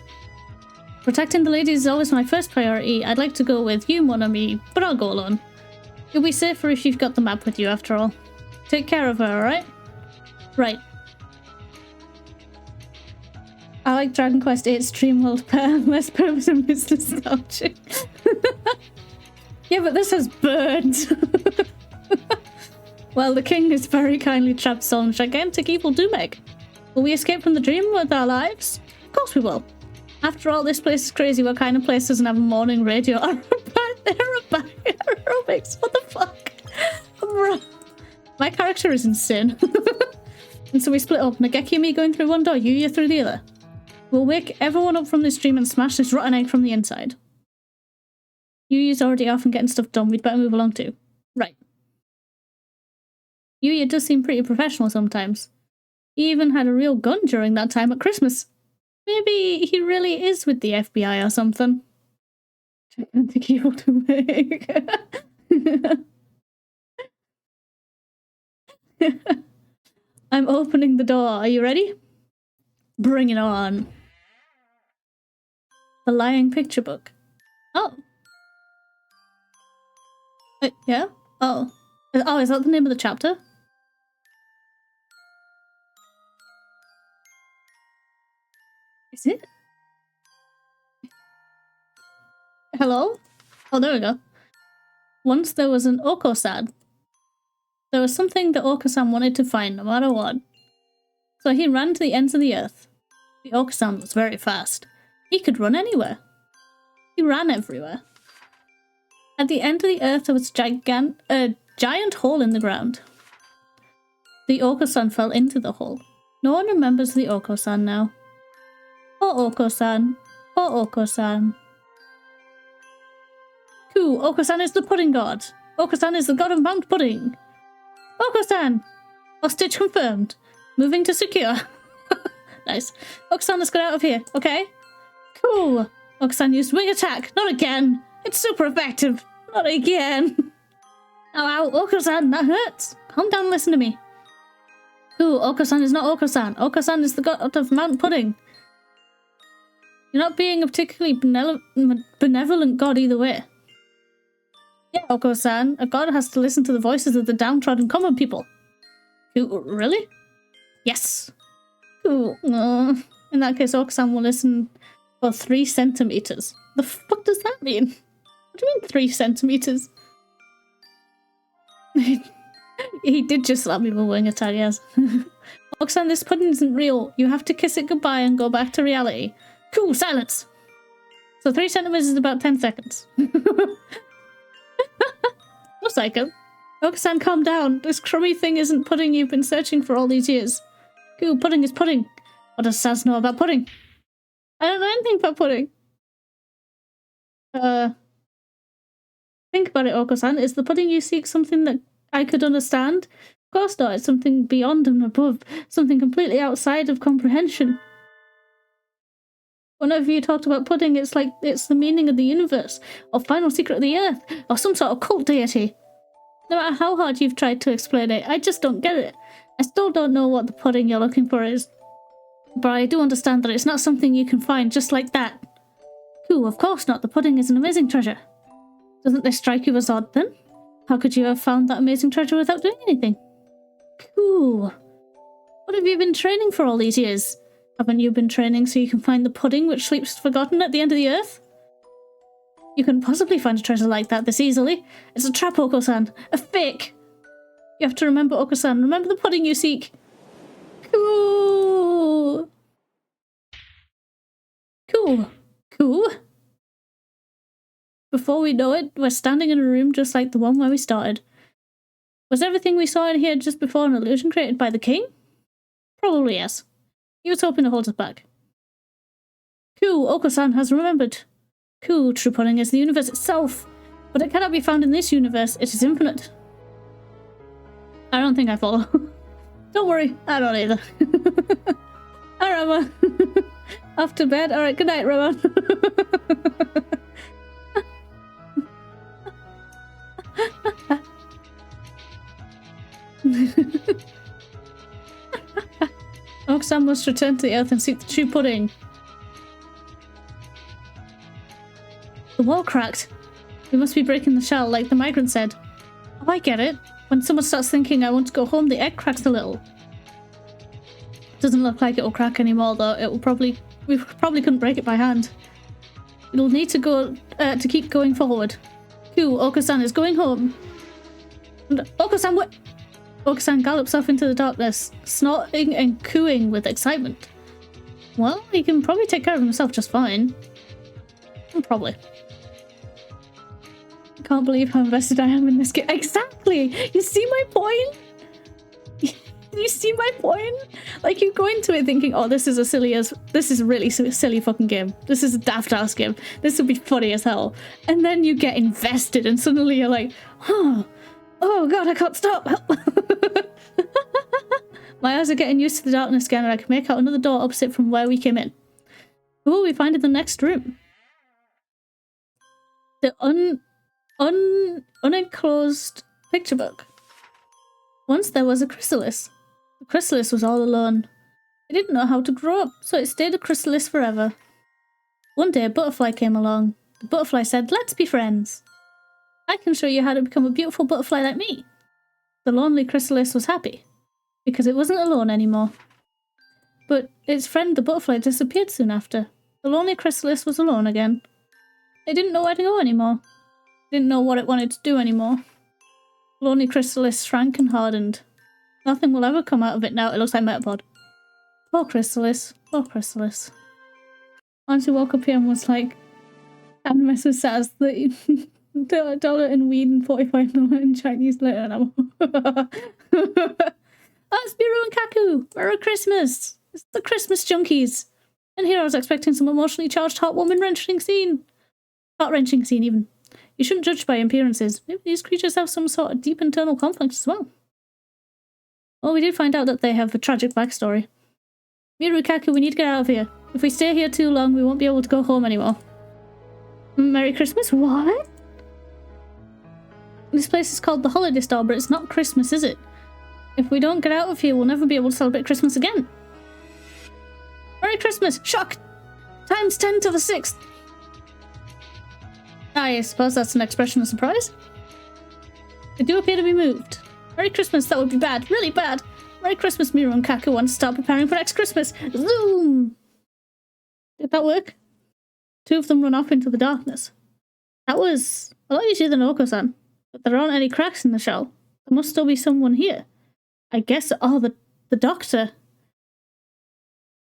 Protecting the ladies is always my first priority. I'd like to go with you, mon ami, but I'll go alone. You'll be safer if you've got the map with you, after all. Take care of her, alright? Right. I like Dragon Quest VIII's Dreamworld pair, less purpose and it's nostalgic. Yeah, but this has birds. Well, the king is very kindly trapped some gigantic evil 𝘃𝕚𝕦𝘳. Will we escape from the dream with our lives? Of course we will. After all, this place is crazy. What kind of place doesn't have a morning radio? Aerobics? What the fuck? A My character is insane. And so we split up. Nageki and me going through one door, Yuya through the other. We'll wake everyone up from this dream and smash this rotten egg from the inside. Yuya's already off and getting stuff done. We'd better move along too. Right. Yuya does seem pretty professional sometimes. He even had a real gun during that time at Christmas. Maybe he really is with the FBI or something. Gigantic evil to make. I'm opening the door. Are you ready? Bring it on. The Lying Picture Book. Oh. Yeah? Oh. Oh, is that the name of the chapter? Is it? Hello? Oh, there we go. Once there was an Oko-san. There was something that Oko-san wanted to find no matter what. So he ran to the ends of the earth. The Oko-san was very fast. He could run anywhere. He ran everywhere. At the end of the earth there was a giant hole in the ground. The Oko-san fell into the hole. No one remembers the Oko-san now. Oh, Oko-san. Oh, Oko-san. Cool, Oko-san is the pudding god. Oko-san is the god of Mount Pudding. Oko-san! Hostage confirmed. Moving to secure. Nice. Oko-san, let's get out of here, okay? Cool. Oko-san used wing attack. Not again. It's super effective. Not again. Ow, ow, Oko-san, that hurts. Calm down, listen to me. Cool, Oko-san is not Oko-san. Oko-san is the god of Mount Pudding. You're not being a particularly benevolent god either way. Yeah, Oko-san, a god has to listen to the voices of the downtrodden common people. Ooh, really? Yes. Cool. In that case, Oko-san will listen for 3 centimeters. The fuck does that mean? What do you mean 3 centimeters? He did just slap me with wing attack, yes. Oko-san, this pudding isn't real. You have to kiss it goodbye and go back to reality. Cool, silence. So 3 centimeters is about 10 seconds. No psycho. Oko-san, calm down. This crummy thing isn't pudding you've been searching for all these years. Cool, pudding is pudding. What does Saz know about pudding? I don't know anything about pudding. Think about it, Oko-san. Is the pudding you seek something that I could understand? Of course not. It's something beyond and above. Something completely outside of comprehension. Whenever you talked about pudding, it's like it's the meaning of the universe, or final secret of the earth, or some sort of cult deity. No matter how hard you've tried to explain it, I just don't get it. I still don't know what the pudding you're looking for is. But I do understand that it's not something you can find just like that. Cool, of course not. The pudding is an amazing treasure. Doesn't this strike you as odd then? How could you have found that amazing treasure without doing anything? Cool. What have you been training for all these years? Haven't you been training so you can find the pudding which sleeps forgotten at the end of the earth? You couldn't possibly find a treasure like that this easily. It's a trap, Oko-san. A fake. You have to remember, Oko-san. Remember the pudding you seek. Cool. Cool. Cool. Before we know it, we're standing in a room just like the one where we started. Was everything we saw in here just before an illusion created by the king? Probably yes. He was hoping to hold us back. Cool, Oko-san has remembered. Cool, true pudding is the universe itself, but it cannot be found in this universe. It is infinite. I don't think I follow. Don't worry, I don't either. Alright, Rama. Off to bed. Alright, good night, Rama. Oko-san must return to the earth and seek the true pudding. The wall cracked. We must be breaking the shell, like the migrant said. Oh, I get it. When someone starts thinking I want to go home, the egg cracks a little. Doesn't look like it'll crack anymore, though. We probably couldn't break it by hand. It'll need to go to keep going forward. Cool, Oko-san is going home. And Oko-san, what? Oko-san gallops off into the darkness, snorting and cooing with excitement. Well, he can probably take care of himself just fine. Probably. I can't believe how invested I am in this game. Exactly! You see my point? You see my point? Like, you go into it thinking, oh, this is a really silly fucking game. This is a daft ass game. This will be funny as hell. And then you get invested and suddenly you're like, oh god, I can't stop. My eyes are getting used to the darkness again and I can make out another door opposite from where we came in. Who will we find in the next room? The unenclosed picture book. Once there was a chrysalis. The chrysalis was all alone. It didn't know how to grow up, so it stayed a chrysalis forever. One day a butterfly came along. The butterfly said, let's be friends. I can show you how to become a beautiful butterfly like me. The lonely chrysalis was happy, because it wasn't alone anymore. But its friend the butterfly disappeared soon after. The lonely chrysalis was alone again. It didn't know where to go anymore. It didn't know what it wanted to do anymore. The lonely chrysalis shrank and hardened. Nothing will ever come out of it now. It looks like Metapod. Poor chrysalis. Poor chrysalis. Once he woke up here and was like, Animus was says $30 in weed and $45 in Chinese later. And I'm That's Miru and Kaku! Merry Christmas! It's the Christmas junkies! And here I was expecting some emotionally charged, heart-wrenching scene. Heart-wrenching scene, even. You shouldn't judge by appearances. Maybe these creatures have some sort of deep internal conflict as well. Well, we did find out that they have a tragic backstory. Miru, Kaku, we need to get out of here. If we stay here too long, we won't be able to go home anymore. Merry Christmas? What? This place is called the Holiday Store, but it's not Christmas, is it? If we don't get out of here, we'll never be able to celebrate Christmas again. Merry Christmas! Shock! Times 10 to the 6th! I suppose that's an expression of surprise. They do appear to be moved. Merry Christmas, that would be bad. Really bad. Merry Christmas, Miru and Kaku want to start preparing for next Christmas. Zoom! Did that work? Two of them run off into the darkness. That was a lot easier than Oko-san. But there aren't any cracks in the shell. There must still be someone here. I guess... Oh, the doctor.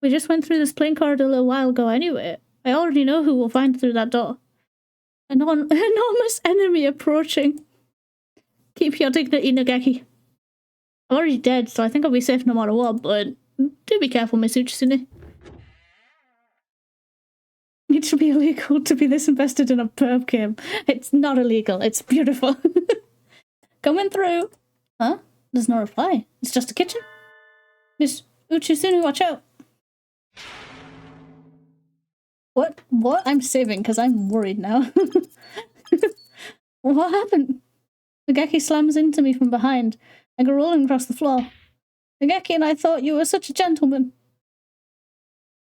We just went through this plane corridor a little while ago anyway. I already know who we'll find through that door. An enormous enemy approaching. Keep your dignity, Nageki. I'm already dead, so I think I'll be safe no matter what, but do be careful, Miss Uchisune. It should be illegal to be this invested in a perp game. It's not illegal, it's beautiful. Coming through. Huh? There's no reply. It's just a kitchen. Miss Uchisune, watch out. What? What? I'm saving because I'm worried now. What happened? Nageki slams into me from behind. I go rolling across the floor. Nageki and I thought you were such a gentleman.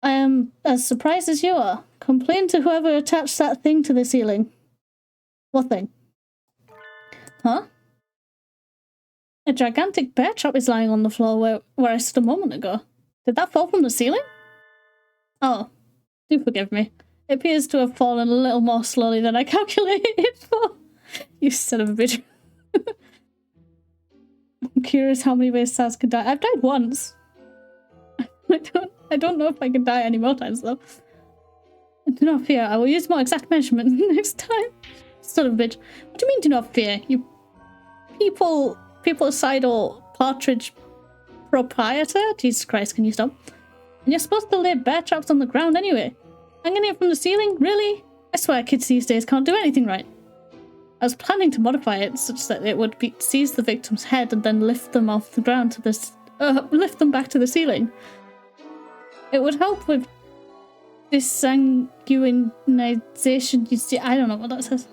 I am as surprised as you are. Complain to whoever attached that thing to the ceiling. What thing? Huh? A gigantic bear trap is lying on the floor where I stood a moment ago. Did that fall from the ceiling? Oh. Do forgive me. It appears to have fallen a little more slowly than I calculated for. You son of a bitch. I'm curious how many ways Saz could die. I've died once. I don't know if I can die any more times though. Do not fear. I will use more exact measurement next time. Son of a bitch. What do you mean do not fear? You peoplecidal partridge proprietor? Jesus Christ, can you stop? And you're supposed to lay bear traps on the ground anyway. Hanging it from the ceiling? Really? I swear kids these days can't do anything right. I was planning to modify it such that it would seize the victim's head and then lift them off the ground to this, lift them back to the ceiling. It would help with disanguinization. You see, I don't know what that says.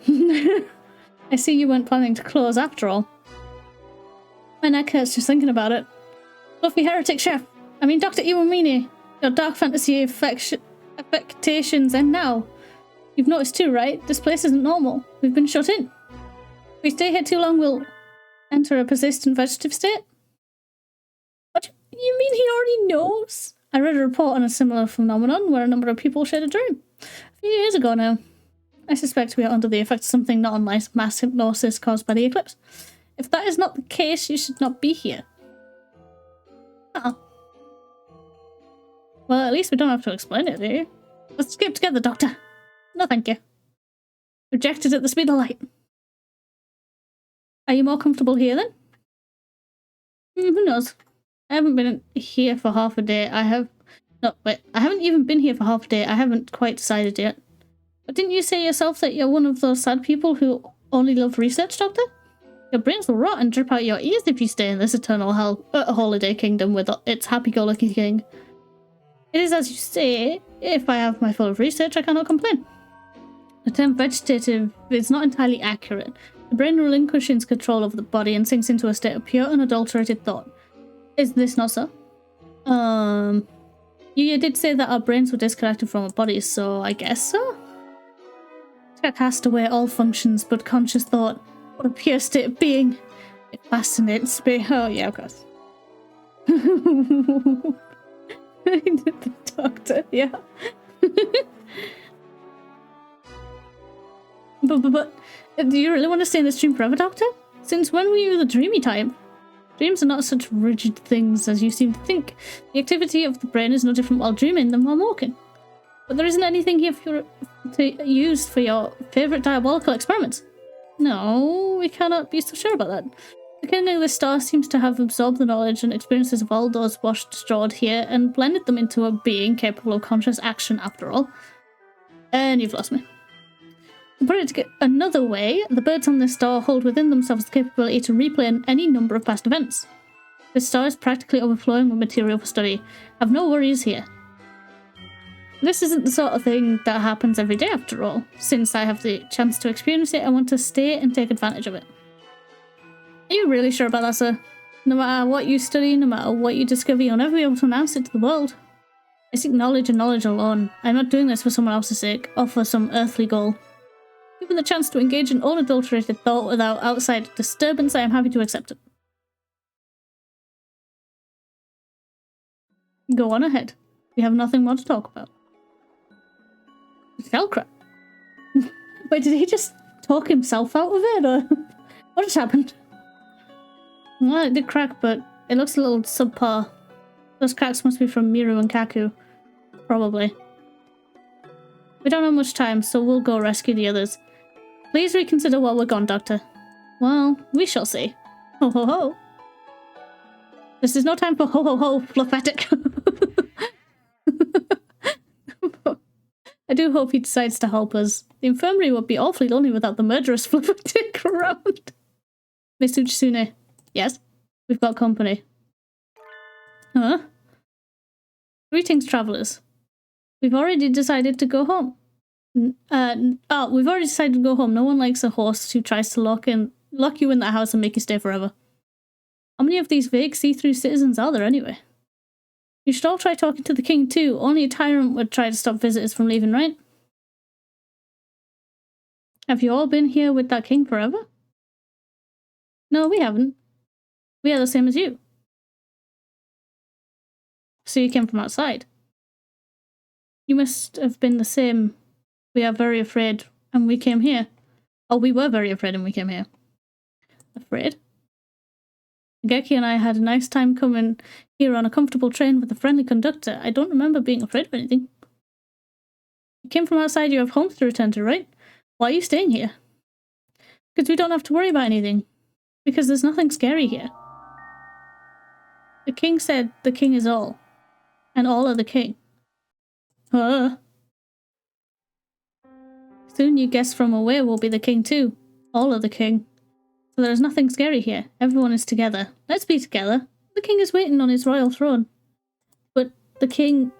I see you weren't planning to close after all. My neck hurts just thinking about it. Fluffy heretic chef. I mean, Dr. Iwamine. Your dark fantasy affectations end now. You've noticed too, right? This place isn't normal. We've been shut in. If we stay here too long, we'll enter a persistent vegetative state. What? You mean he already knows? I read a report on a similar phenomenon where a number of people shared a dream. A few years ago now. I suspect we are under the effect of something not unlike mass hypnosis caused by the eclipse. If that is not the case, you should not be here. Oh. Well, at least we don't have to explain it, do you? Let's escape together, Doctor. No, thank you. Rejected at the speed of light. Are you more comfortable here, then? Who knows? I haven't been here for half a day. I haven't even been here for half a day. I haven't quite decided yet. But didn't you say yourself that you're one of those sad people who only love research, Doctor? Your brains will rot and drip out your ears if you stay in this eternal holiday kingdom with its happy-go-lucky king. It is as you say, if I have my fill of research, I cannot complain. The term vegetative is not entirely accurate. The brain relinquishes control of the body and sinks into a state of pure, unadulterated thought. Is this not so? You did say that our brains were disconnected from our bodies, so I guess so? I cast away all functions but conscious thought. What a pure state of being. It fascinates me. Oh yeah, of course. The Doctor, yeah. But do you really want to stay in this dream forever, Doctor? Since when were you the dreamy type? Dreams are not such rigid things as you seem to think. The activity of the brain is no different while dreaming than while walking. But there isn't anything here to use for your favourite diabolical experiments. No, we cannot be so sure about that. The king of this star seems to have absorbed the knowledge and experiences of all those washed stored here and blended them into a being capable of conscious action after all. And you've lost me. To put it another way, the birds on this star hold within themselves the capability to replay any number of past events. This star is practically overflowing with material for study. Have no worries here. This isn't the sort of thing that happens every day after all. Since I have the chance to experience it, I want to stay and take advantage of it. Are you really sure about that, sir? No matter what you study, no matter what you discover, you'll never be able to announce it to the world. I seek knowledge and knowledge alone. I'm not doing this for someone else's sake, or for some earthly goal. Given the chance to engage in unadulterated thought without outside disturbance, I am happy to accept it. Go on ahead. We have nothing more to talk about. Hellcrap. Wait, did he just talk himself out of it, or what just happened? Well, it did crack, but it looks a little subpar. Those cracks must be from Miru and Kaku. Probably. We don't have much time, so we'll go rescue the others. Please reconsider while we're gone, Doctor. Well, we shall see. Ho ho ho. This is no time for ho ho ho, Fluffatic. I do hope he decides to help us. The infirmary would be awfully lonely without the murderous Fluffatic around. Miss Uchisune. Yes? We've got company. Huh? Greetings, travellers. We've already decided to go home. We've already decided to go home. No one likes a host who tries to lock you in that house and make you stay forever. How many of these vague see-through citizens are there anyway? You should all try talking to the king too. Only a tyrant would try to stop visitors from leaving, right? Have you all been here with that king forever? No, we haven't. We are the same as you. So you came from outside. You must have been the same. We are very afraid, and we came here. Oh, we were very afraid and we came here. Afraid? Geki and I had a nice time coming here on a comfortable train with a friendly conductor. I don't remember being afraid of anything. You came from outside, you have homes to return to, right? Why are you staying here? Because we don't have to worry about anything. Because there's nothing scary here. The king said the king is all. And all are the king. Soon you guess from away will be the king too. All are the king. So there is nothing scary here. Everyone is together. Let's be together. The king is waiting on his royal throne. But the king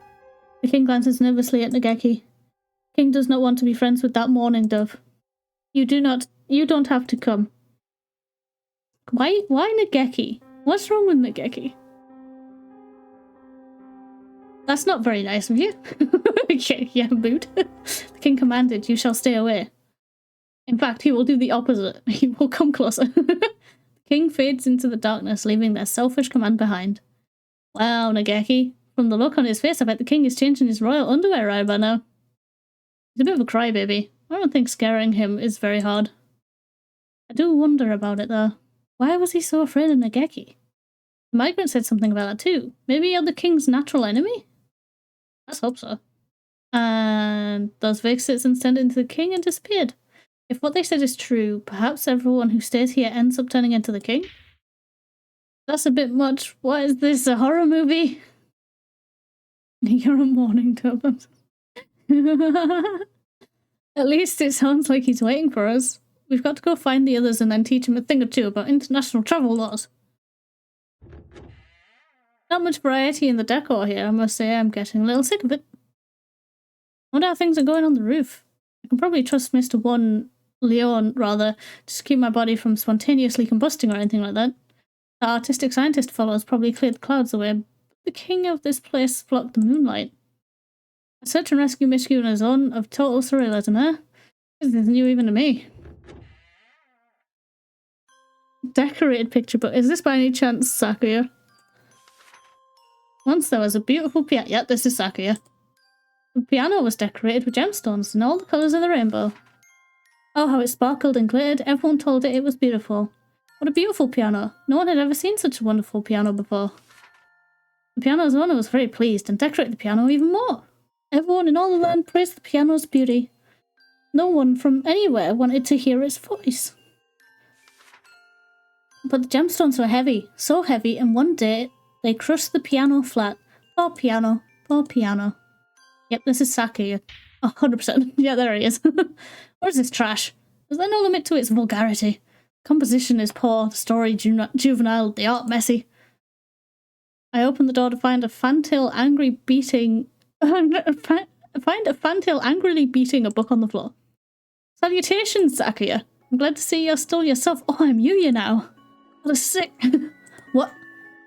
glances nervously at Nageki. King does not want to be friends with that mourning dove. You don't have to come. Why Nageki? What's wrong with Nageki? That's not very nice of you. Yeah, mood. The king commanded, you shall stay away. In fact, he will do the opposite. He will come closer. The king fades into the darkness, leaving their selfish command behind. Wow, Nageki. From the look on his face, I bet the king is changing his royal underwear right by now. He's a bit of a crybaby. I don't think scaring him is very hard. I do wonder about it, though. Why was he so afraid of Nageki? The migrant said something about that, too. Maybe you're the king's natural enemy? Let's hope so. And those vague citizens turned into the king and disappeared. If what they said is true, perhaps everyone who stays here ends up turning into the king? That's a bit much. What is this, a horror movie? You're a mourning turban. At least it sounds like he's waiting for us. We've got to go find the others and then teach him a thing or two about international travel laws. Not much variety in the decor here, I must say. I'm getting a little sick of it. I wonder how things are going on the roof. I can probably trust Mr. Leon, rather, just to keep my body from spontaneously combusting or anything like that. The artistic scientist fellows probably cleared the clouds away, but the king of this place blocked the moonlight. A search and rescue mission on his own of total surrealism, eh? This is new even to me. Decorated picture book. Is this by any chance Sakuya? Once there was a beautiful piano. Yep, this is Sakuya. The piano was decorated with gemstones in all the colours of the rainbow. Oh, how it sparkled and glittered. Everyone told it was beautiful. What a beautiful piano. No one had ever seen such a wonderful piano before. The piano's owner was very pleased and decorated the piano even more. Everyone in all the land praised the piano's beauty. No one from anywhere wanted to hear its voice. But the gemstones were heavy, so heavy, and one day they crushed the piano flat. Poor piano, poor piano. Yep, this is Sakuya. 100%. Yeah, there he is. What is this trash? Is there no limit to its vulgarity? Composition is poor, the story juvenile, the art messy. I opened the door to find a fantail angrily beating a book on the floor. Salutations, Sakuya. I'm glad to see you're still yourself. Oh, I'm Yuya now. What a sick... What?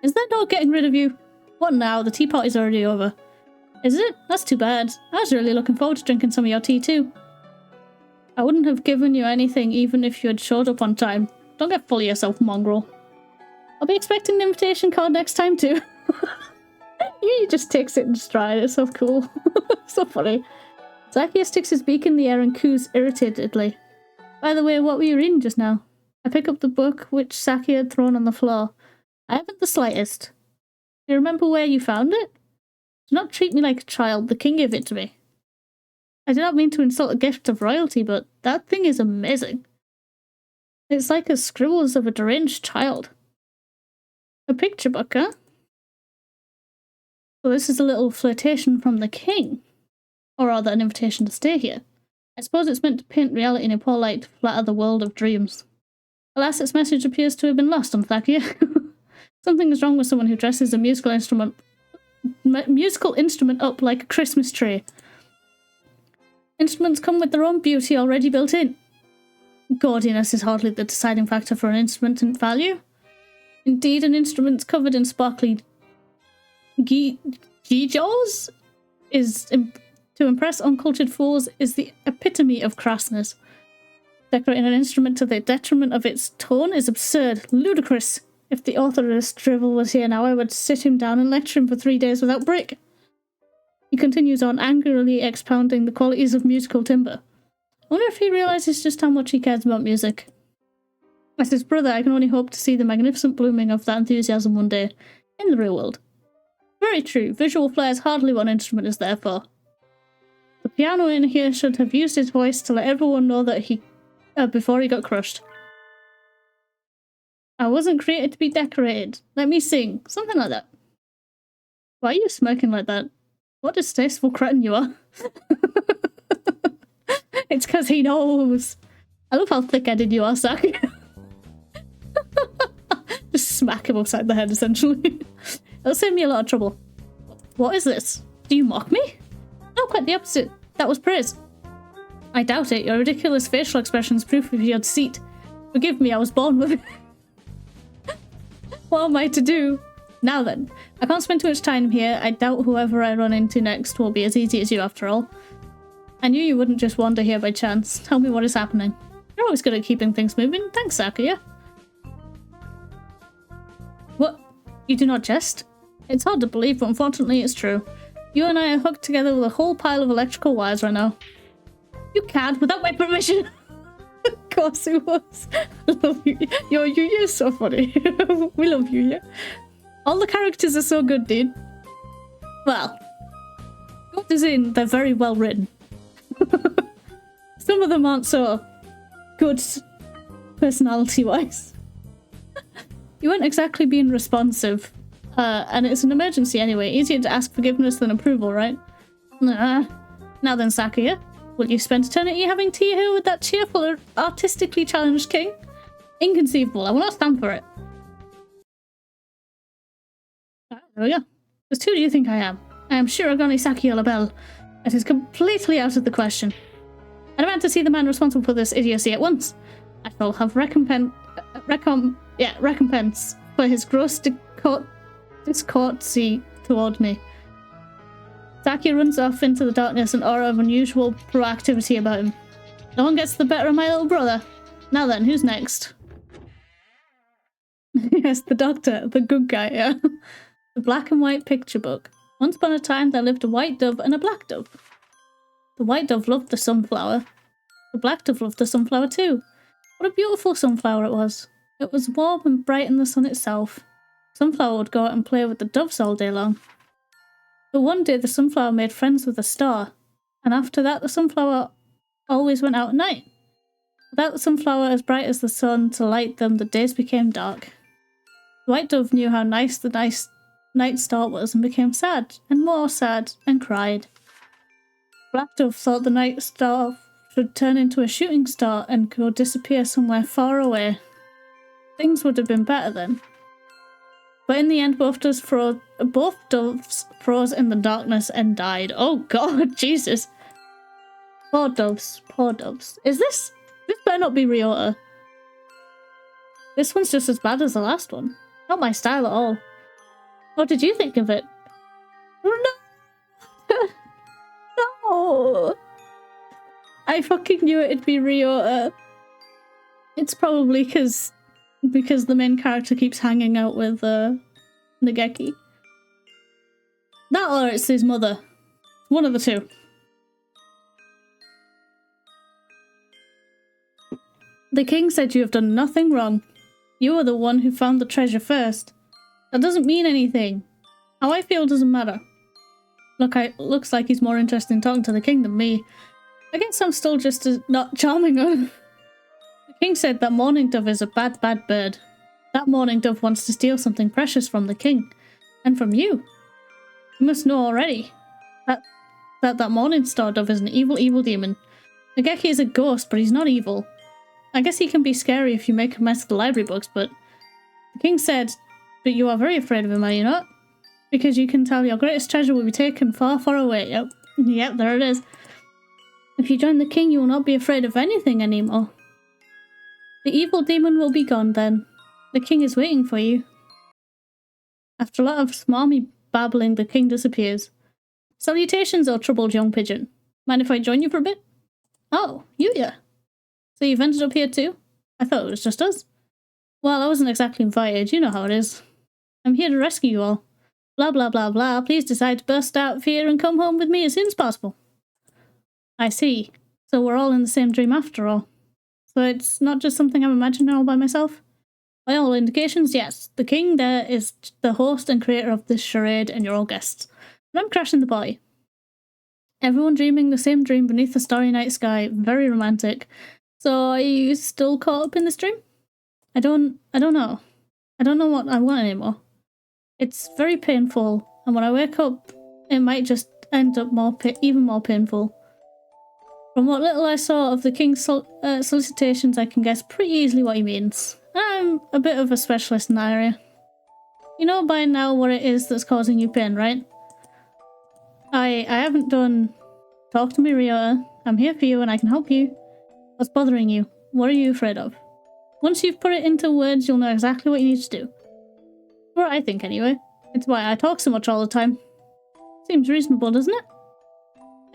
Is there no getting rid of you? What now? The tea party's already over. Is it? That's too bad. I was really looking forward to drinking some of your tea too. I wouldn't have given you anything even if you had showed up on time. Don't get full of yourself, mongrel. I'll be expecting an invitation card next time too. He just takes it in stride. It's so cool. So funny. Sakuya sticks his beak in the air and coos irritatedly. By the way, what were you reading just now? I pick up the book which Sakuya had thrown on the floor. I haven't the slightest. Do you remember where you found it? Do not treat me like a child. The king gave it to me. I do not mean to insult a gift of royalty, but that thing is amazing. It's like the scribbles of a deranged child. A picture book, huh? So this is a little flirtation from the king. Or rather, an invitation to stay here. I suppose it's meant to paint reality in a poor light to flatter the world of dreams. Alas, its message appears to have been lost on Sakuya. Something is wrong with someone who dresses a musical instrument up like a Christmas tree. Instruments come with their own beauty already built in. Gaudiness is hardly the deciding factor for an instrument in value. Indeed, an instrument covered in sparkly gewgaws to impress uncultured fools is the epitome of crassness. Decorating an instrument to the detriment of its tone is absurd, ludicrous. If the author of this drivel was here now, I would sit him down and lecture him for 3 days without break. He continues on, angrily expounding the qualities of musical timbre. I wonder if he realises just how much he cares about music. As his brother, I can only hope to see the magnificent blooming of that enthusiasm one day, in the real world. Very true, visual flair is hardly what an instrument is there for. The piano in here should have used his voice to let everyone know that he... before he got crushed. I wasn't created to be decorated. Let me sing. Something like that. Why are you smirking like that? What a distasteful cretin you are. It's because he knows. I love how thick-headed you are, Sakuya. Just smack him upside the head, essentially. It'll save me a lot of trouble. What is this? Do you mock me? No, quite the opposite. That was praise. I doubt it. Your ridiculous facial expressions proof of your deceit. Forgive me, I was born with it. What am I to do? Now then, I can't spend too much time here. I doubt whoever I run into next will be as easy as you after all. I knew you wouldn't just wander here by chance. Tell me what is happening. You're always good at keeping things moving. Thanks, Sakuya. What? You do not jest? It's hard to believe, but unfortunately it's true. You and I are hooked together with a whole pile of electrical wires right now. You can't without my permission. Of course it was. I love you. You're so funny. We love you, yeah. All the characters are so good, dude. Well, good as in they're very well written. Some of them aren't so good personality-wise. You weren't exactly being responsive. And it's an emergency anyway. Easier to ask forgiveness than approval, right? Now then, Sakuya. Will you spend eternity having tea here with that cheerful, artistically challenged king? Inconceivable. I will not stand for it. There we go. Just who do you think I am? I am Shirogane Sakuya LaBelle. It is completely out of the question. I demand to see the man responsible for this idiocy at once. I shall have recompense for his gross discourtesy toward me. Sakuya runs off into the darkness, an aura of unusual proactivity about him. No one gets the better of my little brother. Now then, who's next? Yes, the doctor, the good guy, yeah. The black and white picture book. Once upon a time there lived a white dove and a black dove. The white dove loved the sunflower. The black dove loved the sunflower too. What a beautiful sunflower it was. It was warm and bright in the sun itself. Sunflower would go out and play with the doves all day long. But one day the sunflower made friends with a star, and after that the sunflower always went out at night. Without the sunflower as bright as the sun to light them, the days became dark. The white dove knew how nice the night star was and became sad, and more sad, and cried. Black dove thought the night star should turn into a shooting star and go disappear somewhere far away. Things would have been better then. But in the end, both doves froze in the darkness and died. Oh god, Jesus. Poor doves, poor doves. This better not be Ryota. This one's just as bad as the last one. Not my style at all. What did you think of it? No! No! I fucking knew it'd be Ryota. It's probably because the main character keeps hanging out with Nageki. That or it's his mother. One of the two. The king said you have done nothing wrong. You are the one who found the treasure first. That doesn't mean anything. How I feel doesn't matter. Looks like he's more interested in talking to the king than me. I guess I'm still just as not charming on him. The king said that mourning dove is a bad bird. That mourning dove wants to steal something precious from the king. And from you. You must know already. That morning star dove is an evil demon. Nageki is a ghost, but he's not evil. I guess he can be scary if you make a mess of the library books, but the king said, but you are very afraid of him, are you not? Because you can tell your greatest treasure will be taken far, far away. Yep, there it is. If you join the king, you will not be afraid of anything anymore. The evil demon will be gone then. The king is waiting for you. After a lot of smarmy babbling, the king disappears. Salutations, O troubled young pigeon. Mind if I join you for a bit? Oh, Yuya. So you've ended up here too? I thought it was just us. Well, I wasn't exactly invited, you know how it is. I'm here to rescue you all. Blah blah blah blah, please decide to burst out of here and come home with me as soon as possible. I see. So we're all in the same dream after all. So it's not just something I'm imagining all by myself? By all indications, yes. The king there is the host and creator of this charade and you're all guests. And I'm crashing the party. Everyone dreaming the same dream beneath the starry night sky. Very romantic. So are you still caught up in this dream? I don't know. I don't know what I want anymore. It's very painful, and when I wake up, it might just end up even more painful. From what little I saw of the king's solicitations, I can guess pretty easily what he means. I'm a bit of a specialist in that area. You know by now what it is that's causing you pain, right? I haven't done... Talk to me, Ryota. I'm here for you and I can help you. What's bothering you? What are you afraid of? Once you've put it into words, you'll know exactly what you need to do. Or I think, anyway. It's why I talk so much all the time. Seems reasonable, doesn't it?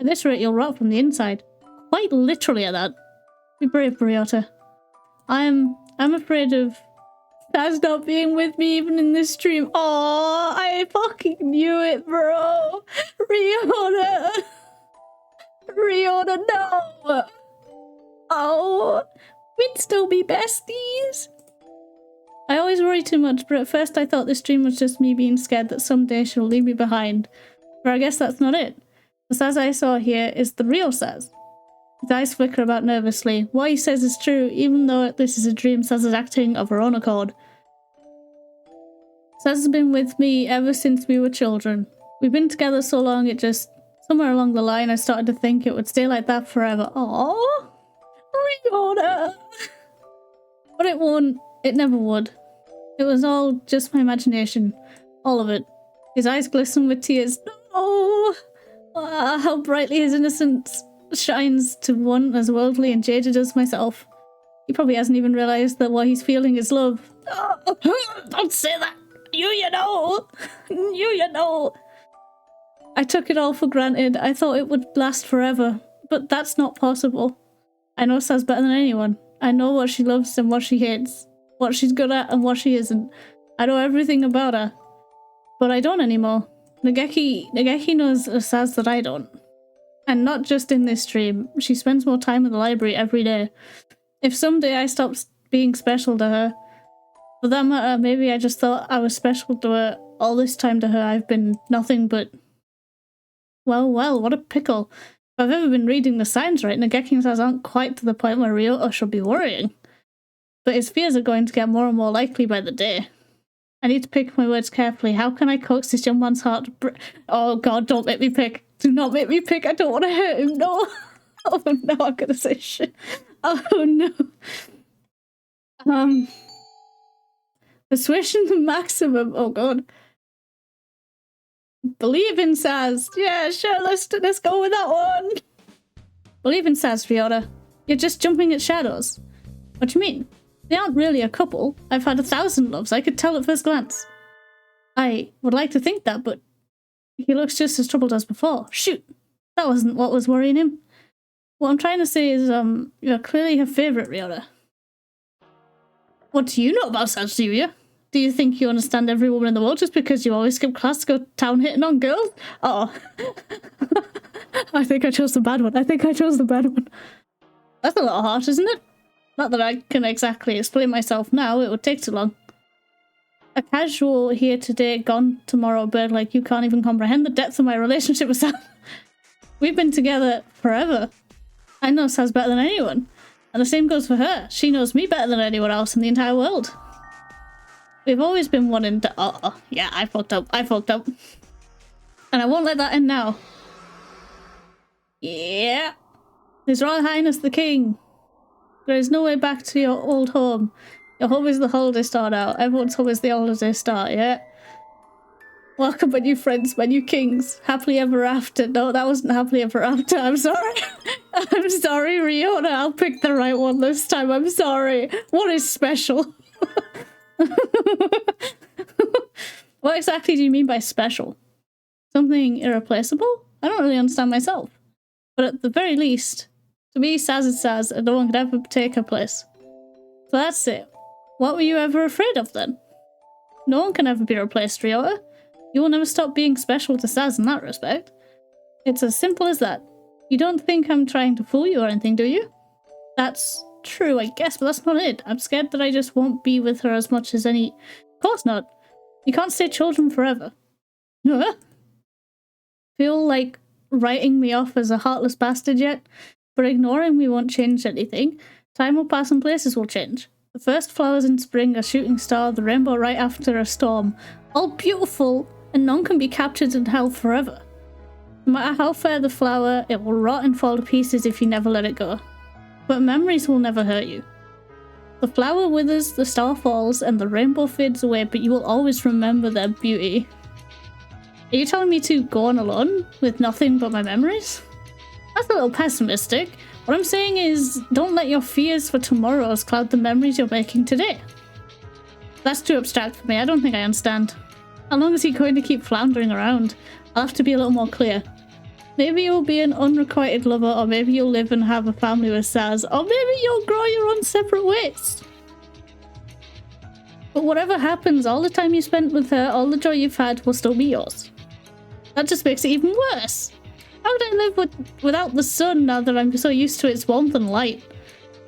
At this rate, you'll rot from the inside. Quite literally at that. Be brave, Ryota. I'm afraid of Taz not being with me even in this stream. Oh, I fucking knew it, bro. Ryota. Ryota, no. Oh, we'd still be besties. I always worry too much, but at first I thought this dream was just me being scared that someday she'll leave me behind. But I guess that's not it. The Saz I saw here is the real Saz. His eyes flicker about nervously. What he says is true, even though this is a dream, Saz is acting of her own accord. Saz has been with me ever since we were children. We've been together so long, it just... Somewhere along the line, I started to think it would stay like that forever. Aww! Rihanna! But it won't. It never would. It was all just my imagination. All of it. His eyes glisten with tears. No! Ah, how brightly his innocence shines to one as worldly and jaded as myself. He probably hasn't even realised that what he's feeling is love. Oh, don't say that! You know! You know! I took it all for granted. I thought it would last forever. But that's not possible. I know Saz better than anyone. I know what she loves and what she hates. What she's good at and what she isn't. I know everything about her. But I don't anymore. 𝘃𝕦𝘠 knows a Saz that I don't. And not just in this stream. She spends more time in the library every day. If someday I stop being special to her, for that matter, maybe I just thought I was special to her. All this time to her I've been nothing but... Well, what a pickle. If I've ever been reading the signs right, 𝘃𝕦 says aren't quite to the point where Ryota should be worrying. But his fears are going to get more and more likely by the day. I need to pick my words carefully. How can I coax this young man's heart to Oh god, don't make me pick. Do not make me pick. I don't want to hurt him. No. Oh no, I'm gonna say shit. Oh no. Persuasion the maximum. Oh god. Believe in Saz. Yeah, sure, let's go with that one. Believe in Saz, Ryota. You're just jumping at shadows. What do you mean? They aren't really a couple. I've had 1,000 loves. I could tell at first glance. I would like to think that, but he looks just as troubled as before. Shoot! That wasn't what was worrying him. What I'm trying to say is, you're clearly her favourite, Ryota. What do you know about Saz, do you? Do you think you understand every woman in the world just because you always skip class to go town hitting on girls? Oh. I think I chose the bad one. That's a little harsh, isn't it? Not that I can exactly explain myself now, it would take too long. A casual here today, gone tomorrow bird like you can't even comprehend the depth of my relationship with Saz. We've been together forever. I know Saz better than anyone. And the same goes for her. She knows me better than anyone else in the entire world. We've always been wanting to- yeah, I fucked up. And I won't let that end now. Yeah. His Royal Highness the King. There is no way back to your old home. Your home is the holiday star now. Everyone's home is the holiday star, yeah? Welcome my new friends, my new kings. Happily ever after. No, that wasn't happily ever after. I'm sorry. I'm sorry, Ryota. I'll pick the right one this time. I'm sorry. What is special? What exactly do you mean by special? Something irreplaceable? I don't really understand myself. But at the very least, to me, Saz is Saz, and no one could ever take her place. So that's it. What were you ever afraid of then? No one can ever be replaced, Ryota. You will never stop being special to Saz in that respect. It's as simple as that. You don't think I'm trying to fool you or anything, do you? That's true, I guess, but that's not it. I'm scared that I just won't be with her as much as any... Of course not. You can't stay children forever. Huh? Feel like writing me off as a heartless bastard yet? But ignoring me won't change anything. Time will pass and places will change. The first flowers in spring, a shooting star, the rainbow right after a storm. All beautiful, and none can be captured and held forever. No matter how fair the flower, it will rot and fall to pieces if you never let it go. But memories will never hurt you. The flower withers, the star falls, and the rainbow fades away, but you will always remember their beauty. Are you telling me to go on alone, with nothing but my memories? That's a little pessimistic. What I'm saying is, don't let your fears for tomorrows cloud the memories you're making today. That's too abstract for me, I don't think I understand. How long is he going to keep floundering around? I'll have to be a little more clear. Maybe you'll be an unrequited lover, or maybe you'll live and have a family with Saz, or maybe you'll grow your own separate ways. But whatever happens, all the time you spent with her, all the joy you've had will still be yours. That just makes it even worse. How could I live without the sun now that I'm so used to its warmth and light?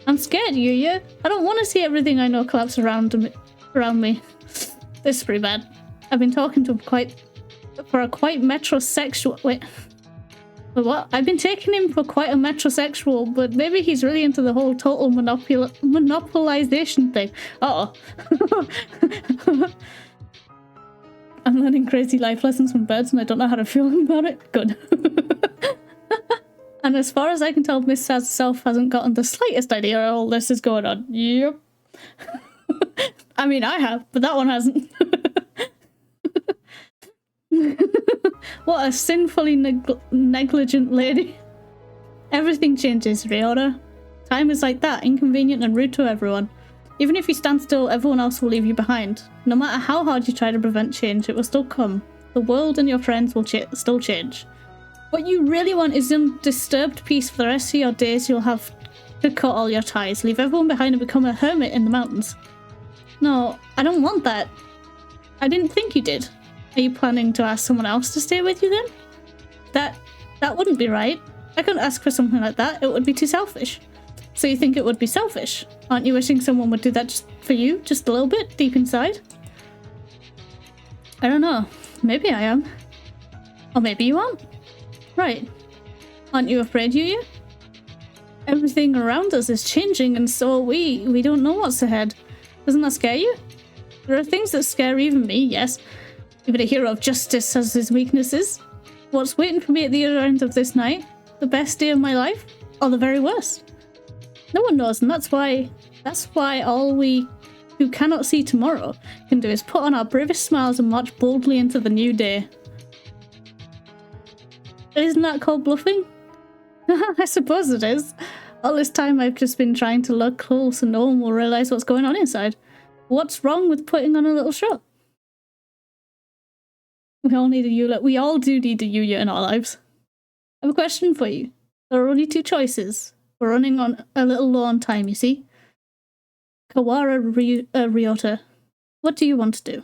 I'm scared, Yuya. I don't want to see everything I know collapse around me. This is pretty bad. I've been talking to him for a quite metrosexual... Wait. What? I've been taking him for quite a metrosexual, but maybe he's really into the whole total monopolization thing. Uh-oh. I'm learning crazy life lessons from birds and I don't know how to feel about it. Good. And as far as I can tell, Miss Saz herself hasn't gotten the slightest idea all this is going on. Yep. I mean, I have, but that one hasn't. What a sinfully negligent lady. Everything changes, Riora. Time is like that, inconvenient and rude to everyone. Even if you stand still, everyone else will leave you behind. No matter how hard you try to prevent change, it will still come. The world and your friends will still change. What you really want is undisturbed peace for the rest of your days. You'll have to cut all your ties, leave everyone behind and become a hermit in the mountains. No, I don't want that. I didn't think you did. Are you planning to ask someone else to stay with you then? That wouldn't be right. I couldn't ask for something like that. It would be too selfish. So you think it would be selfish? Aren't you wishing someone would do that just for you? Just a little bit, deep inside? I don't know. Maybe I am. Or maybe you aren't. Right. Aren't you afraid, Yuya? Everything around us is changing and so are we. We don't know what's ahead. Doesn't that scare you? There are things that scare even me, yes. Even a hero of justice has his weaknesses. What's waiting for me at the other end of this night? The best day of my life? Or the very worst? No one knows, and that's why all we who cannot see tomorrow can do is put on our bravest smiles and march boldly into the new day. Isn't that called bluffing? I suppose it is. All this time I've just been trying to look cool so no one will realise what's going on inside. What's wrong with putting on a little show? We all need a Yuya. We all do need a Yuya in our lives. I have a question for you. There are only two choices. We're running on a little low on time, you see. Kawara Ryota, what do you want to do?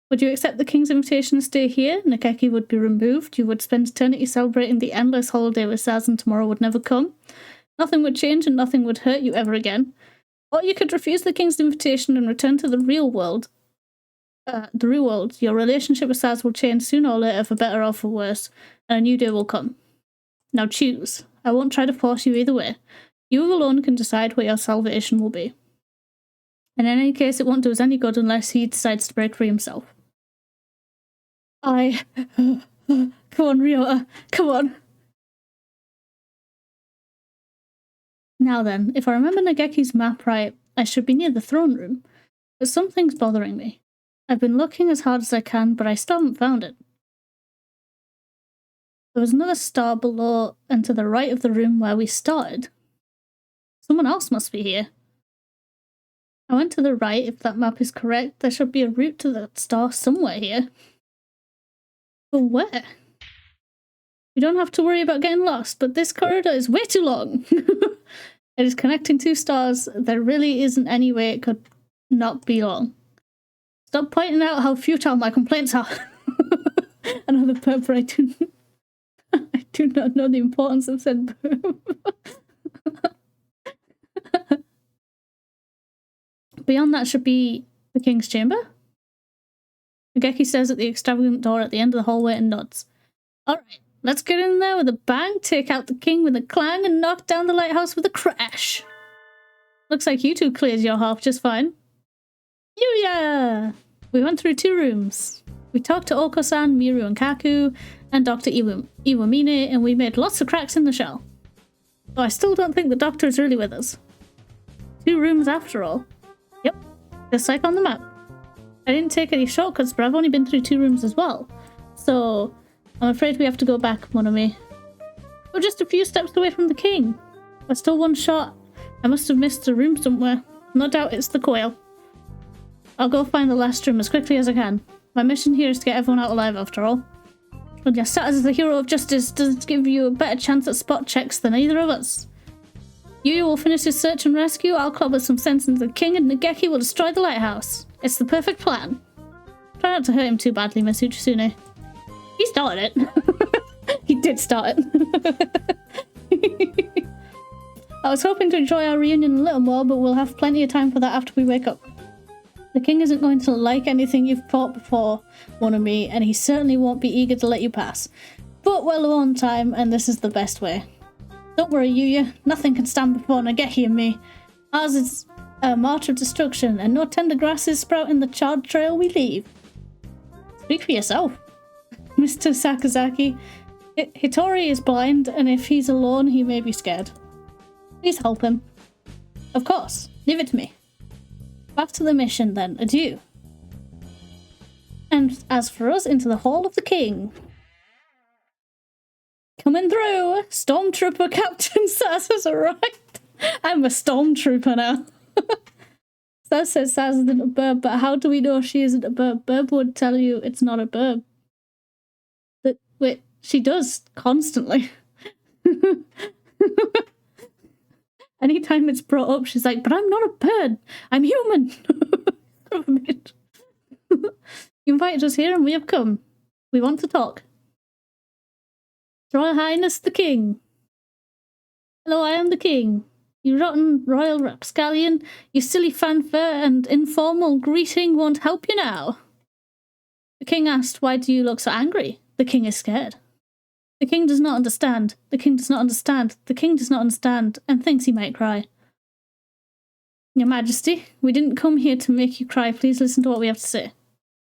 Would you accept the king's invitation to stay here? Nageki would be removed. You would spend eternity celebrating the endless holiday with Saz and tomorrow would never come. Nothing would change and nothing would hurt you ever again. Or you could refuse the king's invitation and return to the real world. Your relationship with Saz will change sooner or later for better or for worse, and a new day will come. Now choose. I won't try to force you either way. You alone can decide what your salvation will be. And in any case, it won't do us any good unless he decides to break free himself. Come on, Ryota, come on. Now then, if I remember Nageki's map right, I should be near the throne room, but something's bothering me. I've been looking as hard as I can, but I still haven't found it. There was another star below and to the right of the room where we started. Someone else must be here. I went to the right. If that map is correct, there should be a route to that star somewhere here. But where? We don't have to worry about getting lost, but this corridor is way too long. It is connecting two stars. There really isn't any way it could not be long. Stop pointing out how futile my complaints are. Another purpur. I do not know the importance of said burp. Beyond that should be the king's chamber. Nageki stares at the extravagant door at the end of the hallway and nods. Alright, let's get in there with a bang, take out the king with a clang, and knock down the lighthouse with a crash. Looks like you two cleared your half just fine. Yuya! We went through 2 rooms. We talked to Oko-san, Miru and Kaku, and Dr. Iwamine, and we made lots of cracks in the shell. Though I still don't think the doctor is really with us. 2 rooms after all. Yep, just like on the map. I didn't take any shortcuts, but I've only been through 2 rooms as well. So, I'm afraid we have to go back, Monami. We're just a few steps away from the king. We're still one shot. I must have missed a room somewhere. No doubt it's the quail. I'll go find the last room as quickly as I can. My mission here is to get everyone out alive after all. When you're sat as the hero of justice, does it give you a better chance at spot checks than either of us? You will finish his search and rescue, I'll clobber some sense into the king, and Nageki will destroy the lighthouse. It's the perfect plan. Try not to hurt him too badly, Miss Uchisune. He started it. He did start it. I was hoping to enjoy our reunion a little more, but we'll have plenty of time for that after we wake up. The king isn't going to like anything you've fought before, Monami, and he certainly won't be eager to let you pass. But we're low on time, and this is the best way. Don't worry, Yuya. Nothing can stand before Nageki and me. Ours is a march of destruction, and no tender grasses sprout in the charred trail we leave. Speak for yourself, Mr. Sakazaki. Hitori is blind, and if he's alone, he may be scared. Please help him. Of course. Leave it to me. Back to the mission, then. Adieu. And as for us, into the Hall of the King. Coming through! Stormtrooper Captain Saz has arrived! I'm a stormtrooper now. Saz says Saz isn't a burb, but how do we know she isn't a burb? Burb would tell you it's not a burb. Wait, she does, constantly. Anytime it's brought up, she's like, but I'm not a bird. I'm human. You invited us here and we have come. We want to talk. Royal Highness the King. Hello, I am the King. You rotten royal rapscallion, you silly fanfare and informal greeting won't help you now. The King asked, why do you look so angry? The King is scared. The King does not understand. The King does not understand. The King does not understand and thinks he might cry. Your Majesty, we didn't come here to make you cry. Please listen to what we have to say.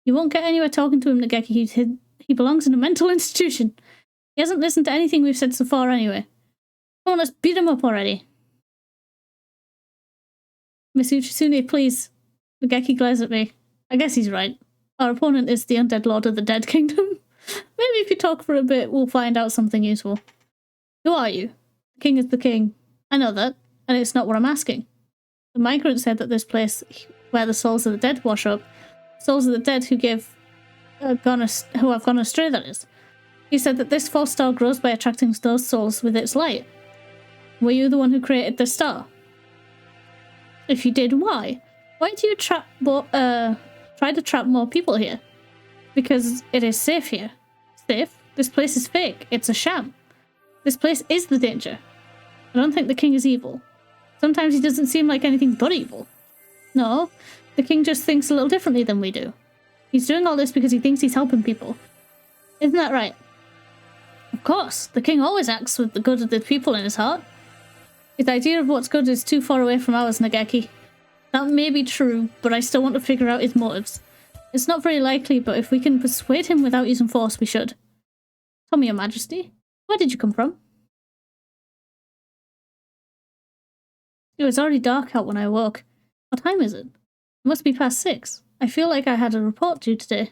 You won't get anywhere talking to him, 𝘃𝕦𝘤. He belongs in a mental institution. He hasn't listened to anything we've said so far anyway. Come on, let's beat him up already. Miss Uchisune, please. 𝘃𝕦𝘤 glares at me. I guess he's right. Our opponent is the undead lord of the dead kingdom. Maybe if you talk for a bit, we'll find out something useful. Who are you? The King is the King. I know that, and it's not what I'm asking. The migrant said that this place, where the souls of the dead wash up, souls of the dead who have gone astray, that is. He said that this false star grows by attracting those souls with its light. Were you the one who created this star? If you did, why? Why do you try to trap more people here? Because it is safe here. Safe? This place is fake. It's a sham. This place is the danger. I don't think the King is evil. Sometimes he doesn't seem like anything but evil. No, the King just thinks a little differently than we do. He's doing all this because he thinks he's helping people. Isn't that right? Of course, the King always acts with the good of the people in his heart. His idea of what's good is too far away from ours, 𝘃𝕦𝘤. That may be true, but I still want to figure out his motives. It's not very likely, but if we can persuade him without using force, we should. Tell me, Your Majesty, where did you come from? It was already dark out when I awoke. What time is it? It must be past 6. I feel like I had a report due today.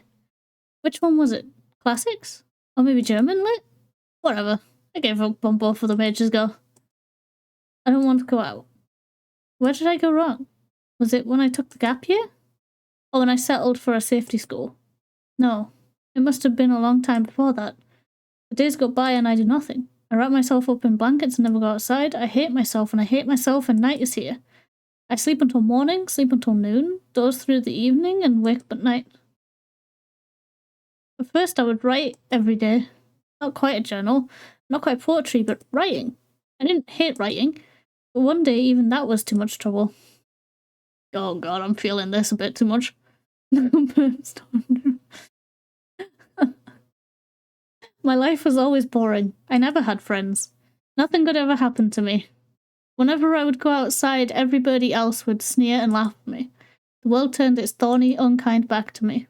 Which one was it? Classics? Or maybe German lit? Whatever. I gave up on both of them ages ago. I don't want to go out. Where did I go wrong? Was it when I took the gap year? Or when I settled for a safety school? No. It must have been a long time before that. The days go by and I do nothing. I wrap myself up in blankets and never go outside. I hate myself and I hate myself and night is here. I sleep until morning, sleep until noon, doze through the evening and wake up at night. At first I would write every day. Not quite a journal, not quite poetry, but writing. I didn't hate writing, but one day even that was too much trouble. Oh god, I'm feeling this a bit too much. My life was always boring. I never had friends. Nothing good ever happened to me. Whenever I would go outside, everybody else would sneer and laugh at me. The world turned its thorny, unkind back to me.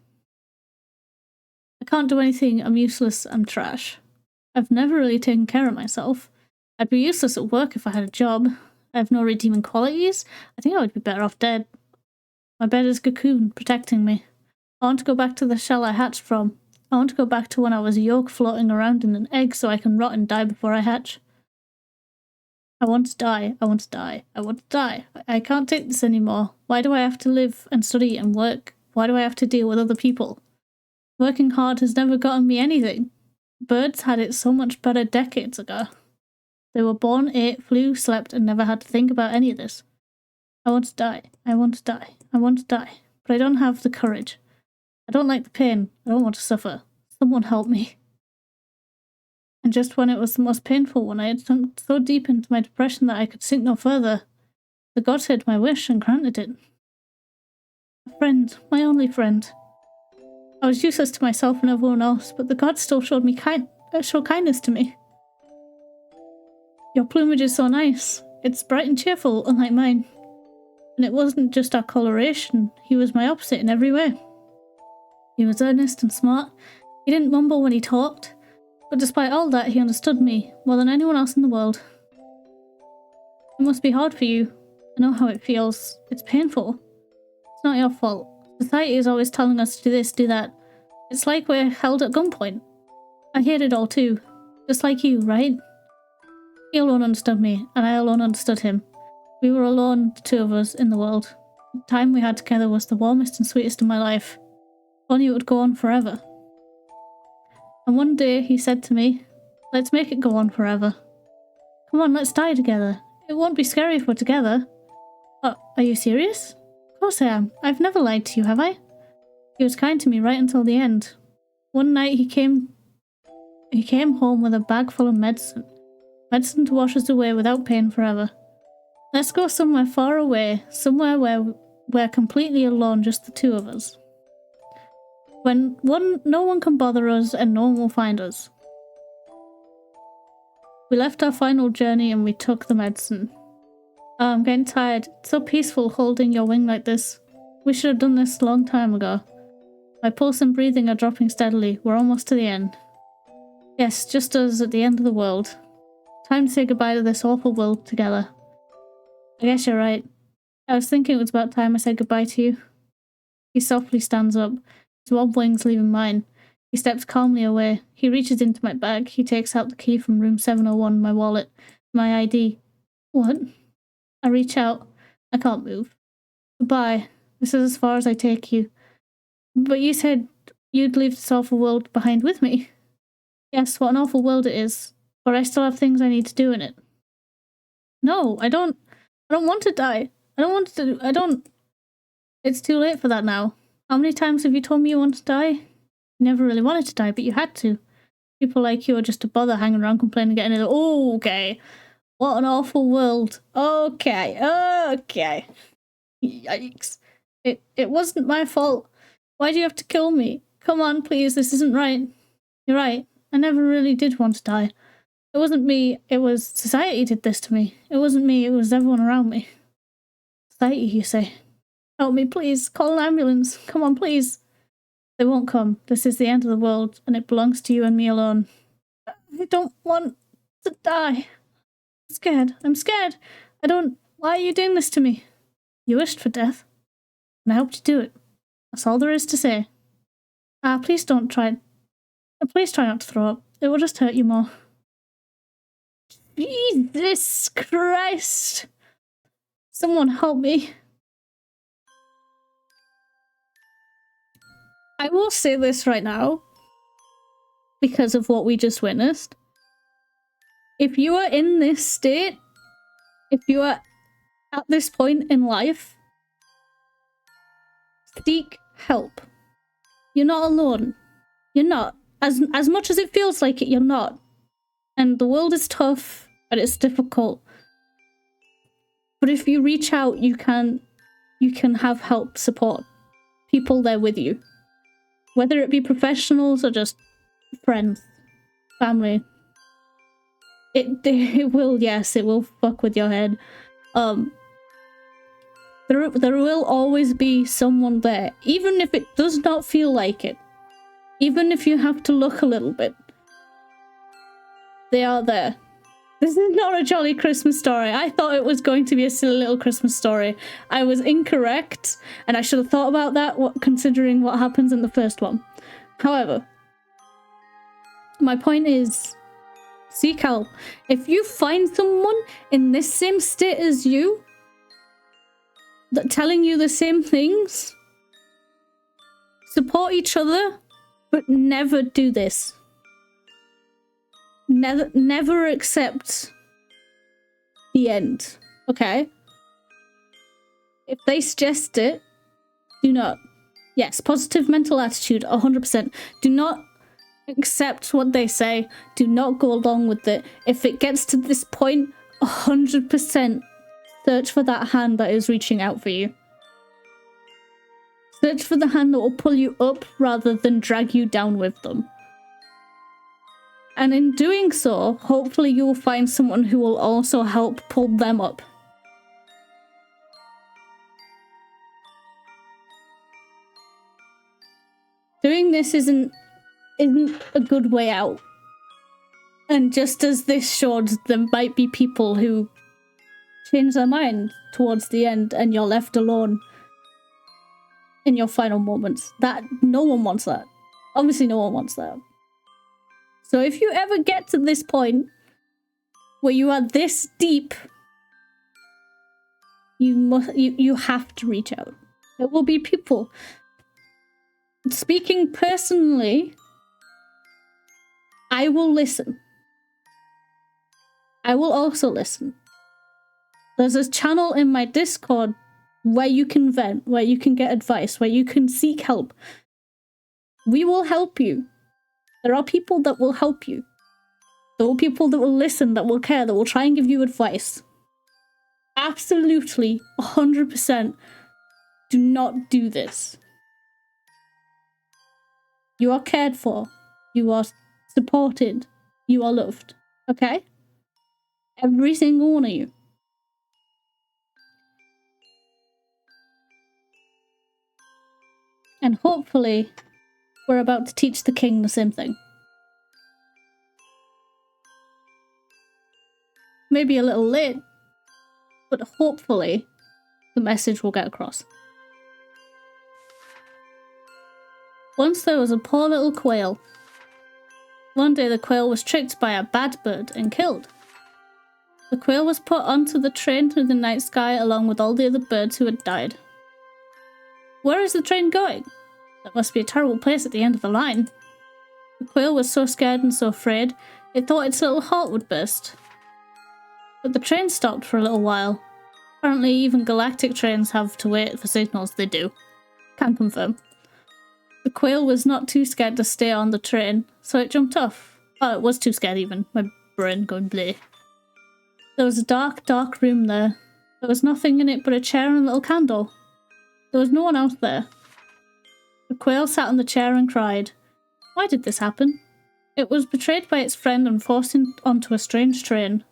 I can't do anything, I'm useless, I'm trash. I've never really taken care of myself. I'd be useless at work if I had a job. I have no redeeming qualities. I think I would be better off dead. My bed is a cocoon, protecting me. I want to go back to the shell I hatched from. I want to go back to when I was a yolk floating around in an egg so I can rot and die before I hatch. I want to die. I want to die. I want to die. I can't take this anymore. Why do I have to live and study and work? Why do I have to deal with other people? Working hard has never gotten me anything. Birds had it so much better decades ago. They were born, ate, flew, slept, and never had to think about any of this. I want to die. I want to die. I want to die. But I don't have the courage. I don't like the pain. I don't want to suffer. Someone help me. And just when it was the most painful, when I had sunk so deep into my depression that I could sink no further, the gods heard my wish and granted it. A friend, my only friend. I was useless to myself and everyone else, but the gods still showed kindness to me. Your plumage is so nice. It's bright and cheerful, unlike mine. And it wasn't just our coloration, he was my opposite in every way. He was earnest and smart. He didn't mumble when he talked, but despite all that, he understood me more than anyone else in the world. It must be hard for you. I know how it feels. It's painful. It's not your fault. Society is always telling us to do this, do that. It's like we're held at gunpoint. I hate it all too. Just like you, right? He alone understood me, and I alone understood him. We were alone, the two of us, in the world. The time we had together was the warmest and sweetest of my life. If only it would go on forever. And one day he said to me, let's make it go on forever. Come on, let's die together. It won't be scary if we're together. Are you serious? Of course I am. I've never lied to you, have I? He was kind to me right until the end. One night he came home with a bag full of medicine. Medicine to wash us away without pain forever. Let's go somewhere far away, somewhere where we're completely alone, just the two of us. When no one can bother us and no one will find us. We left our final journey and we took the medicine. Oh, I'm getting tired. It's so peaceful holding your wing like this. We should have done this a long time ago. My pulse and breathing are dropping steadily. We're almost to the end. Yes, just us at the end of the world. Time to say goodbye to this awful world together. I guess you're right. I was thinking it was about time I said goodbye to you. He softly stands up, his warm wings leaving mine. He steps calmly away. He reaches into my bag. He takes out the key from room 701, my wallet, my ID. What? I reach out. I can't move. Goodbye. This is as far as I take you. But you said you'd leave this awful world behind with me. Yes, what an awful world it is. But I still have things I need to do in it. No, I don't want to die. It's too late for that now. How many times have you told me you want to die? You never really wanted to die, but you had to. People like you are just a bother hanging around complaining, getting it. Oh, okay. What an awful world. Okay. Yikes. It wasn't my fault. Why do you have to kill me? Come on, please, this isn't right. You're right. I never really did want to die. It wasn't me, it was society did this to me. It wasn't me, it was everyone around me. Society, you say? Help me, please. Call an ambulance. Come on, please. They won't come. This is the end of the world, and it belongs to you and me alone. I don't want to die. I'm scared. I'm scared. Why are you doing this to me? You wished for death, and I helped you do it. That's all there is to say. Please don't try. Please try not to throw up. It will just hurt you more. Jesus Christ! Someone help me. I will say this right now, because of what we just witnessed. If you are in this state, if you are at this point in life, seek help. You're not alone. You're not. As much as it feels like it, you're not. And the world is tough, and it's difficult. But if you reach out, you can have help, support. People there with you. Whether it be professionals or just friends, family. It will, yes, it will fuck with your head. There will always be someone there, even if it does not feel like it. Even if you have to look a little bit. They are there. This is not a jolly Christmas story. I thought it was going to be a silly little Christmas story. I was incorrect, and I should have thought about that considering what happens in the first one. However, my point is, seek help. If you find someone in this same state as you, that telling you the same things, support each other, but never do this. Never accept the end, okay? If they suggest it, do not. Yes, positive mental attitude, 100%. Do not accept what they say. Do not go along with it. If it gets to this point, 100% search for that hand that is reaching out for you. Search for the hand that will pull you up rather than drag you down with them. And in doing so, hopefully you will find someone who will also help pull them up. Doing this isn't a good way out. And just as this showed, there might be people who change their mind towards the end and you're left alone in your final moments. That no one wants that. Obviously no one wants that. So if you ever get to this point where you are this deep, you have to reach out. There will be people. Speaking personally, I will listen. I will also listen. There's a channel in my Discord where you can vent, where you can get advice, where you can seek help. We will help you. There are people that will help you. There are people that will listen, that will care, that will try and give you advice. Absolutely, 100%, do not do this. You are cared for. You are supported. You are loved. Okay? Every single one of you. And hopefully, we're about to teach the king the same thing. Maybe a little late, but hopefully the message will get across. Once there was a poor little quail. One day the quail was tricked by a bad bird and killed. The quail was put onto the train through the night sky along with all the other birds who had died. Where is the train going? That must be a terrible place at the end of the line. The quail was so scared and so afraid, it thought its little heart would burst. But the train stopped for a little while. Apparently even galactic trains have to wait for signals. They do. Can confirm. The quail was not too scared to stay on the train, so it jumped off. Oh, it was too scared even. My brain going bleh. There was a dark, dark room there. There was nothing in it but a chair and a little candle. There was no one else there. The quail sat on the chair and cried. Why did this happen? It was betrayed by its friend and forced onto a strange train.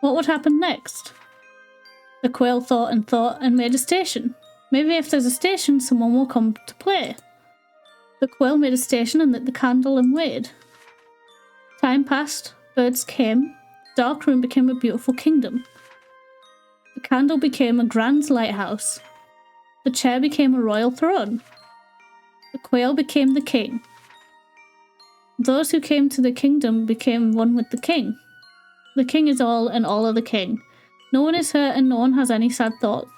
What would happen next? The quail thought and made a station. Maybe if there's a station, someone will come to play. The quail made a station and lit the candle and waited. Time passed, birds came, the dark room became a beautiful kingdom. The candle became a grand lighthouse. The chair became a royal throne. The quail became the king. Those who came to the kingdom became one with the king. The king is all and all are the king. No one is hurt and no one has any sad thoughts.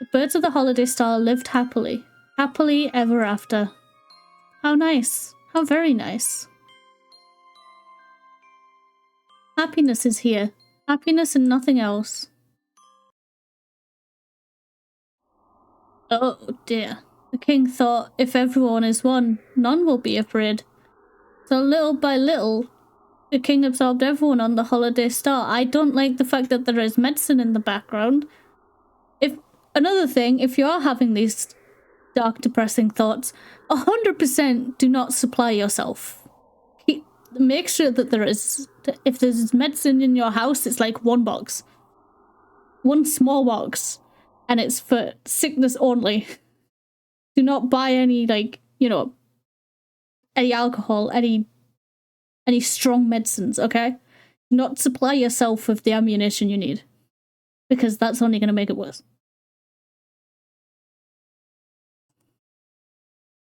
The birds of the holiday star lived happily. Happily ever after. How nice. How very nice. Happiness is here. Happiness and nothing else. Oh dear. The king thought, if everyone is one, none will be afraid. So little by little, the king absorbed everyone on the holiday star. I don't like the fact that there is medicine in the background. Another thing, if you are having these dark, depressing thoughts, 100% do not supply yourself. Make sure that there is, if there's medicine in your house, it's like one box. One small box. And it's for sickness only. Do not buy any, like, you know, any alcohol, any strong medicines, okay? Do not supply yourself with the ammunition you need. Because that's only going to make it worse.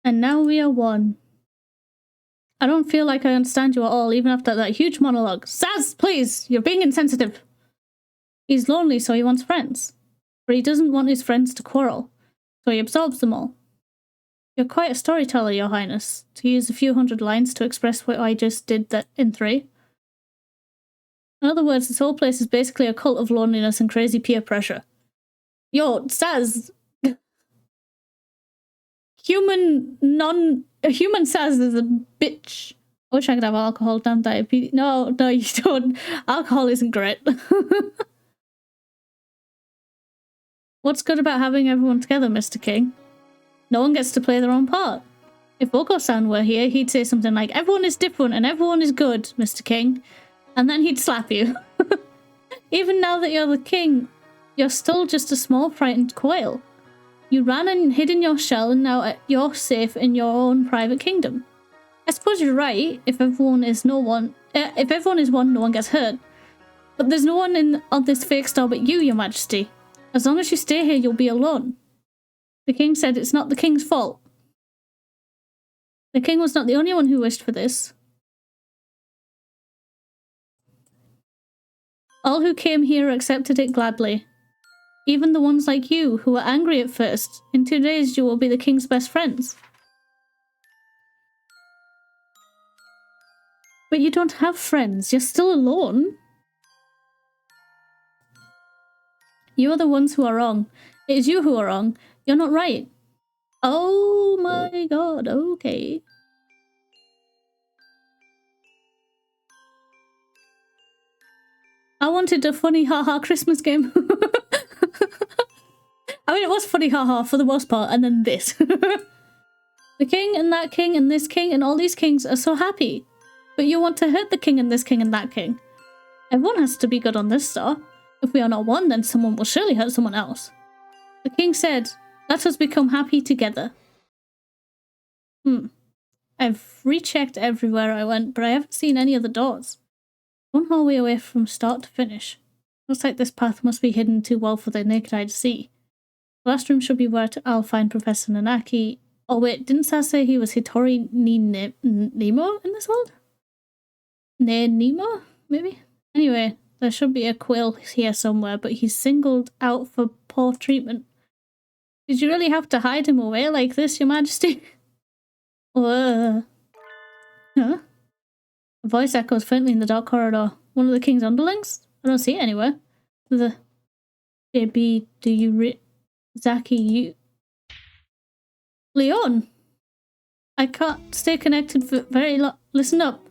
And now we are one. I don't feel like I understand you at all, even after that huge monologue. Saz, please! You're being insensitive! He's lonely, so he wants friends. But he doesn't want his friends to quarrel, so he absorbs them all. You're quite a storyteller, Your Highness, to use a few hundred lines to express what I just did that in 3. In other words, this whole place is basically a cult of loneliness and crazy peer pressure. Yo, Saz! Human Saz is a bitch. I wish I could have alcohol, damn diabetes. No, you don't. Alcohol isn't great. What's good about having everyone together, Mr. King? No one gets to play their own part. If Oko-san were here, he'd say something like, everyone is different and everyone is good, Mr. King. And then he'd slap you. Even now that you're the king, you're still just a small frightened quail. You ran and hid in your shell, and now you're safe in your own private kingdom. I suppose you're right. If everyone is one, no one gets hurt. But there's no one on this fake star but you, Your Majesty. As long as you stay here, you'll be alone. The king said it's not the king's fault. The king was not the only one who wished for this. All who came here accepted it gladly. Even the ones like you, who were angry at first. In 2 days, you will be the king's best friends. But you don't have friends. You're still alone. You are the ones who are wrong. It is you who are wrong. You're not right. Oh my god, okay. I wanted a funny haha Christmas game. I mean, it was funny haha for the most part, and then this. The king and that king and this king and all these kings are so happy. But you want to hurt the king and this king and that king. Everyone has to be good on this star. If we are not one, then someone will surely hurt someone else. The king said, let us become happy together. I've rechecked everywhere I went, but I haven't seen any of the doors. One hallway away from start to finish. Looks like this path must be hidden too well for the naked eye to see. The last room should be where I'll find Professor Nanaki. Oh wait, didn't Sas say he was 𝘃𝕚𝕚𝕦𝘚𝘚 in this world? 𝘃𝕚𝕚𝕦𝘚, maybe? Anyway, there should be a quill here somewhere, but he's singled out for poor treatment. Did you really have to hide him away like this, Your Majesty? Huh? A voice echoes faintly in the dark corridor. One of the king's underlings? I don't see it anywhere. The 𝘃𝕚𝕚𝕦𝘚𝘚𝘳 Leon! I can't stay connected for very long. Listen up.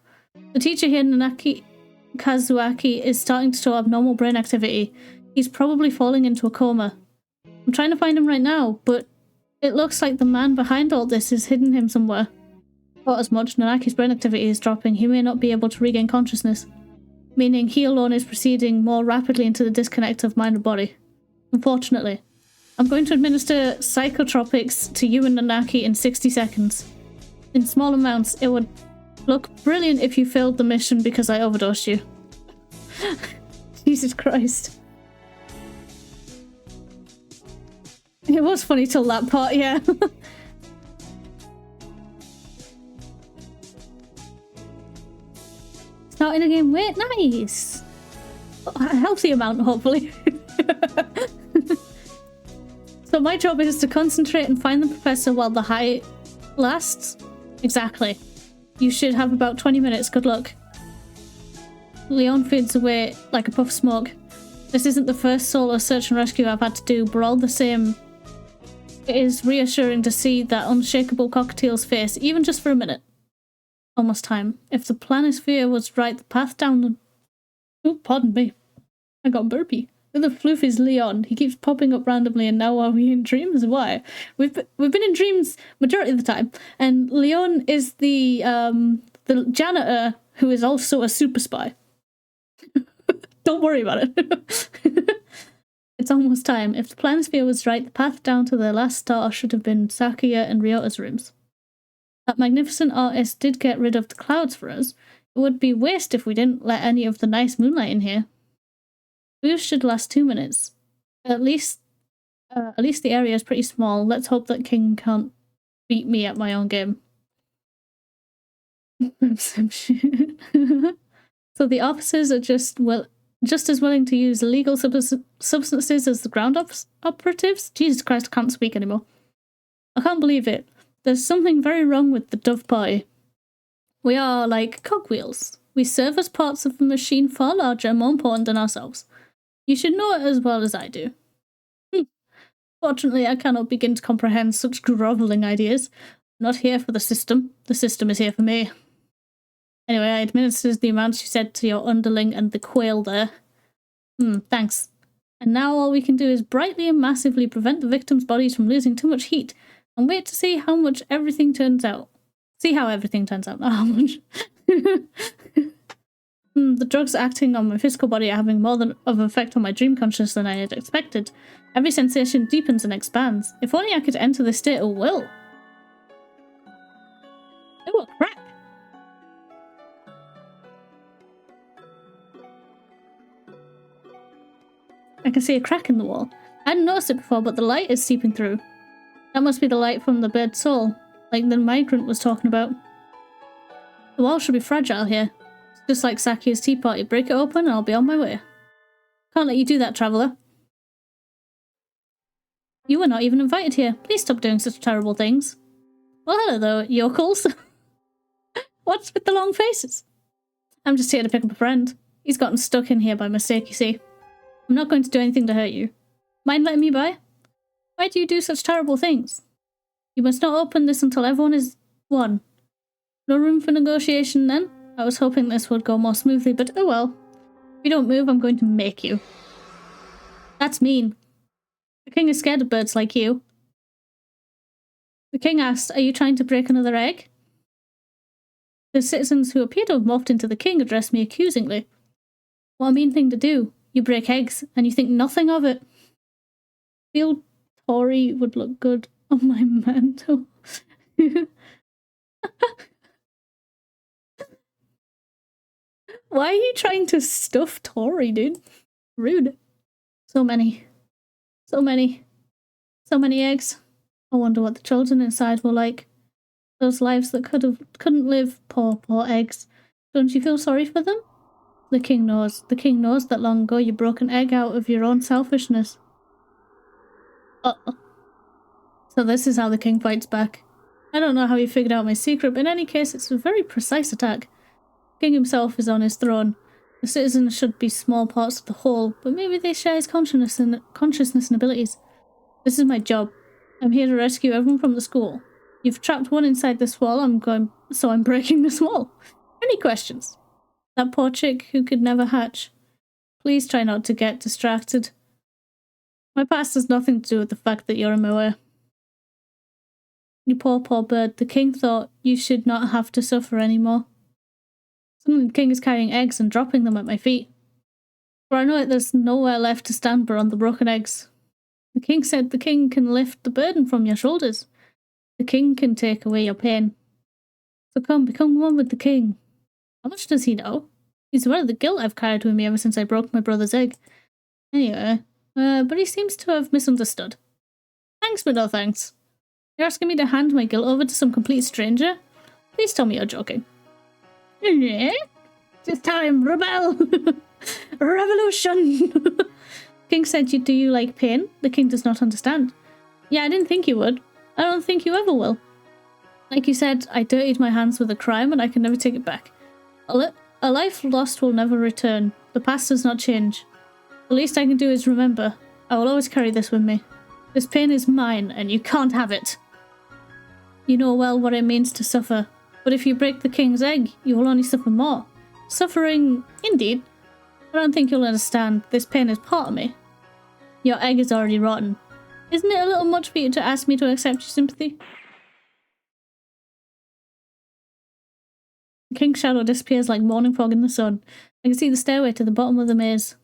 The teacher here, Nanaki Kazuaki, is starting to show abnormal brain activity. He's probably falling into a coma. I'm trying to find him right now, but it looks like the man behind all this has hidden him somewhere. Thought as much. Nanaki's brain activity is dropping. He may not be able to regain consciousness, meaning he alone is proceeding more rapidly into the disconnect of mind and body. Unfortunately, I'm going to administer psychotropics to you and Nanaki in 60 seconds. In small amounts, it would look brilliant if you failed the mission because I overdosed you. Jesus Christ. It was funny till that part, yeah. Starting a game weight, nice. A healthy amount, hopefully. So my job is to concentrate and find the professor while the high lasts. Exactly. You should have about 20 minutes. Good luck. Leon fades away like a puff of smoke. This isn't the first solo search and rescue I've had to do, but all the same, it is reassuring to see that unshakable cockatiel's face, even just for a minute. Almost time. If the planisphere was right, the path down the... Oh, pardon me. I got burpy. The floof is Leon. He keeps popping up randomly, and now are we in dreams? Why? We've been in dreams majority of the time, and Leon is the janitor who is also a super spy. Don't worry about it. It's almost time. If the planisphere was right, the path down to the last star should have been Sakuya and Ryota's rooms. That magnificent artist did get rid of the clouds for us. It would be waste if we didn't let any of the nice moonlight in here. Boost should last 2 minutes. At least the area is pretty small. Let's hope that King can't beat me at my own game. Some shit. So the officers are just as willing to use illegal substances as the ground operatives? Jesus Christ, I can't speak anymore. I can't believe it. There's something very wrong with the Dove Party. We are like cogwheels. We serve as parts of a machine far larger and more important than ourselves. You should know it as well as I do. Fortunately, I cannot begin to comprehend such grovelling ideas. I'm not here for the system. The system is here for me. Anyway, I administered the amounts you said to your underling and the quail there. Thanks. And now all we can do is brightly and massively prevent the victims' bodies from losing too much heat, and wait to see how everything turns out. See how everything turns out, not how much. The drugs acting on my physical body are having more of an effect on my dream consciousness than I had expected. Every sensation deepens and expands. If only I could enter this state at will. Oh, a crack! I can see a crack in the wall. I hadn't noticed it before, but the light is seeping through. That must be the light from the bird's soul, like the migrant was talking about. The wall should be fragile here. It's just like Saki's tea party. Break it open and I'll be on my way. Can't let you do that, traveller. You were not even invited here. Please stop doing such terrible things. Well, hello though, yokels. What's with the long faces? I'm just here to pick up a friend. He's gotten stuck in here by mistake, you see. I'm not going to do anything to hurt you. Mind letting me by? Why do you do such terrible things? You must not open this until everyone is one. No room for negotiation then? I was hoping this would go more smoothly, but oh well. If you don't move, I'm going to make you. That's mean. The king is scared of birds like you. The king asked, are you trying to break another egg? The citizens who appear to have morphed into the king addressed me accusingly. What a mean thing to do. You break eggs, and you think nothing of it. Feel Tori would look good on my mantle. Why are you trying to stuff Tori, dude? Rude. So many. So many. So many eggs. I wonder what the children inside were like. Those lives that couldn't live. Poor eggs. Don't you feel sorry for them? The king knows. The king knows that long ago you broke an egg out of your own selfishness. Uh-oh. So this is how the king fights back. I don't know how he figured out my secret, but in any case, it's a very precise attack. The king himself is on his throne. The citizens should be small parts of the whole, but maybe they share his consciousness and abilities. This is my job. I'm here to rescue everyone from the school. You've trapped one inside this wall, so I'm breaking this wall. Any questions? That poor chick who could never hatch. Please try not to get distracted. My past has nothing to do with the fact that you're in my way. You poor bird. The king thought you should not have to suffer anymore. Suddenly the king is carrying eggs and dropping them at my feet. For I know it, there's nowhere left to stand but on the broken eggs. The king said the king can lift the burden from your shoulders. The king can take away your pain. So come, become one with the king. How much does he know? He's aware of the guilt I've carried with me ever since I broke my brother's egg. Anyway, but he seems to have misunderstood. Thanks, but no thanks. You're asking me to hand my guilt over to some complete stranger? Please tell me you're joking. Yeah? It's time, rebel! Revolution! King said, do you like pain? The king does not understand. Yeah, I didn't think you would. I don't think you ever will. Like you said, I dirtied my hands with a crime and I can never take it back. A life lost will never return. The past does not change. The least I can do is remember. I will always carry this with me. This pain is mine, and you can't have it. You know well what it means to suffer. But if you break the king's egg, you will only suffer more. Suffering, indeed. I don't think you'll understand. This pain is part of me. Your egg is already rotten. Isn't it a little much for you to ask me to accept your sympathy? The king's shadow disappears like morning fog in the sun. I can see the stairway to the bottom of the maze.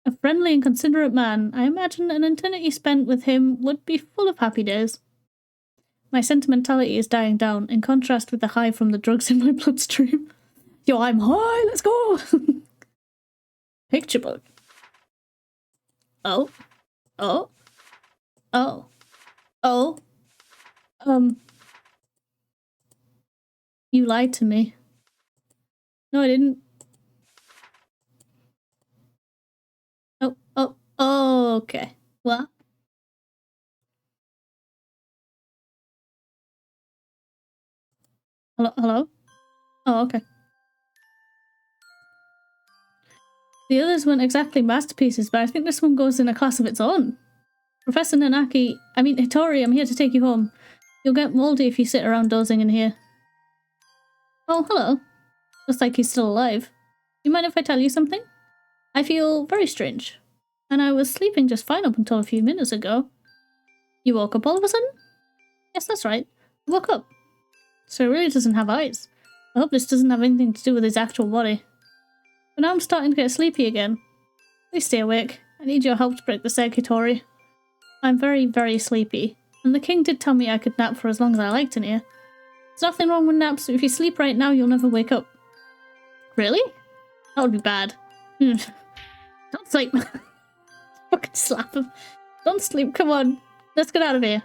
A friendly and considerate man, I imagine an eternity spent with him would be full of happy days. My sentimentality is dying down, in contrast with the high from the drugs in my bloodstream. Yo, I'm high, let's go! Picture book. Oh. You lied to me. No, I didn't. Oh, okay. What? Hello? Oh, okay. The others weren't exactly masterpieces, but I think this one goes in a class of its own. Professor Hitori, I'm here to take you home. You'll get moldy if you sit around dozing in here. Oh, hello. Looks like he's still alive. You mind if I tell you something? I feel very strange. And I was sleeping just fine up until a few minutes ago. You woke up all of a sudden? Yes, that's right. I woke up. So he really doesn't have eyes. I hope this doesn't have anything to do with his actual body. But now I'm starting to get sleepy again. Please stay awake. I need your help to break the 𝘰𝘸𝘸𝘦𝘳, Hitori. I'm very, very sleepy. And the king did tell me I could nap for as long as I liked in here. There's nothing wrong with naps. If you sleep right now, you'll never wake up. Really? That would be bad. Don't sleep. Fucking slap him. Don't sleep, come on. Let's get out of here.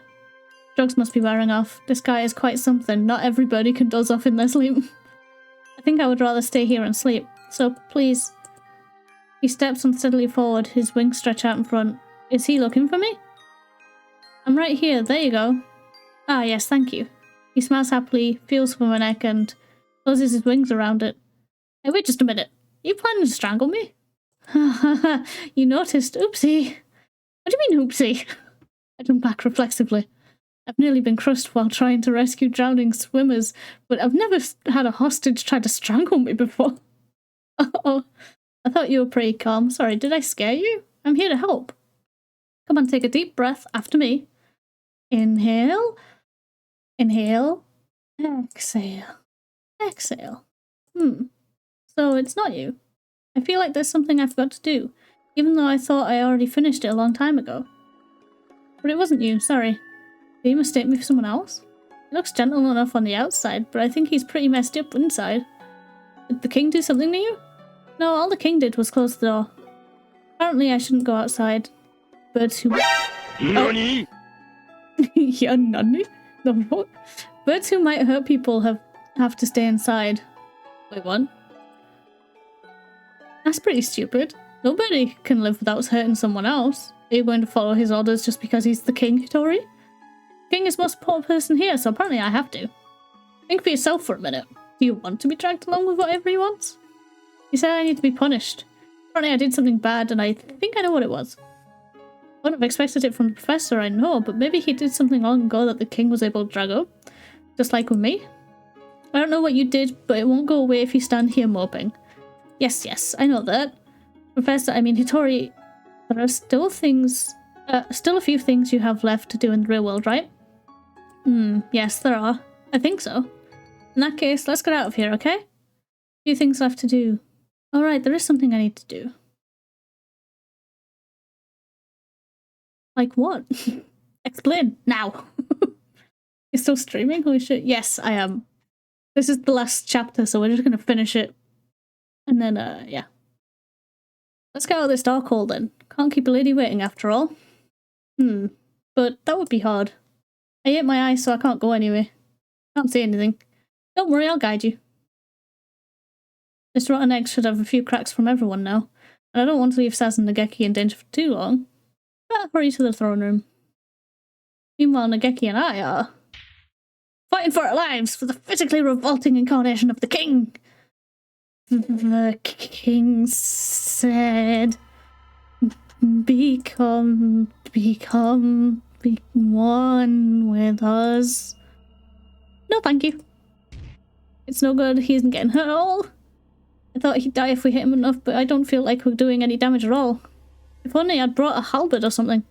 Drugs must be wearing off. This guy is quite something. Not everybody can doze off in their sleep. I think I would rather stay here and sleep. So, please. He steps unsteadily forward, his wings stretch out in front. Is he looking for me? I'm right here, there you go. Ah, yes, thank you. He smiles happily, feels for my neck, and closes his wings around it. Hey, wait just a minute. Are you planning to strangle me? You noticed. Oopsie. What do you mean, oopsie? I jump back reflexively. I've nearly been crushed while trying to rescue drowning swimmers, but I've never had a hostage try to strangle me before. Uh-oh. I thought you were pretty calm. Sorry, did I scare you? I'm here to help. Come on, take a deep breath after me. Inhale. Inhale. Exhale. Exhale. So it's not you. I feel like there's something I forgot to do, even though I thought I already finished it a long time ago. But it wasn't you, sorry. Did you mistake me for someone else? He looks gentle enough on the outside, but I think he's pretty messed up inside. Did the king do something to you? No, all the king did was close the door. Apparently I shouldn't go outside. Birds who... NANI? Yeah, nani? The what? Birds who might hurt people have to stay inside. Wait, what? That's pretty stupid. Nobody can live without hurting someone else. Are you going to follow his orders just because he's the king, Hitori? The king is the most important person here, so apparently I have to. Think for yourself for a minute. Do you want to be dragged along with whatever he wants? He said I need to be punished. Apparently I did something bad and I think I know what it was. I wouldn't have expected it from the professor, I know, but maybe he did something long ago that the king was able to drag up. Just like with me. I don't know what you did, but it won't go away if you stand here moping. Yes, I know that. Professor, I mean Hitori, there are still a few things you have left to do in the real world, right? Yes, there are. I think so. In that case, let's get out of here, okay? A few things left to do. Alright, there is something I need to do. Like what? Explain, now! You're still streaming? Holy shit. Yes, I am. This is the last chapter, so we're just gonna finish it. And then, yeah. Let's get out of this dark hole then. Can't keep a lady waiting after all. But that would be hard. I ate my eye, so I can't go anyway. Can't see anything. Don't worry, I'll guide you. This rotten egg should have a few cracks from everyone now, and I don't want to leave Saz and Nageki in danger for too long. Better hurry to the throne room. Meanwhile, Nageki and I are fighting for our lives for the physically revolting incarnation of the king. The king said, become one with us. No, thank you. It's no good, he isn't getting hurt at all. I thought he'd die if we hit him enough, but I don't feel like we're doing any damage at all. If only I'd brought a halberd or something.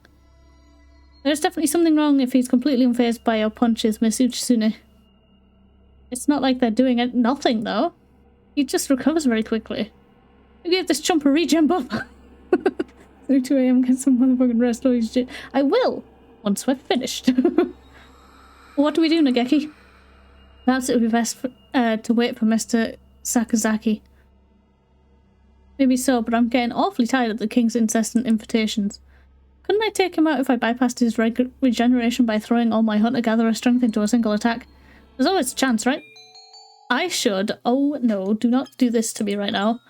There's definitely something wrong if he's completely unfazed by your punches, Miss 𝘩𝘰𝘸𝘦𝘳. It's not like they're doing nothing, though. He just recovers very quickly. You gave this chump a regen buff. 2 AM, get some motherfucking rest. Holy shit. I will, once we're finished. What do we do, Nageki? Perhaps it would be best to wait for Mr. Sakazaki. Maybe so, but I'm getting awfully tired of the king's incessant invitations. Couldn't I take him out if I bypassed his regeneration by throwing all my hunter-gatherer strength into a single attack? There's always a chance, right? I should. Oh no, do not do this to me right now.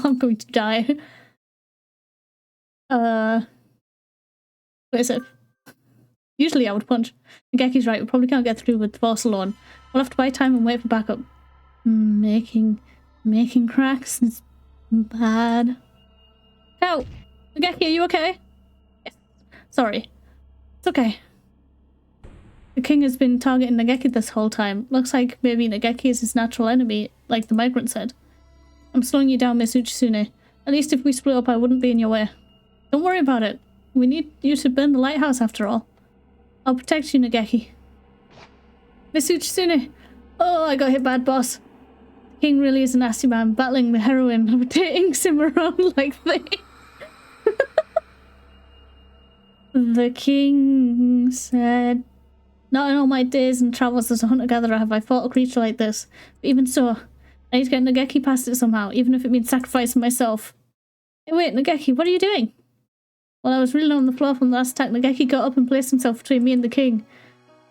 I'm going to die. Wait a sec. Usually I would punch. Nageki's right, we probably can't get through with force alone. We'll have to buy time and wait for backup. Making cracks is bad. Ow! Nageki, are you okay? Yes. Sorry. It's okay. The king has been targeting Nageki this whole time. Looks like maybe Nageki is his natural enemy, like the migrant said. I'm slowing you down, Miss 𝘩𝘰𝘸𝘦𝘳. At least if we split up, I wouldn't be in your way. Don't worry about it. We need you to burn the lighthouse after all. I'll protect you, Nageki. Miss 𝘩𝘰𝘸𝘦𝘳. Oh, I got hit bad, boss. King really is a nasty man, battling the heroine of dating him around like they. The king said, "Not in all my days and travels as a hunter-gatherer have I fought a creature like this. But even so, I need to get 𝘃𝕚𝕦𝘳 past it somehow, even if it means sacrificing myself." Hey, wait, 𝘃𝕚𝕦𝘳, what are you doing? While I was reeling on the floor from the last attack, 𝘃𝕚𝕦𝘳 got up and placed himself between me and the king.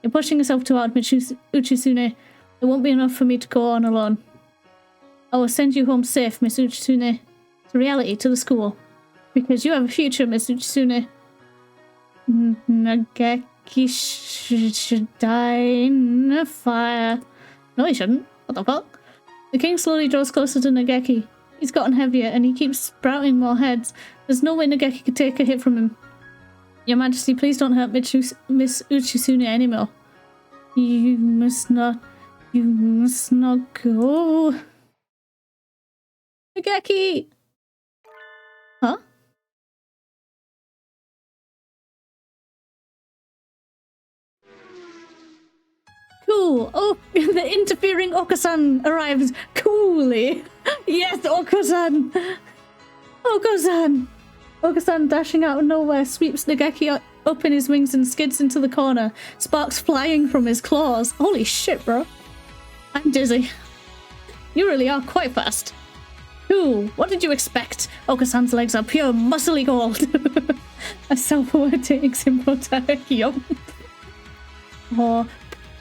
You're pushing yourself too hard, 𝘃𝕚𝕤𝘳𝘳. It won't be enough for me to go on alone. I will send you home safe, Miss 𝘃𝕚𝕳𝘳. To reality, to the school. Because you have a future, Miss 𝘃𝕚𝕳𝘳. 𝘃𝕚𝕦𝘳 should die in a fire. No, he shouldn't. What the fuck? The king slowly draws closer to 𝘃𝕚𝕦𝘳. He's gotten heavier, and he keeps sprouting more heads. There's no way 𝘃𝕚𝕦𝘳 could take a hit from him. Your Majesty, please don't hurt Miss 𝘃𝕚𝕳𝘳 anymore. You must not go. 𝘃𝕚𝕦𝘳! Huh? Cool. Oh, the interfering Oko-san arrives coolly. Yes, Oko-san. Oko-san. Oko-san dashing out of nowhere sweeps 𝘃𝕚𝕦𝘳 up in his wings and skids into the corner. Sparks flying from his claws. Holy shit, bro. I'm dizzy. You really are quite fast. Cool. What did you expect? Oko-san's legs are pure muscly gold. A self-aware takes him protect. Yup.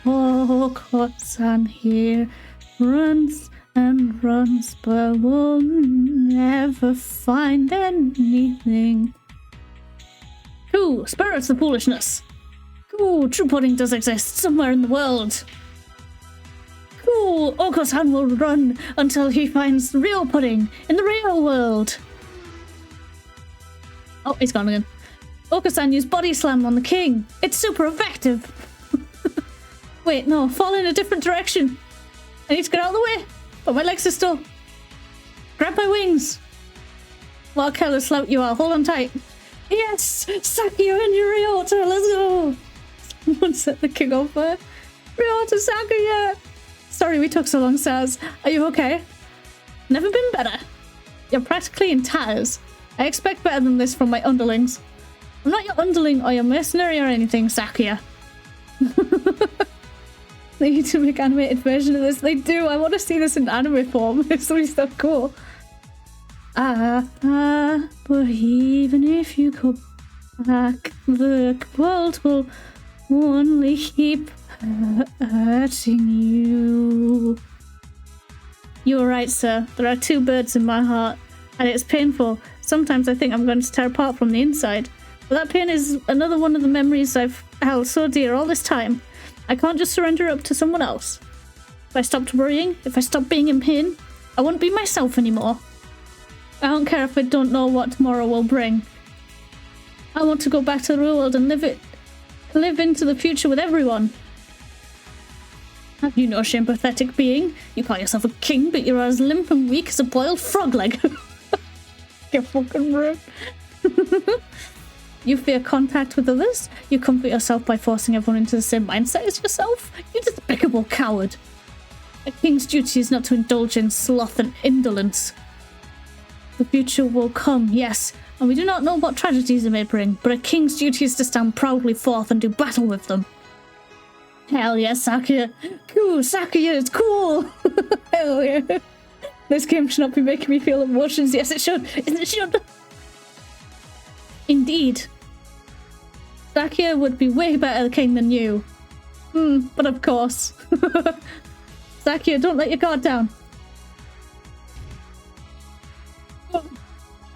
Oko-san here runs and runs, but will never find anything. Cool, spirits of foolishness. Cool, true pudding does exist somewhere in the world. Cool, Oko-san will run until he finds the real pudding in the real world. Oh, he's gone again. Oko-san used body slam on the king. It's super effective. Wait, no, fall in a different direction. I need to get out of the way, but my legs are still. Grab my wings. What a careless slout you are. Hold on tight. Yes! Sakuya and Ryota, let's go! Someone set the king on fire. Ryota, Sakuya! Sorry we took so long, Saz. Are you okay? Never been better. You're practically in tatters. I expect better than this from my underlings. I'm not your underling or your mercenary or anything, Sakuya. They need to make an animated version of this. They do. I want to see this in anime form. It's really so cool. But even if you go back, the world will only keep hurting you. You're right, sir. There are two birds in my heart, and it's painful. Sometimes I think I'm going to tear apart from the inside. But that pain is another one of the memories I've held so dear all this time. I can't just surrender up to someone else. If I stopped worrying, if I stopped being in pain, I wouldn't be myself anymore. I don't care if I don't know what tomorrow will bring. I want to go back to the real world and live into the future with everyone. Have you no shame, pathetic being? You call yourself a king, but you're as limp and weak as a boiled frog leg. You're fucking rude. You fear contact with others? You comfort yourself by forcing everyone into the same mindset as yourself? You despicable coward. A king's duty is not to indulge in sloth and indolence. The future will come, yes, and we do not know what tragedies it may bring, but a king's duty is to stand proudly forth and do battle with them. Hell yeah, Sakuya. Cool, Sakuya is cool. Hell yeah. This game should not be making me feel emotions. Yes, it should. It should. Indeed. Sakuya would be way better king than you. But of course. Sakuya, don't let your guard down.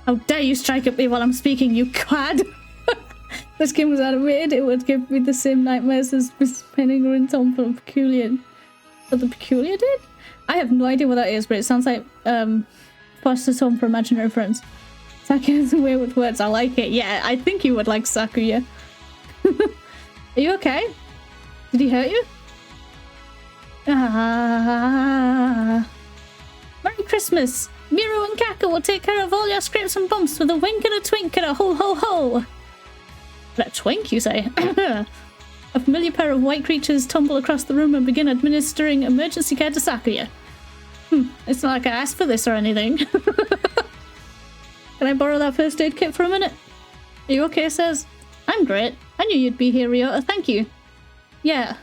How dare you strike at me while I'm speaking, you cad! This game was animated, it would give me the same nightmares as spinning her in Tom for Peculiar. What the Peculiar did? I have no idea what that is, but it sounds like Foster's Home for Imaginary Friends. Sakuya's a way with words, I like it. Yeah, I think you would like Sakuya. Are you okay? Did he hurt you? Merry Christmas! Miru and Kaka will take care of all your scrapes and bumps with a wink and a twink and a ho ho ho! A twink, you say? A familiar pair of white creatures tumble across the room and begin administering emergency care to Sakuya. It's not like I asked for this or anything. Can I borrow that first aid kit for a minute? Are you okay, Says? I'm great. I knew you'd be here, Ryota. Thank you. Yeah.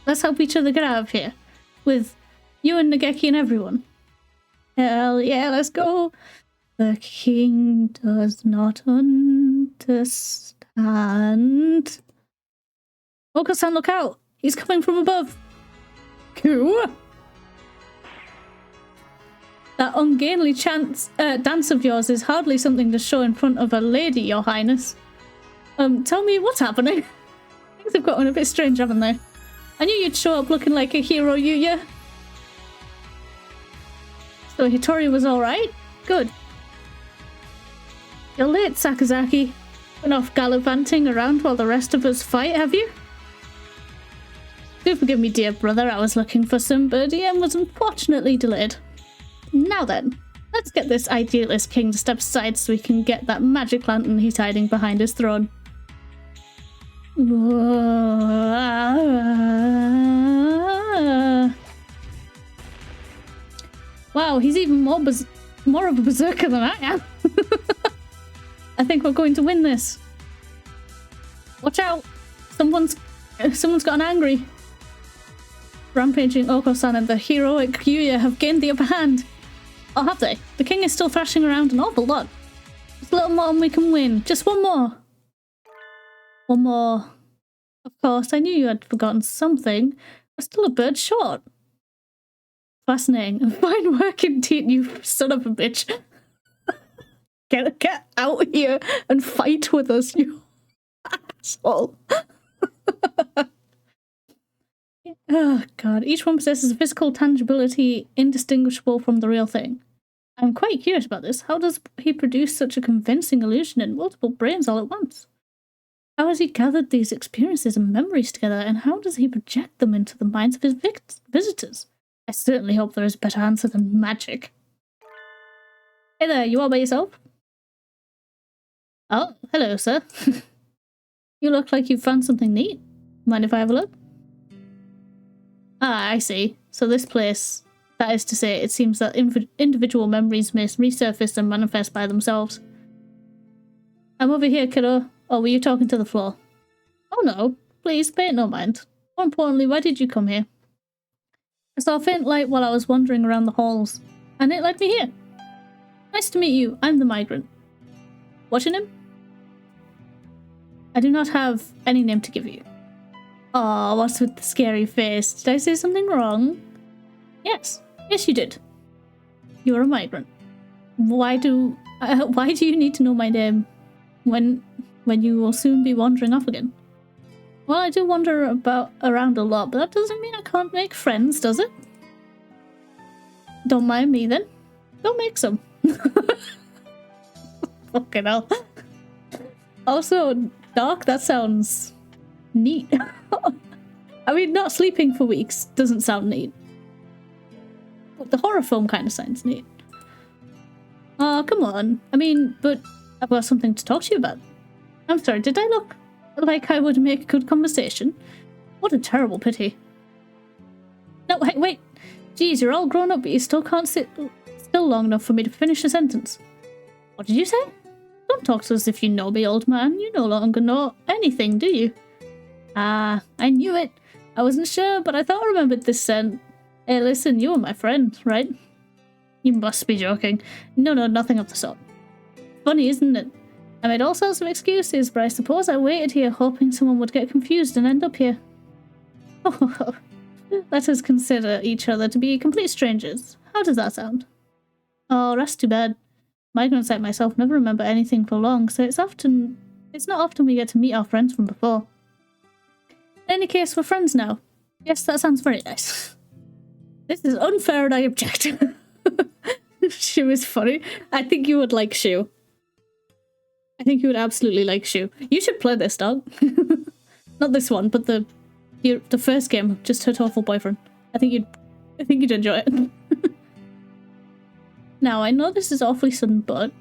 Let's help each other get out of here. With you and 𝘃𝕚𝕦𝘚 and everyone. Hell yeah, let's go. The king does not understand. Oko-san, look out! He's coming from above. Cool. That ungainly dance of yours is hardly something to show in front of a lady, Your Highness. Tell me what's happening. Things have gotten a bit strange, haven't they? I knew you'd show up looking like a hero, Yuya. So Hitori was alright? Good. You're late, Sakazaki. Been off gallivanting around while the rest of us fight, have you? Do forgive me, dear brother, I was looking for some birdie and was unfortunately delayed. Now then, let's get this idealist king to step aside so we can get that magic lantern he's hiding behind his throne. Wow, he's even more of a berserker than I am. I think we're going to win this. Watch out! Someone's gotten angry. Rampaging Oko-san and the heroic Yuya have gained the upper hand. Oh, have they? The king is still thrashing around an awful lot. Just a little more and we can win. Just one more. One more. Of course, I knew you had forgotten something. We're still a bird short. Fascinating. Fine work indeed, you son of a bitch. Get out here and fight with us, you asshole. Oh god, each one possesses a physical tangibility indistinguishable from the real thing. I'm quite curious about this. How does he produce such a convincing illusion in multiple brains all at once? How has he gathered these experiences and memories together, and how does he project them into the minds of his visitors? I certainly hope there is a better answer than magic. Hey there, you all by yourself? Oh, hello, sir. You look like you found something neat. Mind if I have a look? Ah, I see. So this place, that is to say, it seems that individual memories may resurface and manifest by themselves. I'm over here, kiddo. Or were you talking to the floor? Oh no, please, pay it no mind. More importantly, why did you come here? I saw a faint light while I was wandering around the halls, and it led me here. Nice to meet you, I'm the migrant. Watching him? I do not have any name to give you. Aw, what's with the scary face? Did I say something wrong? Yes. Yes, you did. You're a migrant. Why do you need to know my name when you will soon be wandering off again? Well, I do wander around a lot, but that doesn't mean I can't make friends, does it? Don't mind me then. Go make some. Fucking hell. Also, Dark, that sounds neat. I mean, not sleeping for weeks doesn't sound neat. But the horror film kind of sounds neat. Oh, come on. I mean, but I've got something to talk to you about. I'm sorry, did I look like I would make good conversation? What a terrible pity. No, wait. Geez, you're all grown up, but you still can't sit still long enough for me to finish a sentence. What did you say? Don't talk to us if you know me, old man. You no longer know anything, do you? Ah, I knew it. I wasn't sure, but I thought I remembered this scent. Hey, listen, you were my friend, right? You must be joking. No, nothing of the sort. Funny, isn't it? I made all sorts of excuses, but I suppose I waited here hoping someone would get confused and end up here. Oh, let us consider each other to be complete strangers. How does that sound? Oh, that's too bad. Migrants like myself never remember anything for long, so it's not often we get to meet our friends from before. In any case, we're friends now. Yes, that sounds very nice. This is unfair and I object. Shu is funny. I think you would like Shu. I think you would absolutely like Shu. You should play this, dog. Not this one, but the first game, just Hatoful Boyfriend. I think you'd enjoy it. Now, I know this is awfully sudden, but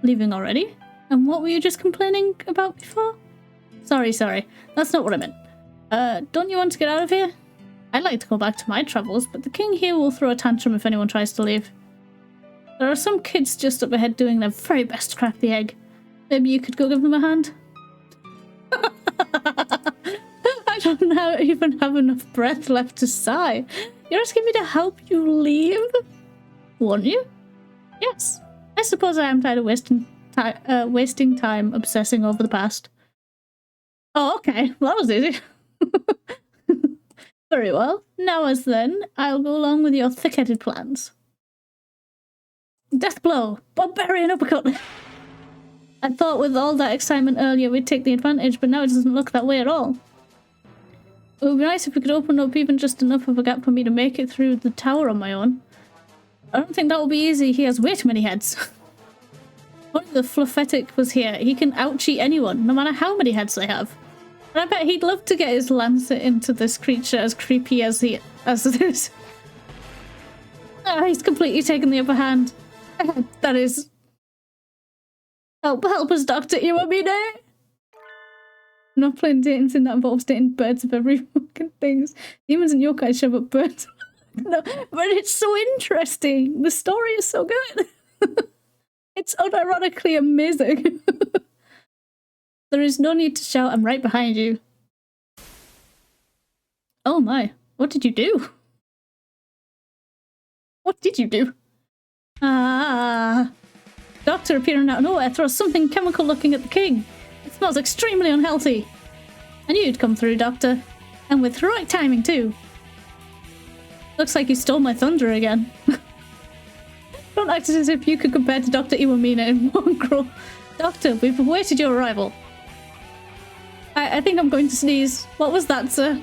leaving already? And what were you just complaining about before? Sorry. That's not what I meant. Don't you want to get out of here? I'd like to go back to my travels, but the king here will throw a tantrum if anyone tries to leave. There are some kids just up ahead doing their very best to crack the egg. Maybe you could go give them a hand? I don't even have enough breath left to sigh. You're asking me to help you leave? Won't you? Yes. I suppose I am tired of wasting time obsessing over the past. Oh, okay. Well, that was easy. Very well. Now as then, I'll go along with your thick-headed plans. Death blow! Barbarian uppercut! I thought with all that excitement earlier we'd take the advantage, but now it doesn't look that way at all. It would be nice if we could open up even just enough of a gap for me to make it through the tower on my own. I don't think that will be easy. He has way too many heads. Only the Fluffetic was here. He can out-cheat anyone, no matter how many heads they have. And I bet he'd love to get his lance into this creature as creepy as it is. Oh, he's completely taken the upper hand. That is... Help us, Dr. 𝘩𝘠𝘕𝘠! I'm not playing dating sim that involves dating birds of every fucking things. Demons and yokai shove up birds. No, but it's so interesting. The story is so good. It's unironically amazing. There is no need to shout, I'm right behind you. Oh my, what did you do? What did you do? Ah. Doctor appearing out of nowhere throws something chemical looking at the king. It smells extremely unhealthy. I knew you'd come through, Doctor. And with heroic timing, too. Looks like you stole my thunder again. Don't act as if you could compare to Dr. 𝘩𝘠𝘕𝘠 in Mongrel. Doctor, we've awaited your arrival. I think I'm going to sneeze. What was that, sir?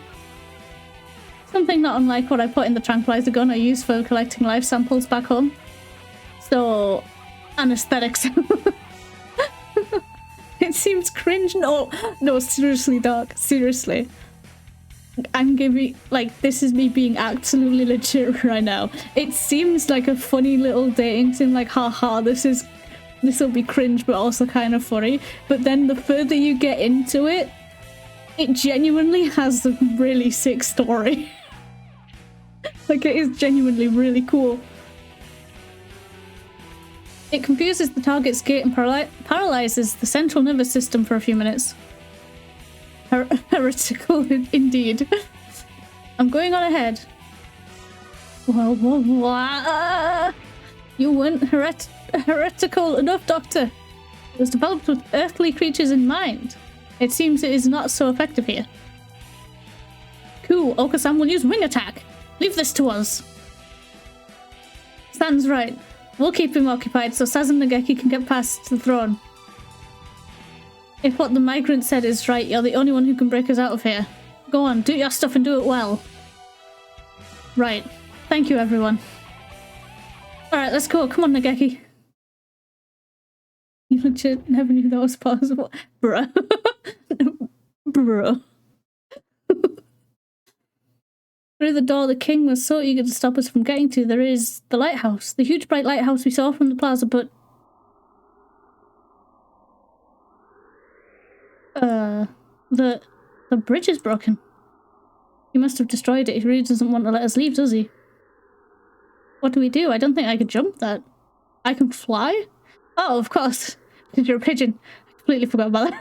Something not unlike what I put in the tranquilizer gun I used for collecting life samples back home. So, anesthetics. It seems cringe. No, seriously, Doc. Seriously. I'm giving, like, this is me being absolutely legit right now. It seems like a funny little dating sim, like, haha, this will be cringe, but also kind of funny. But then the further you get into it, it genuinely has a really sick story. Like, it is genuinely really cool. It confuses the target's gait and paralyzes the central nervous system for a few minutes. Heretical indeed. I'm going on ahead. Whoa. You weren't heretical enough, Doctor. It was developed with earthly creatures in mind. It seems it is not so effective here. Cool, Okasan will use wing attack. Leave this to us. Stan's right. We'll keep him occupied so Saz and Nageki can get past the throne. If what the migrant said is right, you're the only one who can break us out of here. Go on, do your stuff and do it well. Right. Thank you, everyone. Alright, let's go. Come on, Nageki. You legit never knew that was possible. Bruh. Bruh. Through the door the king was so eager to stop us from getting to, there is the lighthouse. The huge bright lighthouse we saw from the plaza, but... The bridge is broken. He must have destroyed it. He really doesn't want to let us leave, does he? What do we do? I don't think I could jump that. I can fly? Oh, of course. Because you're a pigeon. I completely forgot about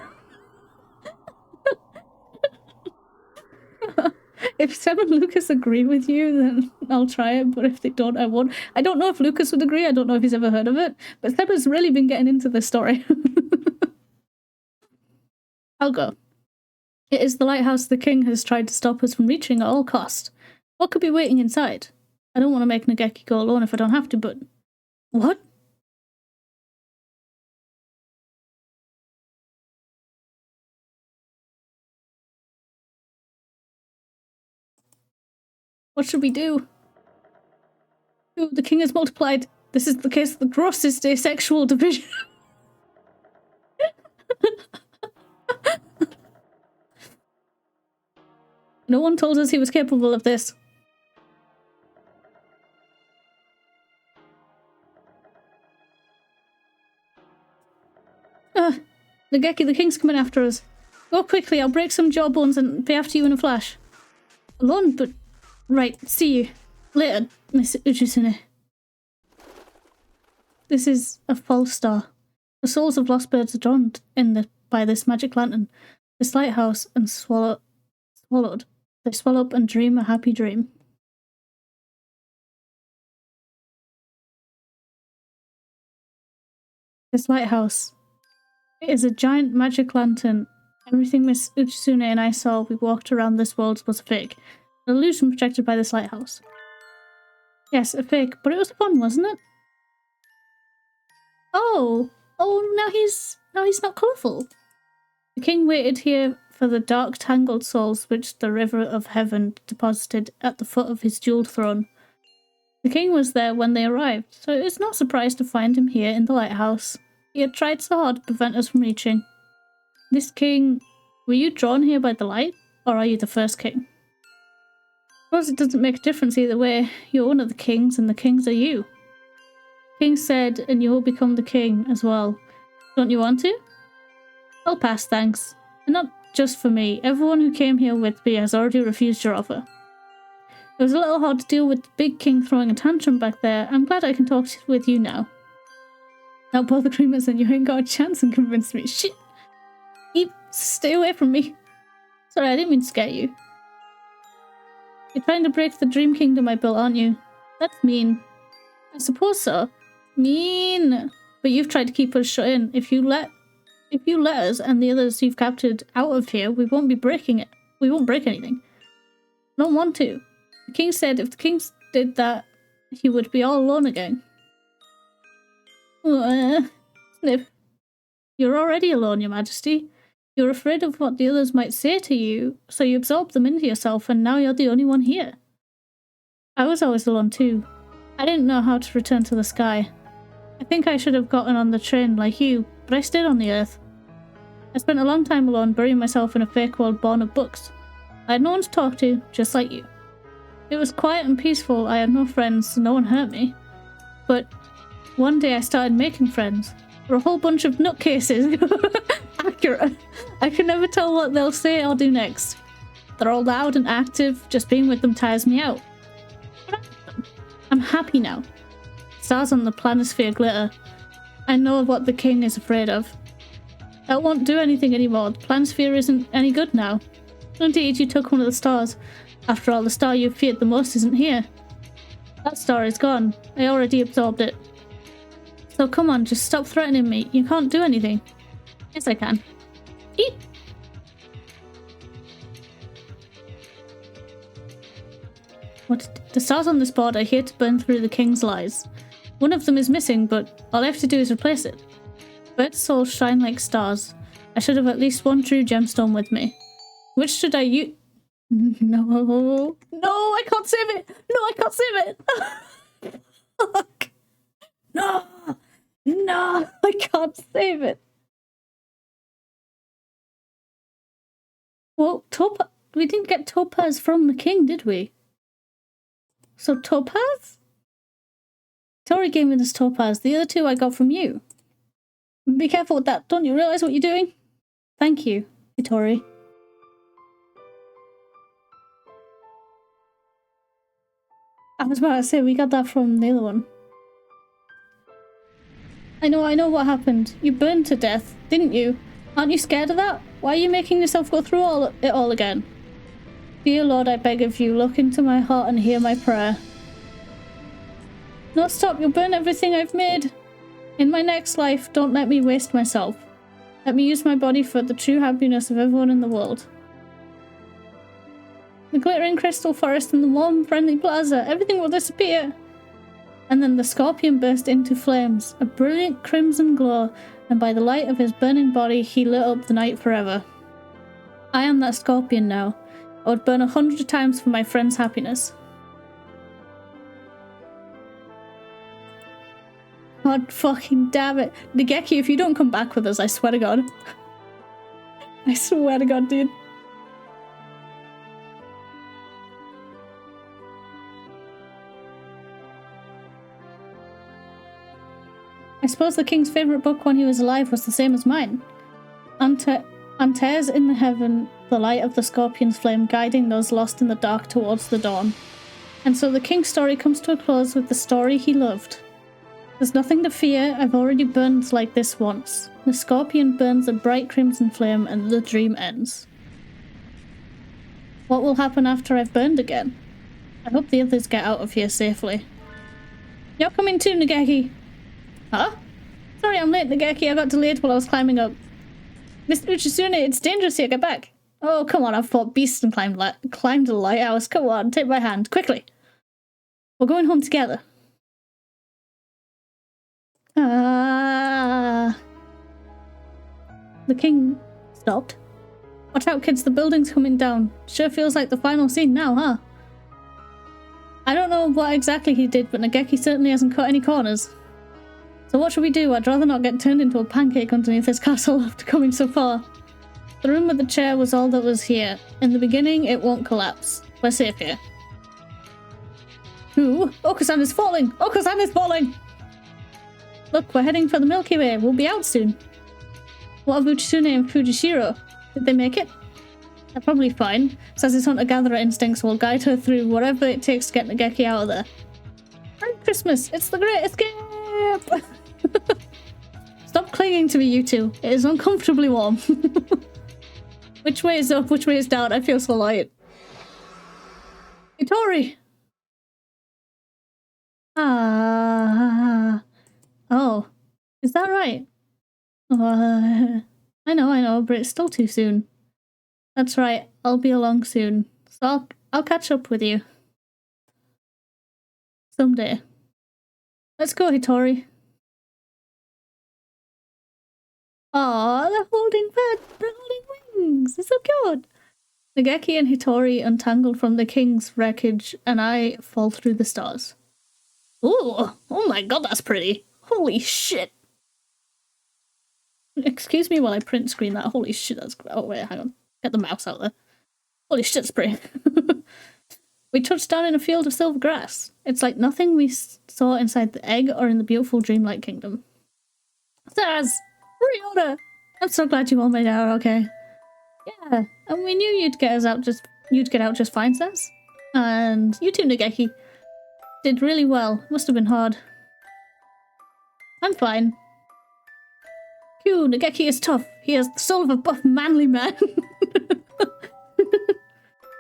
that. If Seb and Lucas agree with you, then I'll try it, but if they don't, I won't. I don't know if Lucas would agree. I don't know if he's ever heard of it, but Seb has really been getting into this story. I'll go. It is the lighthouse the king has tried to stop us from reaching at all cost. What could be waiting inside? I don't want to make Nageki go alone if I don't have to, but... What? What should we do? Ooh, the king has multiplied. This is the case of the grossest asexual division. No one told us he was capable of this. Nageki, the king's coming after us. Go quickly, I'll break some jawbones and be after you in a flash. Alone, but Right, see you later, Miss 𝘩𝘰𝘸𝘦𝘳. This is a false star. The souls of lost birds are drawn by this magic lantern, this lighthouse, and swallowed. They swell up and dream a happy dream. This lighthouse is a giant magic lantern. Everything Miss 𝘩𝘰𝘸𝘦 and I saw we walked around this world was a fake. An illusion projected by this lighthouse. Yes, a fake, but it was fun, wasn't it? Oh, now he's not colourful. The king waited here for the dark tangled souls which the river of heaven deposited at the foot of his jewelled throne. The king was there when they arrived, so it is not surprised to find him here in the lighthouse. He had tried so hard to prevent us from reaching. This king, were you drawn here by the light, or are you the first king? I suppose it doesn't make a difference either way. You're one of the kings, and the kings are you. The king said, and you will become the king as well. Don't you want to? I'll pass, thanks. And not just for me. Everyone who came here with me has already refused your offer. It was a little hard to deal with the big king throwing a tantrum back there. I'm glad I can talk with you now. Now both agreements and you ain't got a chance and convince me. Shit! Stay away from me. Sorry, I didn't mean to scare you. You're trying to break the dream kingdom I built, aren't you? That's mean. I suppose so. Mean. But you've tried to keep us shut in. If you let us and the others you've captured out of here, we won't be breaking it. We won't break anything. I don't want to. The king said if the kings did that, he would be all alone again. Sniff. You're already alone, Your Majesty. You're afraid of what the others might say to you, so you absorb them into yourself, and now you're the only one here. I was always alone too. I didn't know how to return to the sky. I think I should have gotten on the train like you, but I stayed on the earth. I spent a long time alone, burying myself in a fake world born of books. I had no one to talk to, just like you. It was quiet and peaceful. I had no friends, so no one hurt me. But one day I started making friends. We're a whole bunch of nutcases. Accurate. I can never tell what they'll say or do next. They're all loud and active. Just being with them tires me out. I'm happy now. Stars on the planisphere glitter. I know what the king is afraid of. That won't do anything anymore. The planisphere isn't any good now. Indeed, you took one of the stars. After all, the star you feared the most isn't here. That star is gone. I already absorbed it. So come on, just stop threatening me. You can't do anything. Yes, I can. Eat! What? The stars on this board are here to burn through the king's lies. One of them is missing, but all I have to do is replace it. Birds' souls shine like stars. I should have at least one true gemstone with me. Which should I use? No, I can't save it. No, I can't save it. Fuck. No, I can't save it. Well, we didn't get topaz from the king, did we? So topaz? Tori gave me this topaz. The other two I got from you. Be careful with that. Don't you realize what you're doing? Thank you, Tori. I was about to say, we got that from the other one. I know what happened. You burned to death, didn't you? Aren't you scared of that? Why are you making yourself go through it all again? Dear Lord, I beg of you, look into my heart and hear my prayer. No, stop, you'll burn everything I've made. In my next life, don't let me waste myself. Let me use my body for the true happiness of everyone in the world. The glittering crystal forest and the warm, friendly plaza, everything will disappear. And then the scorpion burst into flames, a brilliant crimson glow, and by the light of his burning body, he lit up the night forever. I am that scorpion now. I would burn 100 times for my friend's happiness. God fucking damn it. 𝘃𝘠𝘦, if you don't come back with us, I swear to God. I swear to God, dude. I suppose the king's favourite book when he was alive was the same as mine. Antares in the heaven, the light of the scorpion's flame guiding those lost in the dark towards the dawn. And so the king's story comes to a close with the story he loved. There's nothing to fear, I've already burned like this once. The scorpion burns a bright crimson flame and the dream ends. What will happen after I've burned again? I hope the others get out of here safely. You're coming too, 𝘃𝕚𝕦𝘳. Huh? Sorry I'm late, 𝘃𝕚𝕦𝘳. I got delayed while I was climbing up. Mr. 𝘃𝕚𝘳, it's dangerous here, get back. Oh, come on, I've fought beasts and climbed a lighthouse. Come on, take my hand, quickly. We're going home together. The king stopped. Watch out, kids, the building's coming down. Sure feels like the final scene now, huh? I don't know what exactly he did, but 𝘃𝕚𝕦𝘳 certainly hasn't cut any corners. So what should we do? I'd rather not get turned into a pancake underneath this castle after coming so far. The room with the chair was all that was here. In the beginning, it won't collapse. We're safe here. Ooh, Ōkusan is falling! Ōkusan is falling! Look, we're heading for the Milky Way. We'll be out soon. What of Utsune and Fujishiro? Did they make it? They're probably fine. Says hunter-gatherer instincts will guide her through whatever it takes to get 𝘃𝕚𝕚𝘳 out of there. Merry Christmas! It's the great escape! Stop clinging to me, you two. It is uncomfortably warm. Which way is up? Which way is down? I feel so light. Hitori! Oh. Is that right? I know, but it's still too soon. That's right, I'll be along soon. So I'll catch up with you. Someday. Let's go, Hitori. Aw, they're holding wings. It's so cute. 𝘃𝕚𝕚𝘳 and Hitori untangled from the king's wreckage, and I fall through the stars. Ooh, oh my god, that's pretty. Holy shit. Excuse me while I print screen that. Holy shit, that's... Oh, wait, hang on. Get the mouse out there. Holy shit, that's pretty. We touched down in a field of silver grass. It's like nothing we saw inside the egg or in the beautiful dreamlike kingdom. Stars! Reorder! I'm so glad you all made it out okay. Yeah, and we knew you'd get out just fine, Sass. And you too, 𝘃𝕚𝕚𝘳. Did really well. Must have been hard. I'm fine. Phew, 𝘃𝕚𝕚𝘳 is tough. He has the soul of a buff, manly man.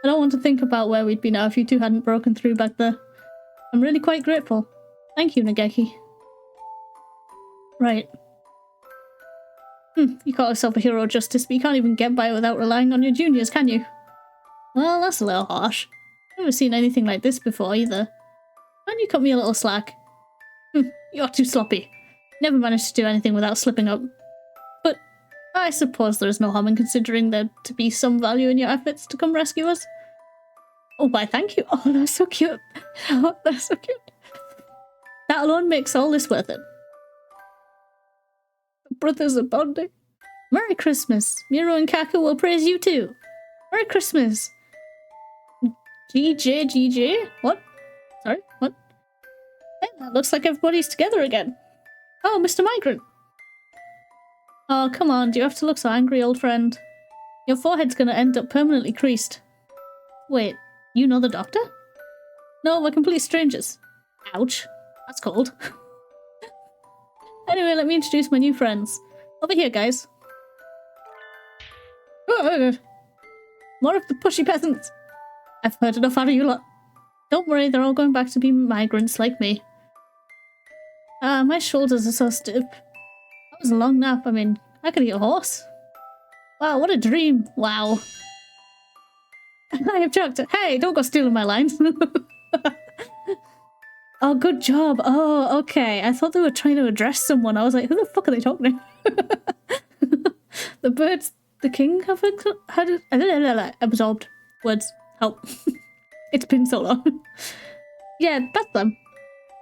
I don't want to think about where we'd be now if you two hadn't broken through back there. I'm really quite grateful. Thank you, 𝘃𝕚𝕚𝘳. Right. You call yourself a hero of justice, but you can't even get by without relying on your juniors, can you? Well, that's a little harsh. I've never seen anything like this before, either. Can you cut me a little slack? You're too sloppy. Never managed to do anything without slipping up. But I suppose there is no harm in considering there to be some value in your efforts to come rescue us. Oh, why, thank you. Oh, that's so cute. Oh, that's so cute. That alone makes all this worth it. The brothers are bonding. Merry Christmas. Miro and Kaku will praise you too. Merry Christmas. GJ? What? Sorry, what? Hey, that looks like everybody's together again. Oh, Mr. Migrant. Oh, come on, do you have to look so angry, old friend? Your forehead's gonna end up permanently creased. Wait, you know the doctor? No, we're complete strangers. Ouch. That's cold. Anyway, let me introduce my new friends. Over here, guys. More of the pushy peasants. I've heard enough out of you lot. Don't worry, they're all going back to be migrants like me. My shoulders are so stiff. That was a long nap. I mean, I could eat a horse. Wow, what a dream. Wow. I have joked. Hey, don't go stealing my lines. Oh, good job. Oh, okay. I thought they were trying to address someone. I was like, who the fuck are they talking to? The birds the king have absorbed. Words. Help. It's been so long. Yeah, that's them.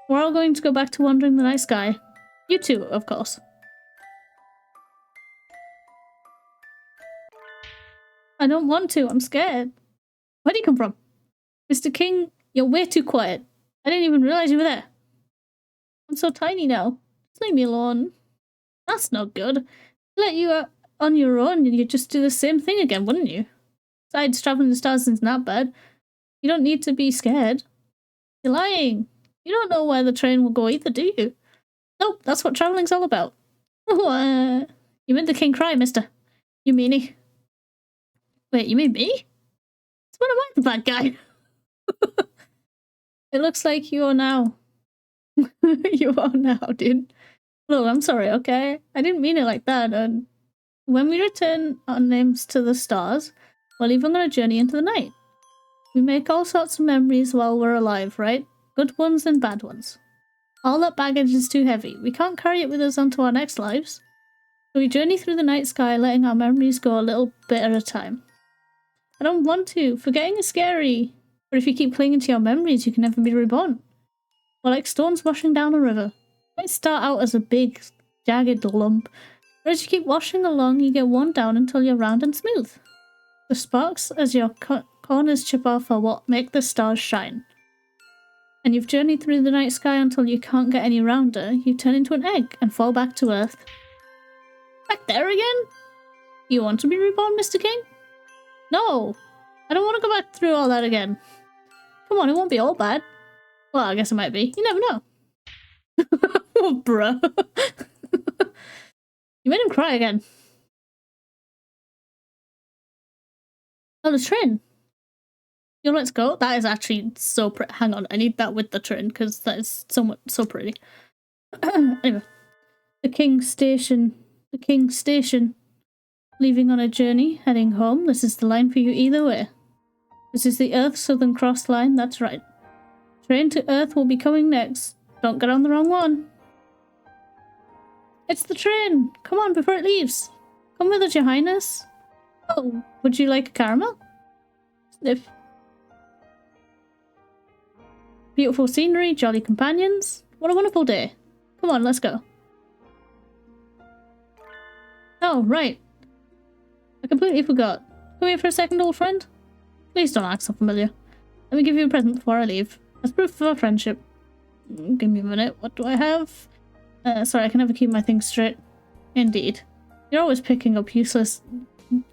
We're all going to go back to wandering the night sky. You too, of course. I don't want to. I'm scared. Where'd you come from? Mr. King, you're way too quiet. I didn't even realize you were there. I'm so tiny now. Just leave me alone. That's not good. Let you out on your own and you'd just do the same thing again, wouldn't you? Besides, traveling the stars isn't that bad. You don't need to be scared. You're lying. You don't know where the train will go either, do you? Nope, that's what traveling's all about. Oh, you made the king cry, mister. You meanie. Wait, you mean me? So when am I the bad guy? It looks like you are now. You are now, dude. Look, I'm sorry, okay? I didn't mean it like that. And when we return our names to the stars, we're leaving on a journey into the night. We make all sorts of memories while we're alive, right? Good ones and bad ones. All that baggage is too heavy. We can't carry it with us onto our next lives. So we journey through the night sky, letting our memories go a little bit at a time. I don't want to. Forgetting is scary. But if you keep clinging to your memories, you can never be reborn. We're like stones washing down a river. You might start out as a big, jagged lump, but as you keep washing along, you get worn down until you're round and smooth. The sparks as your corners chip off are what make the stars shine. And you've journeyed through the night sky until you can't get any rounder, you turn into an egg and fall back to Earth. Back there again? You want to be reborn, Mr. King? No! I don't want to go back through all that again. Come on, it won't be all bad. Well, I guess it might be. You never know. Oh, bruh. You made him cry again. Oh, the train. Yo, let's go. That is actually so pretty. Hang on, I need that with the train because that is so pretty. Anyway, the King's Station. The King's Station. Leaving on a journey, heading home. This is the line for you either way. This is the Earth Southern Cross line. That's right. Train to Earth will be coming next. Don't get on the wrong one. It's the train. Come on before it leaves. Come with us, Your Highness. Oh, would you like a caramel? Sniff. Beautiful scenery, jolly companions. What a wonderful day. Come on, let's go. Oh, right. I completely forgot. Come here for a second, old friend. Please don't act so familiar. Let me give you a present before I leave. As proof of our friendship. Give me a minute. What do I have? Sorry, I can never keep my things straight. Indeed. You're always picking up useless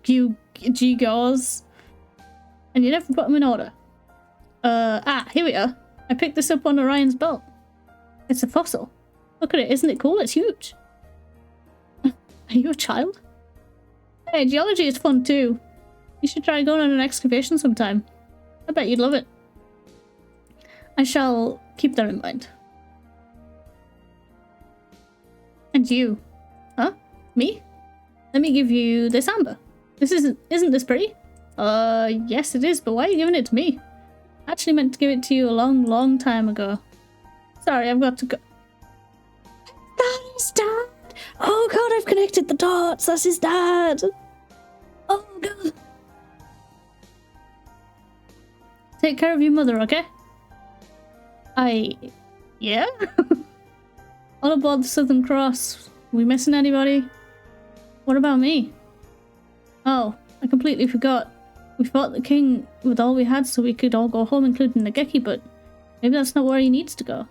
gewgaws. And you never put them in order. Here we are. I picked this up on Orion's belt. It's a fossil. Look at it, isn't it cool? It's huge. Are you a child? Hey, geology is fun too. You should try going on an excavation sometime. I bet you'd love it. I shall keep that in mind. And you? Huh? Me? Let me give you this amber. Isn't this pretty? Yes it is, but why are you giving it to me? I actually meant to give it to you a long time ago. Sorry, I've got to go. That is Dad! Oh god, I've connected the dots! That's his dad! Oh god. Take care of your mother, okay? Yeah? All aboard the Southern Cross. We missing anybody? What about me? Oh, I completely forgot. We fought the king with all we had so we could all go home, including 𝘃𝘠𝘠, but maybe that's not where he needs to go.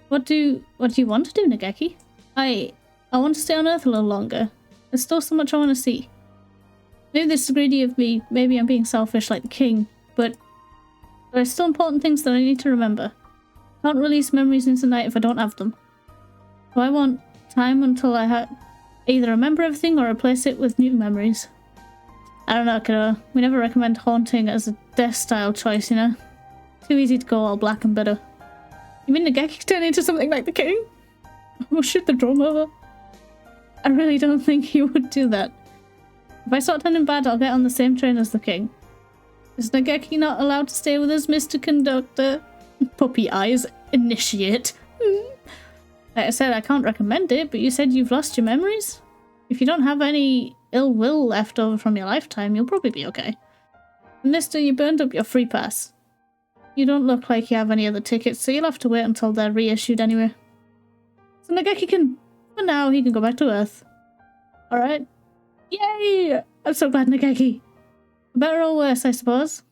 What do you want to do, 𝘃𝘠𝘠? I want to stay on Earth a little longer. There's still so much I want to see. Maybe this is greedy of me, maybe I'm being selfish like the king, but there are still important things that I need to remember. I can't release memories into the night if I don't have them. So I want time until I either remember everything or replace it with new memories. I don't know, kiddo. We never recommend haunting as a death style choice, you know? Too easy to go all black and bitter. You mean 𝘃𝘠𝘠 turn into something like the king? Oh shit, the drama. I really don't think he would do that. If I start turning bad, I'll get on the same train as the king. Is 𝘃𝘠𝘠 not allowed to stay with us, Mr. Conductor? Puppy eyes. Initiate. Like I said, I can't recommend it, but you said you've lost your memories? If you don't have any ill will left over from your lifetime, you'll probably be okay. Mister, you burned up your free pass. You don't look like you have any other tickets, so you'll have to wait until they're reissued anyway. So 𝘃𝘠𝘠 for now, he can go back to Earth. Alright? Yay! I'm so glad, 𝘃𝘠𝘠. For better or worse, I suppose.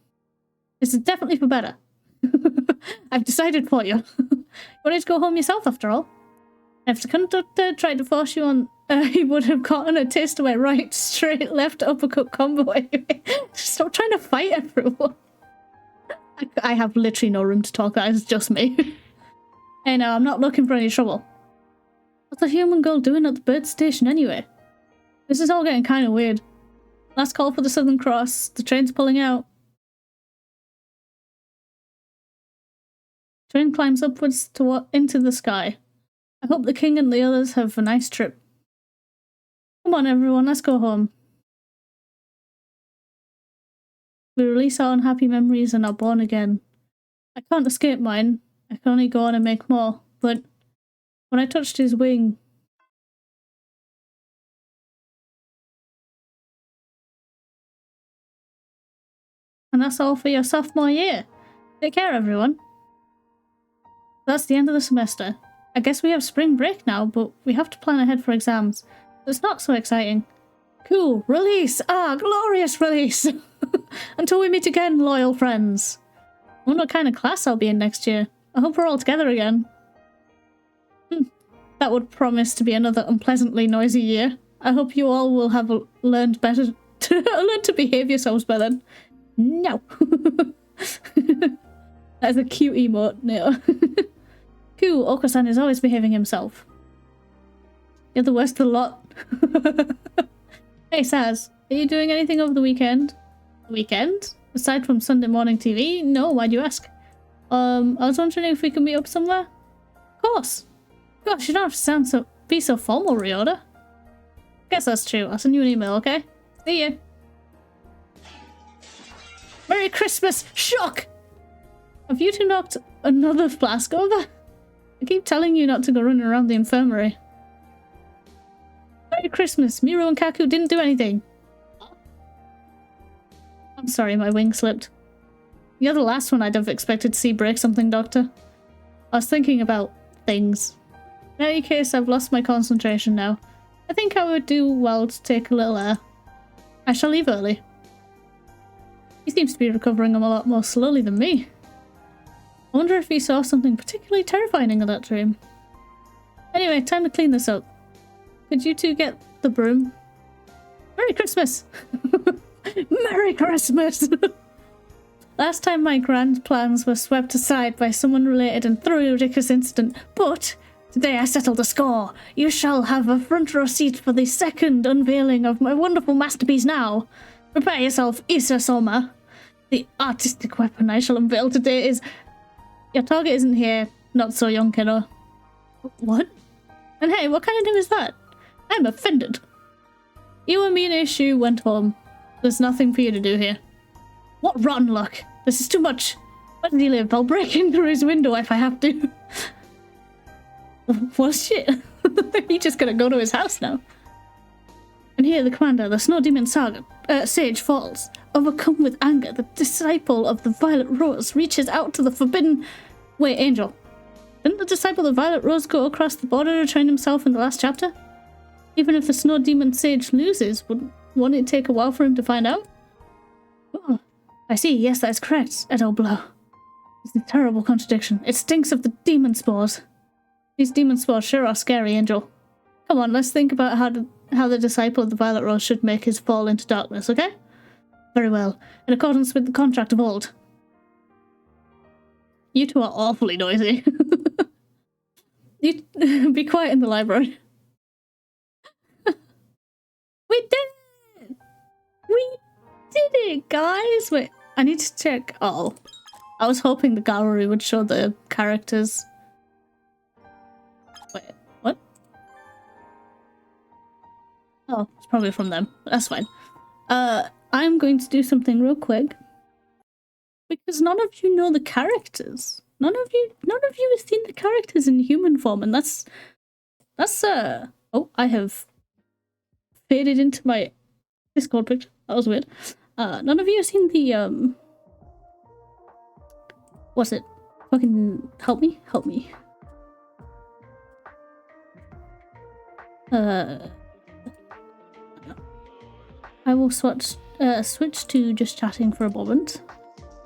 This is definitely for better. I've decided for you. You wanted to go home yourself, after all. If the conductor tried to force you on, he would have gotten a taste of my right, straight, left uppercut combo anyway. Stop trying to fight everyone. I have literally no room to talk, guys. It's just me. Hey, no, I'm not looking for any trouble. What's a human girl doing at the bird station anyway? This is all getting kind of weird. Last call for the Southern Cross. The train's pulling out. Train climbs upwards into the sky. I hope the king and the others have a nice trip. Come on, everyone, let's go home. We release our unhappy memories and are born again. I can't escape mine. I can only go on and make more. But when I touched his wing... And that's all for your sophomore year. Take care, everyone. That's the end of the semester. I guess we have spring break now, but we have to plan ahead for exams. It's not so exciting. Cool, release! Ah, glorious release! Until we meet again, loyal friends. I wonder what kind of class I'll be in next year. I hope we're all together again. That would promise to be another unpleasantly noisy year. I hope you all will have learned better to behave yourselves better. No! That's a cute emote, no. Cool, Oko-san is always behaving himself. You're the worst of the lot. Hey Saz, are you doing anything over the weekend? Weekend? Aside from Sunday morning TV? No, why'd you ask? I was wondering if we could meet up somewhere? Of course. Gosh, you don't have to be so formal, Ryota. Guess that's true. I'll send you an email, okay? See ya. Merry Christmas! Shock! Have you two knocked another flask over? I keep telling you not to go running around the infirmary. Merry Christmas! Miru and Kaku didn't do anything. I'm sorry, my wing slipped. You're the last one I'd have expected to see break something, Doctor. I was thinking about things. In any case, I've lost my concentration now. I think I would do well to take a little air. I shall leave early. He seems to be recovering a lot more slowly than me. I wonder if he saw something particularly terrifying in that dream. Anyway, time to clean this up. Could you two get the broom? Merry Christmas! Merry Christmas! Last time my grand plans were swept aside by someone related and thoroughly ridiculous incident, but today I settled the score. You shall have a front row seat for the second unveiling of my wonderful masterpiece now. Prepare yourself, Issa Soma. The artistic weapon I shall unveil today is... Your target isn't here, not so young, kiddo. What? And hey, what kind of name is that? I'm offended. Iwamine Shu went home. There's nothing for you to do here. What rotten luck. This is too much. Where does he live? I'll break in through his window if I have to. Well, shit. You're just gonna go to his house now. And here the commander, the Snow Demon Sage falls. Overcome with anger, the disciple of the Violet Rose reaches out to the forbidden... Wait, Angel. Didn't the disciple of the Violet Rose go across the border to train himself in the last chapter? Even if the Snow Demon Sage loses, won't it take a while for him to find out? Oh, I see. Yes, that is correct, 𝘃𝕚𝕟𝕜𝕤. It's a terrible contradiction. It stinks of the demon spores. These demon spores sure are scary, Angel. Come on, let's think about how the disciple of the Violet Rose should make his fall into darkness, okay? Very well. In accordance with the contract of old. You two are awfully noisy. You be quiet in the library. We did it! We did it, guys! Wait, I need to check. Oh, I was hoping the gallery would show the characters. Wait, what? Oh, it's probably from them. That's fine. I'm going to do something real quick because none of you know the characters. None of you have seen the characters in human form, and that's oh, I have faded into my Discord picture. That was weird. None of you have seen the what's it? Fucking help me. I will switch to just chatting for a moment,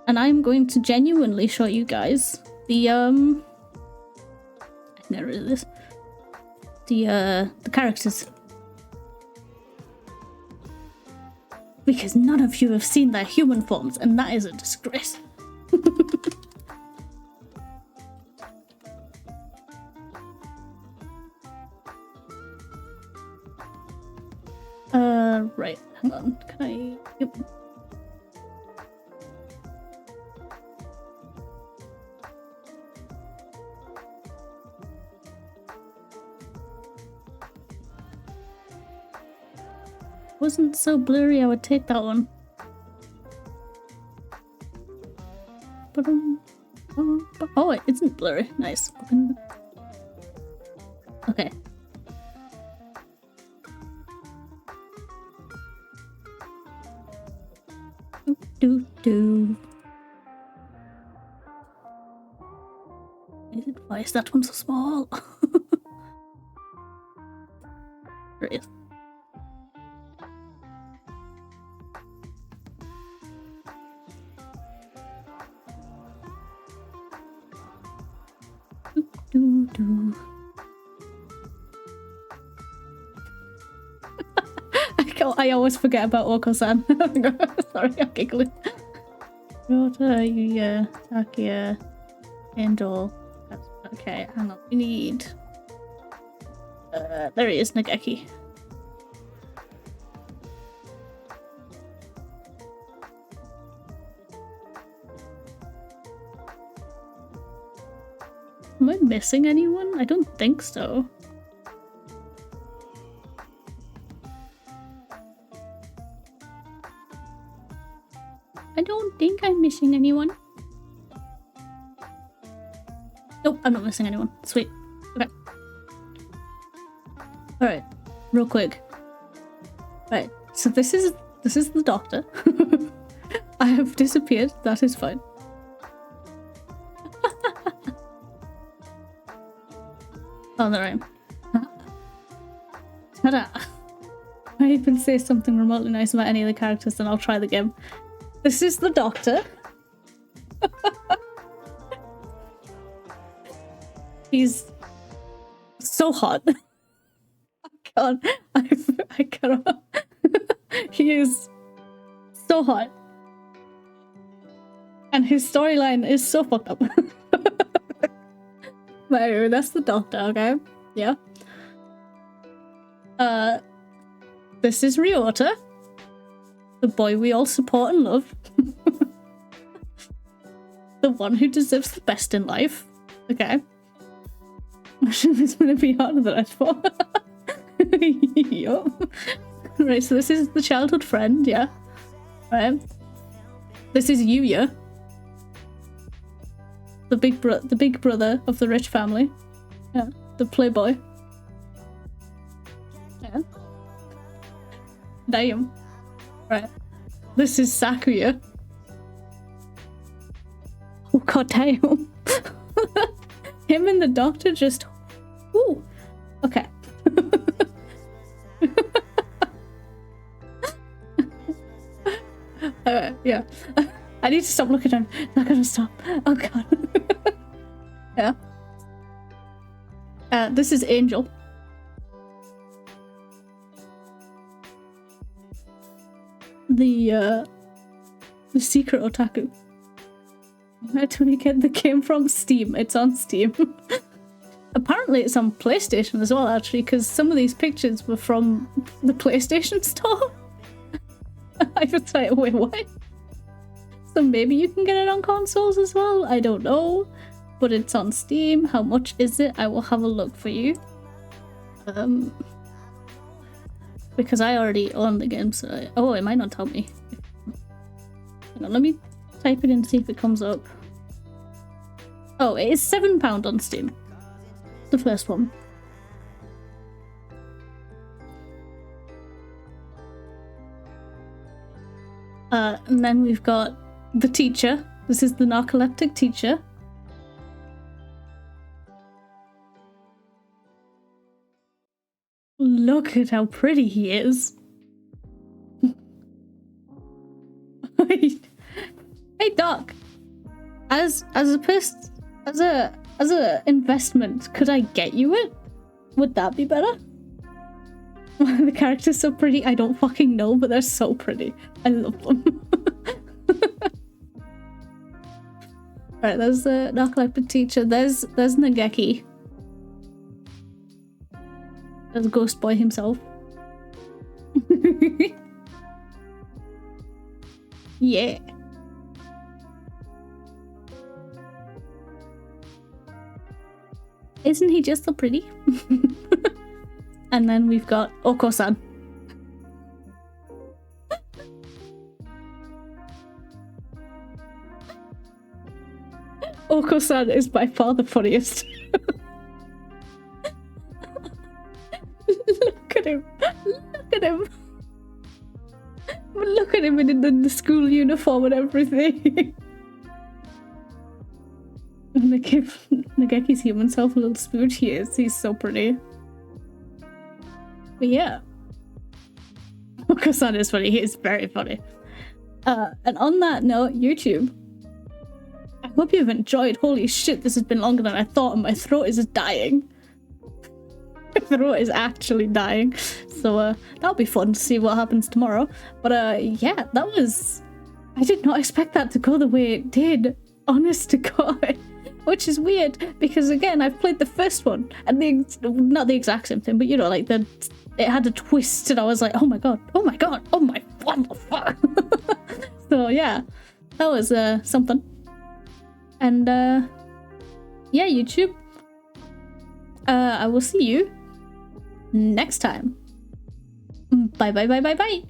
and I'm going to genuinely show you guys the I can get rid of this. The characters, because none of you have seen their human forms, and that is a disgrace. Right, hang on. Can I... Yep. Wasn't so blurry, I would take that one. Oh, it isn't blurry. Nice. Okay. Do. Why is that one so small? There it is. Do. I always forget about Oko-san. Sorry, I'm giggling. Rota, Yuya, Takia, Angel. Okay, hang on. We need... there he is, Nageki. Am I missing anyone? I don't think so. I don't think I'm missing anyone. Nope, I'm not missing anyone. Sweet. Okay. Alright, real quick. Right, so this is the doctor. I have disappeared, that is fine. Oh, there I am. Ta-da! If I even say something remotely nice about any of the characters, then I'll try the game. This is the doctor. He's so hot. I cannot. He is so hot. And his storyline is so fucked up. But anyway, that's the doctor, okay? Yeah. This is Ryota, the boy we all support and love. The one who deserves the best in life. Okay. I should this gonna be harder than I thought. Yup. Right, so this is the childhood friend, yeah. Right. This is Yuya. The big brother of the rich family. Yeah. The playboy. Yeah. Damn. Right. This is Sakuya. Oh god damn. Him and the doctor just... Ooh. Okay. Yeah. I need to stop looking at him. Not gonna stop. Oh god. Yeah. This is Angel. The secret otaku. Where do we get the game from? Steam. It's on Steam. Apparently it's on PlayStation as well, actually, because some of these pictures were from the PlayStation store. I was like, wait, what? So maybe you can get it on consoles as well? I don't know. But it's on Steam. How much is it? I will have a look for you. Because I already own the game, so... Oh, it might not tell me. Hang on, let me type it in and see if it comes up. Oh, it is £7 on Steam. The first one. And then we've got the teacher. This is the narcoleptic teacher. Look at how pretty he is. Hey Doc, as a investment, could I get you it? Would that be better? The character's so pretty. I don't fucking know, but they're so pretty. I love them. Alright, there's the narcoleptic teacher. There's Nageki. There's Ghost Boy himself. Yeah. Isn't he just so pretty? And then we've got Oko-san. Oko-san is by far the funniest. Look at him. Look at him. Look at him in the school uniform and everything. And they give Nageki's human self a little smooch. He's so pretty. But yeah. Oko-san is funny. He is very funny. And on that note, YouTube, I hope you've enjoyed. Holy shit, this has been longer than I thought and my throat is dying. My throat is actually dying. So that'll be fun to see what happens tomorrow. But yeah, that was... I did not expect that to go the way it did. Honest to God. Which is weird because again, I've played the first one and not the exact same thing, but you know, like it had a twist and I was like, oh my god, oh my god, oh my, what the fuck? So yeah, that was something. And yeah, YouTube, I will see you next time. Bye bye bye bye bye.